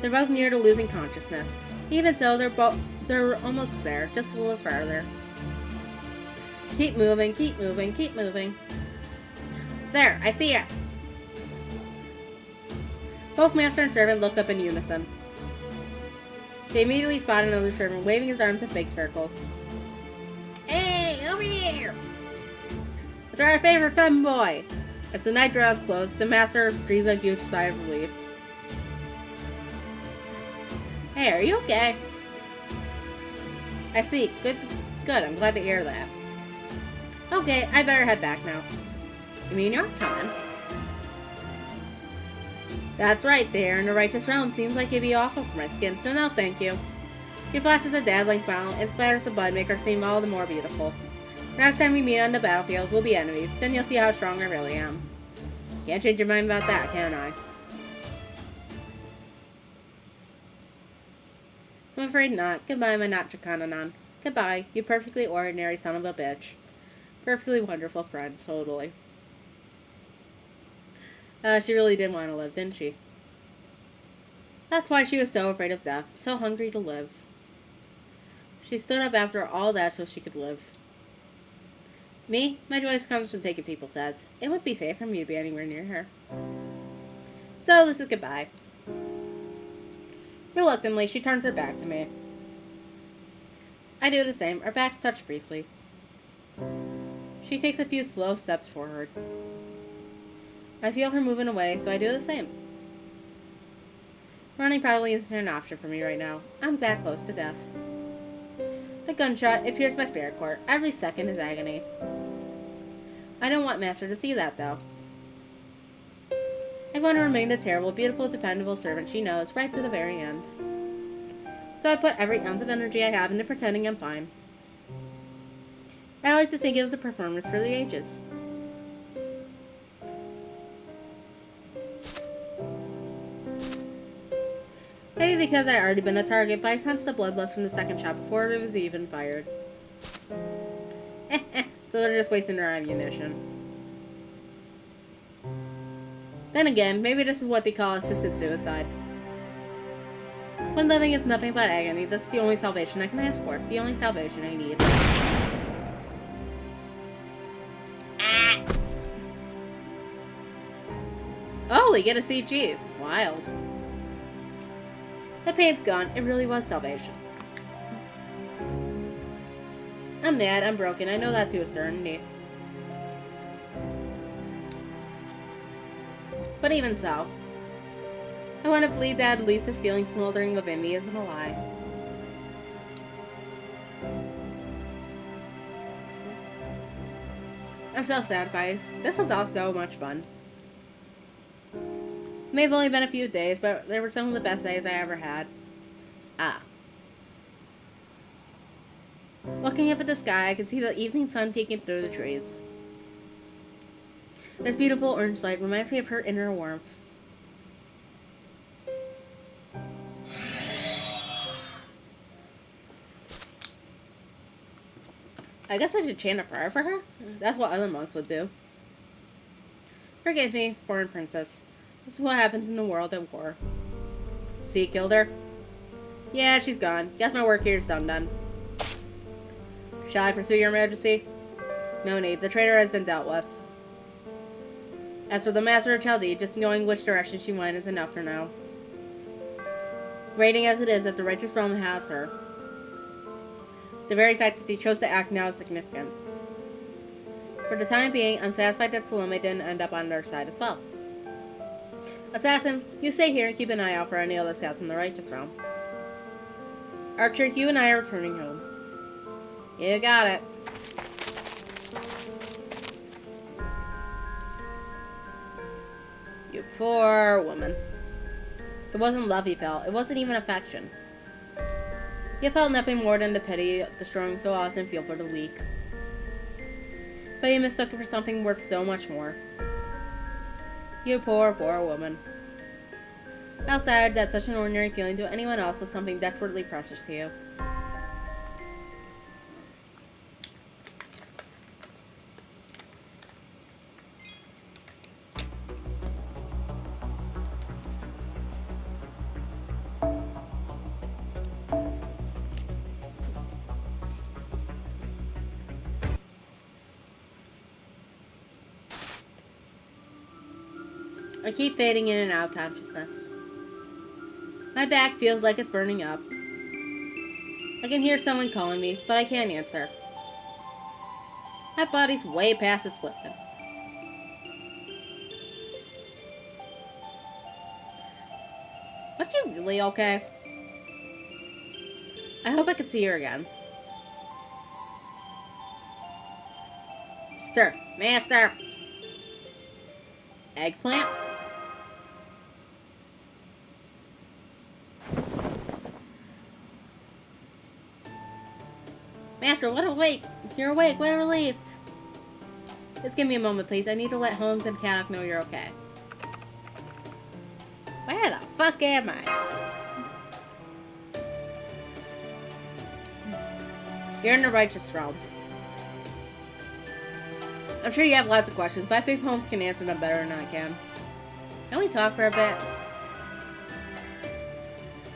They're both near to losing consciousness. Even so, they're almost there, just a little farther. Keep moving, keep moving, keep moving. There, I see ya! Both master and servant look up in unison. They immediately spot another servant waving his arms in big circles. Hey, over here! It's our favorite femboy! As the night draws close, the master breathes a huge sigh of relief. Hey, are you okay? I see. Good. I'm glad to hear that. Okay, I better head back now. You mean you're coming? That's right, there in the righteous realm seems like it'd be awful for my skin, so no thank you. He flashes a dazzling smile and splatters the blood, make her seem all the more beautiful. Next time we meet on the battlefield, we'll be enemies, then you'll see how strong I really am. Can't change your mind about that, can I? I'm afraid not. Goodbye, my Nachikananan. Goodbye, you perfectly ordinary son of a bitch. Perfectly wonderful friend, totally. She really did want to live, didn't she? That's why she was so afraid of death, so hungry to live. She stood up after all that so she could live. Me? My joy comes from taking people's heads. It wouldn't be safe for me to be anywhere near her. So, this is goodbye. Reluctantly, she turns her back to me. I do the same. Our backs touch briefly. She takes a few slow steps forward. I feel her moving away, so I do the same. Running probably isn't an option for me right now. I'm that close to death. The gunshot, it pierced my spirit core. Every second is agony. I don't want Master to see that, though. I want to remain the terrible, beautiful, dependable servant she knows, right to the very end. So I put every ounce of energy I have into pretending I'm fine. I like to think it was a performance for the ages. Maybe because I'd already been a target, but I sensed the bloodlust from the second shot before it was even fired. So they're just wasting their ammunition. Then again, maybe this is what they call assisted suicide. When living is nothing but agony, that's the only salvation I can ask for. The only salvation I need. Ah! Oh, we get a CG. Wild. The pain's gone. It really was salvation. I'm mad. I'm broken. I know that to a certainty. But even so, I want to believe that at least his feelings smoldering within me isn't a lie. I'm so satisfied. This was all so much fun. It may have only been a few days, but they were some of the best days I ever had. Looking up at the sky, I can see the evening sun peeking through the trees. This beautiful orange light reminds me of her inner warmth. I guess I should chant a prayer for her? That's what other monks would do. Forgive me, foreign princess. This is what happens in the world at war. See, killed her? Yeah, she's gone. Guess my work here is done. Shall I pursue your majesty? No need. The traitor has been dealt with. As for the master of Chaldee, just knowing which direction she went is enough for now. Grating as it is that the righteous realm has her. The very fact that he chose to act now is significant. For the time being, I'm satisfied that Salome didn't end up on their side as well. Assassin, you stay here and keep an eye out for any other scouts in the righteous realm. Archer, you and I are returning home. You got it. You poor woman. It wasn't love he felt. It wasn't even affection. He felt nothing more than the pity the strong so often feel for the weak. But he mistook it for something worth so much more. You poor, poor woman. How sad that such an ordinary feeling to anyone else was something desperately precious to you. I keep fading in and out of consciousness. My back feels like it's burning up. I can hear someone calling me, but I can't answer. My body's way past its limit. Are you really okay? I hope I can see her again. Master! Eggplant? Master, what awake! You're awake, what a relief! Just give me a moment, please. I need to let Holmes and Caddock know you're okay. Where the fuck am I? You're in the righteous realm. I'm sure you have lots of questions, but I think Holmes can answer them better than I can. Can we talk for a bit?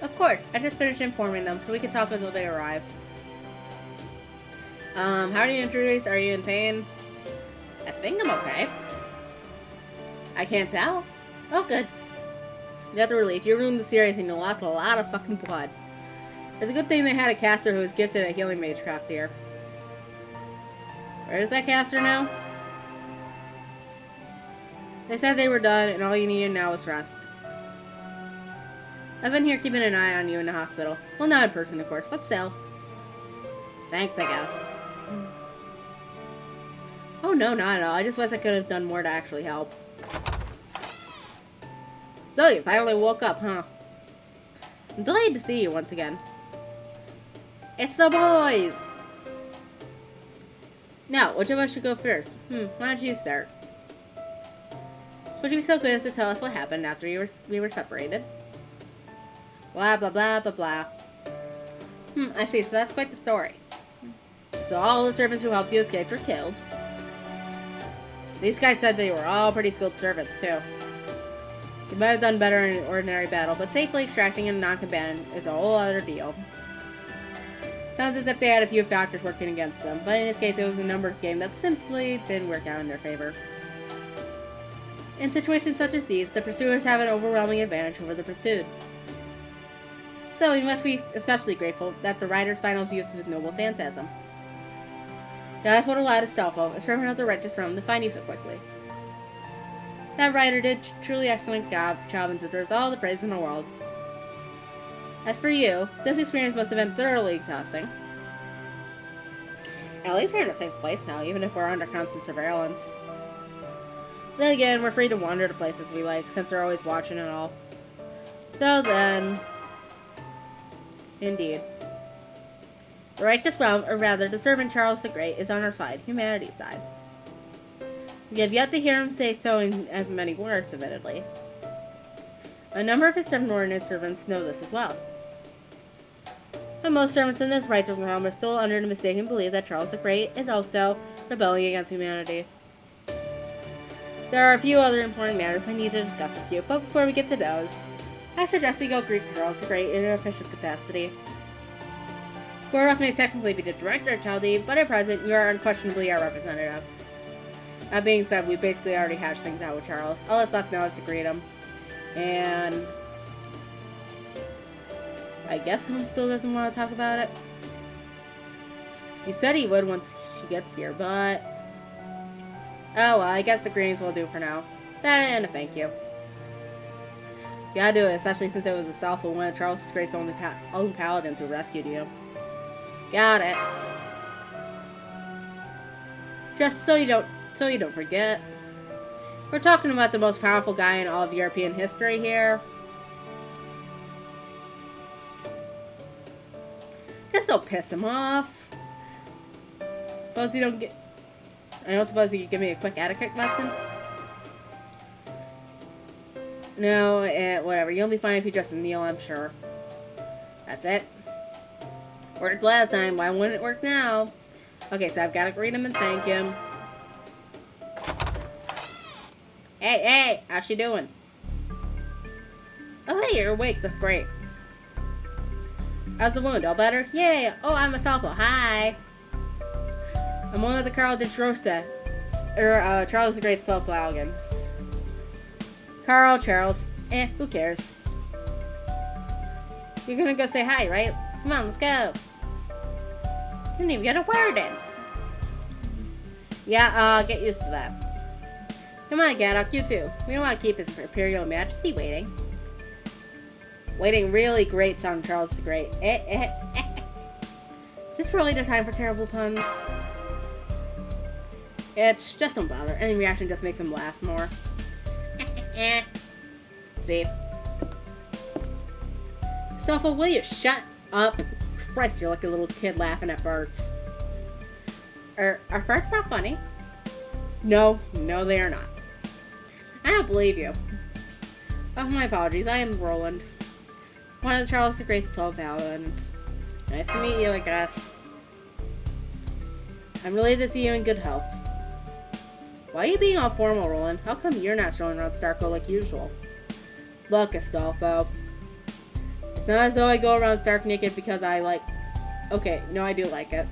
Of course, I just finished informing them, so we can talk until they arrive. How are your injuries? Are you in pain? I think I'm okay. I can't tell. Oh, good. That's a relief. Your wound is serious and you lost a lot of fucking blood. It's a good thing they had a caster who was gifted a healing mage craft here. Where is that caster now? They said they were done and all you needed now was rest. I've been here keeping an eye on you in the hospital. Well, not in person, of course, but still. Thanks, I guess. Oh, no, not at all. I just wish I could have done more to actually help. So, you finally woke up, huh? I'm delighted to see you once again. It's the boys! Now, which of us should go first? Why don't you start? Would you be so good as to tell us what happened after we were separated? Blah, blah, blah, blah, blah. I see, so that's quite the story. So all the servants who helped you escape were killed. These guys said they were all pretty skilled servants, too. You might have done better in an ordinary battle, but safely extracting a non-combatant is a whole other deal. Sounds as if they had a few factors working against them, but in this case it was a numbers game that simply didn't work out in their favor. In situations such as these, the pursuers have an overwhelming advantage over the pursued. So we must be especially grateful that the rider's final use of his noble phantasm. That's what allowed Astolfo, a servant of the righteous realm, to find you so quickly. That rider did truly excellent job and deserves all the praise in the world. As for you, this experience must have been thoroughly exhausting. At least we're in a safe place now, even if we're under constant surveillance. Then again, we're free to wander to places we like, since they're always watching and all. So then... Indeed. The righteous realm, or rather, the servant Charles the Great, is on our side, humanity's side. We have yet to hear him say so in as many words, admittedly. A number of his subordinate servants know this as well. But most servants in this righteous realm are still under the mistaken belief that Charles the Great is also rebelling against humanity. There are a few other important matters I need to discuss with you, but before we get to those, I suggest we go greet Charles the Great in an official capacity. Goroth may technically be the director of Chaldee, but at present, you are unquestionably our representative. That being said, we basically already hashed things out with Charles. All that's left now is to greet him. And... I guess Holmes still doesn't want to talk about it. He said he would once she gets here, but... Oh well, I guess the greetings will do for now. That and a thank you. Gotta do it, especially since it was Astolfo, one of Charles the Great's own paladins who rescued you. Got it. Just so you don't forget. We're talking about the most powerful guy in all of European history here. Just don't piss him off. Suppose you don't get... I don't suppose you could give me a quick etiquette lesson? No, whatever. You'll be fine if you just kneel, I'm sure. That's it. Worked last time. Why wouldn't it work now? Okay, so I've got to greet him and thank him. Hey, hey! How's she doing? Oh, hey, you're awake. That's great. How's the wound? All better? Yay! Oh, I'm a Salpo. Hi! I'm one of the Carl de Drosta. Charles the Great Swellflagons. Charles. Who cares? You're gonna go say hi, right? Come on, let's go. Didn't even get a word in. Yeah, get used to that. Come on, Gaddock, you too. We don't want to keep His Imperial Majesty waiting. Waiting really great, son Charles the Great. Is this really the time for terrible puns? It's just don't bother. Any reaction just makes him laugh more. See? Stoffel, will you shut up? Christ, you're like a little kid laughing at farts. Are farts not funny? No, they are not. I don't believe you. Oh, my apologies. I am Roland. One of Charles the Great's 12 paladins. Nice to meet you, I guess. I'm relieved to see you in good health. Why are you being all formal, Roland? How come you're not showing around Starco like usual? Look, Astolfo. It's not as though I go around stark naked because I like... Okay, no, I do like it.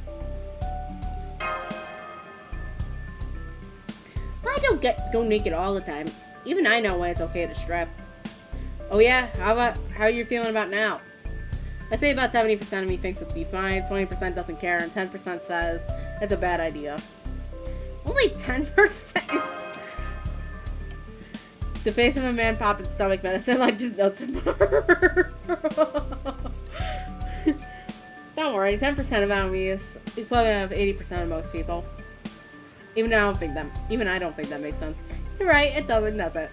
I don't go naked all the time. Even I know when it's okay to strip. Oh yeah? How are you feeling about now? I'd say about 70% of me thinks it'd be fine, 20% doesn't care, and 10% says it's a bad idea. Only 10%? The face of a man popping stomach medicine like just no tomorrow. Don't worry, 10% of me is equivalent of 80% of most people. Even I don't think that makes sense. You're right, it doesn't, does it?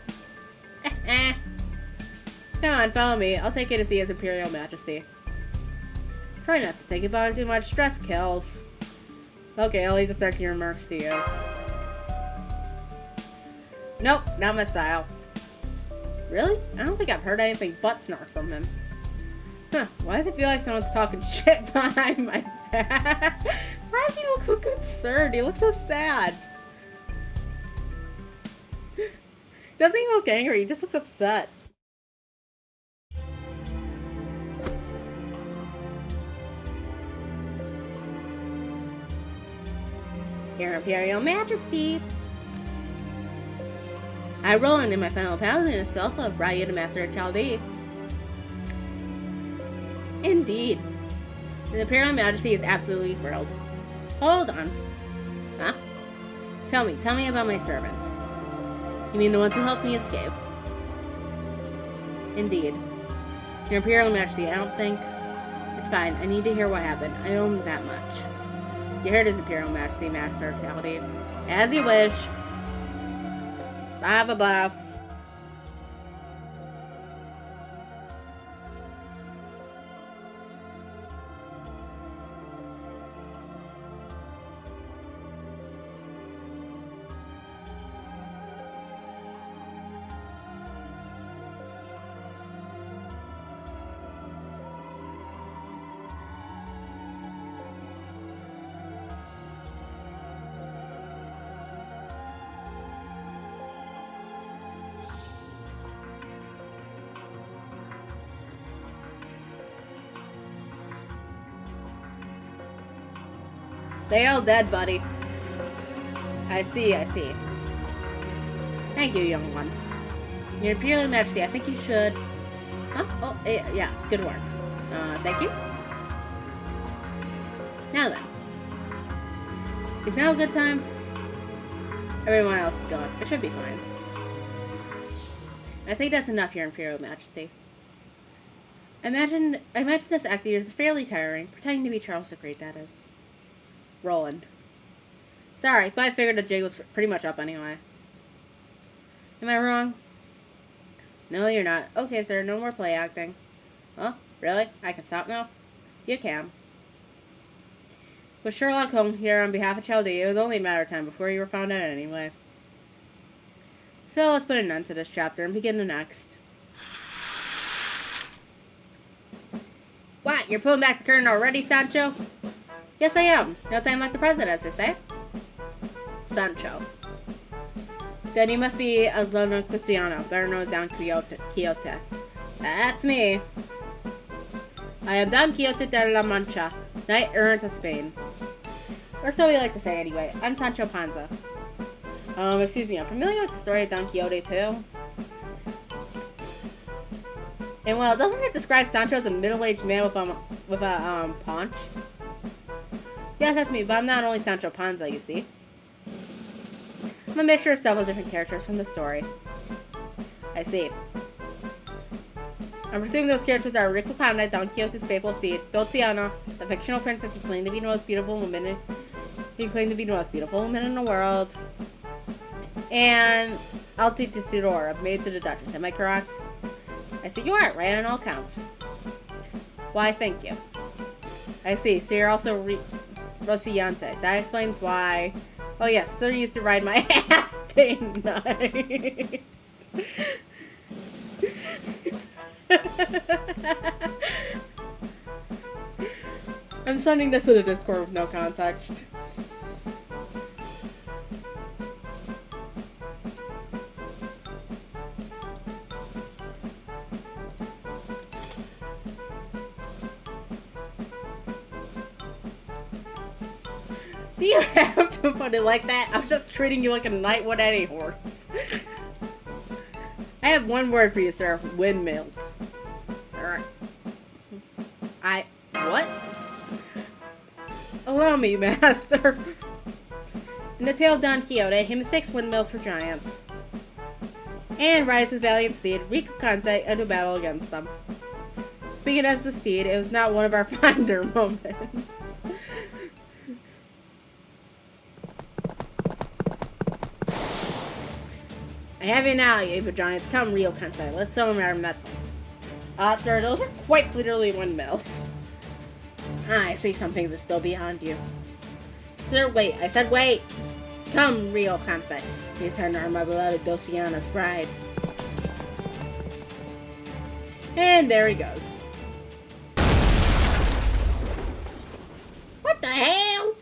Come on, follow me. I'll take you to see His Imperial Majesty. Try not to think about it too much. Stress kills. Okay, I'll leave the start to your remarks to you. Nope, not my style. Really? I don't think I've heard anything but snark from him. Huh, why does it feel like someone's talking shit behind my back? Why does he look so concerned? He looks so sad. Doesn't he look angry? He just looks upset. Your Imperial Majesty! I, Roland, in my final paladin and Astolfo, brought you to Master of Chaldee. Indeed. The Imperial Majesty is absolutely thrilled. Hold on. Huh? Tell me about my servants. You mean the ones who helped me escape? Indeed. Your Imperial Majesty, I don't think... It's fine, I need to hear what happened. I owe him that much. You heard His Imperial Majesty, Master of Chaldee. As you wish. Blah, blah, blah. They all dead, buddy. I see. Thank you, young one. Your Imperial Majesty, I think you should... Huh? Oh, yes, good work. Thank you. Now then. Is now a good time? Everyone else is gone. It should be fine. I think that's enough, Your Imperial Majesty. I imagine this act of yours is fairly tiring. Pretending to be Charles the Great, that is. Roland. Sorry, but I figured the jig was pretty much up anyway. Am I wrong? No, you're not. Okay, sir, no more play acting. Oh, really? I can stop now? You can. With Sherlock Holmes here on behalf of Chaldea, it was only a matter of time before you were found out anyway. So let's put an end to this chapter and begin the next. What? You're pulling back the curtain already, Sancho? Yes, I am. No time like the present, as they say. Sancho. Then you must be a Zona Cristiano, better known as Don Quixote. That's me. I am Don Quixote de la Mancha, Knight Errant of Spain. Or so we like to say anyway. I'm Sancho Panza. Excuse me, I'm familiar with the story of Don Quixote too. And well, doesn't it describe Sancho as a middle-aged man with a paunch? Yes, that's me, but I'm not only Sancho Panza, you see. I'm a mixture of several different characters from the story. I see. I'm presuming those characters are Rico Conde, Don Quixote's papal steed, Dulciana, the fictional princess who claimed to be the most beautiful woman in the world, and Altisidora, maid to the Duchess. Am I correct? I see you are, right on all counts. Why, thank you. I see, so you're also Rocinante. That explains why. Oh yes, sir used to ride my ass day and night. I'm sending this to the Discord with no context. Do you have to put it like that? I was just treating you like a knight would any horse. I have one word for you, sir. Windmills. Alright. What? Allow me, master. In the tale of Don Quixote, he mistakes windmills for giants. And rides his valiant steed, Rico Conte, into battle against them. Speaking as the steed, it was not one of our fonder moments. I have you now, you evil giants. Come, Rio Conte. Let's show him our metal. Sir, those are quite clearly windmills. I see some things are still beyond you. Sir, wait. I said wait. Come, Rio Conte. These are my beloved Dulciana's bride. And there he goes. What the hell?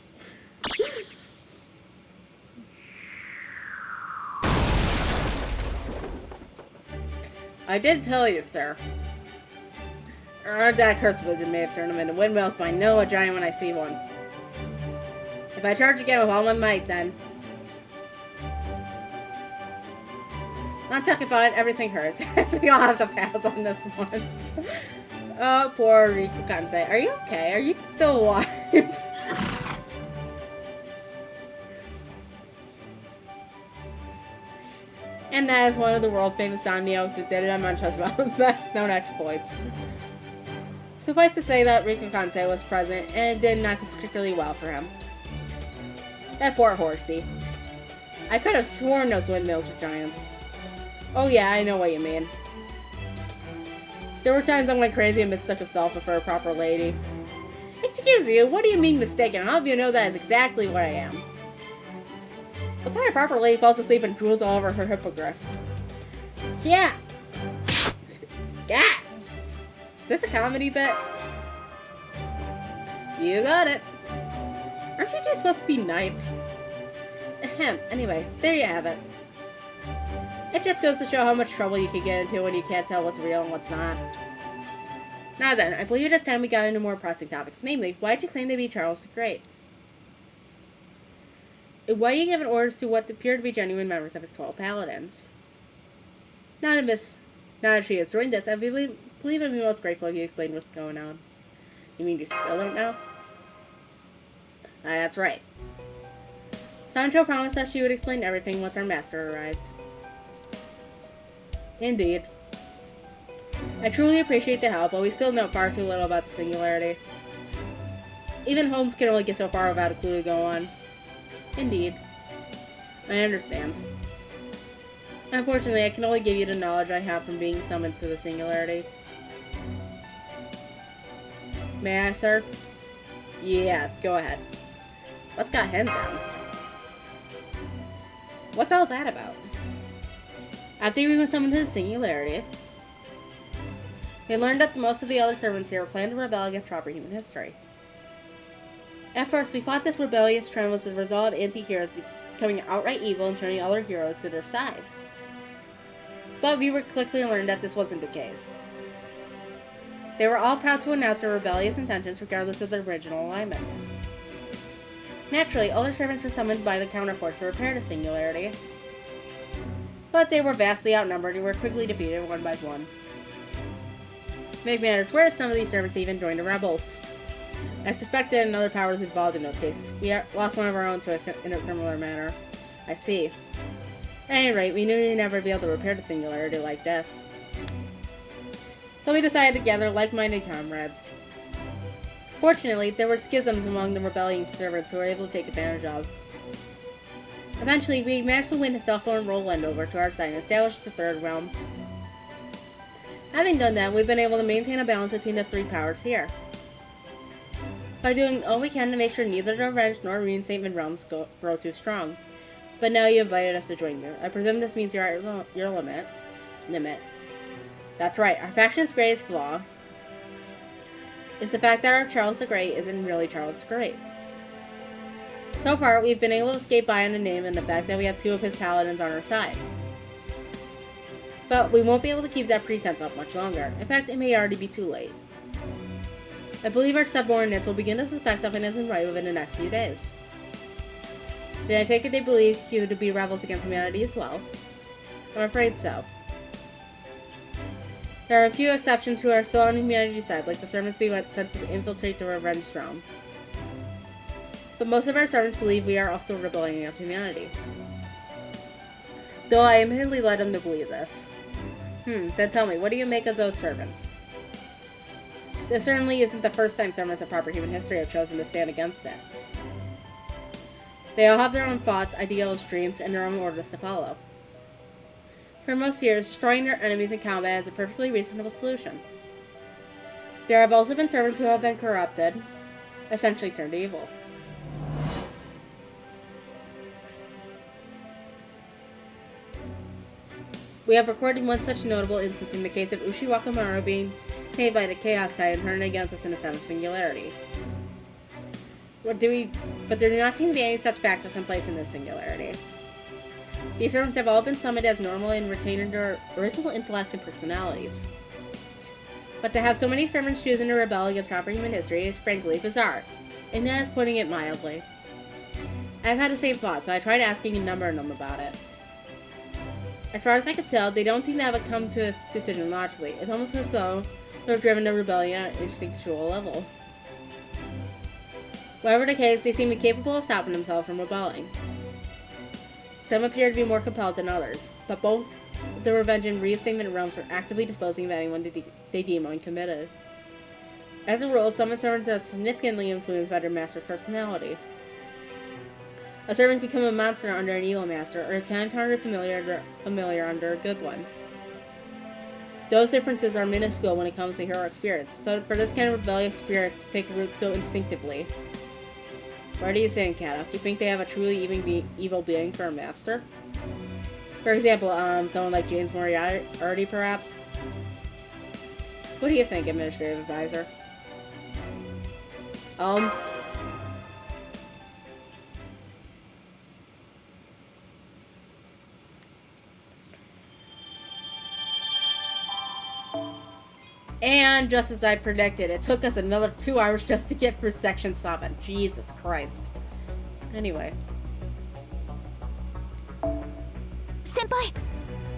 I did tell you, sir. That cursed wizard may have turned him into windmills, but I know a giant when I see one. If I charge again with all my might, then... Not talking about it, everything hurts. We all have to pass on this one. Oh, poor Rico Conte. Are you okay? Are you still alive? And that is one of the world-famous Don Quixote de la Mancha's best-known exploits. Suffice to say that Rico Conte was present, and it did not go particularly well for him. That poor horsey. I could have sworn those windmills were giants. Oh yeah, I know what you mean. There were times I went crazy and mistook a sulfur for a proper lady. Excuse you, what do you mean mistaken? All of you know that is exactly what I am. What kind of proper lady falls asleep and drools all over her hippogriff? Yeah! Yeah! Is this a comedy bit? You got it. Aren't you two supposed to be knights? Ahem. Anyway, there you have it. It just goes to show how much trouble you can get into when you can't tell what's real and what's not. Now then, I believe it is time we got into more pressing topics. Namely, why did you claim to be Charles the Great? And why are you giving orders to what appear to be genuine members of his 12 paladins? Now that she has joined us, I believe I'd be most grateful if you explained what's going on. You mean you still don't know? That's right. Sancho promised that she would explain everything once our master arrived. Indeed. I truly appreciate the help, but we still know far too little about the singularity. Even Holmes can only get so far without a clue to go on. Indeed. I understand. Unfortunately, I can only give you the knowledge I have from being summoned to the Singularity. May I, sir? Yes, go ahead. What's got him down? What's all that about? After we were summoned to the Singularity, we learned that most of the other servants here planned to rebel against proper human history. At first, we thought this rebellious trend was the result of anti-heroes becoming outright evil and turning other heroes to their side. But we quickly learned that this wasn't the case. They were all proud to announce their rebellious intentions regardless of their original alignment. Naturally, other servants were summoned by the counterforce to repair the Singularity, but they were vastly outnumbered and were quickly defeated one by one. To make matters worse, some of these servants even joined the rebels. I suspect that another power was involved in those cases. We lost one of our own in a similar manner. I see. At any rate, we knew we'd never be able to repair the Singularity like this. So we decided to gather like-minded comrades. Fortunately, there were schisms among the rebelling servants who were able to take advantage of. Eventually, we managed to win Thistle and Roland over to our side and establish the third realm. Having done that, we've been able to maintain a balance between the three powers here, by doing all we can to make sure neither the Revenge nor Reinstatement realms grow too strong. But now you invited us to join you. I presume this means you're at your limit. That's right, our faction's greatest flaw is the fact that our Charles the Great isn't really Charles the Great. So far, we've been able to skate by on the name and the fact that we have two of his paladins on our side. But we won't be able to keep that pretense up much longer. In fact, it may already be too late. I believe our subordinates will begin to suspect something isn't right within the next few days. Did I take it they believe you to be rebels against humanity as well? I'm afraid so. There are a few exceptions who are still on humanity's side, like the servants we went sent to infiltrate the Revenge Traum. But most of our servants believe we are also rebelling against humanity. Though I admittedly led them to believe this. Then tell me, what do you make of those servants? This certainly isn't the first time servants of proper human history have chosen to stand against it. They all have their own thoughts, ideals, dreams, and their own orders to follow. For most years, destroying their enemies in combat is a perfectly reasonable solution. There have also been servants who have been corrupted, essentially turned evil. We have recorded one such notable instance in the case of Ushiwaka Maru being paid by the Chaos Tide and turning against us in the Seventh Singularity. But there do not seem to be any such factors in place in this Singularity. These servants have all been summoned as normal and retained their original intellects and personalities. But to have so many servants choosing to rebel against proper human history is frankly bizarre, and that is putting it mildly. I've had the same thought, so I tried asking a number of them about it. As far as I could tell, they don't seem to have come to a decision logically. It's almost as though they're driven to rebellion at an instinctual level. Whatever the case, they seem incapable of stopping themselves from rebelling. Some appear to be more compelled than others, but both the Revenge and Reinstatement realms are actively disposing of anyone they deem uncommitted. As a rule, some servants are significantly influenced by their master's personality. A servant can become a monster under an evil master, or a kind-hearted familiar under a good one. Those differences are minuscule when it comes to heroic spirits, so for this kind of rebellious spirit to take root so instinctively. What do you think, Kato? Do you think they have a truly evil being for a master? For example, someone like James Moriarty, perhaps? What do you think, Administrative Advisor? And just as I predicted, it took us another 2 hours just to get through Section 7. Jesus Christ. Anyway.
先輩、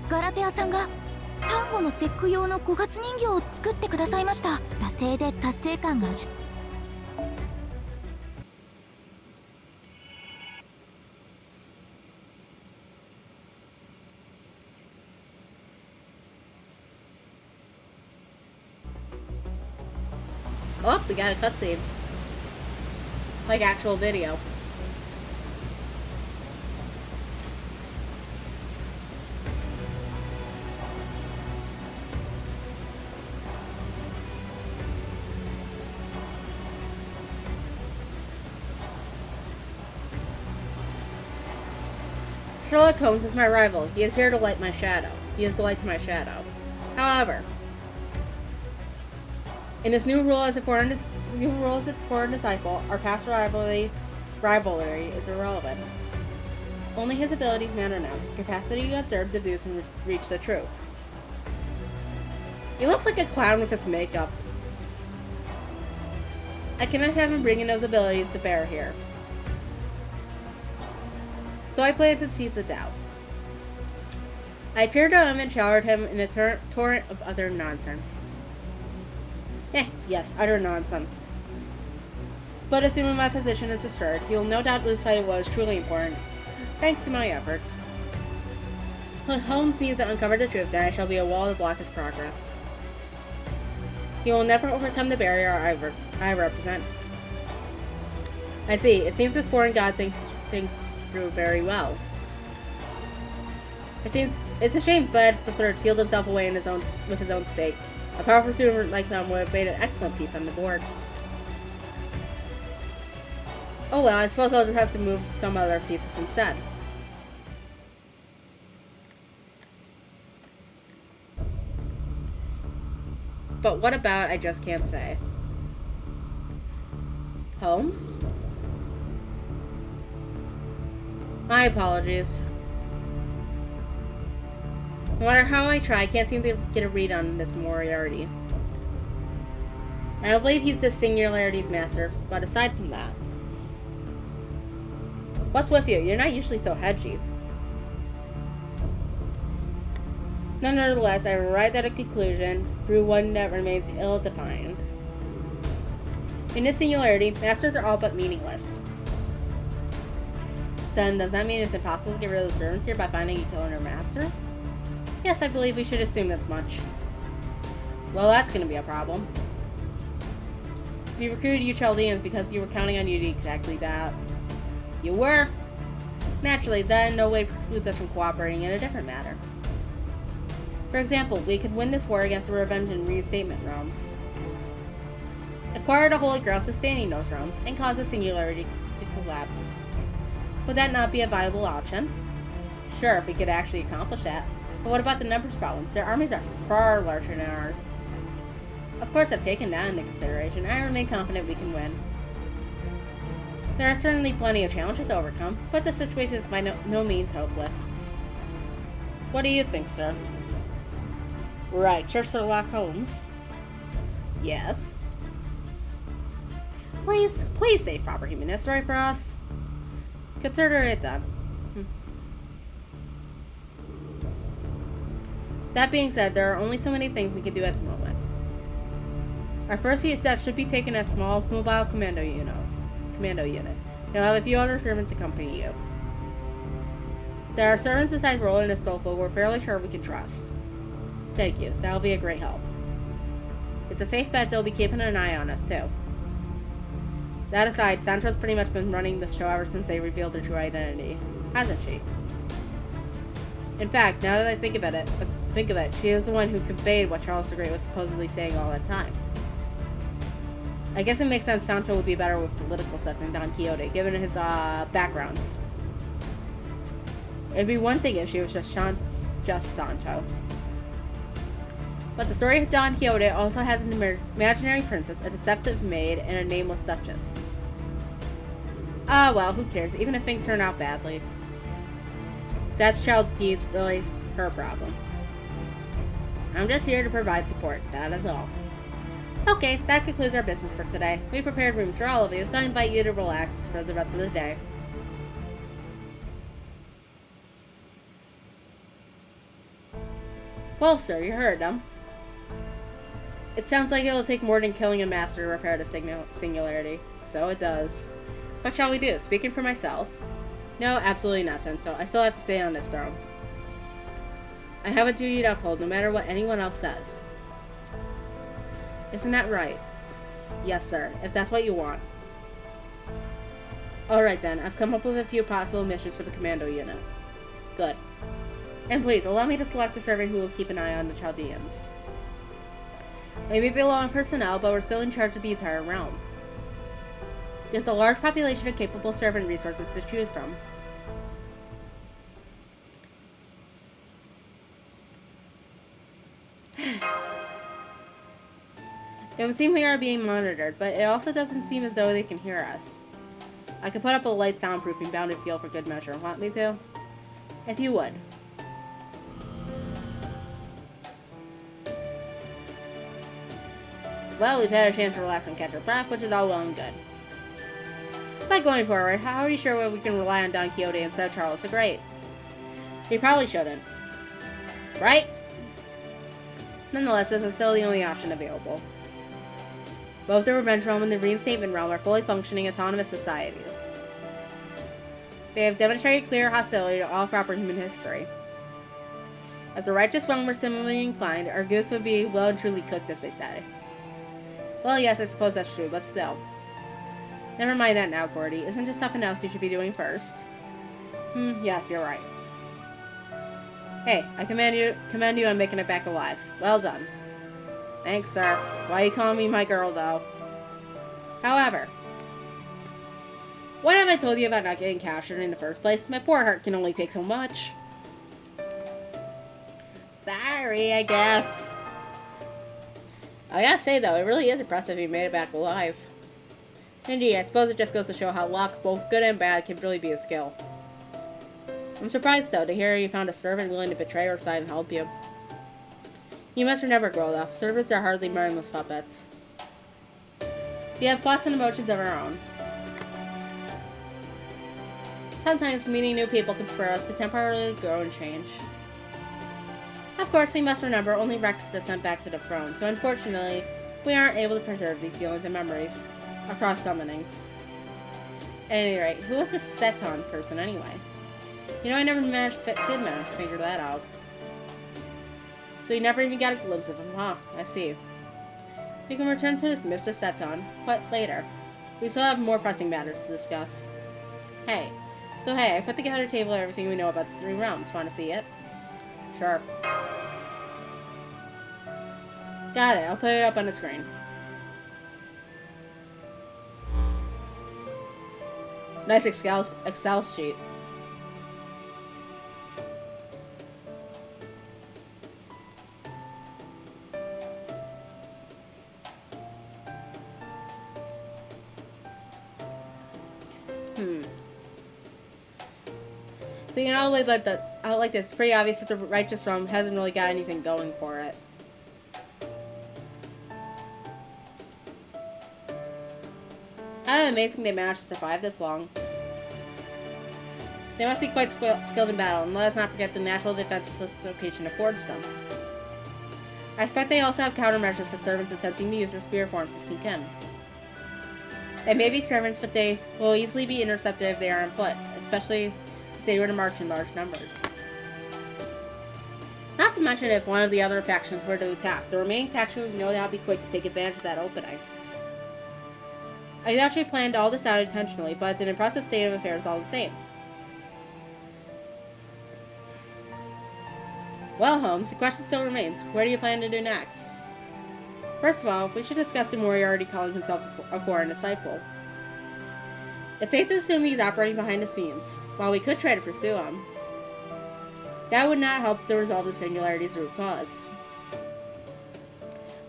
ガラテアさんが端午の節句用の五月人形を作ってくださいました。惰性で達成感が
Oh, we got a cutscene. Like actual video. Sherlock Holmes is my rival. He is here to light my shadow. He is the light to my shadow. However, in his new role as a foreign disciple, our past rivalry is irrelevant. Only his abilities matter now. His capacity to observe, deduce, and reach the truth. He looks like a clown with his makeup. I cannot have him bringing those abilities to bear here. So I planted seeds of doubt. I appeared to him and showered him in a torrent of utter nonsense. Yes, utter nonsense. But assuming my position is assured, he will no doubt lose sight of what is truly important, thanks to my efforts. Holmes needs to uncover the truth, then I shall be a wall to block his progress. He will never overcome the barrier I represent. I see. It seems this foreign god thinks through very well. It's a shame Fred III sealed himself away with his own stakes. A powerful student like him would have made an excellent piece on the board. Oh well, I suppose I'll just have to move some other pieces instead. But what about I just can't say? Holmes? My apologies. No matter how I try, I can't seem to get a read on this Moriarty. I don't believe he's the Singularity's master, but aside from that... What's with you? You're not usually so hedgy. Nonetheless, I arrived at a conclusion through one that remains ill-defined. In this Singularity, masters are all but meaningless. Then, does that mean it's impossible to get rid of the servants here by finding a killer master? Yes, I believe we should assume this much. Well, that's going to be a problem. We recruited you Chaldeans because we were counting on you to do exactly that. You were? Naturally, that in no way precludes us from cooperating in a different matter. For example, we could win this war against the Revenge and Reinstatement realms. Acquire the Holy Grail sustaining those realms, and cause the Singularity to collapse. Would that not be a viable option? Sure, if we could actually accomplish that. But what about the numbers problem? Their armies are far larger than ours. Of course, I've taken that into consideration, and I remain confident we can win. There are certainly plenty of challenges to overcome, but the situation is by no means hopeless. What do you think, sir? Right, Sir Sherlock Holmes. Yes. Please say proper human history for us. Consider it done. That being said, there are only so many things we can do at the moment. Our first few steps should be taken as small, mobile commando unit. You'll have a few other servants accompany you. There are servants besides Roland and Stolfo we're fairly sure we can trust. Thank you. That'll be a great help. It's a safe bet they'll be keeping an eye on us, too. That aside, Sandra's pretty much been running the show ever since they revealed her true identity. Hasn't she? In fact, now that I think of it, she is the one who conveyed what Charles the Great was supposedly saying all that time. I guess it makes sense Sancho would be better with political stuff than Don Quixote, given his background. It'd be one thing if she was just Sancho. But the story of Don Quixote also has an imaginary princess, a deceptive maid, and a nameless duchess. Ah, well, who cares, even if things turn out badly. That's Chaldean's really her problem. I'm just here to provide support, that is all. Okay, that concludes our business for today. We prepared rooms for all of you, so I invite you to relax for the rest of the day. Well, sir, you heard them. It sounds like it'll take more than killing a master to repair the Singularity. So it does. What shall we do? Speaking for myself? No, absolutely not, Sancho. I still have to stay on this throne. I have a duty to uphold, no matter what anyone else says. Isn't that right? Yes, sir, if that's what you want. Alright then, I've come up with a few possible missions for the commando unit. Good. And please, allow me to select a servant who will keep an eye on the Chaldeans. We may be low on personnel, but we're still in charge of the entire realm. There's a large population of capable servant resources to choose from. It would seem we are being monitored, but it also doesn't seem as though they can hear us. I could put up a light soundproofing bounded field for good measure. Want me to? If you would. Well, we've had a chance to relax and catch our breath, which is all well and good. But going forward, how are you sure we can rely on Don Quixote instead of Charles the Great? We probably shouldn't. Right? Nonetheless, this is still the only option available. Both the Revenge Realm and the Reinstatement Realm are fully functioning autonomous societies. They have demonstrated clear hostility to all proper human history. If the Righteous Realm were similarly inclined, our goose would be well and truly cooked, as they say. Well, yes, I suppose that's true, but still. Never mind that now, Gordy. Isn't there something else you should be doing first? Yes, you're right. Hey, I commend you on making it back alive. Well done. Thanks, sir. Why are you calling me my girl, though? However, what have I told you about not getting captured in the first place? My poor heart can only take so much. Sorry, I guess. I gotta say, though, it really is impressive you made it back alive. Indeed, I suppose it just goes to show how luck, both good and bad, can really be a skill. I'm surprised, though, to hear you found a servant willing to betray your side and help you. You must never grow up. Servants are hardly mindless puppets. We have thoughts and emotions of our own. Sometimes meeting new people can spur us to temporarily grow and change. Of course, we must remember only records are sent back to the throne, so unfortunately, we aren't able to preserve these feelings and memories across summonings. At any rate, who was this Seton person anyway? You know, I never did manage to figure that out. So you never even got a glimpse of him, huh? I see. We can return to this Mr. Seton, but later. We still have more pressing matters to discuss. Hey, I put together a table of everything we know about the three realms. Want to see it? Sure. Got it. I'll put it up on the screen. Nice Excel sheet. So, you know, like this, it's pretty obvious that the Righteous Realm hasn't really got anything going for it. Kind of amazing they managed to survive this long. They must be quite skilled in battle, and let us not forget the natural defense this location affords them. I expect they also have countermeasures for servants attempting to use their spear forms to sneak in. They may be servants, but they will easily be intercepted if they are on foot, especially if they were to march in large numbers. Not to mention if one of the other factions were to attack, the remaining faction would no doubt be quick to take advantage of that opening. I actually planned all this out intentionally, but it's an impressive state of affairs all the same. Well, Holmes, the question still remains. What do you plan to do next? First of all, we should discuss the Moriarty calling himself a foreign disciple. It's safe to assume he's operating behind the scenes, while we could try to pursue him. That would not help to resolve the Singularity's root cause.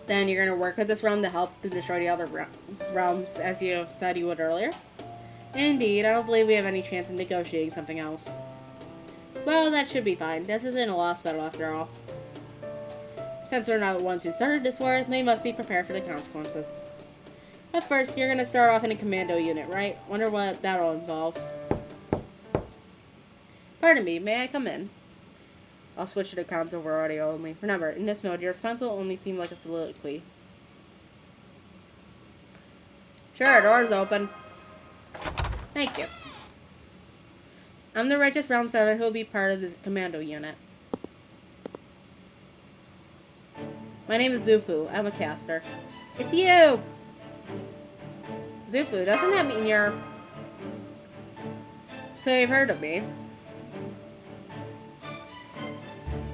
Then you're going to work with this realm to help to destroy the other realms, as you said you would earlier? Indeed, I don't believe we have any chance of negotiating something else. Well, that should be fine. This isn't a lost battle after all. Since they're not the ones who started this war, they must be prepared for the consequences. At first, you're going to start off in a commando unit, right? Wonder what that'll involve. Pardon me, may I come in? I'll switch to the comms over audio only. Remember, in this mode, your response will only seem like a soliloquy. Sure, door's open. Thank you. I'm the Righteous Realm servant who will be part of the commando unit. My name is Zufu. I'm a caster. It's you! Zufu, doesn't that mean you're... So you've heard of me.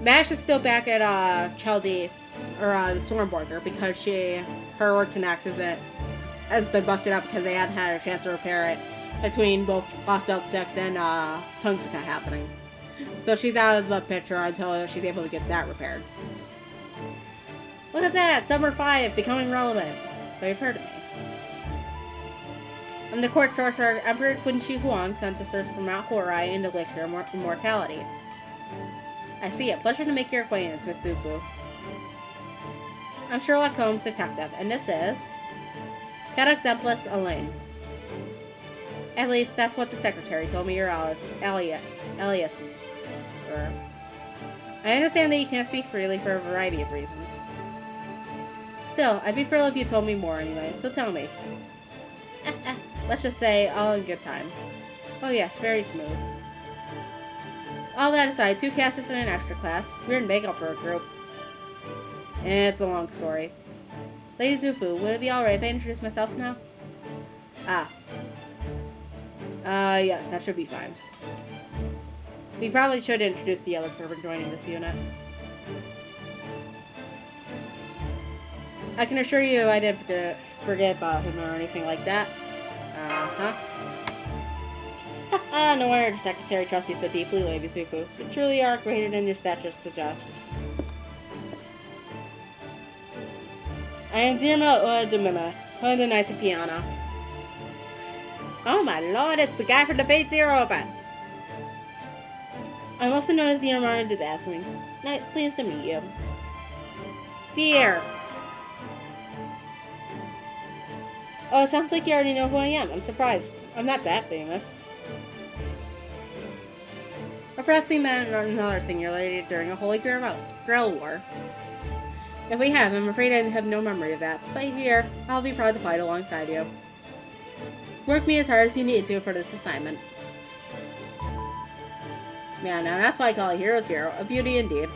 Mash is still back at Chaldee, or the Stormborger, because her Ortonax has been busted up because they hadn't had a chance to repair it between both Lost Belt 6 and Tungska happening. So she's out of the picture until she's able to get that repaired. Look at that! Summer 5 becoming relevant. So you've heard of me. I'm the court sorcerer Emperor Qin Shi Huang sent to search for Mount Horai and the elixir of immortality. I see. A pleasure to make your acquaintance, Miss Sufu. I'm Sherlock Holmes, detective, and this is Cat Exemplis Elaine. At least that's what the secretary told me your aliases were. I understand that you can't speak freely for a variety of reasons. Still, I'd be thrilled if you told me more anyway, so tell me. Let's just say, all in good time. Oh yes, very smooth. All that aside, 2 casters and an extra class. Weird makeup for a group. It's a long story. Lady Zufu, would it be alright if I introduce myself now? Yes, that should be fine. We probably should introduce the other servant joining this unit. I can assure you I didn't forget about him or anything like that. No wonder the secretary trusts you so deeply, Lady Zufu. You truly are greater than your stature suggests. I am Dirma Dumima, one of the Knights of Piana. Oh my lord, it's the guy from the Fate Zero event! I'm also known as the Armada the Dazzling. Pleased to meet you. Dear! Oh, it sounds like you already know who I am. I'm surprised. I'm not that famous. Or perhaps we met another singularity during a Holy Grail War. If we have, I'm afraid I have no memory of that. But here, I'll be proud to fight alongside you. Work me as hard as you need to for this assignment. Yeah, now that's why I call a hero's hero. A beauty indeed.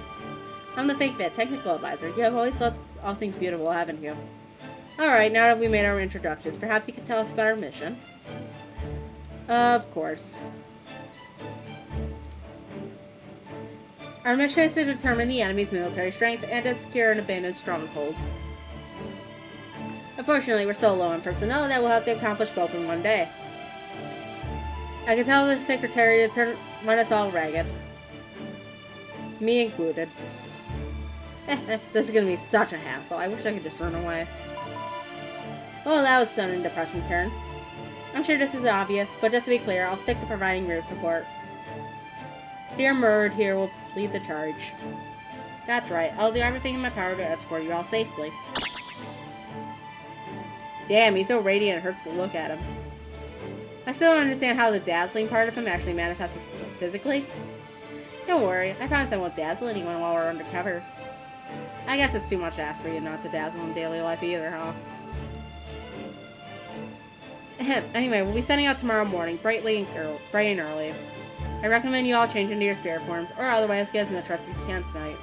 I'm the Fake Fit technical advisor. You have always thought all things beautiful, haven't you? Alright, now that we made our introductions, perhaps you could tell us about our mission? Of course. Our mission is to determine the enemy's military strength and to secure an abandoned stronghold. Unfortunately, we're so low on personnel that we'll have to accomplish both in one day. I can tell the secretary to run us all ragged. Me included. This is gonna be such a hassle. I wish I could just run away. Well, that was a depressing turn. I'm sure this is obvious, but just to be clear, I'll stick to providing rear support. Dear Murd here will lead the charge. That's right, I'll do everything in my power to escort you all safely. Damn, he's so radiant it hurts to look at him. I still don't understand how the dazzling part of him actually manifests physically. Don't worry, I promise I won't dazzle anyone while we're undercover. I guess it's too much to ask for you not to dazzle in daily life either, huh? Anyway, we'll be setting out tomorrow morning, bright and early. I recommend you all change into your spirit forms, or otherwise get as much rest as you can tonight.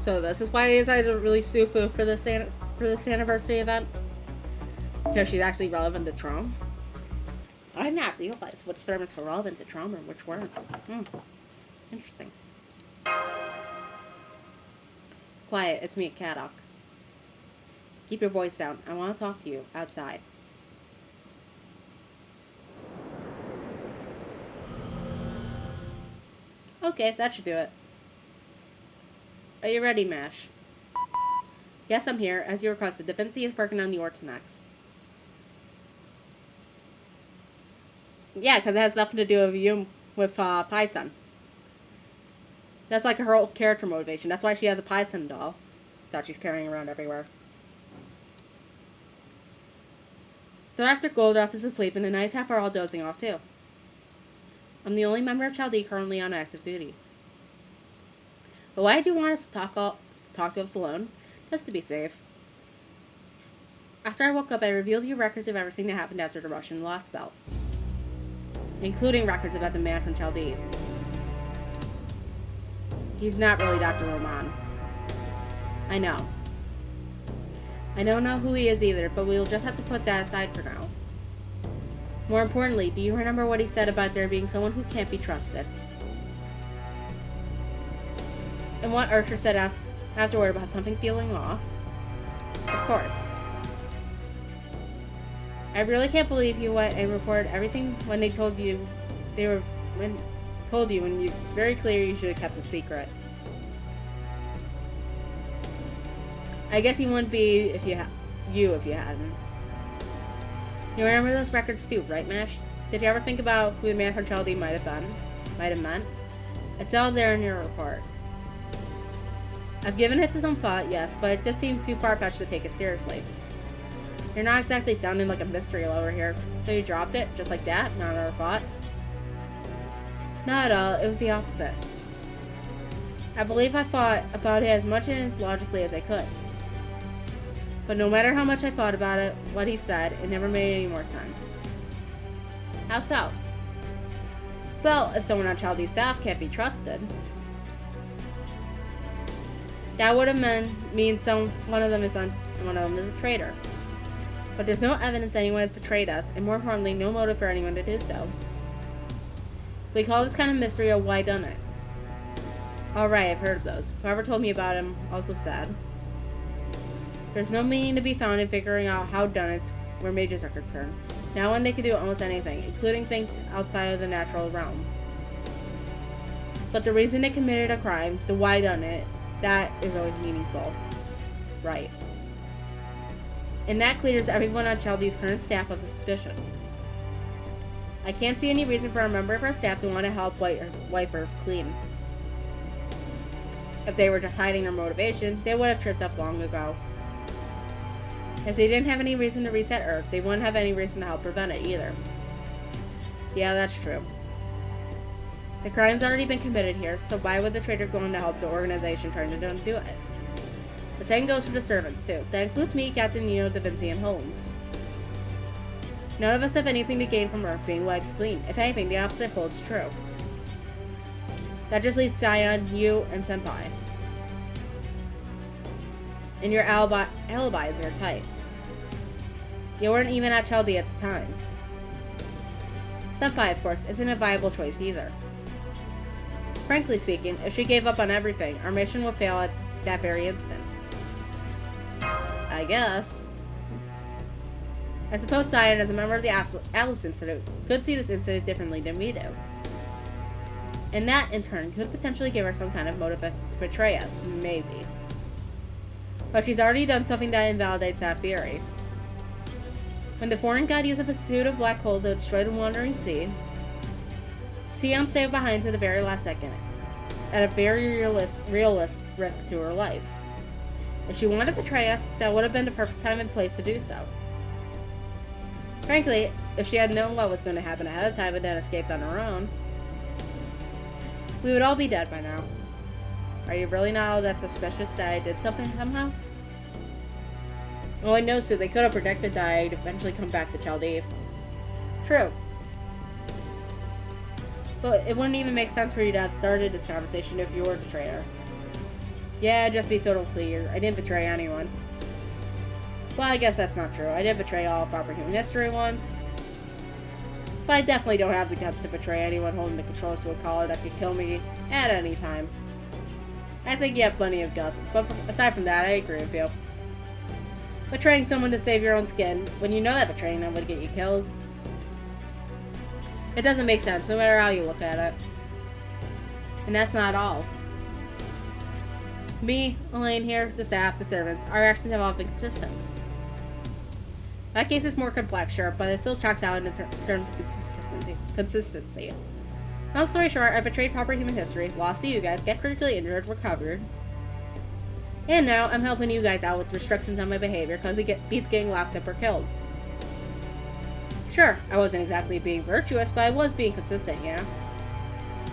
So this is why I decided to release Sufu for this anniversary event. Because she's actually relevant to Traum. I did not realize which sermons were relevant to Traum and which weren't. Interesting. Quiet, it's me, Kadok. Keep your voice down. I want to talk to you outside. Okay, that should do it. Are you ready, Mash? Yes, I'm here. As you requested, Da Vinci is working on the Ortonex. Yeah, because it has nothing to do with Python. That's like her whole character motivation. That's why she has a Python doll that she's carrying around everywhere. Dr. Goldoff is asleep, and the Nice Half are all dozing off, too. I'm the only member of Chaldee currently on active duty. But why do you want us to talk to us alone? Just to be safe. After I woke up, I revealed you records of everything that happened after the Russian Lost Belt. Including records about the man from Chaldee. He's not really Dr. Roman. I know. I don't know who he is either, but we'll just have to put that aside for now. More importantly, do you remember what he said about there being someone who can't be trusted? And what Archer said afterward about something feeling off? Of course. I really can't believe you went and reported everything when they told you they were when you very clear you should have kept it secret. I guess he wouldn't be if you hadn't. You remember those records too, right, Mash? Did you ever think about who the man from Chaldee might have meant? It's all there in your report. I've given it some thought, yes, but it just seemed too far-fetched to take it seriously. You're not exactly sounding like a mystery lover here, so you dropped it, just like that, not another thought? Not at all, it was the opposite. I believe I thought about it as much and as logically as I could. But no matter how much I thought about it, what he said, it never made any more sense. How so? Well, if someone on Chaldee's staff can't be trusted, that would have mean one of them is a traitor. But there's no evidence anyone has betrayed us, and more importantly, no motive for anyone to do so. We call this kind of mystery a why done it. Alright, I've heard of those. Whoever told me about him also said, there's no meaning to be found in figuring out how done it's where mages are concerned. Now when they can do almost anything, including things outside of the natural realm. But the reason they committed a crime, the why done it, that is always meaningful. Right. And that clears everyone on Chaldee's current staff of suspicion. I can't see any reason for a member of our staff to want to help wipe Earth clean. If they were just hiding their motivation, they would have tripped up long ago. If they didn't have any reason to reset Earth, they wouldn't have any reason to help prevent it either. Yeah, that's true. The crime's already been committed here, so why would the traitor go on to help the organization trying to do it? The same goes for the servants, too. That includes me, Captain Nino, Da Vinci, and Holmes. None of us have anything to gain from Earth being wiped clean. If anything, the opposite holds true. That just leaves Scion, you, and Senpai. And your alibis are tight. You weren't even at Chaldee at the time. Senpai, of course, isn't a viable choice either. Frankly speaking, if she gave up on everything, our mission would fail at that very instant. I guess. I suppose Scion, as a member of the Atlas Institute, could see this incident differently than we do. And that, in turn, could potentially give her some kind of motive to betray us, maybe. But she's already done something that invalidates that theory. When the foreign god used a pursuit of black hole to destroy the Wandering Sea, Sion stayed behind to the very last second, at a very realistic risk to her life. If she wanted to betray us, that would have been the perfect time and place to do so. Frankly, if she had known what was going to happen ahead of time and then escaped on her own, we would all be dead by now. Are you really not all that suspicious that I did something somehow? Oh, I know, so they could have predicted that I'd eventually come back to Chaldee. True. But it wouldn't even make sense for you to have started this conversation if you were the traitor. Yeah, just to be totally clear, I didn't betray anyone. Well, I guess that's not true. I did betray all of proper human history once. But I definitely don't have the guts to betray anyone holding the controls to a collar that could kill me at any time. I think you have plenty of guts, but aside from that, I agree with you. Betraying someone to save your own skin, when you know that betraying them would get you killed, it doesn't make sense, no matter how you look at it. And that's not all. Me, Elaine here, the staff, the servants, our actions have all been consistent. That case is more complex, sure, but it still tracks out in terms of consistency. Long story short, I betrayed proper human history, lost to you guys, get critically injured, recovered. And now, I'm helping you guys out with restrictions on my behavior because it beats getting locked up or killed. Sure, I wasn't exactly being virtuous, but I was being consistent, yeah?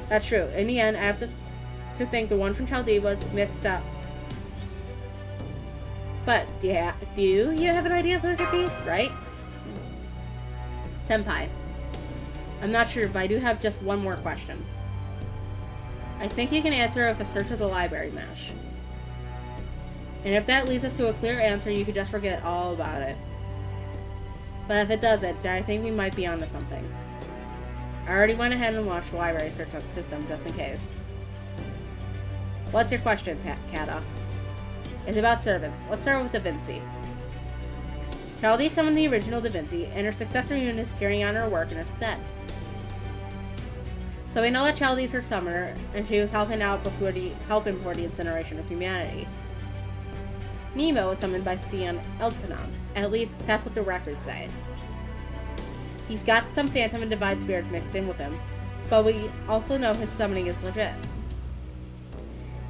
That's true. In the end, I have to think the one from Chaldee was messed up. But, yeah, do you have an idea of who it could be, right? Senpai. I'm not sure, but I do have just one more question. I think you can answer with a search of the library, Mash. And if that leads us to a clear answer, you could just forget all about it. But if it doesn't, then I think we might be onto something. I already went ahead and launched the library search system, just in case. What's your question, Kadok? It's about servants. Let's start with Da Vinci. Chaldee summoned the original Da Vinci, and her successor unit is carrying on her work in her stead. So we know that Chaldee's her summoner, and she was helping before the incineration of humanity. Nemo was summoned by Sion Eltanon. At least, that's what the records say. He's got some phantom and divine spirits mixed in with him, but we also know his summoning is legit.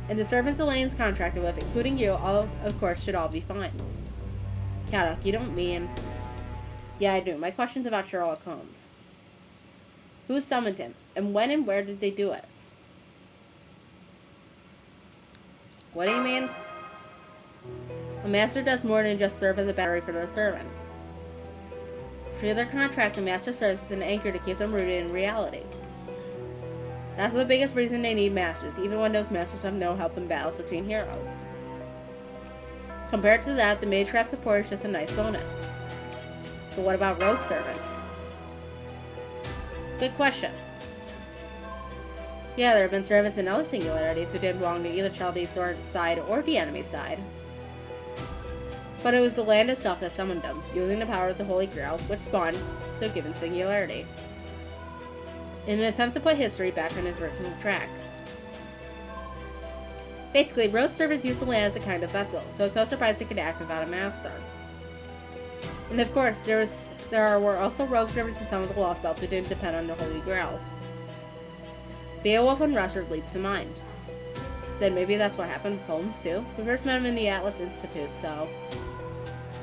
And the servants Elaine's contracted with, including you, all, of course, should all be fine. Kadok, you don't mean... Yeah, I do. My question's about Sherlock Holmes. Who summoned him? And when and where did they do it? What do you mean? A master does more than just serve as a battery for their servant. Through their contract, the master serves as an anchor to keep them rooted in reality. That's the biggest reason they need masters, even when those masters have no help in battles between heroes. Compared to that, the magecraft support is just a nice bonus. But what about rogue servants? Good question. Yeah, there have been servants in other singularities who didn't belong to either Chaldee's side or the enemy side. But it was the land itself that summoned them, using the power of the Holy Grail, which spawned the given singularity. In an attempt to put history back on its original track. Basically, rogue servants use the land as a kind of vessel, so it's no surprise they could act without a master. And of course, were also rogue servants in some of the Lost Belts who didn't depend on the Holy Grail. Beowulf and Rushard leads to mind. Then maybe that's what happened with Holmes too. We first met him in the Atlas Institute, so...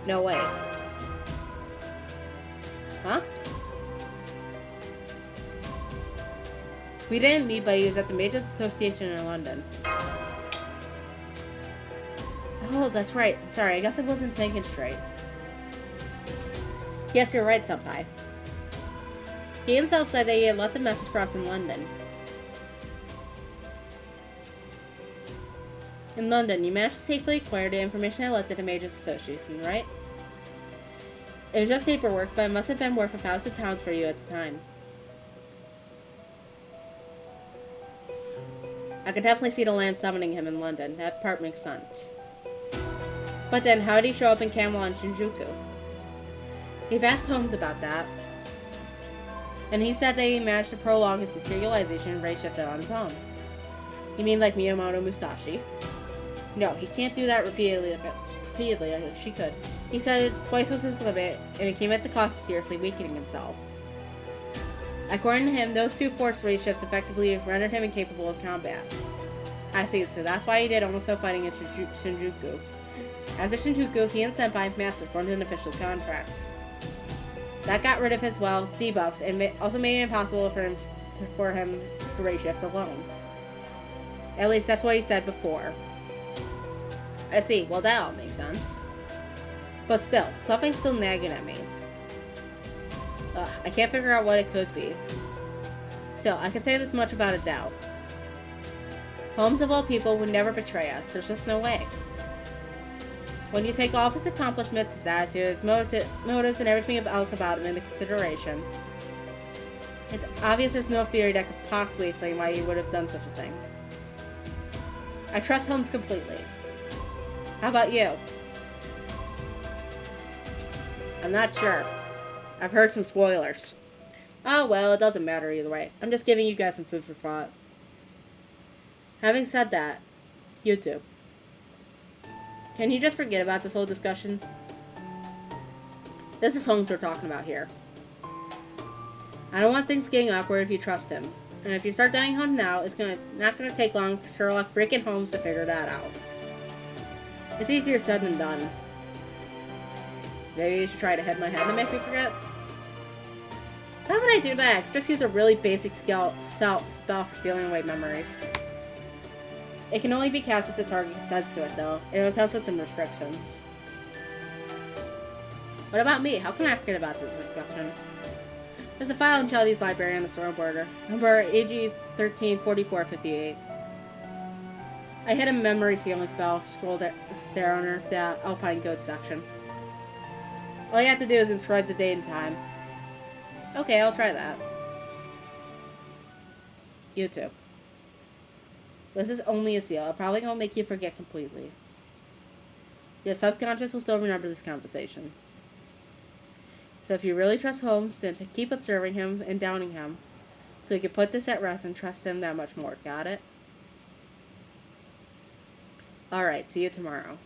No way. Huh? We didn't meet, but he was at the Mages Association in London. Oh, that's right. Sorry, I guess I wasn't thinking straight. Yes, you're right, Senpai. He himself said that he had left a message for us in London. In London, you managed to safely acquire the information I left at the Mages Association, right? It was just paperwork, but it must have been worth £1,000 for you at the time. I could definitely see the land summoning him in London. That part makes sense. But then, how did he show up in Camelot and Shinjuku? We've asked Holmes about that. And he said that he managed to prolong his materialization and ray shifted on his own. You mean like Miyamoto Musashi? No, he can't do that repeatedly. She could. He said twice was his limit, and it came at the cost of seriously weakening himself. According to him, those two force ray shifts effectively rendered him incapable of combat. I see, so that's why he did almost no fighting in Shinjuku. After Shinjuku, he and Senpai Master formed an official contract. That got rid of his, well, debuffs, and also made it impossible for him to ray shift alone. At least that's what he said before. I see, well that all makes sense. But still, something's still nagging at me. I can't figure out what it could be. Still, I can say this much without a doubt. Holmes of all people would never betray us. There's just no way. When you take all of his accomplishments, his attitude, his motives, and everything else about him into consideration, it's obvious there's no theory that could possibly explain why he would have done such a thing. I trust Holmes completely. How about you? I'm not sure. I've heard some spoilers. Oh well, it doesn't matter either way. I'm just giving you guys some food for thought. Having said that, you two. Can you just forget about this whole discussion? This is Holmes we're talking about here. I don't want things getting awkward if you trust him. And if you start dying home now, it's not gonna take long for Sherlock freaking Holmes to figure that out. It's easier said than done. Maybe you should try to hit my head to make me forget. How would I do that? I could just use a really basic spell for sealing away memories. It can only be cast if the target consents to it, though. It comes with some restrictions. What about me? How can I forget about this discussion? There's a file in Chaldee's library on the store border. Number AG 134458. I hit a memory sealing spell scrolled there under the Alpine Goods section. All you have to do is inscribe the date and time. Okay, I'll try that. You too. This is only a seal. It probably won't make you forget completely. Your subconscious will still remember this conversation. So if you really trust Holmes, then to keep observing him and downing him. So we can put this at rest and trust him that much more. Got it? Alright, see you tomorrow.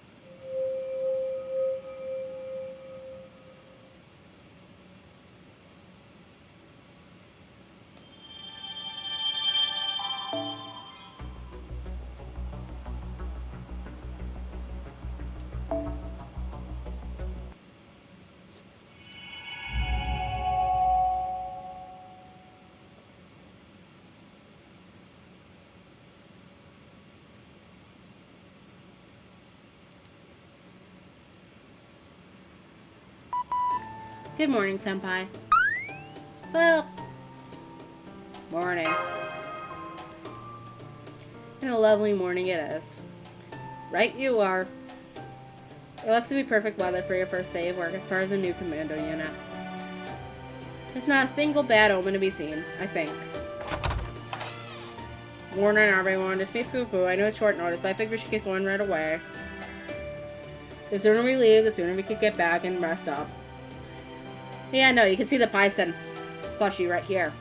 Good morning, Senpai. Well, morning. And a lovely morning it is. Right you are. It looks to be perfect weather for your first day of work as part of the new commando unit. There's not a single bad omen to be seen, I think. Morning, everyone. It's me, Skufu. I know it's short notice, but I think we should get going right away. The sooner we leave, the sooner we can get back and rest up. Yeah, no, you can see the Python plushie right here.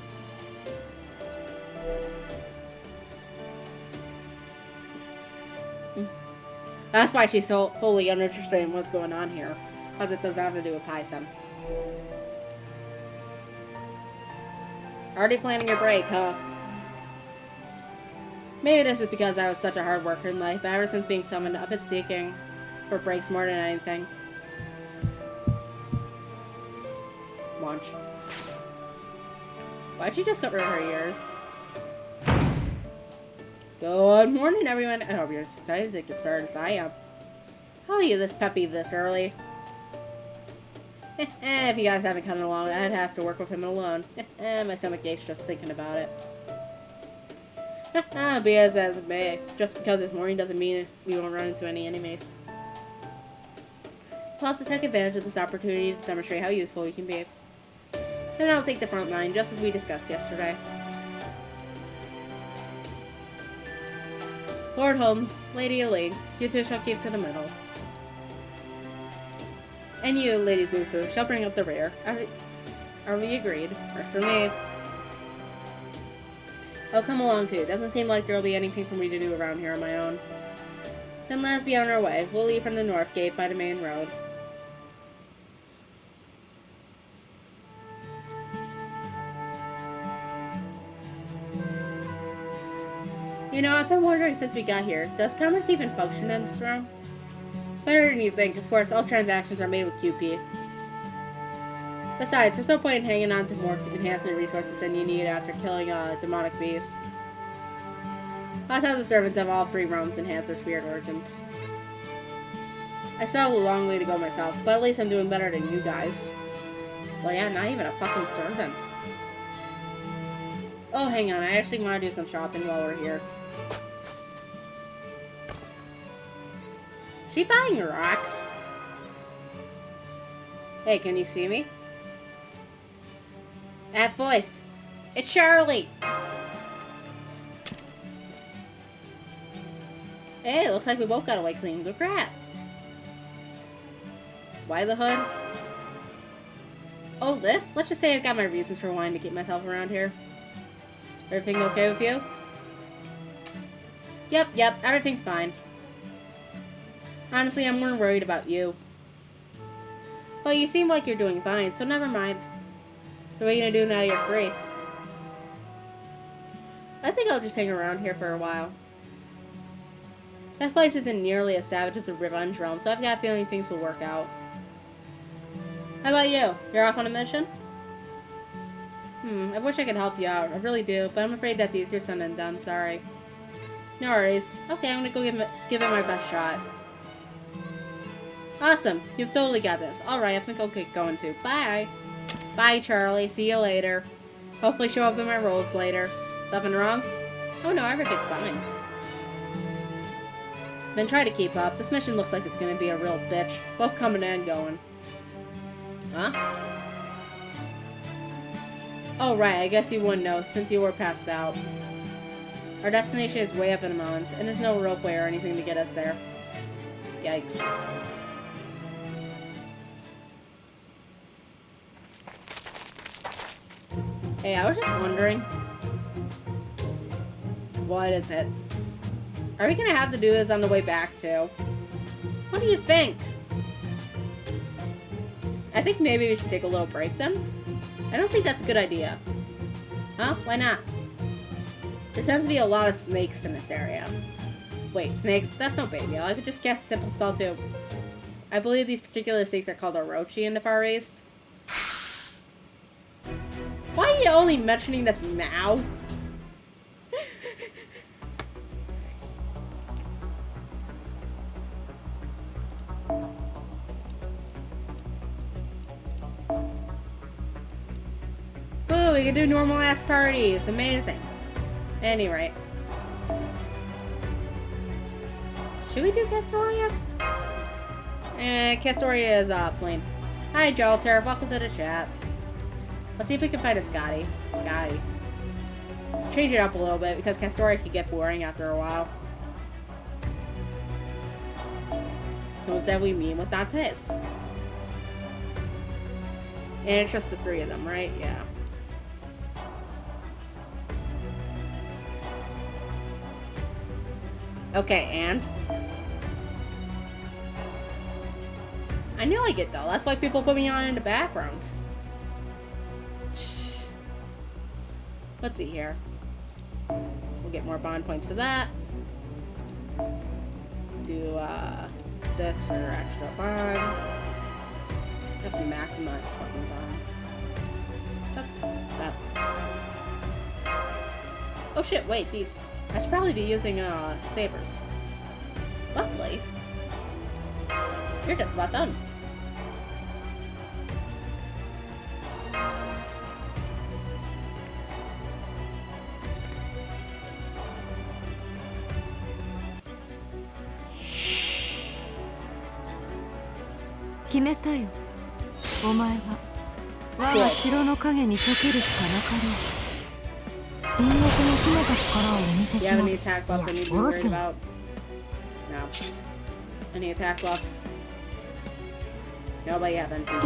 That's why she's so wholly uninterested in what's going on here. Because it doesn't have to do with Python. Already planning your break, huh? Maybe this is because I was such a hard worker in life, but ever since being summoned, I've been seeking for breaks more than anything. Launch. Why'd she just cut rid of her ears? Good morning, everyone. I hope you're as excited to get started as I am. How are you this peppy this early? If you guys haven't come along, I'd have to work with him alone. My stomach aches just thinking about it. Be as it may. Just because it's morning doesn't mean we won't run into any enemies. We'll have to take advantage of this opportunity to demonstrate how useful we can be. Then I'll take the front line, just as we discussed yesterday. Lord Holmes, Lady Elaine, you two shall keep to the middle. And you, Lady Zufu, shall bring up the rear. Are we agreed? Works for me. I'll come along too. Doesn't seem like there'll be anything for me to do around here on my own. Then let us be on our way. We'll leave from the north gate by the main road. You know, I've been wondering since we got here, does commerce even function in this realm? Better than you think. Of course, all transactions are made with QP. Besides, there's no point in hanging on to more enhancement resources than you need after killing a demonic beast. That's how the servants of all three realms enhance their spirit origins. I still have a long way to go myself, but at least I'm doing better than you guys. Well, yeah, not even a fucking servant. Oh, hang on, I actually want to do some shopping while we're here. She buying rocks? Hey, can you see me? That voice. It's Charlie. Hey, looks like we both got away clean. Good rats. Why the hood? Oh, this? Let's just say I've got my reasons for wanting to keep myself around here. Everything okay with you? Yep, everything's fine. Honestly, I'm more worried about you. Well, you seem like you're doing fine, so never mind. So what are you gonna do now you're free? I think I'll just hang around here for a while. This place isn't nearly as savage as the Revenge Realm, so I've got a feeling things will work out. How about you? You're off on a mission? I wish I could help you out. I really do, but I'm afraid that's easier said than done. Sorry. No worries. Okay, I'm gonna go give it my best shot. Awesome. You've totally got this. Alright, I think I'll get going too. Bye. Bye, Charlie. See you later. Hopefully show up in my roles later. Something wrong? Oh no, everything's fine. Then try to keep up. This mission looks like it's gonna be a real bitch. Both coming and going. Huh? Oh right, I guess you wouldn't know since you were passed out. Our destination is way up in the mountains, and there's no ropeway or anything to get us there. Yikes. Hey, I was just wondering, What is it? Are we gonna have to do this on the way back too? What do you think? I think maybe we should take a little break then. I don't think that's a good idea. Huh? Why not? There tends to be a lot of snakes in this area. Wait, snakes? That's no big deal. I could just cast a simple spell too. I believe these particular snakes are called Orochi in the Far East. Why are you only mentioning this now? Ooh, we can do normal ass parties. Amazing. Anyway. Should we do Castoria? Castoria is plain. Hi Jolter, welcome to the chat. Let's see if we can find a Scotty. Scotty. Change it up a little bit because Castoria can get boring after a while. So instead we meet with Dantes. And it's just the three of them, right? Yeah. Okay, and? I know I get dull. That's why people put me on in the background. Let's see here. We'll get more bond points for that. Do this for extra bond. Just maximize fucking bond. That. Oh shit, wait, these. I should probably be using sabers. Luckily, you're just about done. Do you have any attack buffs I need to be worried about? No. Any attack buffs? Nobody have anything.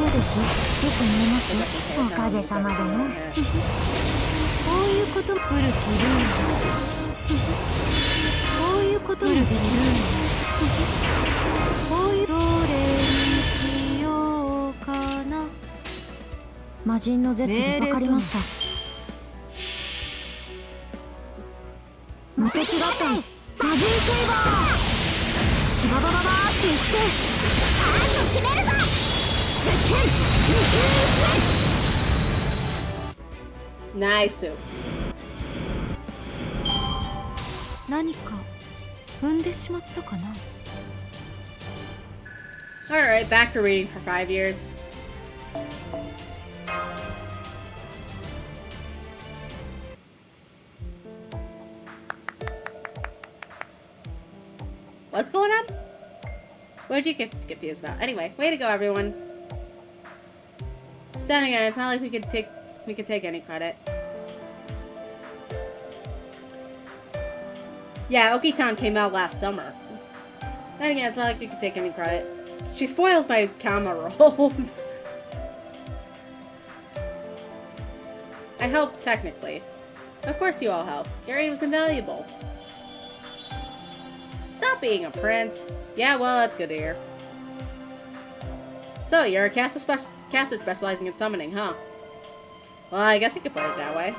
Nice. Alright, back to reading for 5 years. What's going on? What did you get confused about? Anyway, way to go, everyone. Then again, it's not like we could take any credit. Yeah, Okitan came out last summer. Then again, it's not like we could take any credit. She spoiled my camera rolls. I helped technically. Of course you all helped. Your aid was invaluable. Stop being a prince. Yeah, well, that's good to hear. So, you're a caster specializing in summoning, huh? Well, I guess you could put it that way.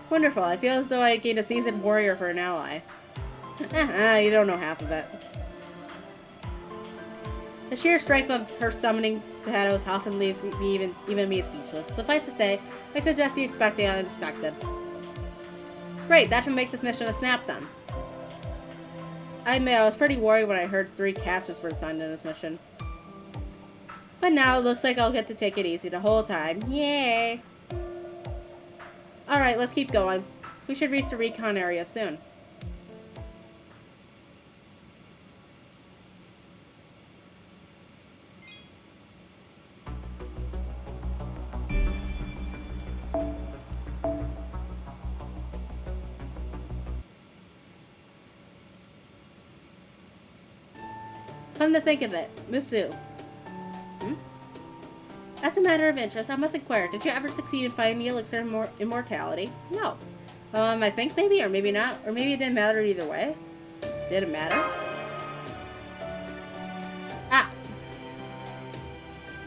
Wonderful. I feel as though I gained a seasoned warrior for an ally. You don't know half of it. The sheer strength of her summoning shadows often leaves me even me speechless. Suffice to say, I suggest you expect the unexpected. Great, that should make this mission a snap then. I admit, I was pretty worried when I heard 3 casters were assigned in this mission. But now it looks like I'll get to take it easy the whole time. Yay! Alright, let's keep going. We should reach the recon area soon. Come to think of it, Musu. As a matter of interest, I must inquire, did you ever succeed in finding the elixir of immortality? No. I think maybe, or maybe not. Or maybe it didn't matter either way. Did it matter? Ah!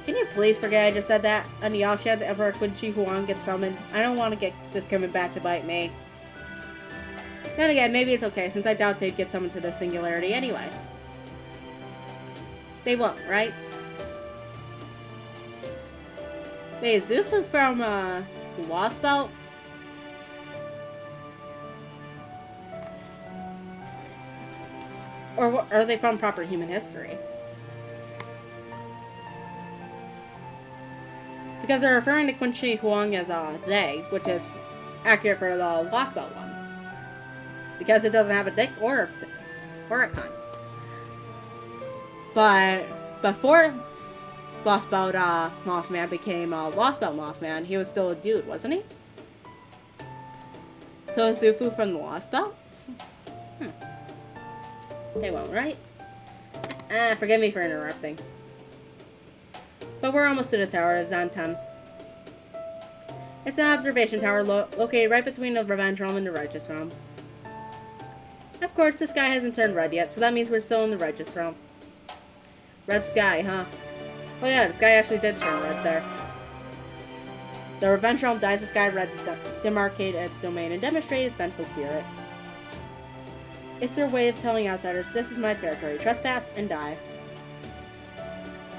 Can you please forget I just said that? On the off chance Emperor Qin Shi Huang gets summoned. I don't want to get this coming back to bite me. Then again, maybe it's okay, since I doubt they'd get summoned to the singularity anyway. They won't, right? Wait, is Zufu from, the Lost Belt? Or are they from proper human history? Because they're referring to Qin Shi Huang as they, which is accurate for the Lost Belt one. Because it doesn't have a dick or a cunt. But before Lost Belt Mothman became Lost Belt Mothman, he was still a dude, wasn't he? So is Zufu from the Lost Belt? They won't, right? Forgive me for interrupting. But we're almost to the Tower of Zantan. It's an observation tower located right between the Revenge Realm and the Righteous Realm. Of course, the sky hasn't turned red yet, so that means we're still in the Righteous Realm. Red sky, huh? Oh yeah, the sky actually did turn red there. The Revenge Realm dyes the sky red to demarcate its domain and demonstrate its vengeful spirit. It's their way of telling outsiders, this is my territory, trespass and die.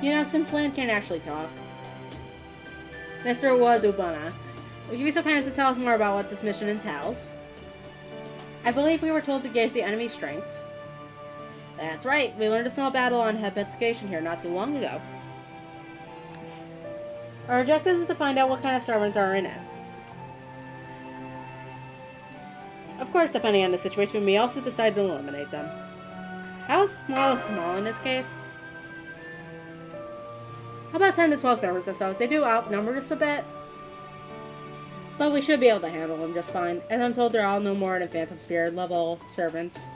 You know, since land can't actually talk. Mr. Wadubana, would you be so kind as to tell us more about what this mission entails? I believe we were told to gauge the enemy's strength. That's right, we learned a small battle on Hebetscation here not too long ago. Our objective is to find out what kind of servants are in it. Of course, depending on the situation, we may also decide to eliminate them. How small is small in this case? How about 10 to 12 servants or so? They do outnumber us a bit. But we should be able to handle them just fine. And I'm told they're all no more than Phantom Spirit level servants.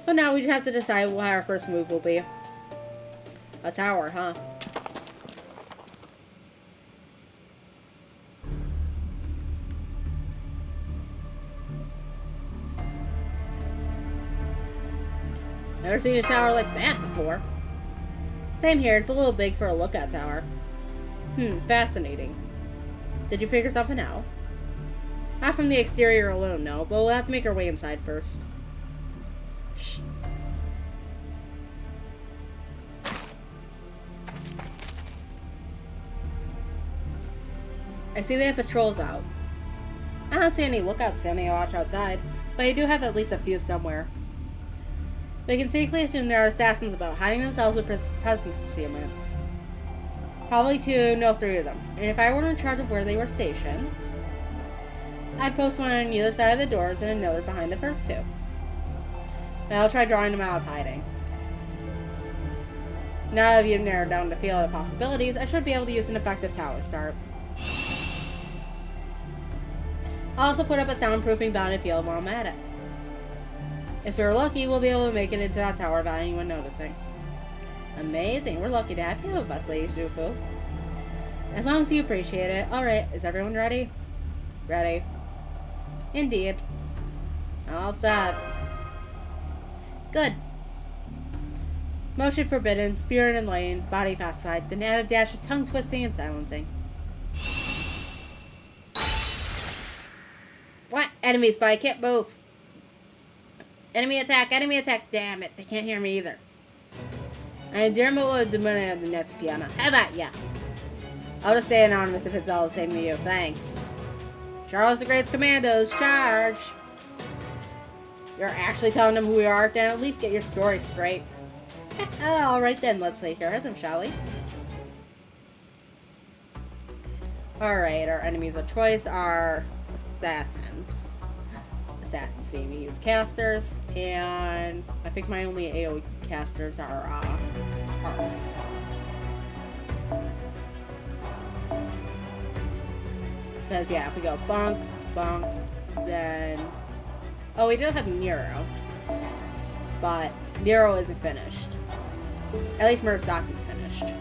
So now we just have to decide what our first move will be. A tower, huh? Never seen a tower like that before. Same here, it's a little big for a lookout tower. Fascinating. Did you figure something out? Not from the exterior alone, no, but we'll have to make our way inside first. Shh. I see they have patrols out. I don't see any lookouts standing watch outside, but I do have at least a few somewhere. We can safely assume there are assassins about, hiding themselves with presence concealment. Probably 2, no 3 of them. And if I were in charge of where they were stationed, I'd post one on either side of the doors and another behind the first 2. And I'll try drawing them out of hiding. Now that you've narrowed down the field of possibilities, I should be able to use an effective tower start. I'll also put up a soundproofing bounded field while I'm at it. If we're lucky, we'll be able to make it into that tower without anyone noticing. Amazing. We're lucky to have you with us, Lady Zufu. As long as you appreciate it. Alright, is everyone ready? Ready. Indeed. All set. Good. Motion forbidden, spirit enlightened, body pacified, then add a dash of tongue twisting and silencing. What? Enemy spy, can't move. Enemy attack, damn it, they can't hear me either. I dare me to demand the next piano. How about ya? I'll just stay anonymous if it's all the same to you, thanks. Charles the Great's commandos, charge! You're actually telling them who we are, then at least get your story straight. Alright then, let's take care of them, shall we? Alright, our enemies of choice are assassins. Assassins maybe use casters, and I think my only AoE casters are hearts. Because yeah, if we go bonk, bonk, then oh, we do have Nero, but Nero isn't finished. At least Murasaki's finished.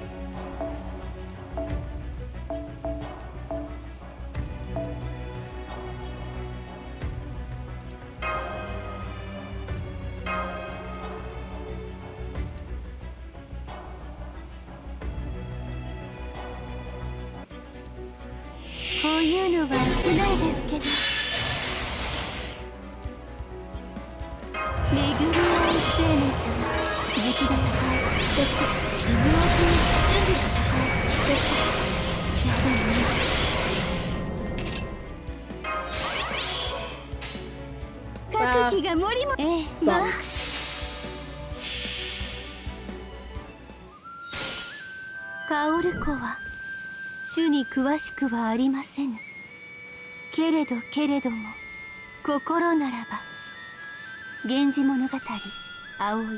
こういうのは少ないですけど。めぐり合い生命様、時期が高いです。自分を気に準備が高いです。やっぱりね。各機が森も、ええ、まあ。薫子は主に詳しくはありませぬ。けれども心ならば源氏物語葵物書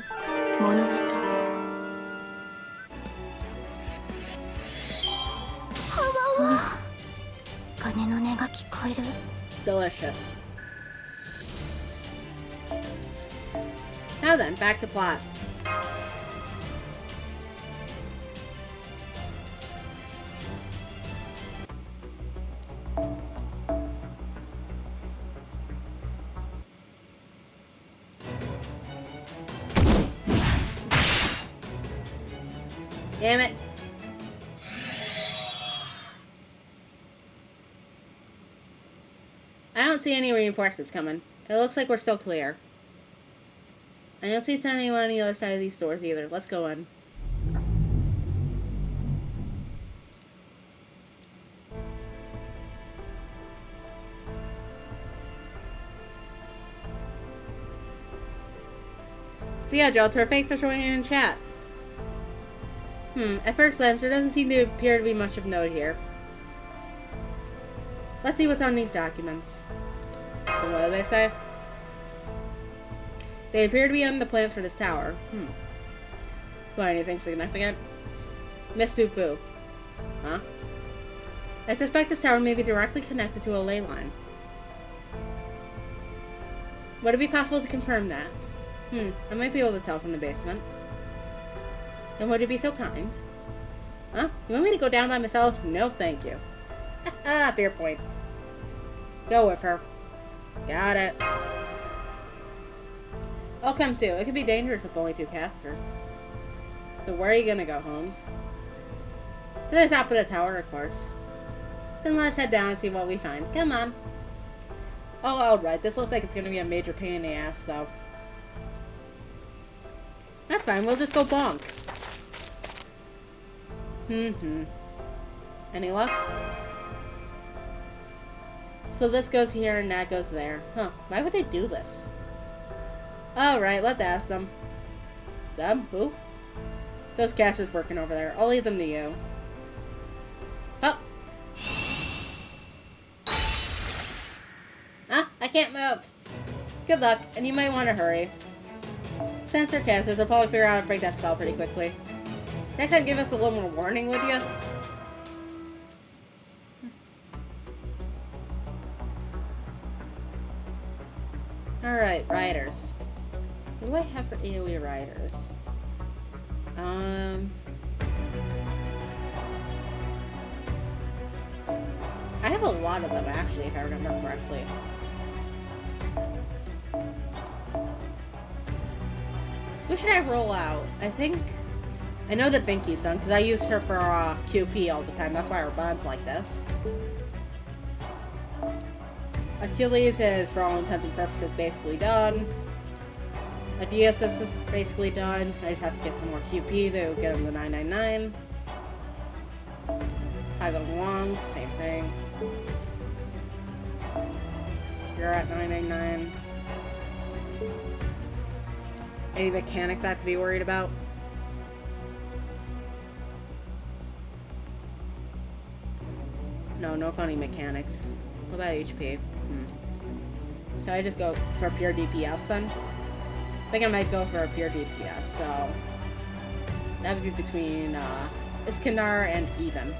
はわわ鐘の音が聞こえる。
Delicious. Now then, back to plot. Damn it. I don't see any reinforcements coming. It looks like we're still clear. I don't see anyone on the other side of these doors either. Let's go in. So yeah, Joe, thanks for joining in chat. At first glance, there doesn't seem to appear to be much of note here. Let's see what's on these documents. And what do they say? They appear to be on the plans for this tower. What, anything significant? Miss Sufu. Huh? I suspect this tower may be directly connected to a ley line. Would it be possible to confirm that? I might be able to tell from the basement. Then would you be so kind? Huh? You want me to go down by myself? No, thank you. Fair point. Go with her. Got it. I'll come too. It could be dangerous with only 2 casters. So where are you gonna go, Holmes? To the top of the tower, of course. Then let's head down and see what we find. Come on. Oh, alright. This looks like it's gonna be a major pain in the ass, though. That's fine. We'll just go bonk. Any luck? So this goes here and that goes there. Huh. Why would they do this? Alright, let's ask them. Them? Who? Those casters working over there. I'll leave them to you. Oh! I can't move! Good luck, and you might want to hurry. Sensor casters will probably figure out how to break that spell pretty quickly. Next time, give us a little more warning, would you? Alright, riders. What do I have for AoE riders? I have a lot of them, actually, if I remember correctly. Who should I roll out? I know that Thinky's done, because I use her for QP all the time. That's why her bond's like this. Achilles is, for all intents and purposes, basically done. Odysseus is basically done. I just have to get some more QP to get him to 999. Tiger Wong, same thing. You're at 999. Any mechanics I have to be worried about? No funny mechanics. What about HP? So I just go for pure DPS then? I think I might go for a pure DPS, so that would be between Iskandar and Even.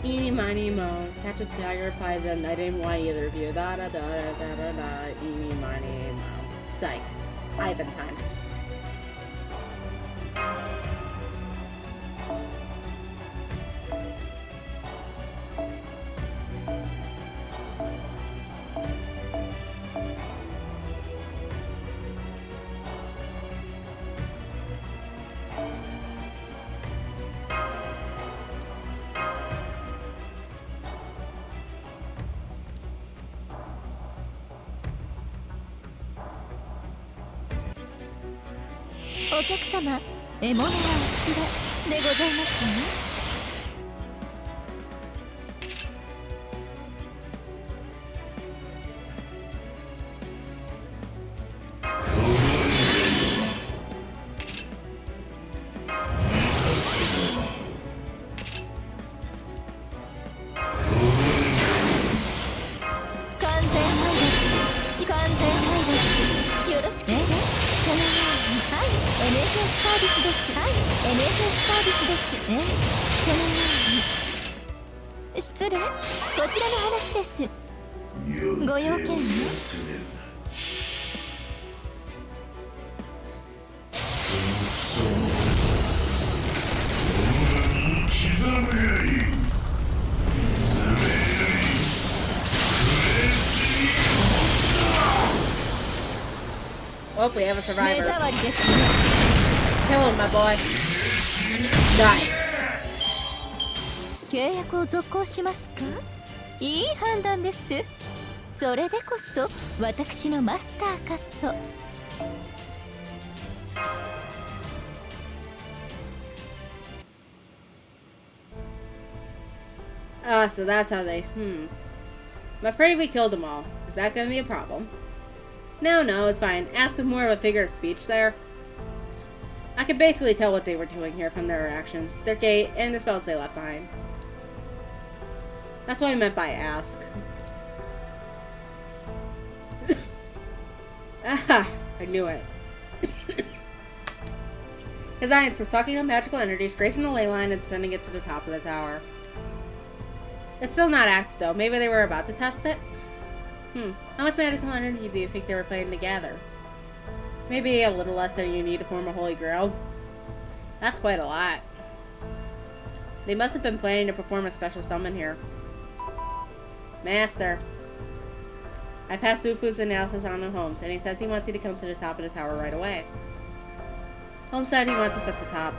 Eeny, miny, mo. Catch a tiger, python. I didn't want either of you. Da da da da da da da. Eeny, miny, mo. Psych. Ivan time.
お客様、獲物はあちらでございますね。失礼、こちらの話です。ご用件は？Oh,
we have a survivor.
目障りです。
Kill him, my boy. Die.
契約を続行しますか？いい判断です。それでこそ私のマスターかと。
Ah, so that's how they. I'm afraid we killed them all. Is that gonna be a problem? No, it's fine. Ask with more of a figure of speech there. I could basically tell what they were doing here from their actions, their gait, and the spells they left behind. That's what I meant by ask. Ah, I knew it. Designed for sucking up magical energy straight from the ley line and sending it to the top of the tower. It's still not active though. Maybe they were about to test it? How much magical energy do you think they were planning to gather? Maybe a little less than you need to form a holy grail. That's quite a lot. They must have been planning to perform a special summon here. Master. I passed Ufu's analysis on to Holmes, and he says he wants you to come to the top of the tower right away. Holmes said he wants us at the top.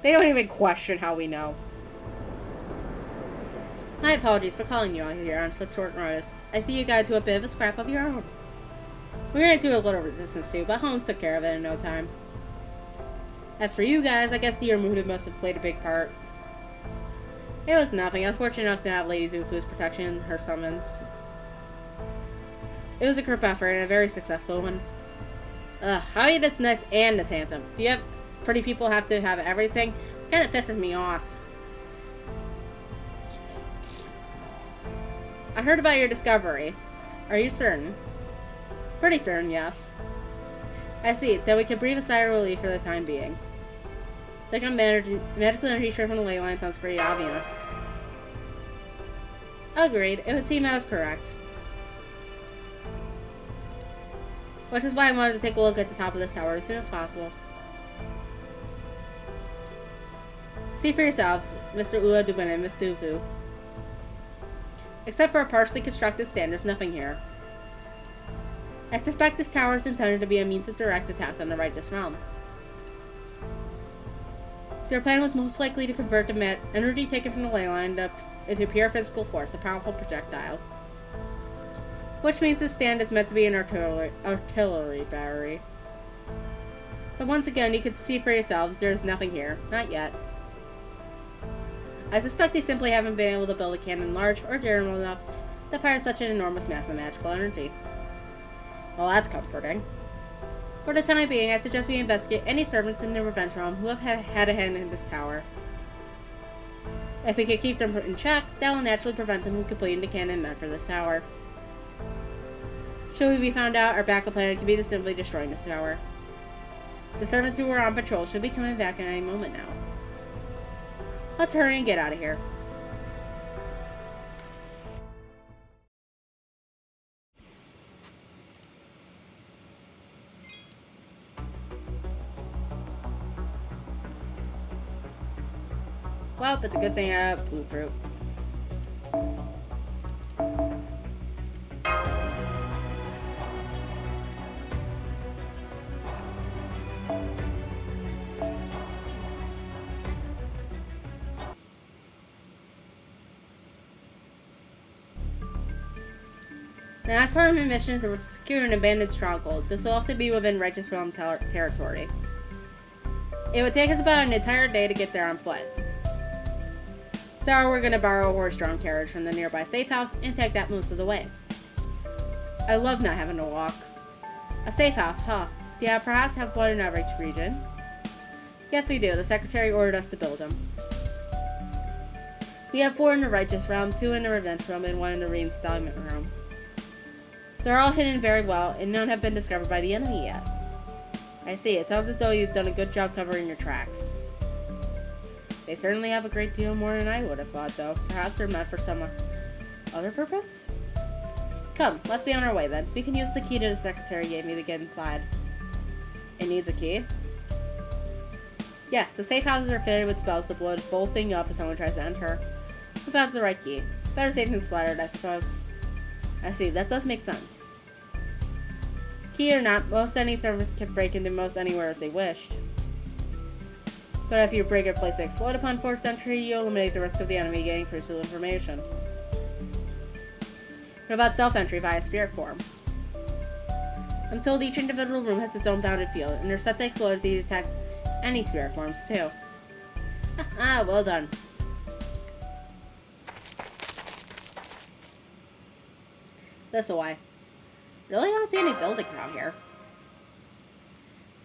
They don't even question how we know. My apologies for calling you out here on such short notice. I see you got into a bit of a scrap of your own. We ran into a little resistance too, but Holmes took care of it in no time. As for you guys, I guess the Ermuda must have played a big part. It was nothing. I was fortunate enough to have Lady Zufu's protection in her summons. It was a group effort and a very successful one. How are you this nice and this handsome? Do you have pretty people have to have everything? Kinda pisses me off. I heard about your discovery. Are you certain? Pretty certain, yes. I see. Then we can breathe a sigh of relief for the time being. Second medical energy straight from the ley line sounds pretty obvious. Agreed. It would seem I was correct. Which is why I wanted to take a look at the top of this tower as soon as possible. See for yourselves, Mr. Ua Dubin and Miss Zufu. Except for a partially constructed stand, there's nothing here. I suspect this tower is intended to be a means of direct attack on the righteous realm. Their plan was most likely to convert the energy taken from the ley line into pure physical force, a powerful projectile. Which means this stand is meant to be an artillery battery. But once again, you can see for yourselves, there is nothing here. Not yet. I suspect they simply haven't been able to build a cannon large or durable enough to fire such an enormous mass of magical energy. Well, that's comforting. For the time being, I suggest we investigate any servants in the Revenge Realm who have had a hand in this tower. If we can keep them in check, that will naturally prevent them from completing the cannon meant for this tower. Should we be found out, our backup plan could be to simply destroying this tower. The servants who were on patrol should be coming back at any moment now. Let's hurry and get out of here. Well, it's a good thing I have blue fruit. The next part of my mission is to secure an abandoned stronghold. This will also be within Righteous Realm territory. It would take us about an entire day to get there on foot. So we're going to borrow a horse-drawn carriage from the nearby safe house and take that most of the way. I love not having to walk. A safe house, huh? Do you perhaps have one in every region? Yes, we do. The Secretary ordered us to build them. We have 4 in the Righteous Realm, 2 in the Revenge Realm, and 1 in the Reinstallment Realm. They're all hidden very well, and none have been discovered by the enemy yet. I see. It sounds as though you've done a good job covering your tracks. They certainly have a great deal more than I would have thought, though. Perhaps they're meant for some other purpose? Come, let's be on our way then. We can use the key to the Secretary gave me to get inside. It needs a key? Yes, the safe houses are fitted with spells to blow the whole thing up if someone tries to enter. Without the right key. Better safe than splattered, I suppose. I see, that does make sense. Key or not, most any servers can break into most anywhere if they wished. But if you break a place to explode upon forced entry, you eliminate the risk of the enemy getting crucial information. What about self-entry via spirit form? I'm told each individual room has its own bounded field, and they're set to explode if they detect any spirit forms, too. Ah, well done. This'll why. Really don't see any buildings out here.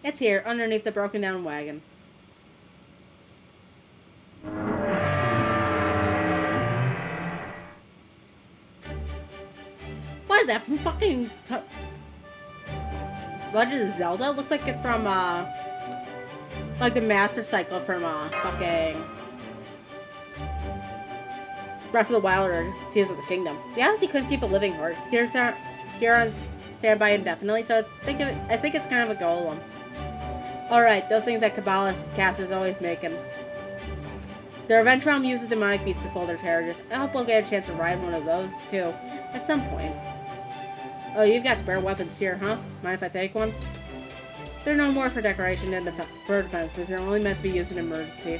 It's here, underneath the broken down wagon. What is that from fucking Legend of Zelda? Looks like it's from like the Master Cycle from fucking Breath of the Wild or Tears of the Kingdom. We honestly couldn't keep a living horse. Here on standby indefinitely, so I think it's kind of a golem. Alright, those things that Kabbalist casters always making. The Revenge Realm uses demonic beasts to pull their carriages. I hope we'll get a chance to ride one of those, too, at some point. Oh, you've got spare weapons here, huh? Mind if I take one? They're no more for decoration than for defenses. They're only meant to be used in emergency.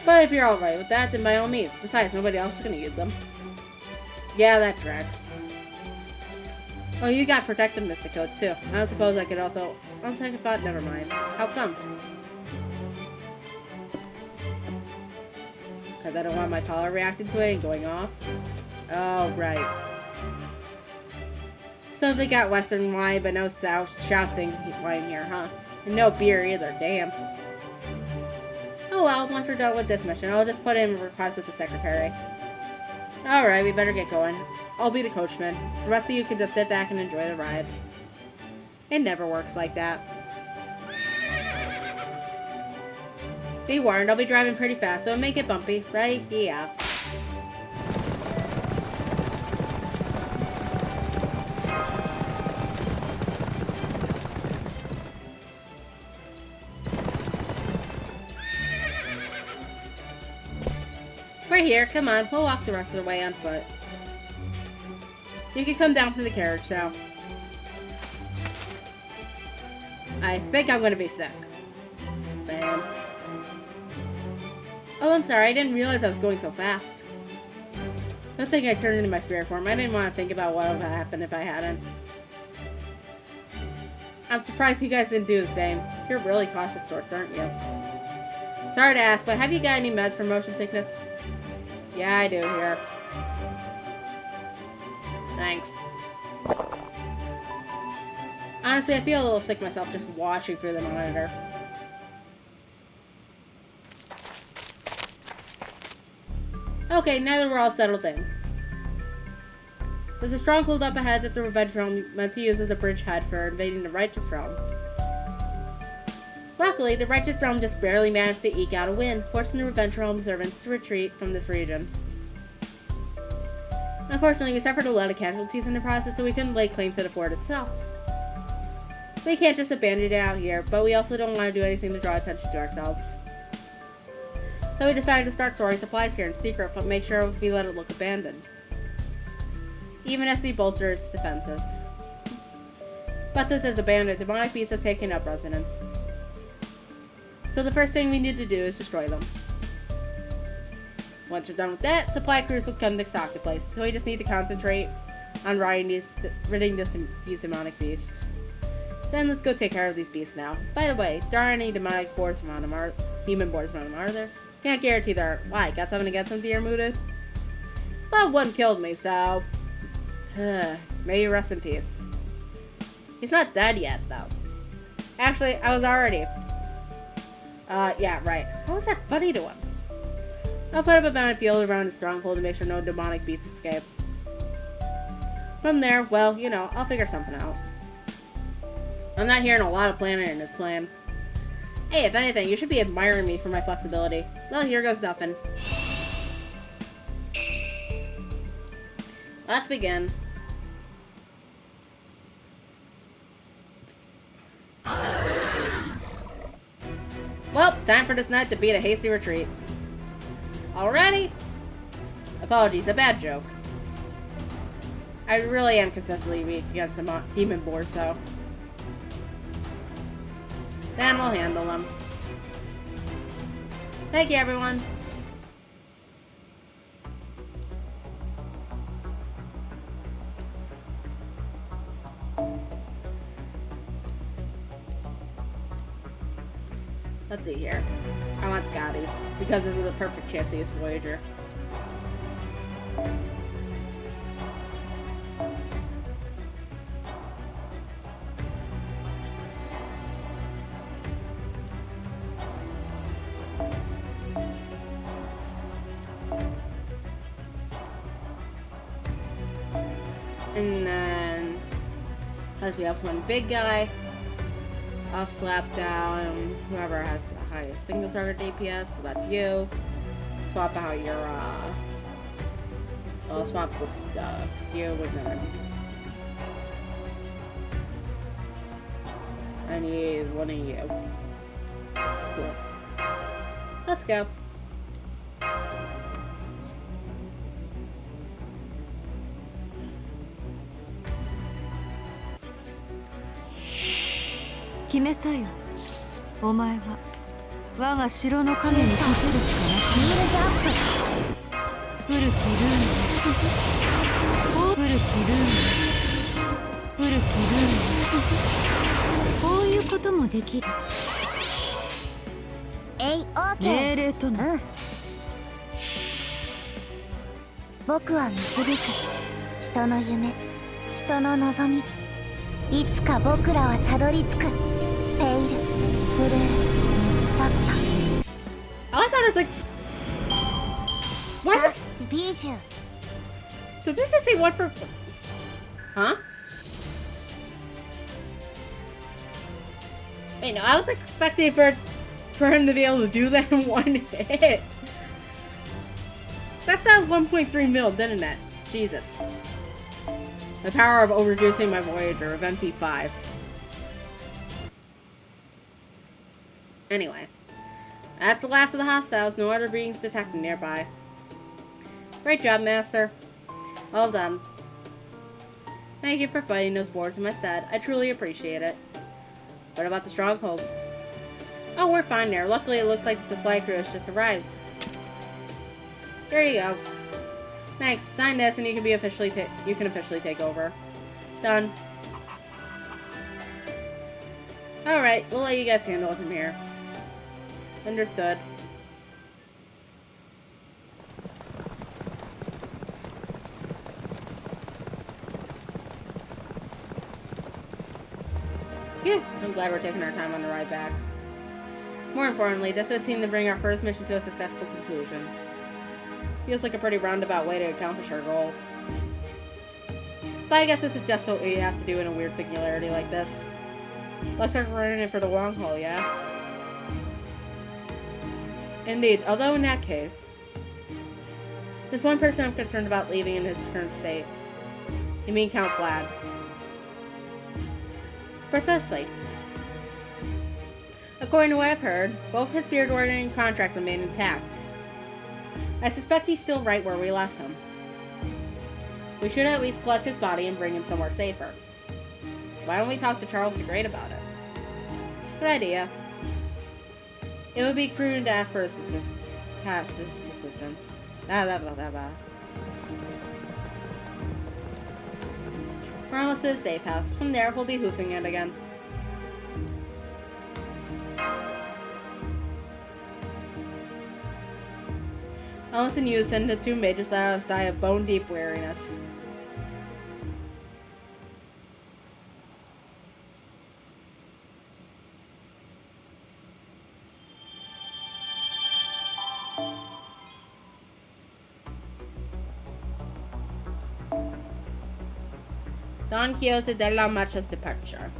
But if you're alright with that, then by all means. Besides, nobody else is gonna use them. Yeah, that tracks. Oh, you got protective mystic codes, too. I don't suppose I could also... On second thought, never mind. How come? Because I don't want my collar reacting to it and going off? Oh, right. So they got Western wine, but no Shaoxing wine here, huh? And no beer either, damn. Oh well, once we're done with this mission, I'll just put in a request with the Secretary. Alright, we better get going. I'll be the coachman. The rest of you can just sit back and enjoy the ride. It never works like that. Be warned, I'll be driving pretty fast, so it may get bumpy, right? Yeah. We're here, come on, we'll walk the rest of the way on foot. You can come down from the carriage now. I think I'm gonna be sick. Sam. Oh, I'm sorry, I didn't realize I was going so fast. Good thing I turned into my spirit form. I didn't want to think about what would happen if I hadn't. I'm surprised you guys didn't do the same. You're really cautious sorts, aren't you? Sorry to ask, but have you got any meds for motion sickness? Yeah, I do here. Thanks. Honestly, I feel a little sick myself just watching through the monitor. Okay, now that we're all settled in. There's a stronghold up ahead that the Revenge Realm meant to use as a bridgehead for invading the Righteous Realm. Luckily, the Righteous Realm just barely managed to eke out a win, forcing the Revenge Realm servants to retreat from this region. Unfortunately, we suffered a lot of casualties in the process, so we couldn't lay claim to the fort itself. We can't just abandon it out here, but we also don't want to do anything to draw attention to ourselves. So we decided to start storing supplies here in secret, but make sure we let it look abandoned. Even as we bolster its defenses. But since it's abandoned, demonic beasts have taken up residence. So the first thing we need to do is destroy them. Once we're done with that, supply crews will come to stock the place, so we just need to concentrate on ridding these demonic beasts. Then let's go take care of these beasts now. By the way, there aren't any demonic boars around them, demon boars around them, are there? Can't guarantee there. Why? Got something against them, dear Muda? But one killed me, so... may you rest in peace. He's not dead yet, though. Actually, I was already... yeah, right. How was that funny to him? I'll put up a bounded field around his stronghold to make sure no demonic beasts escape. From there, well, you know, I'll figure something out. I'm not hearing a lot of planning in this plan. Hey, if anything, you should be admiring me for my flexibility. Well, here goes nothing. Let's begin. Well, time for this night to beat a hasty retreat. Already? Apologies, a bad joke. I really am consistently weak against some demon boars, so... then we'll handle them. Thank you, everyone. Let's see here. I want Scotty's, because this is the perfect chance to use Voyager. And then, as we have one big guy, I'll slap down whoever has the highest single target DPS, so that's you. Swap out your, I'll swap with you with none. I need one of you. Cool. Let's go.
決めたよ。お前は我が城の影にかけるしかなし。古きルーン、古きルーン、古きルーン。こういうこともできる。命令とな。
僕は導く。人の夢、人の望み。いつか僕らはたどり着く。ペイル、ブルー、ドット。
I like how there's like... what?
ビージュ。
Did they just say one for... huh? Wait, no, I was expecting for him to be able to do that in one hit. That's not 1.3 mil, didn't it? Jesus. The power of overreducing my Voyager of MP5. Anyway. That's the last of the hostiles. No other beings detected nearby. Great job, Master. Well done. Thank you for fighting those boars in my stead. I truly appreciate it. What about the stronghold? Oh, we're fine there. Luckily, it looks like the supply crew has just arrived. There you go. Thanks. Sign this, and you can officially take over. Done. All right, we'll let you guys handle it from here. Understood. Yeah, I'm glad we're taking our time on the ride back. More importantly, this would seem to bring our first mission to a successful conclusion. Feels like a pretty roundabout way to accomplish our goal. But I guess this is just what we have to do in a weird singularity like this. Looks like we're in it for the long haul, yeah? Indeed, although in that case, there's one person I'm concerned about leaving in his current state. You mean Count Vlad? Precisely. According to what I've heard, both his Spirit Order and contract remain intact. I suspect he's still right where we left him. We should at least collect his body and bring him somewhere safer. Why don't we talk to Charles the Great about it? Good idea. It would be prudent to ask for assistance. Past assistance. We're almost to the safe house. From there, we'll be hoofing it again. Almost in unison, the two majors let out a sigh of bone-deep weariness. Don Quixote de la Mancha's departure.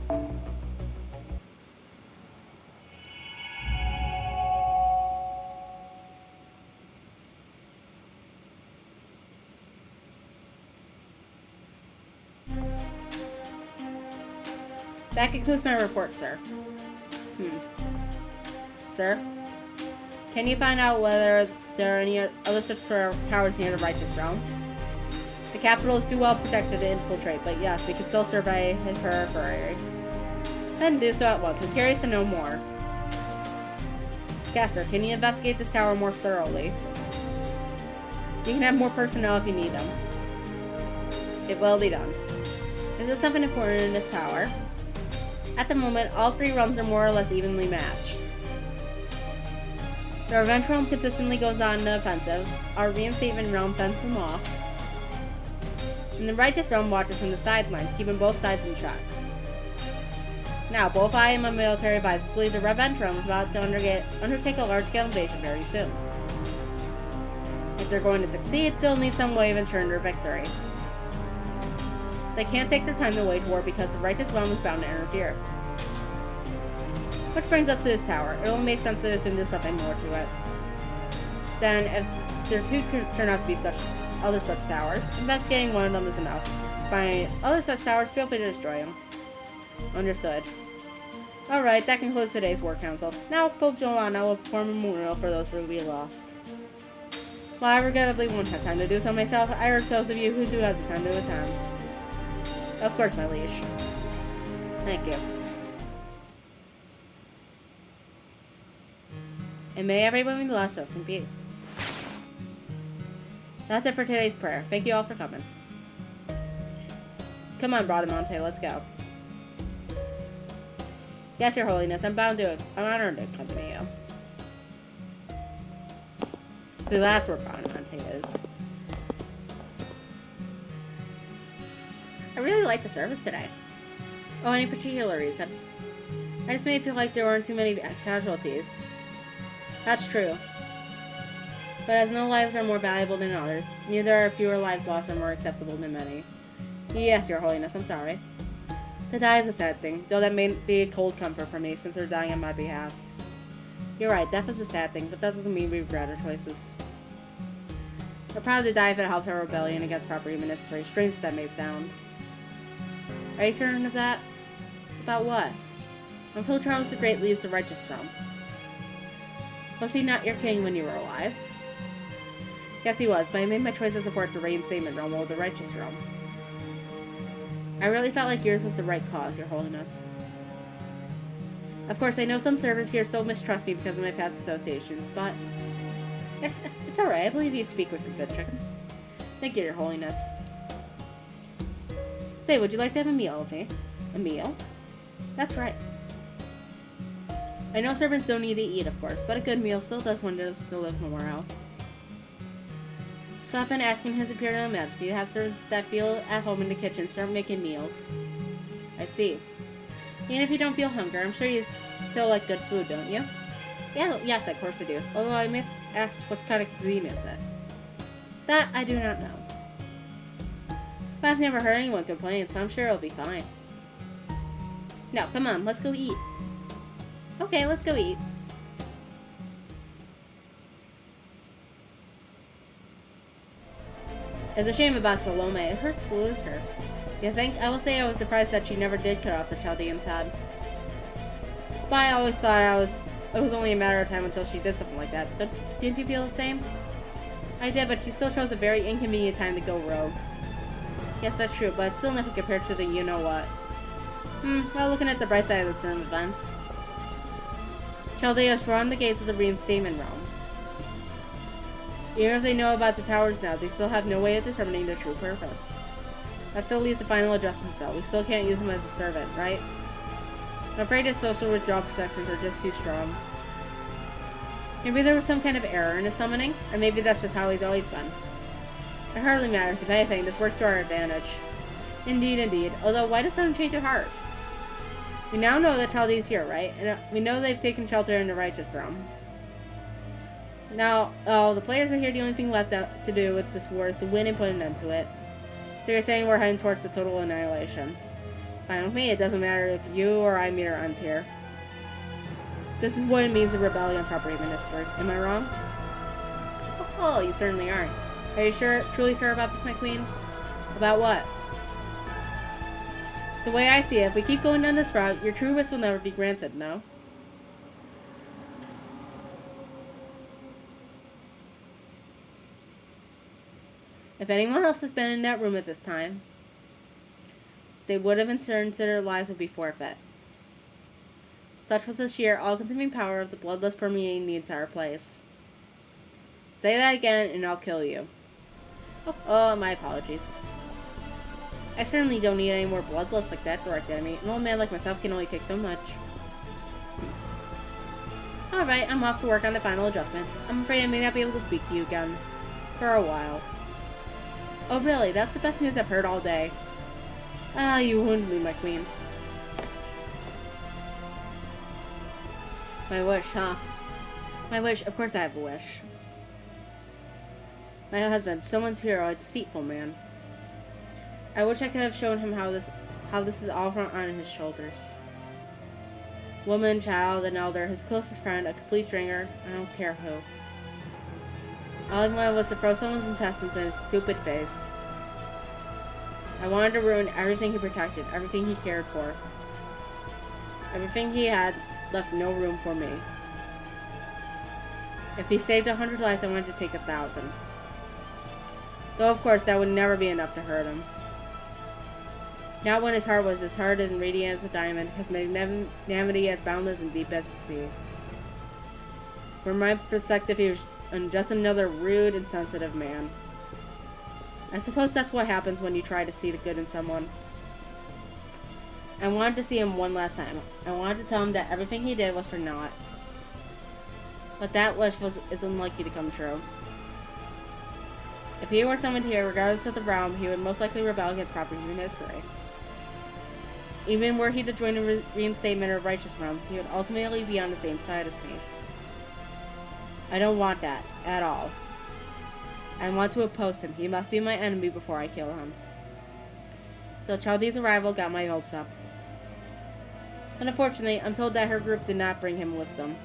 That concludes my report, sir. Sir? Can you find out whether there are any other such towers near the Righteous Realm? The capital is too well protected to infiltrate, but yes, we can still survey his periphery. Then do so at once. I'm curious to know more. Gaster, can you investigate this tower more thoroughly? You can have more personnel if you need them. It will be done. Is there something important in this tower? At the moment, all three realms are more or less evenly matched. The Revenge Realm consistently goes on the offensive. Our Reinstatement Realm fends them off. And the Righteous Realm watches from the sidelines, keeping both sides in check. Now, both I and my military advisors believe the Revenge Realm is about to undertake a large-scale invasion very soon. If they're going to succeed, they'll need some way of ensuring their victory. They can't take their time to wage war because the Righteous Realm is bound to interfere. Which brings us to this tower. It only makes sense to assume there's something more to it. Then, if there turn out to be other such towers, investigating one of them is enough. Finding other such towers, feel free to destroy them. Understood. Alright, that concludes today's War Council. Now, Pope Joanna will perform a memorial for those we lost. While I regrettably won't have time to do so myself, I urge those of you who do have the time to attend. Of course, my liege. Thank you. And may everyone be blessed, rest in peace. That's it for today's prayer. Thank you all for coming. Come on, Bradamante, let's go. Yes, Your Holiness, I'm honored to accompany you. So that's where Bradamante is. I really liked the service today. Oh, any particular reason? I just made it feel like there weren't too many casualties. That's true. But as no lives are more valuable than others, neither are fewer lives lost or more acceptable than many. Yes, Your Holiness, I'm sorry. To die is a sad thing, though that may be a cold comfort for me since they're dying on my behalf. You're right, death is a sad thing, but that doesn't mean we regret our choices. We're proud to die if it helps our rebellion against proper human history, strange as that may sound. Are you certain of that? About what? Until Charles the Great leaves the Righteous Realm. Was he not your king when you were alive? Yes, he was, but I made my choice to support the Reinstatement Realm over the Righteous Realm. I really felt like yours was the right cause, Your Holiness. Of course, I know some servants here still mistrust me because of my past associations, but it's alright, I believe you speak with conviction. Thank you, Your Holiness. Say, would you like to have a meal with me? A meal? That's right. I know servants don't need to eat, of course, but a good meal still does wonders to lift morale. So I've been asking His Imperial Majesty to have servants that feel at home in the kitchen start making meals. I see. Even if you don't feel hunger, I'm sure you still like good food, don't you? Yeah, yes, of course I do. Although I must ask what kind of cuisine is it. That I do not know. But I've never heard anyone complain, so I'm sure it'll be fine. Now, come on, let's go eat. Okay, let's go eat. It's a shame about Salome. It hurts to lose her. You think? I will say I was surprised that she never did cut off the Chaldean's head. But I always thought it was only a matter of time until she did something like that. Didn't you feel the same? I did, but she still chose a very inconvenient time to go rogue. Yes, that's true, but it's still nothing compared to the you-know-what. Well, looking at the bright side of the certain events. Chaldea has drawn the gates of the Reinstatement Realm. Even if they know about the towers now, they still have no way of determining their true purpose. That still leaves the final adjustments though. We still can't use him as a servant, right? I'm afraid his social withdrawal protectors are just too strong. Maybe there was some kind of error in his summoning, or maybe that's just how he's always been. It hardly matters. If anything, this works to our advantage. Indeed, indeed. Although, why does someone change their heart? We now know that Chaldee's here, right? And we know they've taken shelter in the Righteous Realm. Now, the players are here. The only thing left to do with this war is to win and put an end to it. So you're saying we're heading towards the total annihilation. Fine with me. It doesn't matter if you or I meet our ends here. This is what it means to rebel against proper human history. Am I wrong? Oh, you certainly aren't. Are you sure, truly sure about this, my queen? About what? The way I see it, if we keep going down this route, your true wish will never be granted, no? If anyone else has been in that room at this time, they would have ensured their lives would be forfeit. Such was the sheer, all-consuming power of the bloodless permeating the entire place. Say that again, and I'll kill you. Oh, my apologies. I certainly don't need any more bloodlust like that directed at me. An old man like myself can only take so much. Alright, I'm off to work on the final adjustments. I'm afraid I may not be able to speak to you again. For a while. Oh really? That's the best news I've heard all day. Ah, you wound me, my queen. My wish, huh? My wish? Of course I have a wish. My husband, someone's hero, a deceitful man. I wish I could have shown him how this is all on his shoulders. Woman, child, an elder, his closest friend, a complete stranger, I don't care who. All I wanted was to throw someone's intestines in his stupid face. I wanted to ruin everything he protected, everything he cared for. Everything he had left no room for me. If he saved 100 lives, I wanted to take 1,000. Though of course that would never be enough to hurt him. Not when his heart was as hard and radiant as a diamond, his magnanimity as boundless and deep as the sea. From my perspective, he was just another rude and sensitive man. I suppose that's what happens when you try to see the good in someone. I wanted to see him one last time. I wanted to tell him that everything he did was for naught. But that wish is unlikely to come true. If he were summoned here, regardless of the realm, he would most likely rebel against proper human history. Even were he to join the reinstatement of Righteous Realm, he would ultimately be on the same side as me. I don't want that, at all. I want to oppose him. He must be my enemy before I kill him. So Chaldee's arrival got my hopes up. And unfortunately, I'm told that her group did not bring him with them.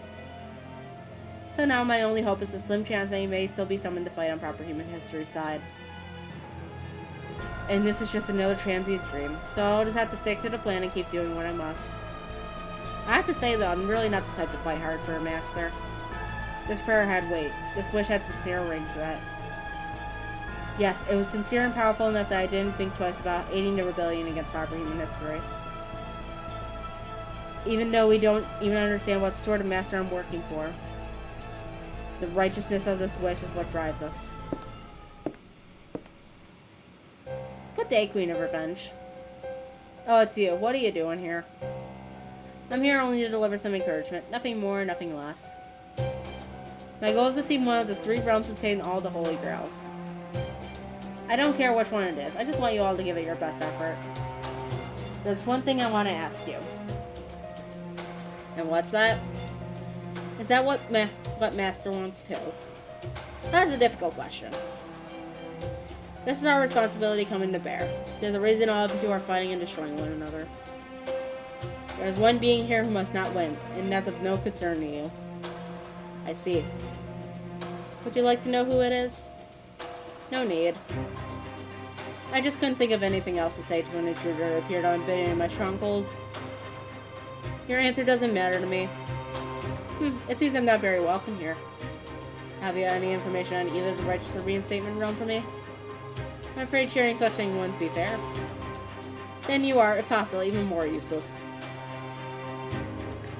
So now my only hope is a slim chance that he may still be summoned to fight on proper human history's side. And this is just another transient dream, so I'll just have to stick to the plan and keep doing what I must. I have to say though, I'm really not the type to fight hard for a master. This prayer had weight. This wish had sincere ring to it. Yes, it was sincere and powerful enough that I didn't think twice about aiding the rebellion against proper human history. Even though we don't even understand what sort of master I'm working for. The righteousness of this wish is what drives us. Good day, Queen of Revenge. Oh, it's you. What are you doing here? I'm here only to deliver some encouragement. Nothing more, nothing less. My goal is to see one of the 3 realms contain all the Holy Grails. I don't care which one it is. I just want you all to give it your best effort. There's one thing I want to ask you. And what's that? Is that what Master wants too? That's a difficult question. This is our responsibility coming to bear. There's a reason all of you are fighting and destroying one another. There's one being here who must not win, and that's of no concern to you. I see. Would you like to know who it is? No need. I just couldn't think of anything else to say to an intruder that appeared unbidden in my stronghold. Your answer doesn't matter to me. It seems I'm not very welcome here. Have you any information on either the Righteous or Reinstatement realm for me? I'm afraid sharing such thing wouldn't be fair. Then you are, if possible, even more useless.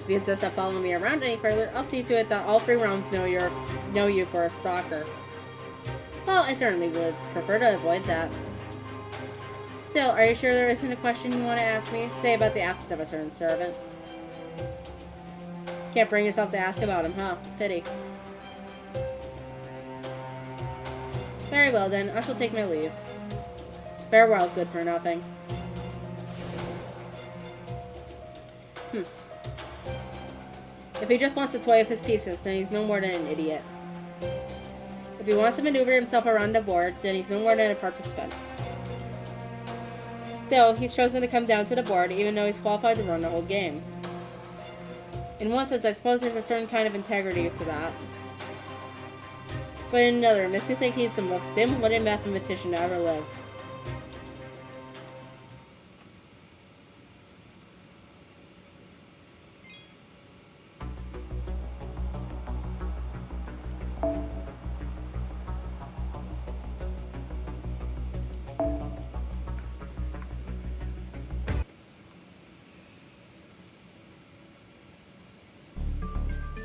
If you insist on following me around any further, I'll see to it that all 3 realms know you for a stalker. Well, I certainly would prefer to avoid that. Still, are you sure there isn't a question you want to ask me? Say about the aspect of a certain servant. Can't bring yourself to ask about him, huh? Pity. Very well then, I shall take my leave. Farewell, good for nothing. If he just wants to toy with his pieces, then he's no more than an idiot. If he wants to maneuver himself around the board, then he's no more than a participant. Still, he's chosen to come down to the board, even though he's qualified to run the whole game. In one sense, I suppose there's a certain kind of integrity to that. But in another, it makes me think he's the most dim-witted mathematician to ever live.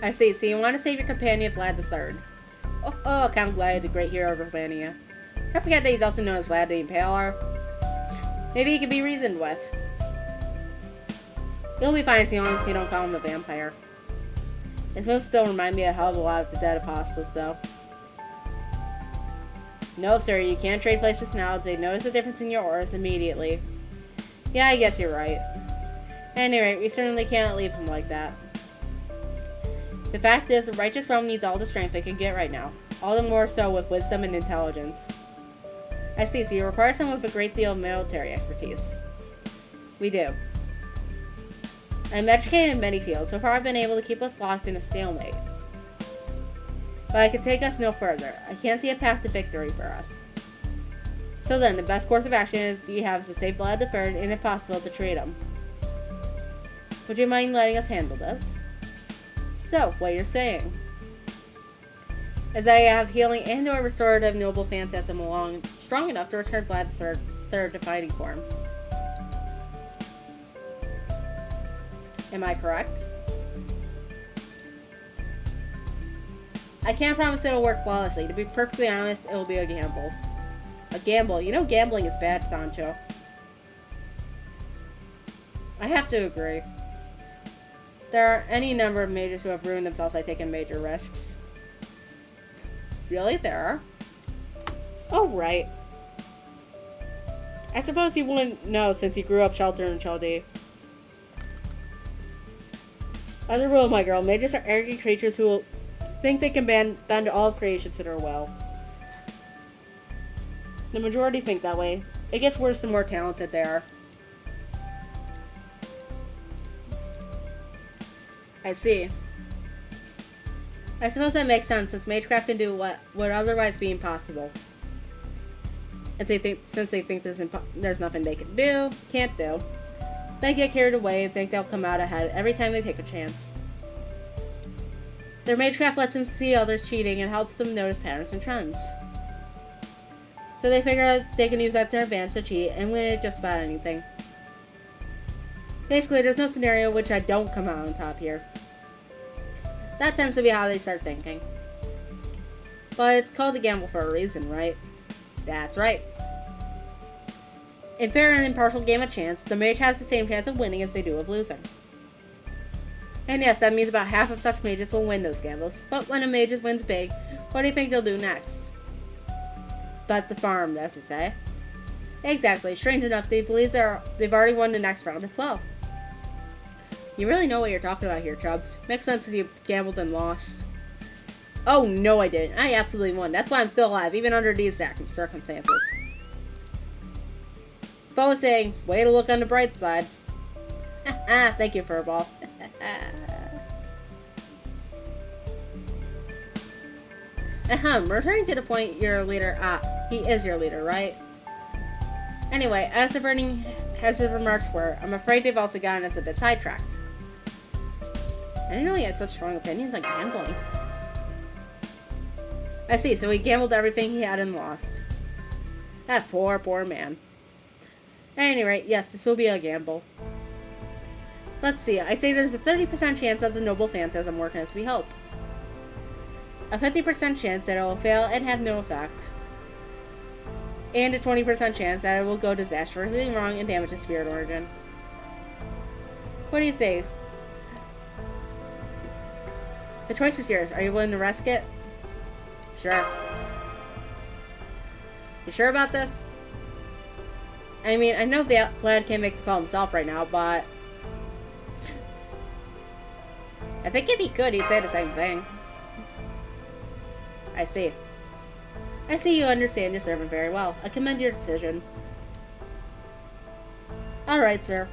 I see. So you want to save your companion Vlad III. Oh, Count Vlad, the great hero of Romania. I forget that he's also known as Vlad the Impaler. Maybe he can be reasoned with. He'll be fine so long as you don't call him a vampire. His moves still remind me a hell of a lot of the Dead Apostles, though. No, sir, you can't trade places now. They notice a difference in your auras immediately. Yeah, I guess you're right. At any rate, we certainly can't leave him like that. The fact is, the righteous realm needs all the strength it can get right now. All the more so with wisdom and intelligence. I see, so you require someone with a great deal of military expertise. We do. I'm educated in many fields. So far I've been able to keep us locked in a stalemate. But I can take us no further. I can't see a path to victory for us. So then, the best course of action is you have to save Vlad III, and if possible, to trade him. Would you mind letting us handle this? So, what you're saying is that I have healing and or restorative noble phantasm along strong enough to return Vlad III to fighting form. Am I correct? I can't promise it'll work flawlessly. To be perfectly honest, it'll be a gamble. A gamble? You know gambling is bad, Sancho. I have to agree. There are any number of mages who have ruined themselves by taking major risks. Really? There are? Oh, right. I suppose he wouldn't know since he grew up sheltered in Chaldee. As a rule, my girl, mages are arrogant creatures who think they can bend all of creation to their will. The majority think that way. It gets worse the more talented they are. I see. I suppose that makes sense since magecraft can do what would otherwise be impossible. And since they think there's nothing they can't do, they get carried away and think they'll come out ahead every time they take a chance. Their magecraft lets them see others cheating and helps them notice patterns and trends. So they figure out they can use that to their advantage to cheat and win at just about anything. Basically, there's no scenario which I don't come out on top here. That tends to be how they start thinking. But it's called a gamble for a reason, right? That's right. In fair and impartial game of chance, the mage has the same chance of winning as they do of losing. And yes, that means about half of such mages will win those gambles. But when a mage wins big, what do you think they'll do next? Bet the farm, that's to say. Exactly. Strange enough, they believe they've already won the next round as well. You really know what you're talking about here, Chubbs. Makes sense if you gambled and lost. Oh, no I didn't. I absolutely won. That's why I'm still alive, even under these circumstances. Fo was saying, way to look on the bright side. Thank you, Furball. Returning to the point, your leader, he is your leader, right? Anyway, as his remarks were, I'm afraid they've also gotten us a bit sidetracked. I didn't know he had such strong opinions on gambling. I see, so he gambled everything he had and lost. That poor, poor man. At any rate, yes, this will be a gamble. Let's see, I'd say there's a 30% chance of the noble phantasm working as we hope. A 50% chance that it will fail and have no effect. and a 20% chance that it will go disastrously wrong and damage the spirit origin. What do you say? The choice is yours. Are you willing to risk it? Sure. You sure about this? I mean, I know Vlad can't make the call himself right now, but I think if he could, he'd say the same thing. I see. I see you understand your servant very well. I commend your decision. Alright, sir.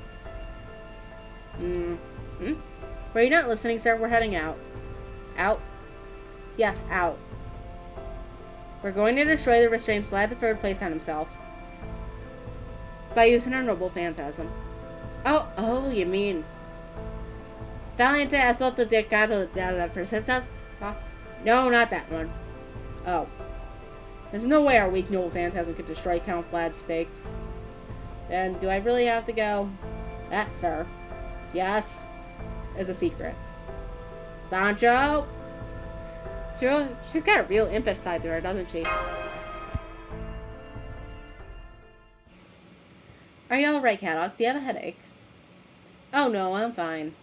Were you not listening, sir? We're heading out. Out? Yes, out. We're going to destroy the restraints Vlad III placed on himself by using our noble phantasm. Oh, you mean Valiente Asalto de Cado de la Princesa? Huh? No, not that one. Oh. There's no way our weak noble phantasm could destroy Count Vlad's stakes. Then, do I really have to go? That, sir. Yes. Is a secret. Sancho? She's got a real impish side to her, doesn't she? Are you alright, Caddock? Do you have a headache? Oh no, I'm fine.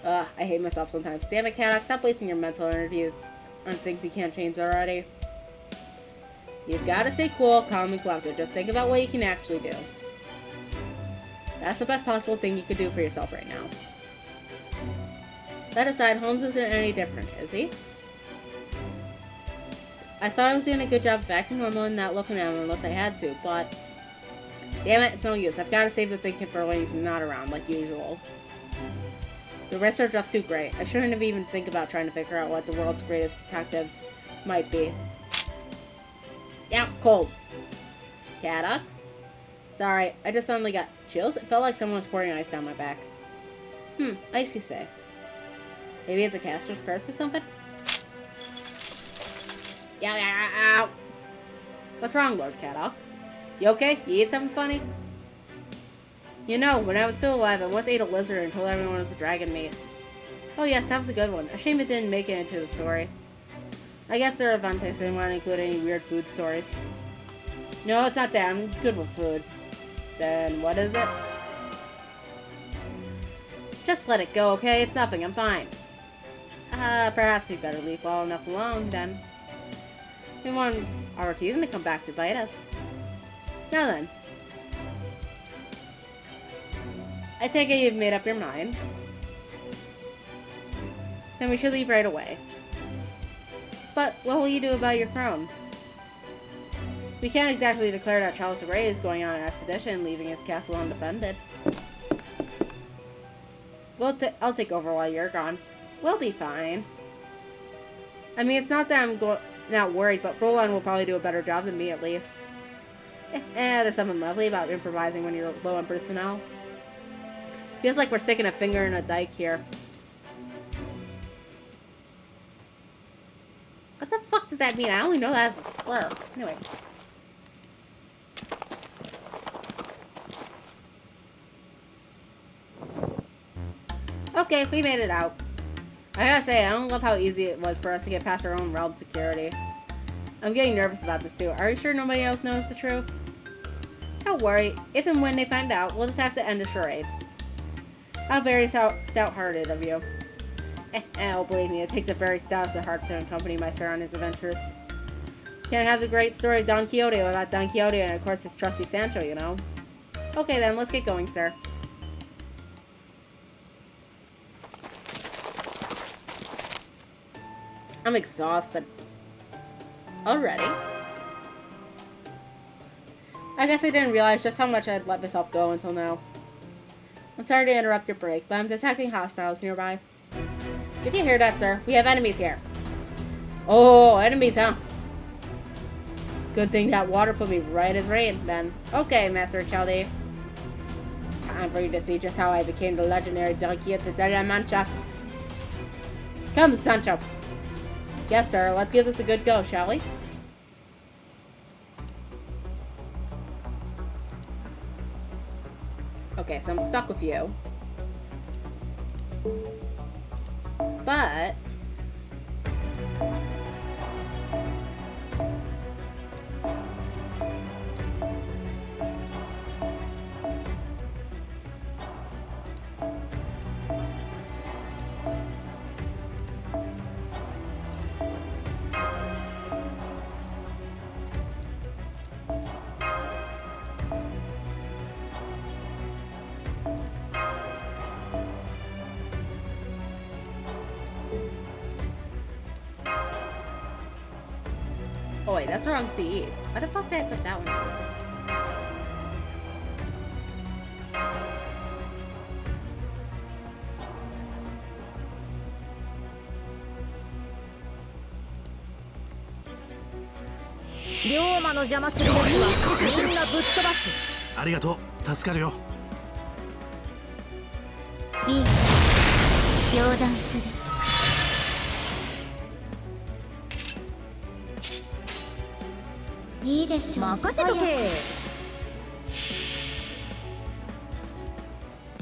Ugh, I hate myself sometimes. Damn it, Caddock, stop wasting your mental energy on things you can't change already. You've got to stay cool, calm, and collected. Just think about what you can actually do. That's the best possible thing you could do for yourself right now. That aside, Holmes isn't any different, is he? I thought I was doing a good job of acting normal and not looking at him unless I had to, but damn it, it's no use. I've got to save the thinking for when he's not around, like usual. The risks are just too great. I shouldn't have even think about trying to figure out what the world's greatest detective might be. Yeah, cold. Caddock? Sorry, I just suddenly got chills. It felt like someone was pouring ice down my back. Ice you say. Maybe it's a caster's curse or something? Yeah. What's wrong, Lord Caddock? You okay? You ate something funny? You know, when I was still alive, I once ate a lizard and told everyone it was a dragon meat. Oh yes, that was a good one. A shame it didn't make it into the story. I guess their Avantes didn't want to include any weird food stories. No, it's not that. I'm good with food. Then what is it? Just let it go, okay? It's nothing. I'm fine. Perhaps we better leave well enough alone, then. We want our teasing to come back to bite us. Now then. I take it you've made up your mind. Then we should leave right away. But what will you do about your throne? We can't exactly declare that Charles the Grey is going on an expedition, leaving his castle undefended. I'll take over while you're gone. We'll be fine. I mean, it's not that I'm not worried, but Roland will probably do a better job than me, at least. There's something lovely about improvising when you're low on personnel. Feels like we're sticking a finger in a dike here. What the fuck does that mean? I only know that as a slur. Anyway. Okay, we made it out. I gotta say, I don't love how easy it was for us to get past our own realm security. I'm getting nervous about this too. Are you sure nobody else knows the truth? Don't worry. If and when they find out, we'll just have to end the charade. How very stout-hearted of you. Oh, believe me, it takes a very stout of heart to accompany my sir on his adventures. Can't have the great story of Don Quixote without Don Quixote and, of course, his trusty Sancho, you know. Okay, then, let's get going, sir. I'm exhausted. Already? I guess I didn't realize just how much I'd let myself go until now. I'm sorry to interrupt your break, but I'm detecting hostiles nearby. Did you hear that, sir? We have enemies here. Oh, enemies, huh? Good thing that water put me right as rain, then. Okay, Master Chaldi. Time for you to see just how I became the legendary Don Quixote de la Mancha. Come, Sancho. Yes, sir. Let's give this a good go, shall we? Okay, so I'm stuck with you. But Oh wait, that's the wrong CE. Why the fuck did I put that one on?
ありがとう、助かるよ。
いい両断する。いいでしょう。任せとけ。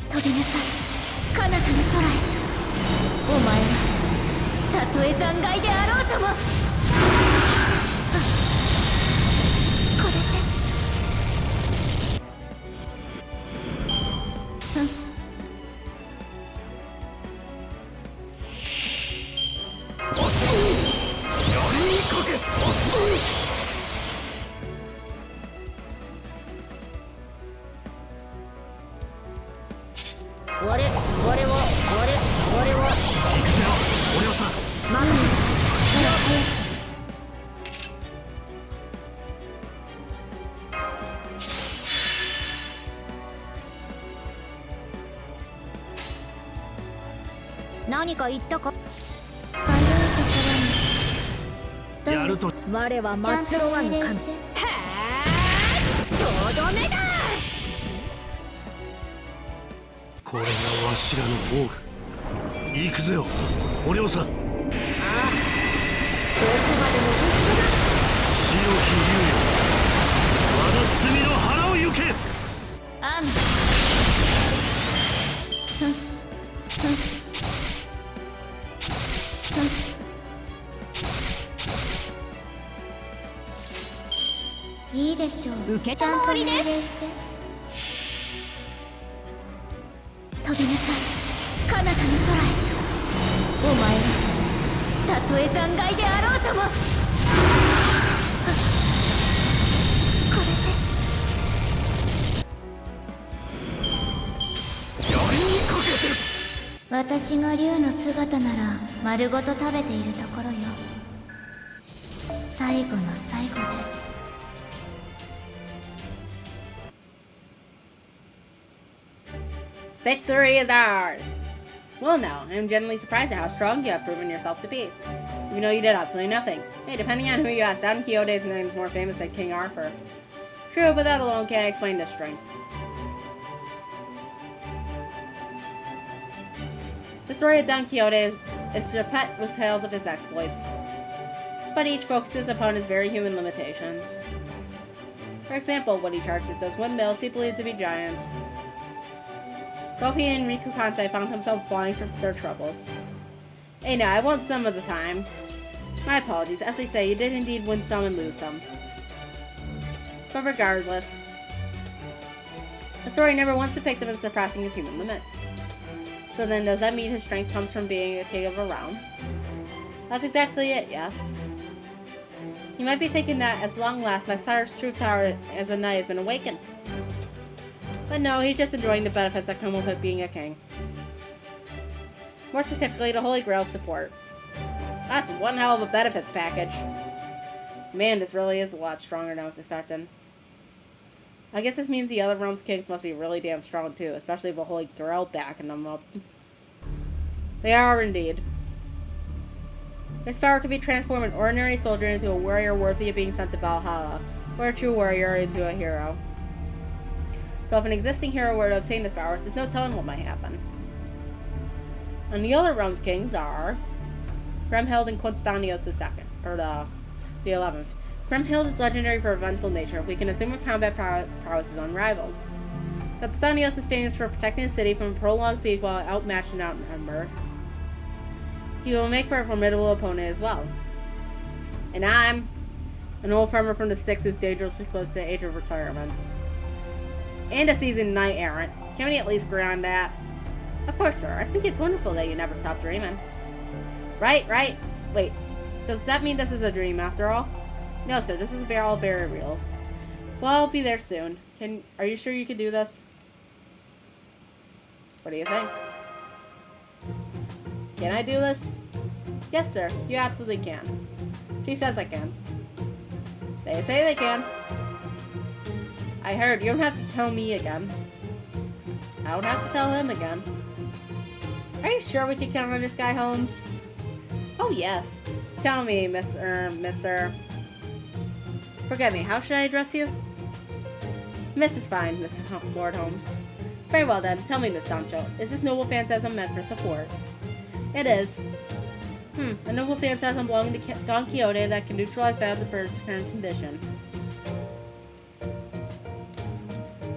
飛びなさい、彼方の空へ。お前はたとえ残骸であろうとも。これで何か言ったか。
やると。
我は松尾湾の神。はあ、とどめだ。
これがわしらの宝具。行くぜよ、お嬢さん。ああ、どこまでも一緒だ。白き竜よ、我が罪の腹を行け。
あん。いいでしょう。受けたまわりです。飛びなさい、彼方の空へ。お前はたとえ残骸であろうとも。これでやりにかけて。私が竜の姿なら丸ごと食べているところよ。最後の最後で。
Victory is ours! Well now, I'm genuinely surprised at how strong you have proven yourself to be. Even though you did absolutely nothing. Hey, depending on who you ask, Don Quixote's name is more famous than King Arthur. True, but that alone can't explain this strength. The story of Don Quixote is a pet with tales of his exploits, but each focuses upon his very human limitations. For example, when he charged at those windmills he believed to be giants, both he and Riku Kantai found himself flying for their troubles. Hey now, I won some of the time. My apologies, as they say, you did indeed win some and lose some. But regardless, the story never once depicted him as surpassing his human limits. So then, does that mean his strength comes from being a king of a realm? That's exactly it, yes. You might be thinking that, at long last, my sire's true power as a knight has been awakened. But no, he's just enjoying the benefits that come with it being a king. More specifically, the Holy Grail support. That's one hell of a benefits package. Man, this really is a lot stronger than I was expecting. I guess this means the other realm's kings must be really damn strong too, especially with the Holy Grail backing them up. They are indeed. This power can be transformed an ordinary soldier into a warrior worthy of being sent to Valhalla, or a true warrior into a hero. So if an existing hero were to obtain this power, there's no telling what might happen. And the other realm's kings are Grimhild and Constantius II, or the 11th. Grimhild is legendary for her vengeful nature. We can assume her combat prowess is unrivaled. Constantius is famous for protecting the city from a prolonged siege while outmatched and outnumbered. He will make for a formidable opponent as well. And I'm an old farmer from the sticks who's dangerously close to the age of retirement. And a seasoned knight errant. Can we at least agree on that? Of course, sir. I think it's wonderful that you never stop dreaming. Right? Wait. Does that mean this is a dream after all? No, sir. This is all very real. Well, I'll be there soon. Are you sure you can do this? What do you think? Can I do this? Yes, sir. You absolutely can. She says I can. They say they can. I heard. You don't have to tell me again. I don't have to tell him again. Are you sure we can count on this guy, Holmes? Oh, yes. Tell me, Mr. Forget me. How should I address you? Miss is fine, Lord Holmes. Very well then. Tell me, Miss Sancho. Is this noble phantasm meant for support? It is. A noble phantasm belonging to Don Quixote that can neutralize battle for its current condition.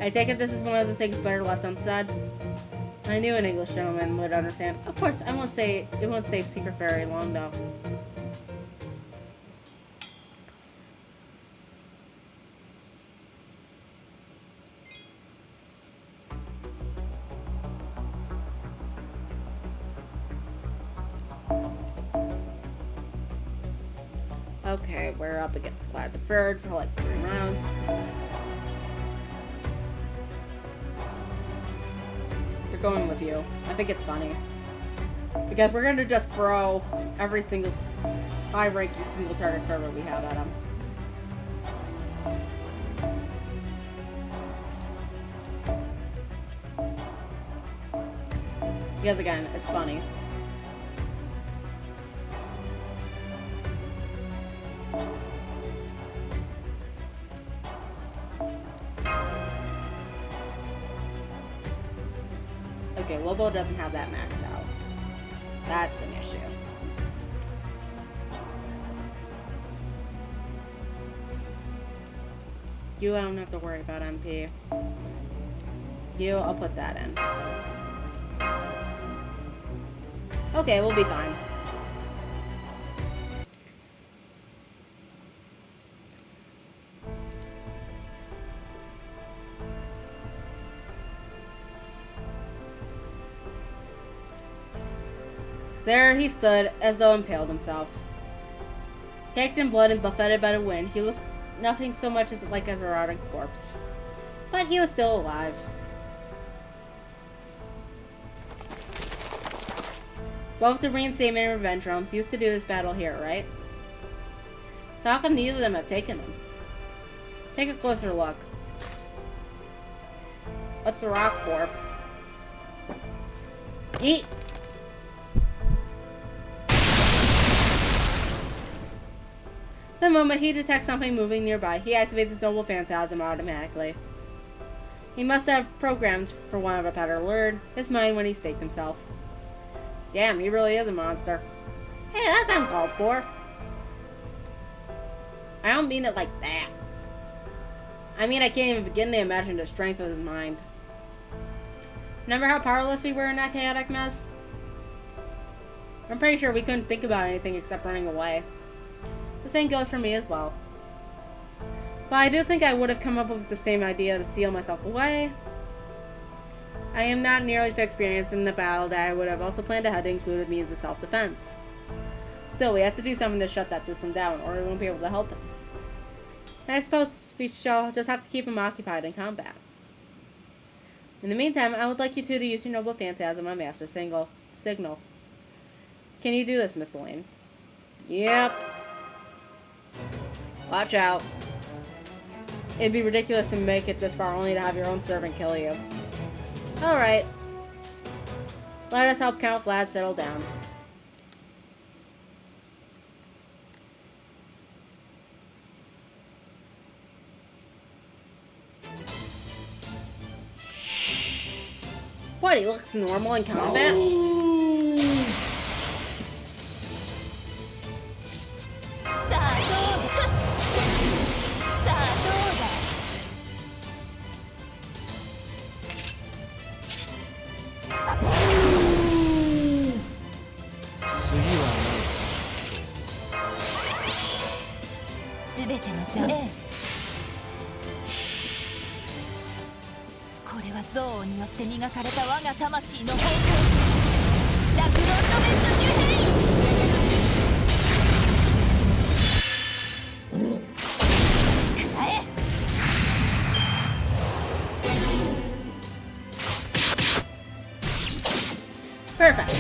I take it this is one of the things better left unsaid. I knew an English gentleman would understand. Of course, it won't stay secret for very long, though. Okay, we're up against Vlad the Third for like 3 rounds. They're going with you. I think it's funny. Because we're gonna just throw every single high-ranking single target server we have at him. Because again, it's funny. Okay, Lobo doesn't have that maxed out. That's an issue. You, I don't have to worry about MP. You, I'll put that in. Okay, we'll be fine. There he stood, as though impaled himself. Caked in blood and buffeted by the wind, he looked nothing so much as like a rotting corpse. But he was still alive. Both the reinstatement and revenge realms used to do this battle here, right? So how come neither of them have taken them? Take a closer look. What's the rock for? Eat! The moment he detects something moving nearby, he activates his noble phantasm automatically. He must have programmed for one of a better word, his mind when he staked himself. Damn, he really is a monster. Hey, that's uncalled for. I don't mean it like that. I mean, I can't even begin to imagine the strength of his mind. Remember how powerless we were in that chaotic mess? I'm pretty sure we couldn't think about anything except running away. The same goes for me as well. But I do think I would have come up with the same idea to seal myself away. I am not nearly so experienced in the battle that I would have also planned ahead to include a means of self-defense. Still, we have to do something to shut that system down, or we won't be able to help him. I suppose we shall just have to keep him occupied in combat. In the meantime, I would like you two to use your noble phantasm on Master Signal. Can you do this, Miss Elaine? Yep. Watch out. It'd be ridiculous to make it this far only to have your own servant kill you. Alright. Let us help Count Vlad settle down. What, he looks normal in combat? Perfect.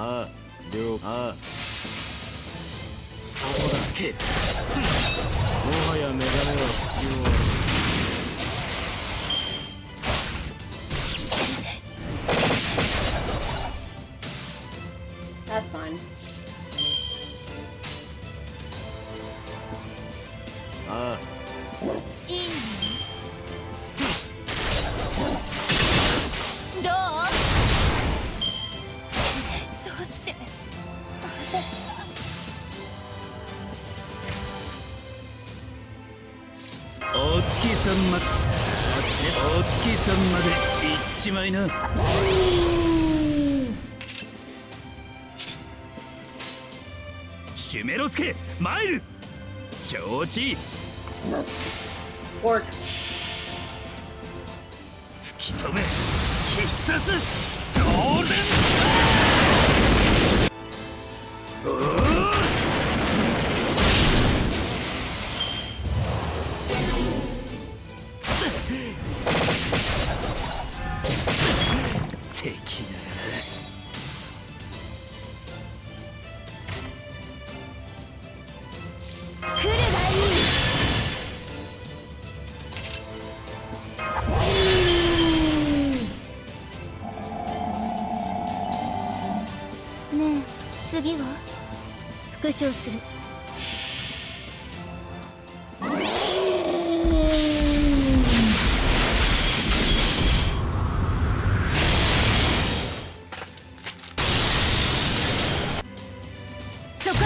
ああ了ああ
そこだけもはやメガネは必要は
That's fine.
ああ
いいの？どうして私は
お月さんまでお月さんまで行っちまいな。シュメロスケ参る。承知。
Orc.
吹き止め必殺ゴールデン。敵な
来るがいい。
ねえ次は復唱する。
そこだ。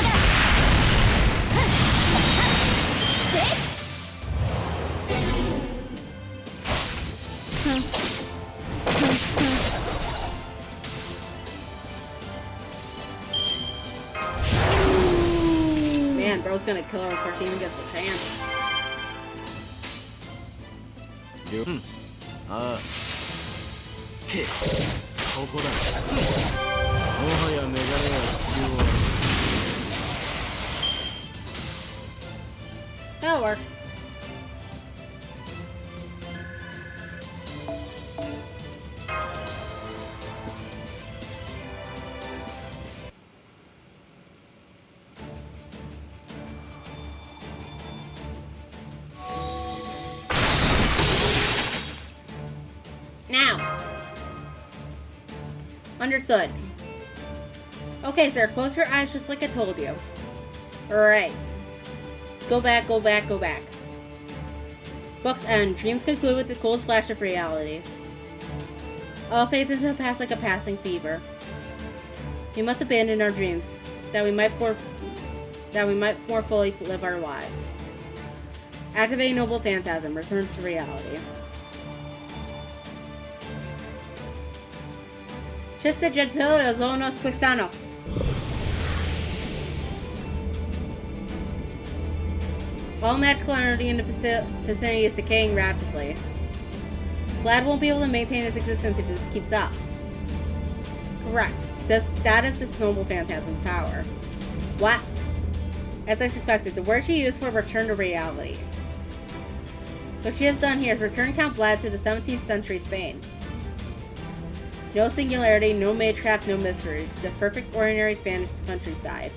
Man, bro's gonna kill her before she even gets a chance.
ああ
けそこだもはやメガネは必要は
That'll work. Now. Understood. Okay, sir, close your eyes just like I told you. Alright. Go back, go back, go back. Books end. Dreams conclude with the coolest flash of reality. All fades into the past like a passing fever. We must abandon our dreams, that we might more fully live our lives. Activate Noble Phantasm. Returns to reality. Chester Gentilio Zonos Quixano. All magical energy in the vicinity is decaying rapidly. Vlad won't be able to maintain his existence if this keeps up. Correct. That is this Noble Phantasm's power. What? As I suspected, the word she used for return to reality. What she has done here is return Count Vlad to the 17th century Spain. No singularity, no magecraft, no mysteries, just perfect ordinary Spanish countryside.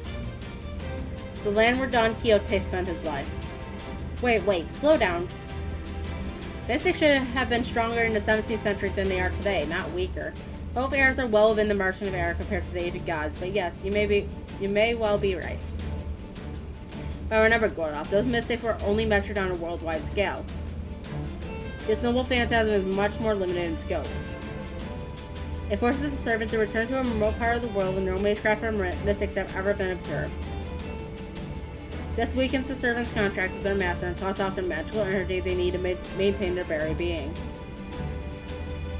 The land where Don Quixote spent his life. Wait, slow down. Mystics should have been stronger in the 17th century than they are today, not weaker. Both eras are well within the margin of error compared to the Age of Gods, but yes, you may well be right. But remember, Gordolf, those mystics were only measured on a worldwide scale. This Noble Phantasm is much more limited in scope. It forces the servant to return to a remote part of the world where no magecraft or mystics have ever been observed. This weakens the servant's contract with their master and cuts off the magical energy they need to maintain their very being.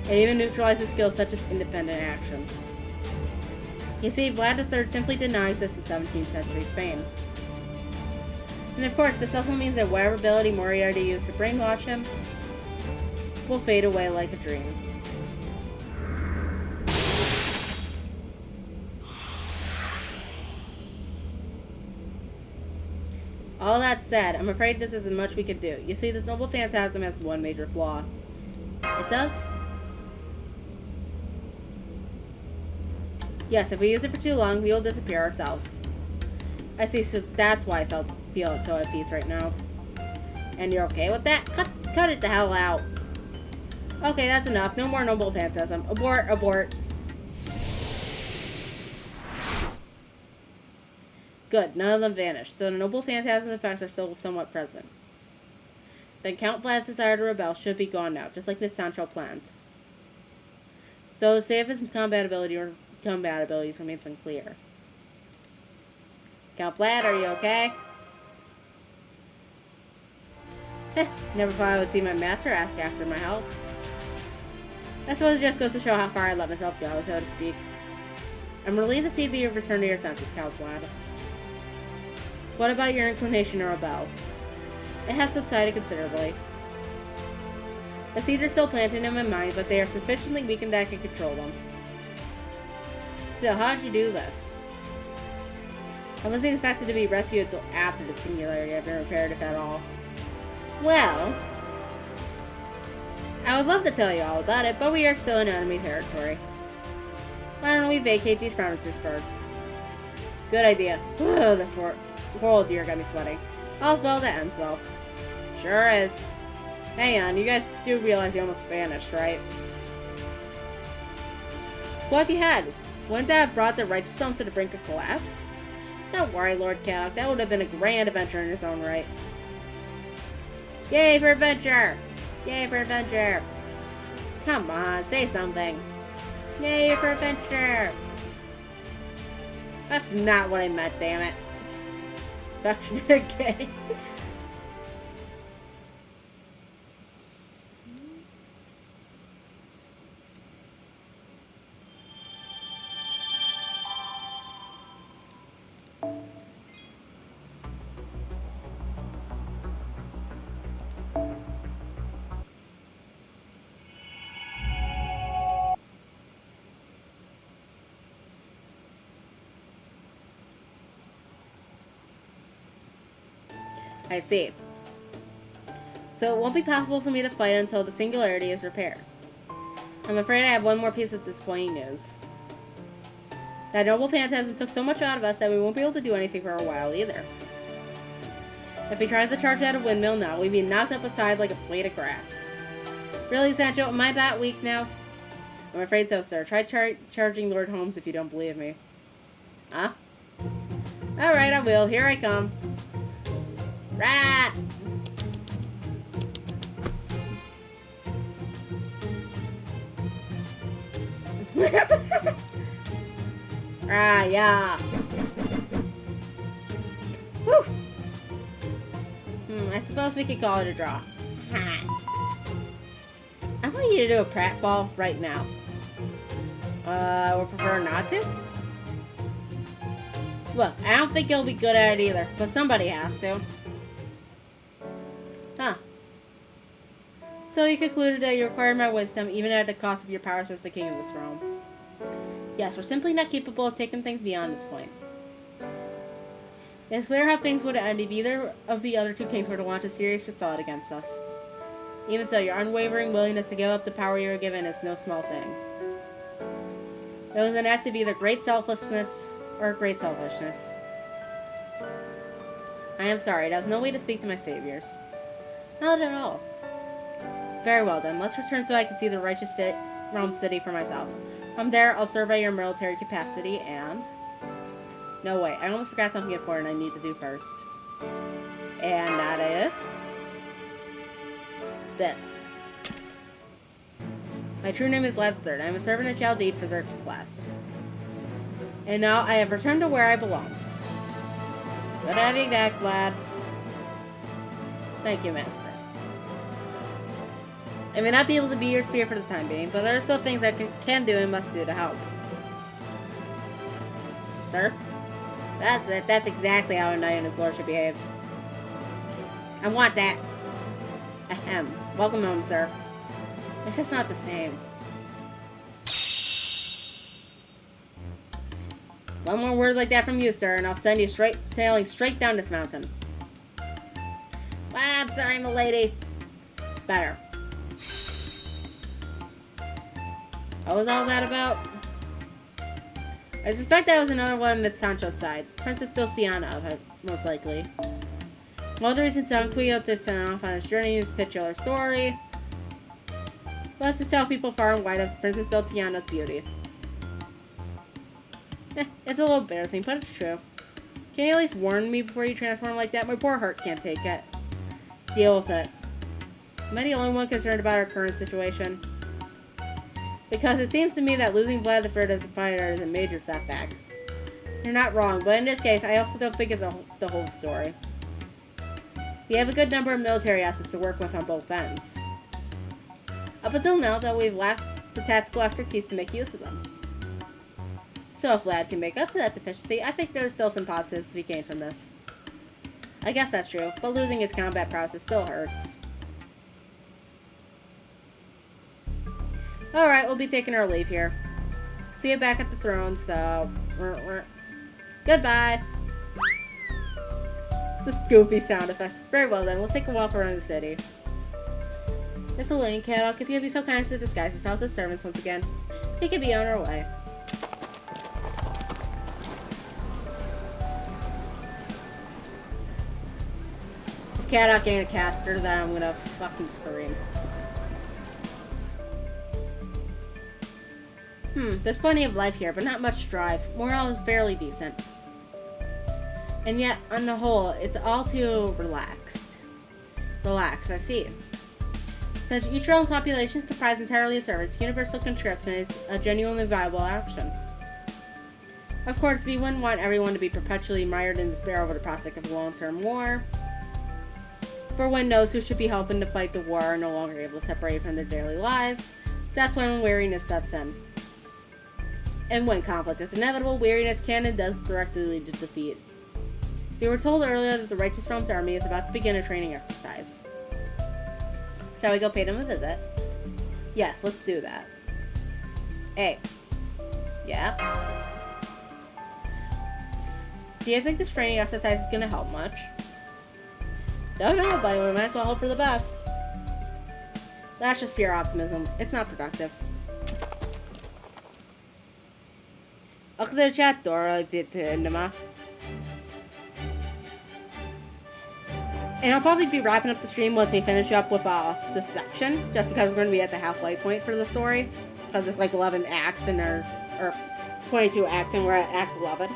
It even neutralizes skills such as independent action. You see, Vlad III simply did not exist in 17th century Spain. And of course, this also means that whatever ability Moriarty used to brainwash him will fade away like a dream. All that said, I'm afraid this isn't much we could do. You see, this Noble Phantasm has one major flaw. It does? Yes, if we use it for too long, we will disappear ourselves. I see, so that's why I feel so at peace right now. And you're okay with that? Cut it the hell out. Okay, that's enough. No more noble phantasm. Abort, abort. Good, none of them vanished, so the noble phantasm effects are still somewhat present. Then Count Vlad's desire to rebel should be gone now, just like Miss Sancho planned. Though the state of his combatabilities remains unclear. Count Vlad, are you okay? Heh, never thought I would see my master ask after my help. I suppose it just goes to show how far I let myself go, so to speak. I'm relieved to see that you've returned to your senses, Count Vlad. What about your inclination to rebel? It has subsided considerably. The seeds are still planted in my mind, but they are sufficiently weakened that I can control them. Still, how did you do this? I wasn't expected to be rescued until after the singularity had been repaired, if at all. Well, I would love to tell you all about it, but we are still in enemy territory. Why don't we vacate these provinces first? Good idea. Whoa, this whole deer got me sweating. All's well that ends well. Sure is. Hang on, you guys do realize he almost vanished, right? What have you had? Wouldn't that have brought the righteous stone to the brink of collapse? Don't worry, Lord Caddock. That would have been a grand adventure in its own right. Yay for adventure! Yay for adventure! Come on, say something. Yay for adventure! That's not what I meant, damn it. Affectionate gay. I see. So it won't be possible for me to fight until the singularity is repaired. I'm afraid I have one more piece of disappointing news. That noble phantasm took so much out of us that we won't be able to do anything for a while either. If we tried to charge at a windmill now, we'd be knocked up aside like a blade of grass. Really, Sancho, am I that weak now? I'm afraid so, sir. Try charging Lord Holmes if you don't believe me. Huh? Alright, I will. Here I come. Rat! Ah, yeah. Whew. I suppose we could call it a draw. I want you to do a pratfall right now. Or prefer not to? Look, I don't think you'll be good at it either, but somebody has to. Huh. So you concluded that you required my wisdom even at the cost of your powers as the king of this realm. Yes, we're simply not capable of taking things beyond this point. It's clear how things would end if either of the other two kings were to launch a serious assault against us. Even so, your unwavering willingness to give up the power you were given is no small thing. It was an act of either great selflessness or great selfishness. I am sorry, that was no way to speak to my saviors. Not at all. Very well then, let's return so I can see the righteous Rome city for myself. From there, I'll survey your military capacity and... No, wait, I almost forgot something important I need to do first. And that is... this. My true name is Vlad III. I am a servant of Chaldean Berserker class. And now I have returned to where I belong. Good to have you back, Vlad. Thank you, Master. I may not be able to be your spear for the time being, but there are still things I can do and must do to help. Sir? That's it. That's exactly how a knight and his lord should behave. I want that. Ahem. Welcome home, sir. It's just not the same. One more word like that from you, sir, and I'll send you sailing straight down this mountain. Well, I'm sorry, milady. Better. What was all that about? I suspect that was another one on Miss Sancho's side. Princess Dulciana, most likely. One of the reasons Don Quixote sent off on his journey is titular story was to tell people far and wide of Princess Dulciana's beauty. It's a little embarrassing, but it's true. Can you at least warn me before you transform like that? My poor heart can't take it. Deal with it. Am I the only one concerned about our current situation? Because it seems to me that losing Vlad the Third as a fighter is a major setback. You're not wrong, but in this case, I also don't think it's the whole story. We have a good number of military assets to work with on both ends. Up until now, though, we've lacked the tactical expertise to make use of them. So if Vlad can make up for that deficiency, I think there's still some positives to be gained from this. I guess that's true, but losing his combat prowess still hurts. Alright, we'll be taking our leave here. See you back at the throne, so... Goodbye! This goofy sound effects. Very well then, let's take a walk around the city. There's a lane, Caddock. If you'd be so kind as to disguise yourselves as servants once again, we could be on our way. If Caddock ain't a caster, then I'm gonna fucking scream. There's plenty of life here, but not much drive. Morale is fairly decent. And yet, on the whole, it's all too relaxed. Relaxed, I see. Since each realm's population is comprised entirely of servants, universal conscription is a genuinely viable option. Of course, we wouldn't want everyone to be perpetually mired in despair over the prospect of a long-term war. For when those who should be helping to fight the war are no longer able to separate from their daily lives, that's when weariness sets in. And when conflict is inevitable, weariness can and does directly lead to defeat. We were told earlier that the Righteous Realm's army is about to begin a training exercise. Shall we go pay them a visit? Yes, let's do that. Hey. Yeah? Do you think this training exercise is going to help much? Don't know, but we might as well hope for the best. That's just pure optimism. It's not productive. Welcome to the chat, Dora. And I'll probably be wrapping up the stream once we finish up with this section, just because we're going to be at the halfway point for the story. Because there's like 11 acts and or 22 acts and we're at Act 11.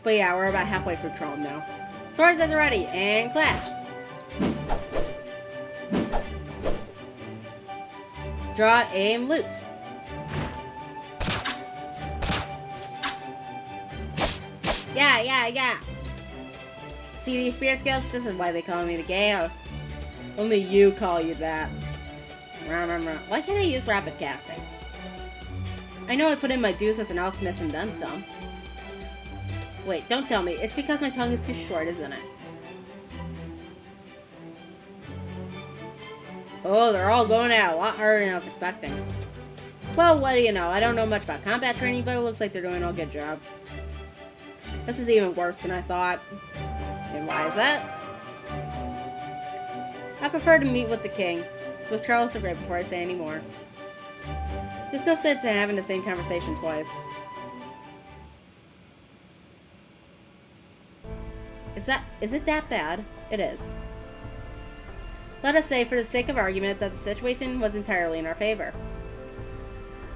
But yeah, we're about halfway through Traum now. Swords at the ready, and clash! Draw, aim, loose. Yeah. See these spear skills? This is why they call me the Gale. Only you call you that. Why can't I use rapid casting? I know I put in my dues as an alchemist and then some. Wait, don't tell me. It's because my tongue is too short, isn't it? Oh, they're all going out. A lot harder than I was expecting. Well, what do you know? I don't know much about combat training, but it looks like they're doing a good job. This is even worse than I thought. And why is that? I prefer to meet with the king, with Charles the Great, before I say any more. There's no sense in having the same conversation twice. Is it that bad? It is. Let us say, for the sake of argument, that the situation was entirely in our favor.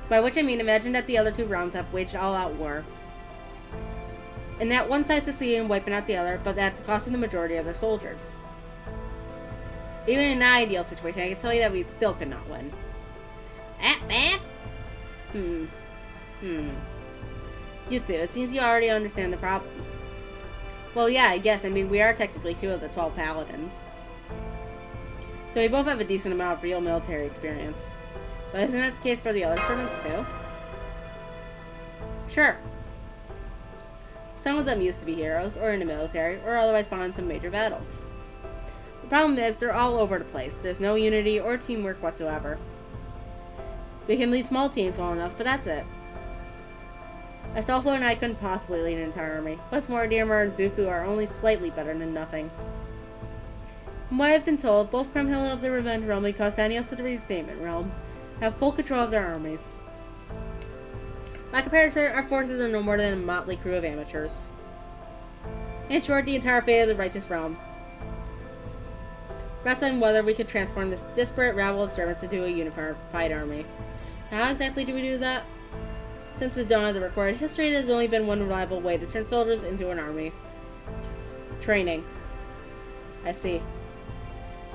By which I mean, imagine that the other two realms have waged all-out war. And that one side succeeded in wiping out the other, but at the cost of the majority of their soldiers. Even in an ideal situation, I can tell you that we still could not win. Bad? You two, it seems you already understand the problem. Well, yeah, I guess. I mean, we are technically 2 of the 12 paladins. So we both have a decent amount of real military experience. But isn't that the case for the other servants, too? Sure. Some of them used to be heroes, or in the military, or otherwise fought in some major battles. The problem is, they're all over the place. There's no unity or teamwork whatsoever. We can lead small teams well enough, but that's it. Astolfo and I couldn't possibly lead an entire army. What's more, Diermer and Zufu are only slightly better than nothing. From what I've been told, both Krumhill of the Revenge Realm and Costanios of the Restatement Realm have full control of their armies. By comparison, our forces are no more than a motley crew of amateurs. In short, the entire fate of the righteous realm rests on whether we could transform this disparate rabble of servants into a unified army. How exactly do we do that? Since the dawn of the recorded history, there's only been one reliable way to turn soldiers into an army. Training. I see.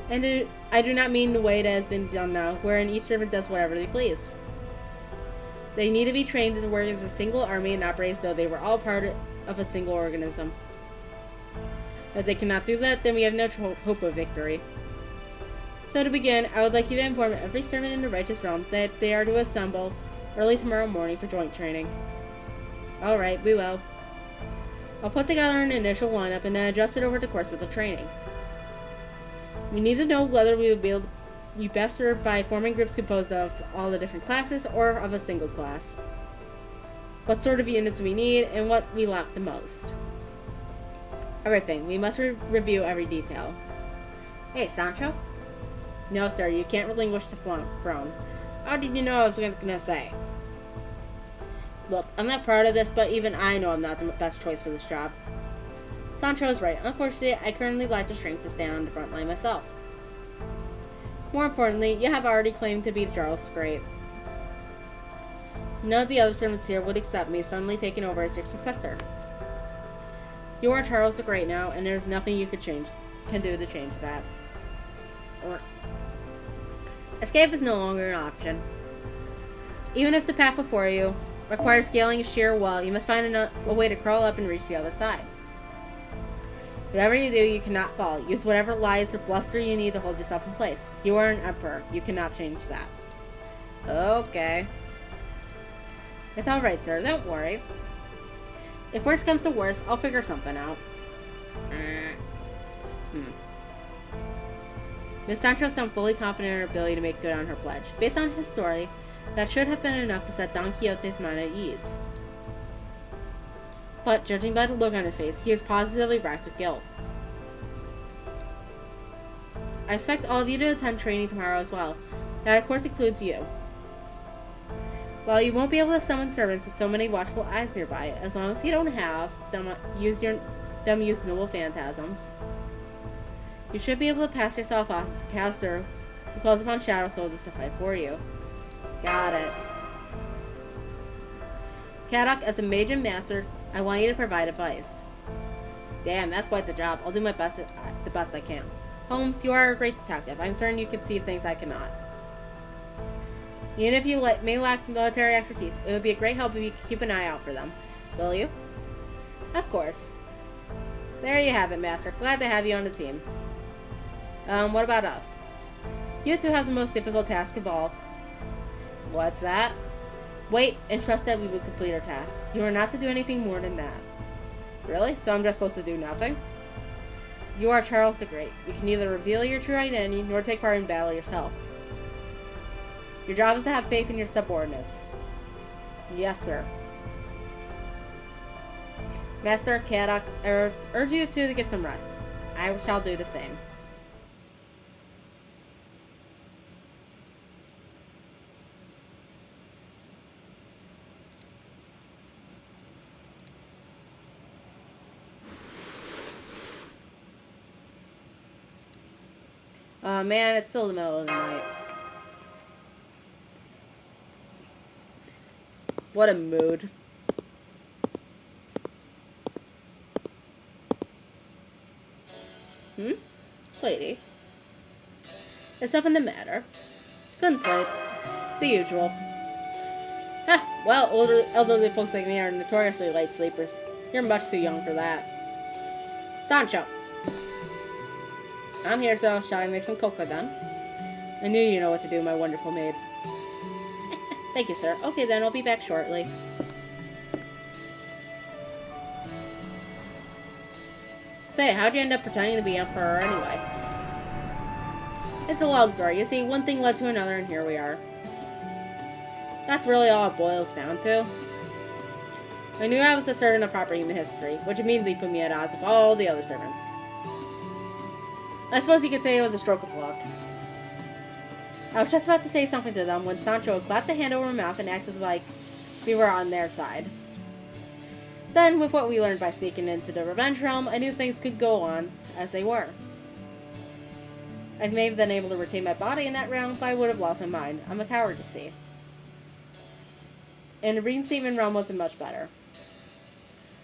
And I do not mean the way it has been done now, wherein each servant does whatever they please. They need to be trained to work as a single army and operate as though they were all part of a single organism. If they cannot do that, then we have no hope of victory. So to begin, I would like you to inform every servant in the Righteous Realm that they are to assemble early tomorrow morning for joint training. Alright, we will. I'll put together an initial lineup and then adjust it over the course of the training. We need to know whether we would be best served by forming groups composed of all the different classes or of a single class. What sort of units we need and what we lack the most. Everything. We must review every detail. Hey, Sancho? No, sir, you can't relinquish the throne. How did you know I was gonna say? Look, I'm not proud of this, but even I know I'm not the best choice for this job. Sancho's right. Unfortunately, I currently lack the strength to stand on the front line myself. More importantly, you have already claimed to be Charles the Great. None of the other servants here would accept me suddenly taking over as your successor. You are Charles the Great now, and there's nothing you can do to change that. Escape is no longer an option. Even if the path before you requires scaling a sheer wall, you must find a way to crawl up and reach the other side. Whatever you do, you cannot fall. Use whatever lies or bluster you need to hold yourself in place. You are an emperor. You cannot change that. Okay. It's alright, sir. Don't worry. If worst comes to worst, I'll figure something out. Miss Sancho sounds fully confident in her ability to make good on her pledge. Based on his story, that should have been enough to set Don Quixote's mind at ease. But, judging by the look on his face, he is positively racked with guilt. I expect all of you to attend training tomorrow as well. That, of course, includes you. While you won't be able to summon servants with so many watchful eyes nearby, as long as you don't have them use noble phantasms, you should be able to pass yourself off as a caster who calls upon shadow soldiers to fight for you. Got it. Kadok, as a mage and master, I want you to provide advice. Damn, that's quite the job. I'll do my best, the best I can. Holmes, you are a great detective. I'm certain you can see things I cannot. Even if you may lack military expertise, it would be a great help if you could keep an eye out for them. Will you? Of course. There you have it, Master. Glad to have you on the team. What about us? You two have the most difficult task of all. What's that? Wait and trust that we will complete our task. You are not to do anything more than that. Really? So I'm just supposed to do nothing? You are Charles the Great. You can neither reveal your true identity nor take part in battle yourself. Your job is to have faith in your subordinates. Yes, sir. Master Kadok, I urge you two to get some rest. I shall do the same. Oh man, it's still the middle of the night. What a mood. Lady. Is something the matter? Couldn't sleep. The usual. Ha! Well, elderly folks like me are notoriously light sleepers. You're much too young for that. Sancho. I'm here, so shall I make some cocoa then? I knew you know what to do, my wonderful maid. Thank you, sir. Okay, then I'll be back shortly. Say, how'd you end up pretending to be emperor anyway? It's a long story. You see, one thing led to another, and here we are. That's really all it boils down to. I knew I was the servant of proper human history, which immediately put me at odds with all the other servants. I suppose you could say it was a stroke of luck. I was just about to say something to them when Sancho clapped a hand over her mouth and acted like we were on their side. Then, with what we learned by sneaking into the Revenge Realm, I knew things could go on as they were. I may have been able to retain my body in that realm, but I would have lost my mind. I'm a coward, you see. And the Reinstatement Realm wasn't much better.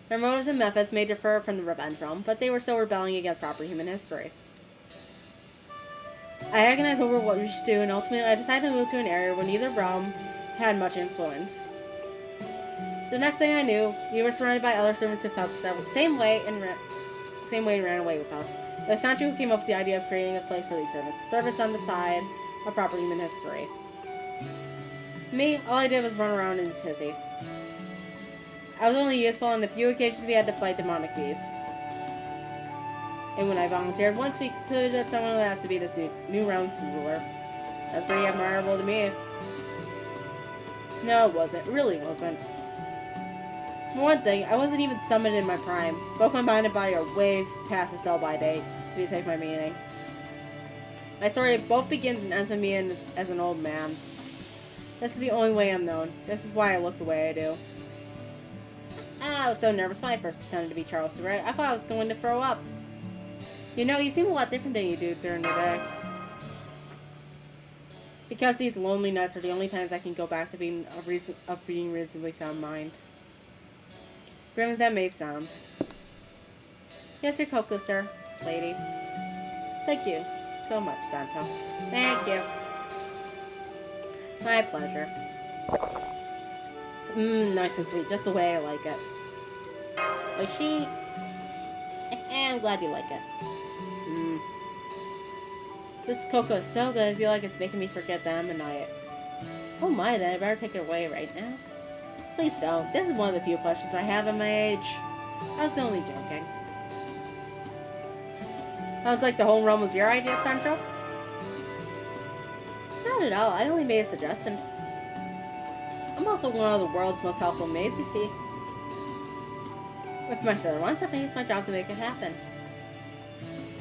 Their motives and methods may differ from the Revenge Realm, but they were still rebelling against proper human history. I agonized over what we should do, and ultimately I decided to move to an area where neither realm had much influence. The next thing I knew, we were surrounded by other servants who felt the same way and ran away with us. It was Sancho who came up with the idea of creating a place for these servants on the side of proper human history. Me, all I did was run around in tizzy. I was only useful on the few occasions we had to fight demonic beasts. And when I volunteered once, we concluded that someone would have to be this new realm's ruler. That's pretty admirable to me. No, it wasn't. It really wasn't. For one thing, I wasn't even summoned in my prime. Both my mind and body are way past the sell-by date, if you take my meaning. My story both begins and ends with me as an old man. This is the only way I'm known. This is why I look the way I do. I was so nervous when I first pretended to be Charles Stewart. I thought I was going to throw up. You know, you seem a lot different than you do during the day. Because these lonely nights are the only times I can go back to being reasonably sound mind. Grim as that may sound. Yes, your cocoa, sir, lady. Thank you so much, Sancho. Thank you. My pleasure. Nice and sweet, just the way I like it. Like she... I'm glad you like it. This cocoa is so good, I feel like it's making me forget that I'm a knight. Oh my, then I better take it away right now. Please don't. This is one of the few questions I have at my age. I was only joking. Sounds like the whole realm was your idea, Sancho? Not at all. I only made a suggestion. I'm also one of the world's most helpful maids, you see. With my sir once, I think it's my job to make it happen.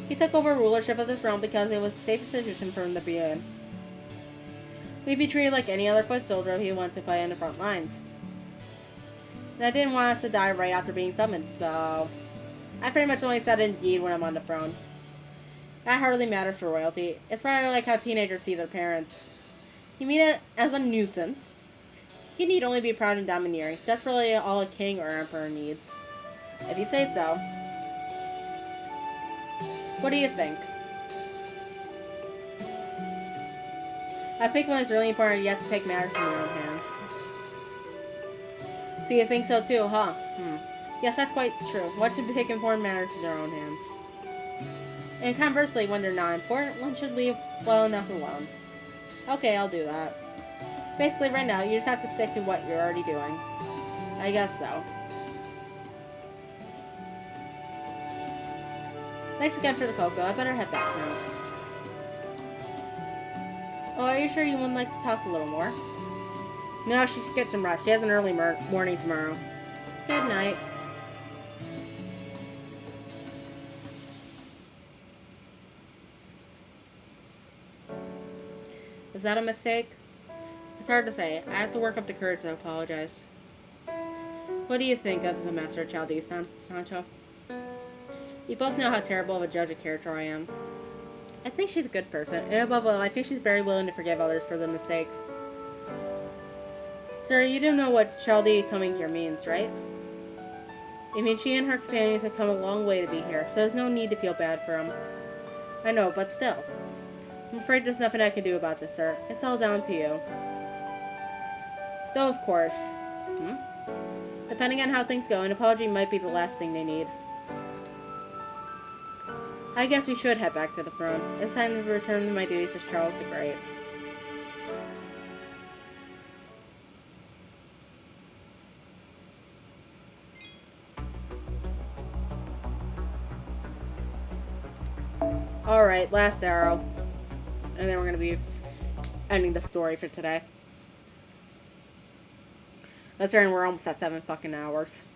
He took over rulership of this realm because it was the safest position for him to be in. We'd be treated like any other foot soldier if he wanted to fight on the front lines. And I didn't want us to die right after being summoned, so... I pretty much only said indeed when I'm on the throne. That hardly matters for royalty. It's probably like how teenagers see their parents. You mean it as a nuisance? He need only be proud and domineering. That's really all a king or emperor needs. If you say so. What do you think? I think when it's really important, you have to take matters in your own hands. So you think so too, huh? Yes, that's quite true. One should be taking important matters in their own hands. And conversely, when they're not important, one should leave well enough alone. Okay, I'll do that. Basically, right now, you just have to stick to what you're already doing. I guess so. Thanks again for the cocoa. I better head back now. Oh, are you sure you wouldn't like to talk a little more? No, she should get some rest. She has an early morning tomorrow. Good night. Was that a mistake? It's hard to say. I have to work up the courage to apologize. What do you think of the Master Chaldee, Sancho? You both know how terrible of a judge of character I am. I think she's a good person, and above all, I think she's very willing to forgive others for their mistakes. Sir, you do know what Chaldee coming here means, right? It means she and her companions have come a long way to be here, so there's no need to feel bad for them. I know, but still. I'm afraid there's nothing I can do about this, sir. It's all down to you. Though, of course. Depending on how things go, an apology might be the last thing they need. I guess we should head back to the throne. It's time to return to my duties as Charles the Great. Alright, last arrow. And then we're going to be ending the story for today. That's right, we're almost at 7 fucking hours.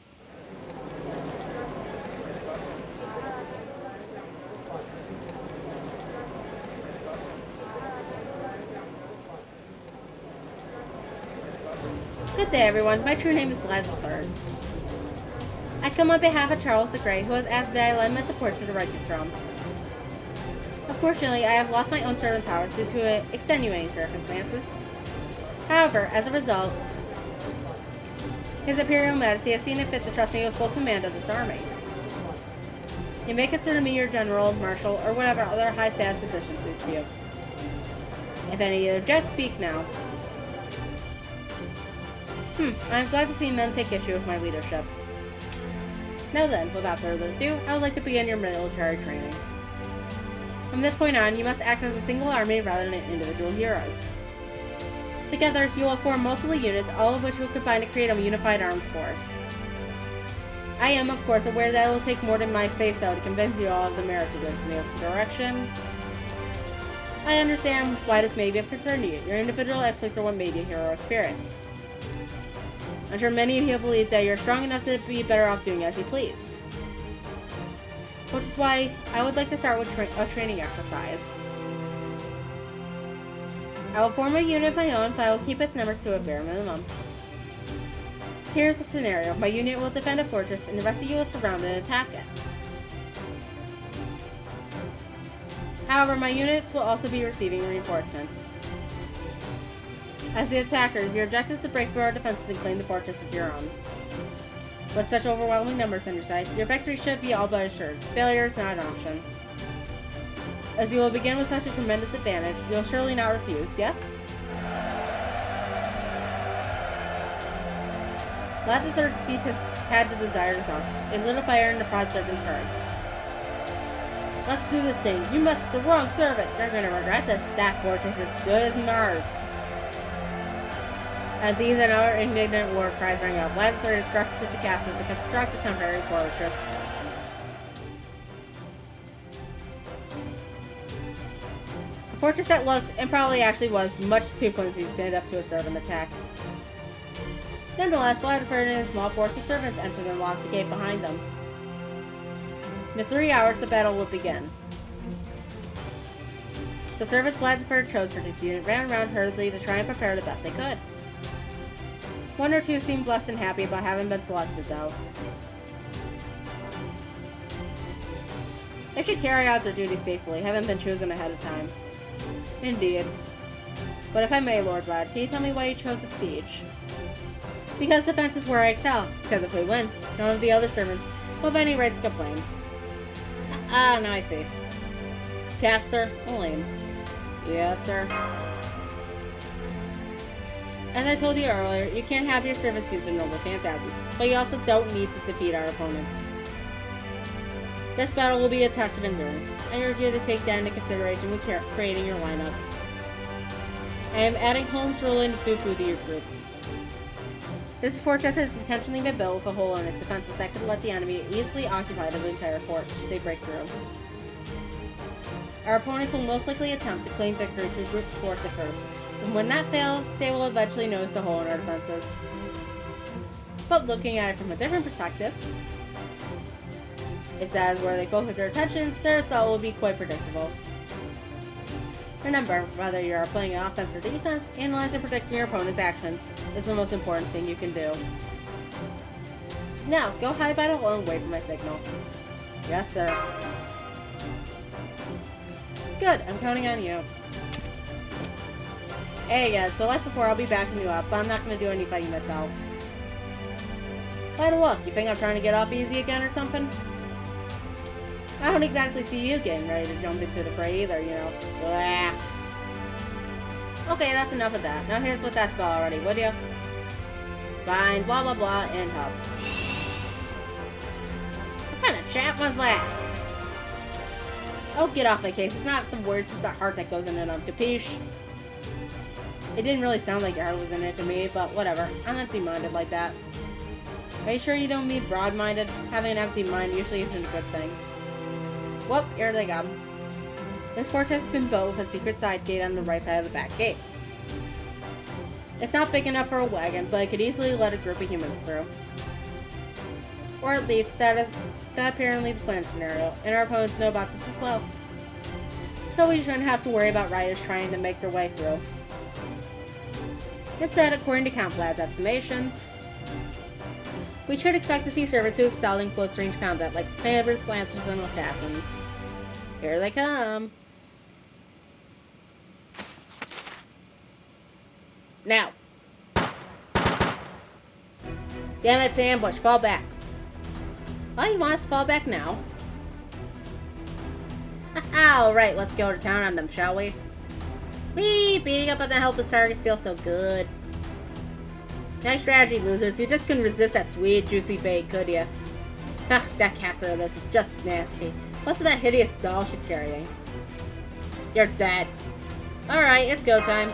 Good day, everyone. My true name is Vlad III. I come on behalf of Charles the Great, who has asked that I lend my support to the righteous realm. Unfortunately, I have lost my own servant powers due to extenuating circumstances. However, as a result, His Imperial Majesty has seen it fit to trust me with full command of this army. You may consider me your general, marshal, or whatever other high status position suits you. If any of you object, speak now. I'm glad to see none take issue with my leadership. Now then, without further ado, I would like to begin your military training. From this point on, you must act as a single army rather than individual heroes. Together, you will form multiple units, all of which will combine to create a unified armed force. I am, of course, aware that it will take more than my say-so to convince you all of the merits of this new direction. I understand why this may be of concern to you. Your individual exploits are what made you heroic spirits. I'm sure many of you believe that you're strong enough to be better off doing as you please. Which is why I would like to start with a training exercise. I will form a unit of my own, but I will keep its numbers to a bare minimum. Here's the scenario. My unit will defend a fortress, and the rest of you will surround and attack it. However, my units will also be receiving reinforcements. As the attackers, your objective is to break through our defenses and claim the fortress as your own. With such overwhelming numbers on your side, your victory should be all but assured. Failure is not an option. As you will begin with such a tremendous advantage, you'll surely not refuse, yes? Vlad III's speech has had the desired results. It lit a fire in the proud servant's hearts. Let's do this thing. You must the wrong servant. You're gonna regret this. That fortress is as good as Mars. As these and other indignant war cries rang out, Vlad III instructed the castles to construct a temporary fortress. A fortress that looked, and probably actually was, much too flimsy to stand up to a servant attack. Nonetheless, Vlad III and a small force of servants entered and locked the gate behind them. In 3 hours, the battle would begin. The servants Vlad III chose for this unit ran around hurriedly to try and prepare the best they could. One or two seemed blessed and happy about having been selected, though. They should carry out their duties faithfully, having been chosen ahead of time. Indeed. But if I may, Lord Vlad, can you tell me why you chose the siege? Because defense is where I excel. Because if we win, none of the other servants will have any right to complain. Now I see. Caster, Elaine. Yes, sir. As I told you earlier, you can't have your servants use their noble phantasms, but you also don't need to defeat our opponents. This battle will be a test of endurance. I urge you to take that into consideration when creating your lineup. I am adding Holmes, Roland, and Sufu to your group. This fortress has intentionally been built with a hole in its defenses that could let the enemy easily occupy the entire fort should they break through. Our opponents will most likely attempt to claim victory through brute force at first, and when that fails, they will eventually notice the hole in our defenses. But looking at it from a different perspective, if that is where they focus their attention, their result will be quite predictable. Remember, whether you are playing offense or defense, analyzing and predicting your opponent's actions is the most important thing you can do. Now, go hide by the wall and wait for my signal. Yes, sir. Good, I'm counting on you. Hey again, so like before, I'll be backing you up, but I'm not going to do any fighting myself. By the look, you think I'm trying to get off easy again or something? I don't exactly see you getting ready to jump into the fray either, you know. Blah. Okay, that's enough of that. Now here's what that spell already, would you? Fine, blah blah blah, and hub. What kind of chat was that? Oh, get off my case. It's not the words, it's the heart that goes in it, capiche? It didn't really sound like your heart was in it to me, but whatever. I'm empty-minded like that. Are you sure you don't mean broad-minded? Having an empty mind usually isn't a good thing. Whoop, here they come. This fortress has been built with a secret side gate on the right side of the back gate. It's not big enough for a wagon, but it could easily let a group of humans through. Or at least, that apparently the planned scenario, and our opponents know about this as well. So we shouldn't have to worry about riders trying to make their way through. Instead, according to Count Vlad's estimations, we should expect to see servants who excel in close-range combat, like sabers, lancers, and assassins. Here they come. Now. Damn it, it's an ambush. Fall back. Oh, you want us to fall back now? Alright, let's go to town on them, shall we? Whee! Beating up on the helpless targets feels so good. Nice strategy, losers. You just couldn't resist that sweet, juicy bait, could ya? Ugh, that caster of this is just nasty. What's with that hideous doll she's carrying? You're dead. Alright, it's go time.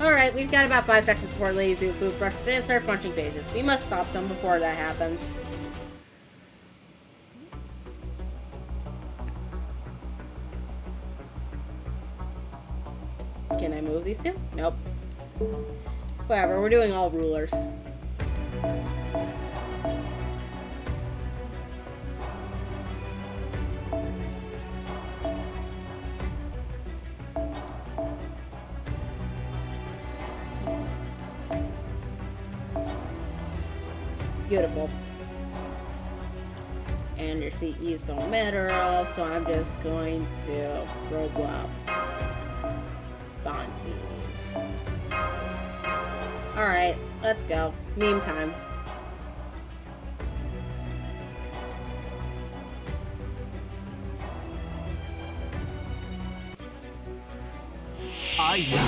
Alright, we've got about 5 seconds before Lady Zufu brushes in and starts punching pages. We must stop them before that happens. Can I move these two? Nope. Whatever, we're doing all rulers. Beautiful. And your CEs don't matter, so I'm just going to throw up bond CEs. Alright, let's go. Meme time.
愛が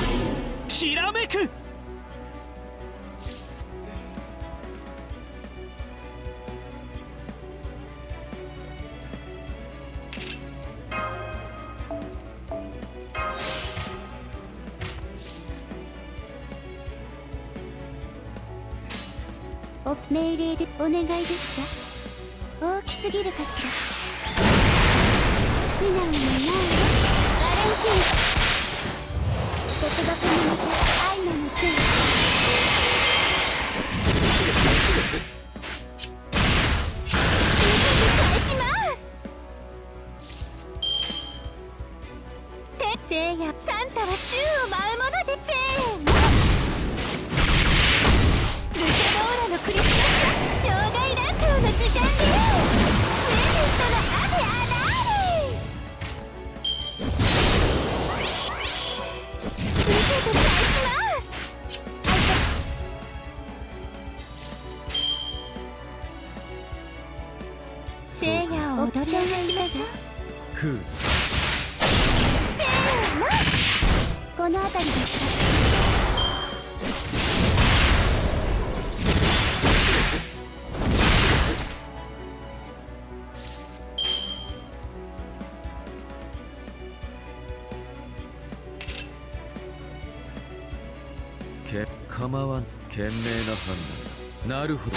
きらめく。
命令でお願いですか？大きすぎるかしら。素直にないわ。バレンティン。独学に向け愛のもとへ。返します。せいや、サンタは宙を舞うものでせーの。ルチャローラのクリスマス場外乱闘の時間です。セールストの雨あられ。プレゼント返します。せいやを踊り明かしましょう。
ふう。
せーの。この辺りですか。
構わん。賢明な判断。なるほど。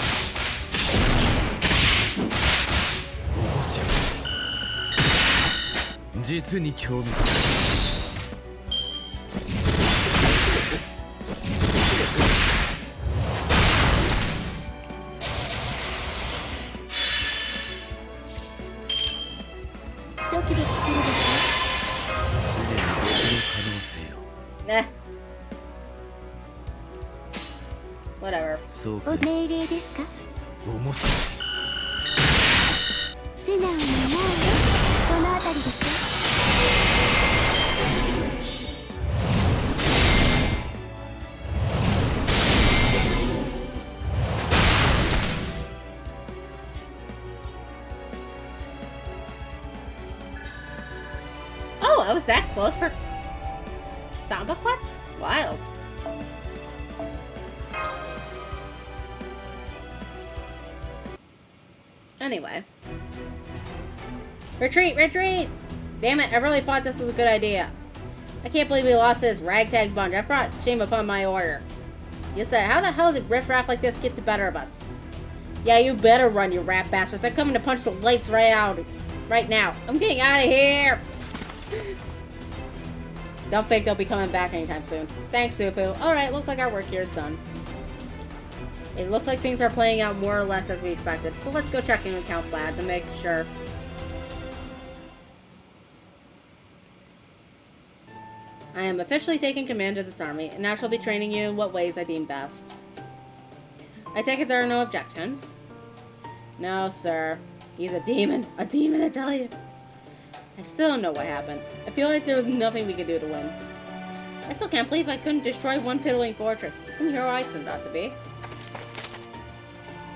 面白い。実に興味深い。
ドキドキするでしょ。
常に別の可能性を。
Nah. Whatever.
そうか。
お命令ですか？
面白い。
素直にないわ。この辺りでしょ。
Oh, I was that close for Samba Quets? Wild. Anyway. Retreat! Retreat! Damn it, I really thought this was a good idea. I can't believe we lost this ragtag bunch. I brought shame upon my order. You said, how the hell did riffraff like this get the better of us? Yeah, you better run, you rat bastards. I'm coming to punch the lights right out. Right now. I'm getting out of here! Don't think they'll be coming back anytime soon. Thanks, Zufu. Alright, looks like our work here is done. It looks like things are playing out more or less as we expected. But let's go check in with Count Vlad to make sure. I am officially taking command of this army, and I shall be training you in what ways I deem best. I take it there are no objections? No, sir. He's a demon. A demon, I tell you. I still don't know what happened. I feel like there was nothing we could do to win. I still can't believe I couldn't destroy one piddling fortress. Some hero I turned out to be.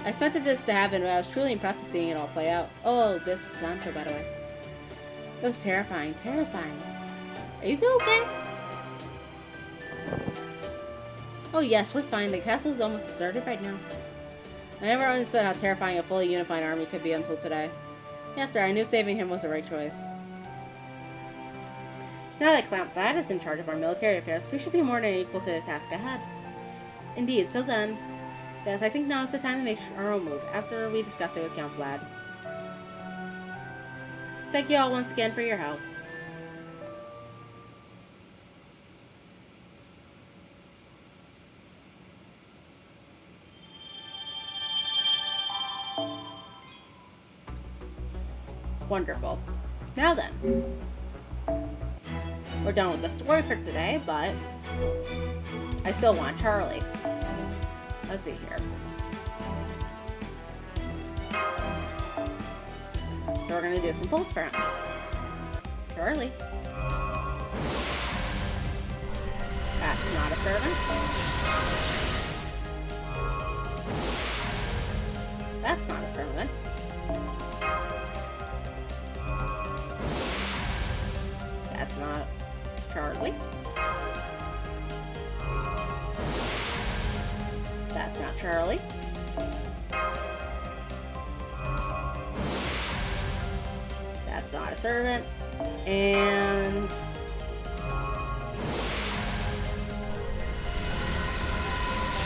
I expected this to happen, but I was truly impressed with seeing it all play out. Oh, this is Sancho, by the way. It was terrifying. Terrifying. Are you two okay? Oh yes, we're fine. The castle is almost deserted right now. I never understood how terrifying a fully unified army could be until today. Yes, sir, I knew saving him was the right choice. Now that Count Vlad is in charge of our military affairs, we should be more than equal to the task ahead. Indeed, so then, yes, I think now is the time to make our own move, after we discuss it with Count Vlad. Thank you all once again for your help. Wonderful. Now then, we're done with the story for today, but I still want Charlie. Let's see here. So we're gonna do some pulls for him. Charlie. That's not a servant. That's not a servant. That's not Charlie. That's not Charlie. That's not a servant. And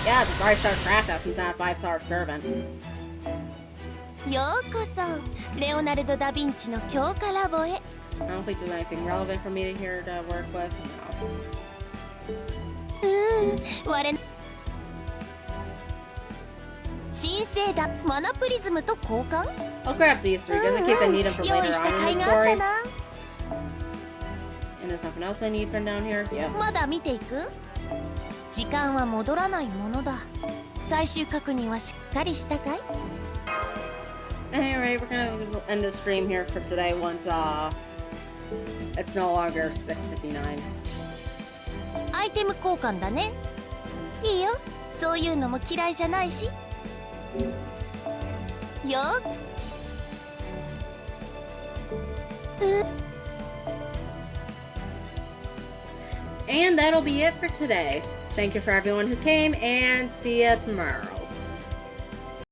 yeah, it's a 5-star craft house. He's not a 5-star servant.
ようこそレオナルド・ダ・ヴィンチの強化ラボへ
I don't think there's anything relevant for me to here to work with. No.
我神聖だマナプリズムと交換
I'll grab these three just in case I need them for
用
later
意した
on
甲
in
斐
the
があった
story.
な
And there's nothing else I need from down here. Yep.
まだ見ていく時間は戻らないものだ最終確認はしっかりしたかい
Anyway, we're gonna end the stream here for today once it's no longer 6:59.
アイテム交換だねいいよそういうのも嫌いじゃないしよ
And that'll be it for today. Thank you for everyone who came, and see ya tomorrow.